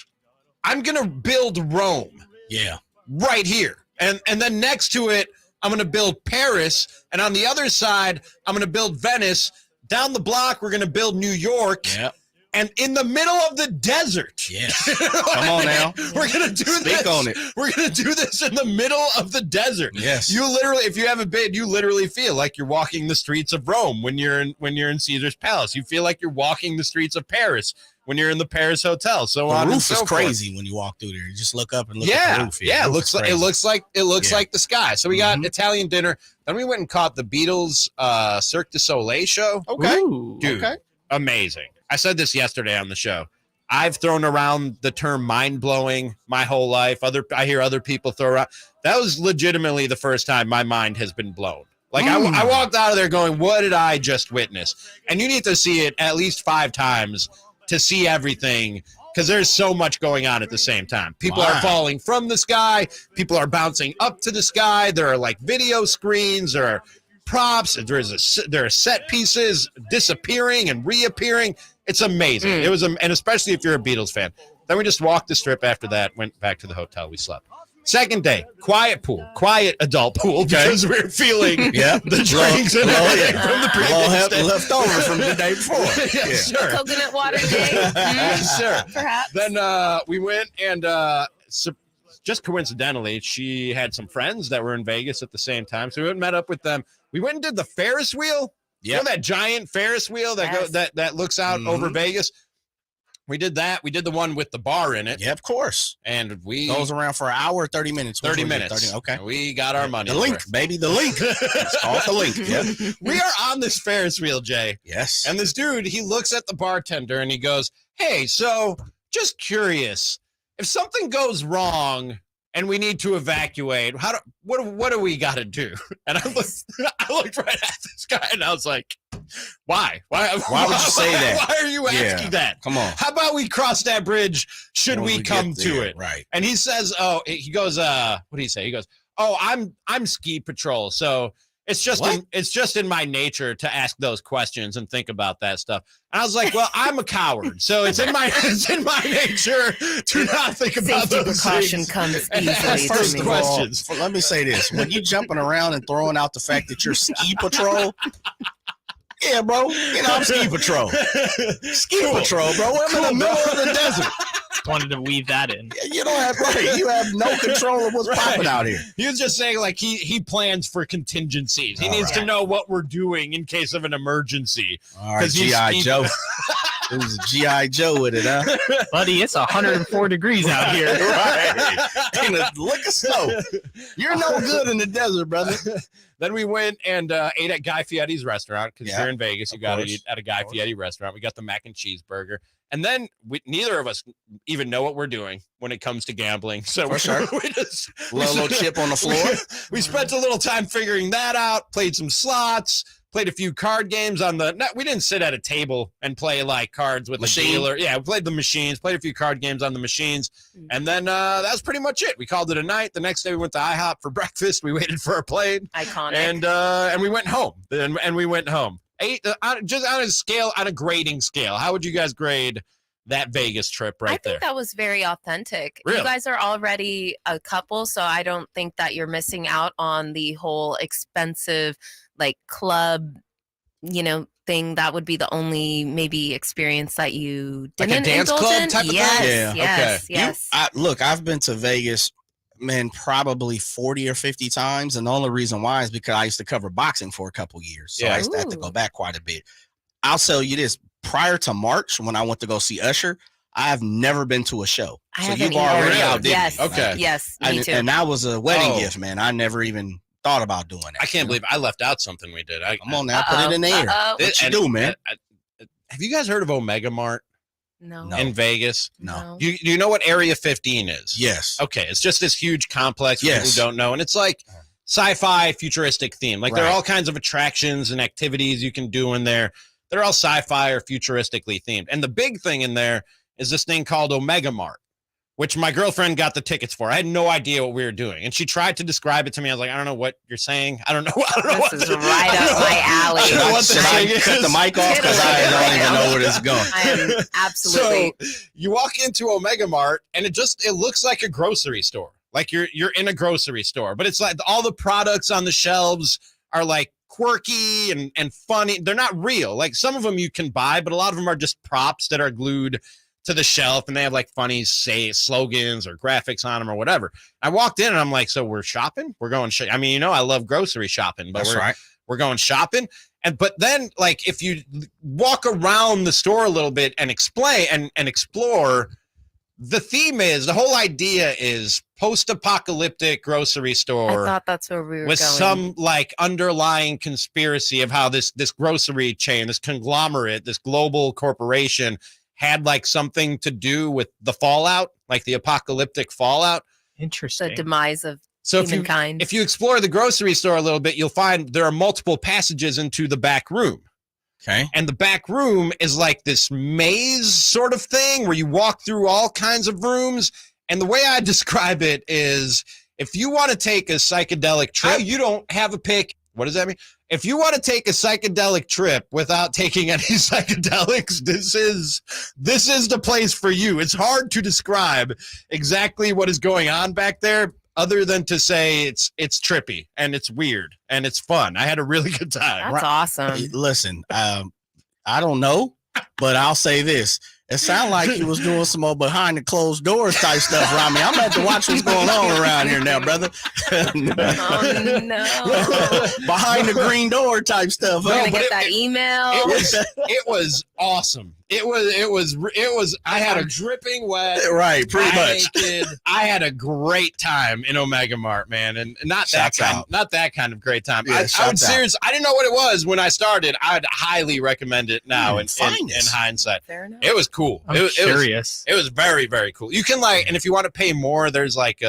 I'm gonna build Rome. Yeah. Right here. And then next to it, I'm gonna build Paris. And on the other side, I'm gonna build Venice. Down the block, we're gonna build New York. Yeah. And in the middle of the desert. Yes. Come on now. We're gonna do this. Speak on it. We're gonna do this in the middle of the desert. Yes. You literally, if you haven't been, you literally feel like you're walking the streets of Rome when you're in Caesar's Palace. You feel like you're walking the streets of Paris when you're in the Paris Hotel. So the on roof and so is crazy when you walk through there. You just look up and look yeah, at the roof. Yeah, it looks like the sky. So we got Italian dinner. Then we went and caught the Beatles Cirque du Soleil show. Okay. Ooh, dude, amazing. I said this yesterday on the show. I've thrown around the term mind-blowing my whole life. I hear other people throw around. That was legitimately the first time my mind has been blown. I walked out of there going, what did I just witness? And you need to see it at least 5 times to see everything, because there's so much going on at the same time. People are falling from the sky. People are bouncing up to the sky. There are video screens. There are props. There are set pieces disappearing and reappearing. It's amazing. It was, and especially if you're a Beatles fan. Then we just walked the strip after that, went back to the hotel. We slept. Second day, quiet adult pool, because we were feeling the drinks and everything from the previous day. Left over from the day before. Sure. Coconut water day. Sure. Perhaps. Then we went and just coincidentally, she had some friends that were in Vegas at the same time. So we went and met up with them. We went and did the Ferris wheel. You know that giant Ferris wheel that looks out over Vegas? We did that. We did the one with the bar in it. Yeah, of course. And we goes around for an hour, 30 minutes. 30 minutes. Okay. We got our money. The link, baby. The link. It's called the link. Yeah. We are on this Ferris wheel, Jay. Yes. And this dude, he looks at the bartender and he goes, hey, so just curious, if something goes wrong and we need to evacuate. What do we got to do? And I looked right at this guy, and I was like, why? Why would you say that? Why are you asking that? Come on. How about we cross that bridge should we come to it? Right. And he says, he goes, what did he say? He goes, I'm ski patrol. So it's just in my nature to ask those questions and think about that stuff. And I was like, well, I'm a coward, so it's in my nature to not think about Safety those precaution things comes and easily ask to those me. questions. Let me say this: when you jumping around and throwing out the fact that you're ski patrol. Yeah, bro. I'm ski patrol. Ski patrol, bro. I'm in the middle of the desert. Wanted to weave that in. You don't have You have no control of what's popping out here. He was just saying like he plans for contingencies. He needs to know what we're doing in case of an emergency. All right, G.I. Joe. It was a G.I. Joe with it, huh? Buddy, it's 104 degrees out here. Right. Ain't a lick of snow. You're no good in the desert, brother. Then we went and ate at Guy Fieri's restaurant because you're in Vegas. You got to eat at a Guy Fieri restaurant. We got the mac and cheese burger. And then neither of us even know what we're doing when it comes to gambling. So we just little chip on the floor. We spent a little time figuring that out, played some slots, played a few card games we didn't sit at a table and play like cards with a dealer. Yeah, we played the machines, played a few card games on the machines. And then that was pretty much it. We called it a night. The next day we went to IHOP for breakfast. We waited for our plane. Iconic. And we went home. And we went home. Just on a grading scale, how would you guys grade that Vegas trip I there? think that was very authentic. Really? You guys are already a couple, so I don't think that you're missing out on the whole expensive like club, thing. That would be the only maybe experience that you didn't like a dance indulge club in. type of thing? Yes. Look, I've been to Vegas, man, probably 40 or 50 times. And the only reason why is because I used to cover boxing for a couple years. So I used to have to go back quite a bit. I'll tell you this, prior to March, when I went to go see Usher, I've never been to a show. So you've already outdid me. Okay. Yes, me too. And that was a wedding gift, man. I never even thought about doing that. I can't believe I left out something we did. Come on now, put it in the air. What you do, man? Have you guys heard of Omega Mart? No. In Vegas? No. Do you know what Area 15 is? Yes. Okay. It's just this huge complex for people who don't know. And it's like sci-fi futuristic theme. Like there are all kinds of attractions and activities you can do in there. They're all sci-fi or futuristically themed. And the big thing in there is this thing called Omega Mart, which my girlfriend got the tickets for. I had no idea what we were doing. And she tried to describe it to me. I was like, I don't know what you're saying. I don't know. This is right up my alley. Should I cut the mic off? Because I don't even know where this is going. I am absolutely. So you walk into Omega Mart and it looks like a grocery store. Like you're in a grocery store. But it's like all the products on the shelves are like quirky and funny. They're not real. Like some of them you can buy, but a lot of them are just props that are glued to the shelf, and they have like funny slogans or graphics on them or whatever. I walked in and I'm like, so we're shopping? We're going I mean, I love grocery shopping, but we're going shopping. But then like if you walk around the store a little bit and explain and explore, the whole idea is post-apocalyptic grocery store. I thought that's where we were with going. some like underlying conspiracy of how this grocery chain, this conglomerate, this global corporation had like something to do with the fallout, like the apocalyptic fallout. Interesting. The demise of So humankind. if you explore the grocery store a little bit, you'll find there are multiple passages into the back room. Okay. And the back room is like this maze sort of thing where you walk through all kinds of rooms. And the way I describe it is if you want to take a psychedelic trip, you don't have a pick. What does that mean? If you want to take a psychedelic trip without taking any psychedelics, this is the place for you. It's hard to describe exactly what is going on back there other than to say it's trippy and it's weird and it's fun. I had a really good time. That's awesome. Listen, I don't know, but I'll say this. It sounded like he was doing some more behind the closed doors type stuff, Ramie. I'm going to have to watch what's going on around here now, brother. Oh, no. Behind the green door type stuff. We're going to get that email. It was awesome. It was, I had a dripping wet. Right, pretty much. I had a great time in Omega Mart, man. And not that kind of great time. Yeah, I would seriously, I didn't know what it was when I started. I'd highly recommend it now in hindsight. Fair enough. It was cool. I'm curious. It was very, very cool. You can and if you want to pay more, there's like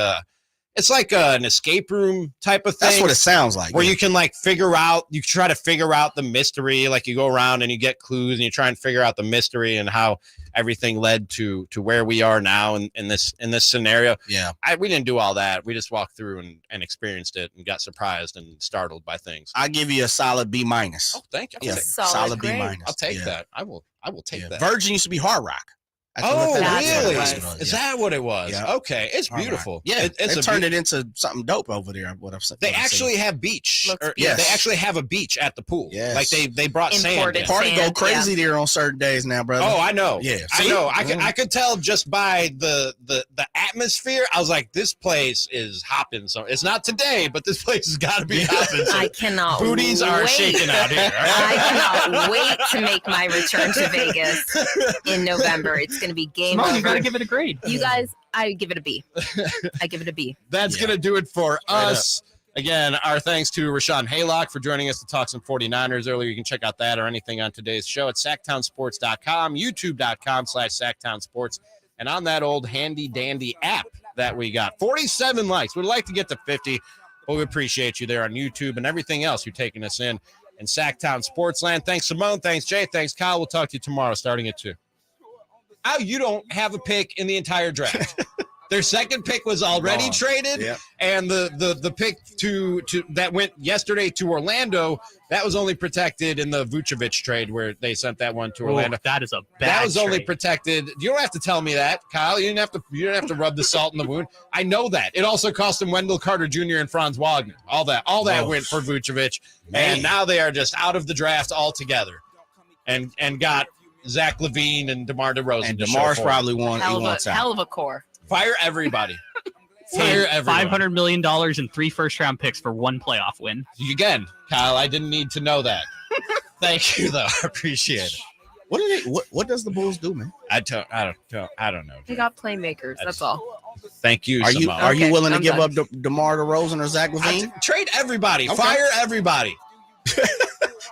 It's like an escape room type of thing. That's what it sounds like. Where you can you try to figure out the mystery. Like you go around and you get clues and you try and figure out the mystery and how everything led to where we are now in this scenario. Yeah. We didn't do all that. We just walked through and experienced it and got surprised and startled by things. I give you a solid B-. Oh, thank you. Yeah, solid B-. I'll take that. I will take that. Virgin used to be Hard Rock. Oh, really? Is Is that what it was? Yeah. Okay, it's beautiful. Yeah, It's they turned it into something dope over there. What I've said. They actually have beach. They actually have a beach at the pool. Yes. Like they brought Imported sand. Party go crazy there on certain days now, brother. Oh, I know. Yeah, I know. I could tell just by the atmosphere. I was like, this place is hopping. So it's not today, but this place has got to be hopping. So I cannot. Booties are shaking out here. I cannot wait to make my return to Vegas in November. It's going to be game over. You got to give it a grade. You guys, I give it a B. I give it a B. That's going to do it for us. Again, our thanks to Rashawn Haylock for joining us to talk some 49ers earlier. You can check out that or anything on today's show at SactownSports.com, YouTube.com/SactownSports, and on that old handy-dandy app that we got. 47 likes. We'd like to get to 50, but we appreciate you there on YouTube and everything else you're taking us in Sacktown Sportsland. Thanks, Simone. Thanks, Jay. Thanks, Kyle. We'll talk to you tomorrow starting at 2. You don't have a pick in the entire draft. Their second pick was already traded, and the pick to that went yesterday to Orlando, that was only protected in the Vucevic trade where they sent that one to Orlando. That is a bad That was only trade. protected. You don't have to tell me that, Kyle. You didn't have to rub the salt in the wound. I know that. It also cost him Wendell Carter Jr. and Franz Wagner. All that went for Vucevic, and now they are just out of the draft altogether, and got Zach LaVine and DeMar DeRozan. And DeMar's probably won. Hell of a core. Fire everybody. Fire everyone. $500 million and 3 first-round picks for 1 playoff win. Again, Kyle, I didn't need to know that. Thank you, though. I appreciate it. What does the Bulls do, man? I don't know. They got playmakers. That's all. Thank you. Are you Simone. willing to I'm give done. up DeMar DeRozan or Zach LaVine? Trade everybody. Okay. Fire everybody.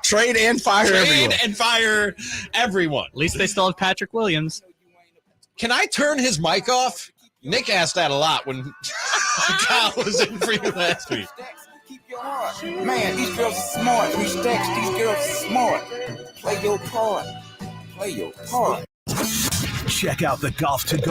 Trade and fire everyone. Trade and fire everyone. At least they still have Patrick Williams. Can I turn his mic off? Nick asked that a lot when Kyle was in for you last week. Man, these girls are smart. 3 stacks. These girls are smart. Play your part. Play your part. Check out the Golf to Go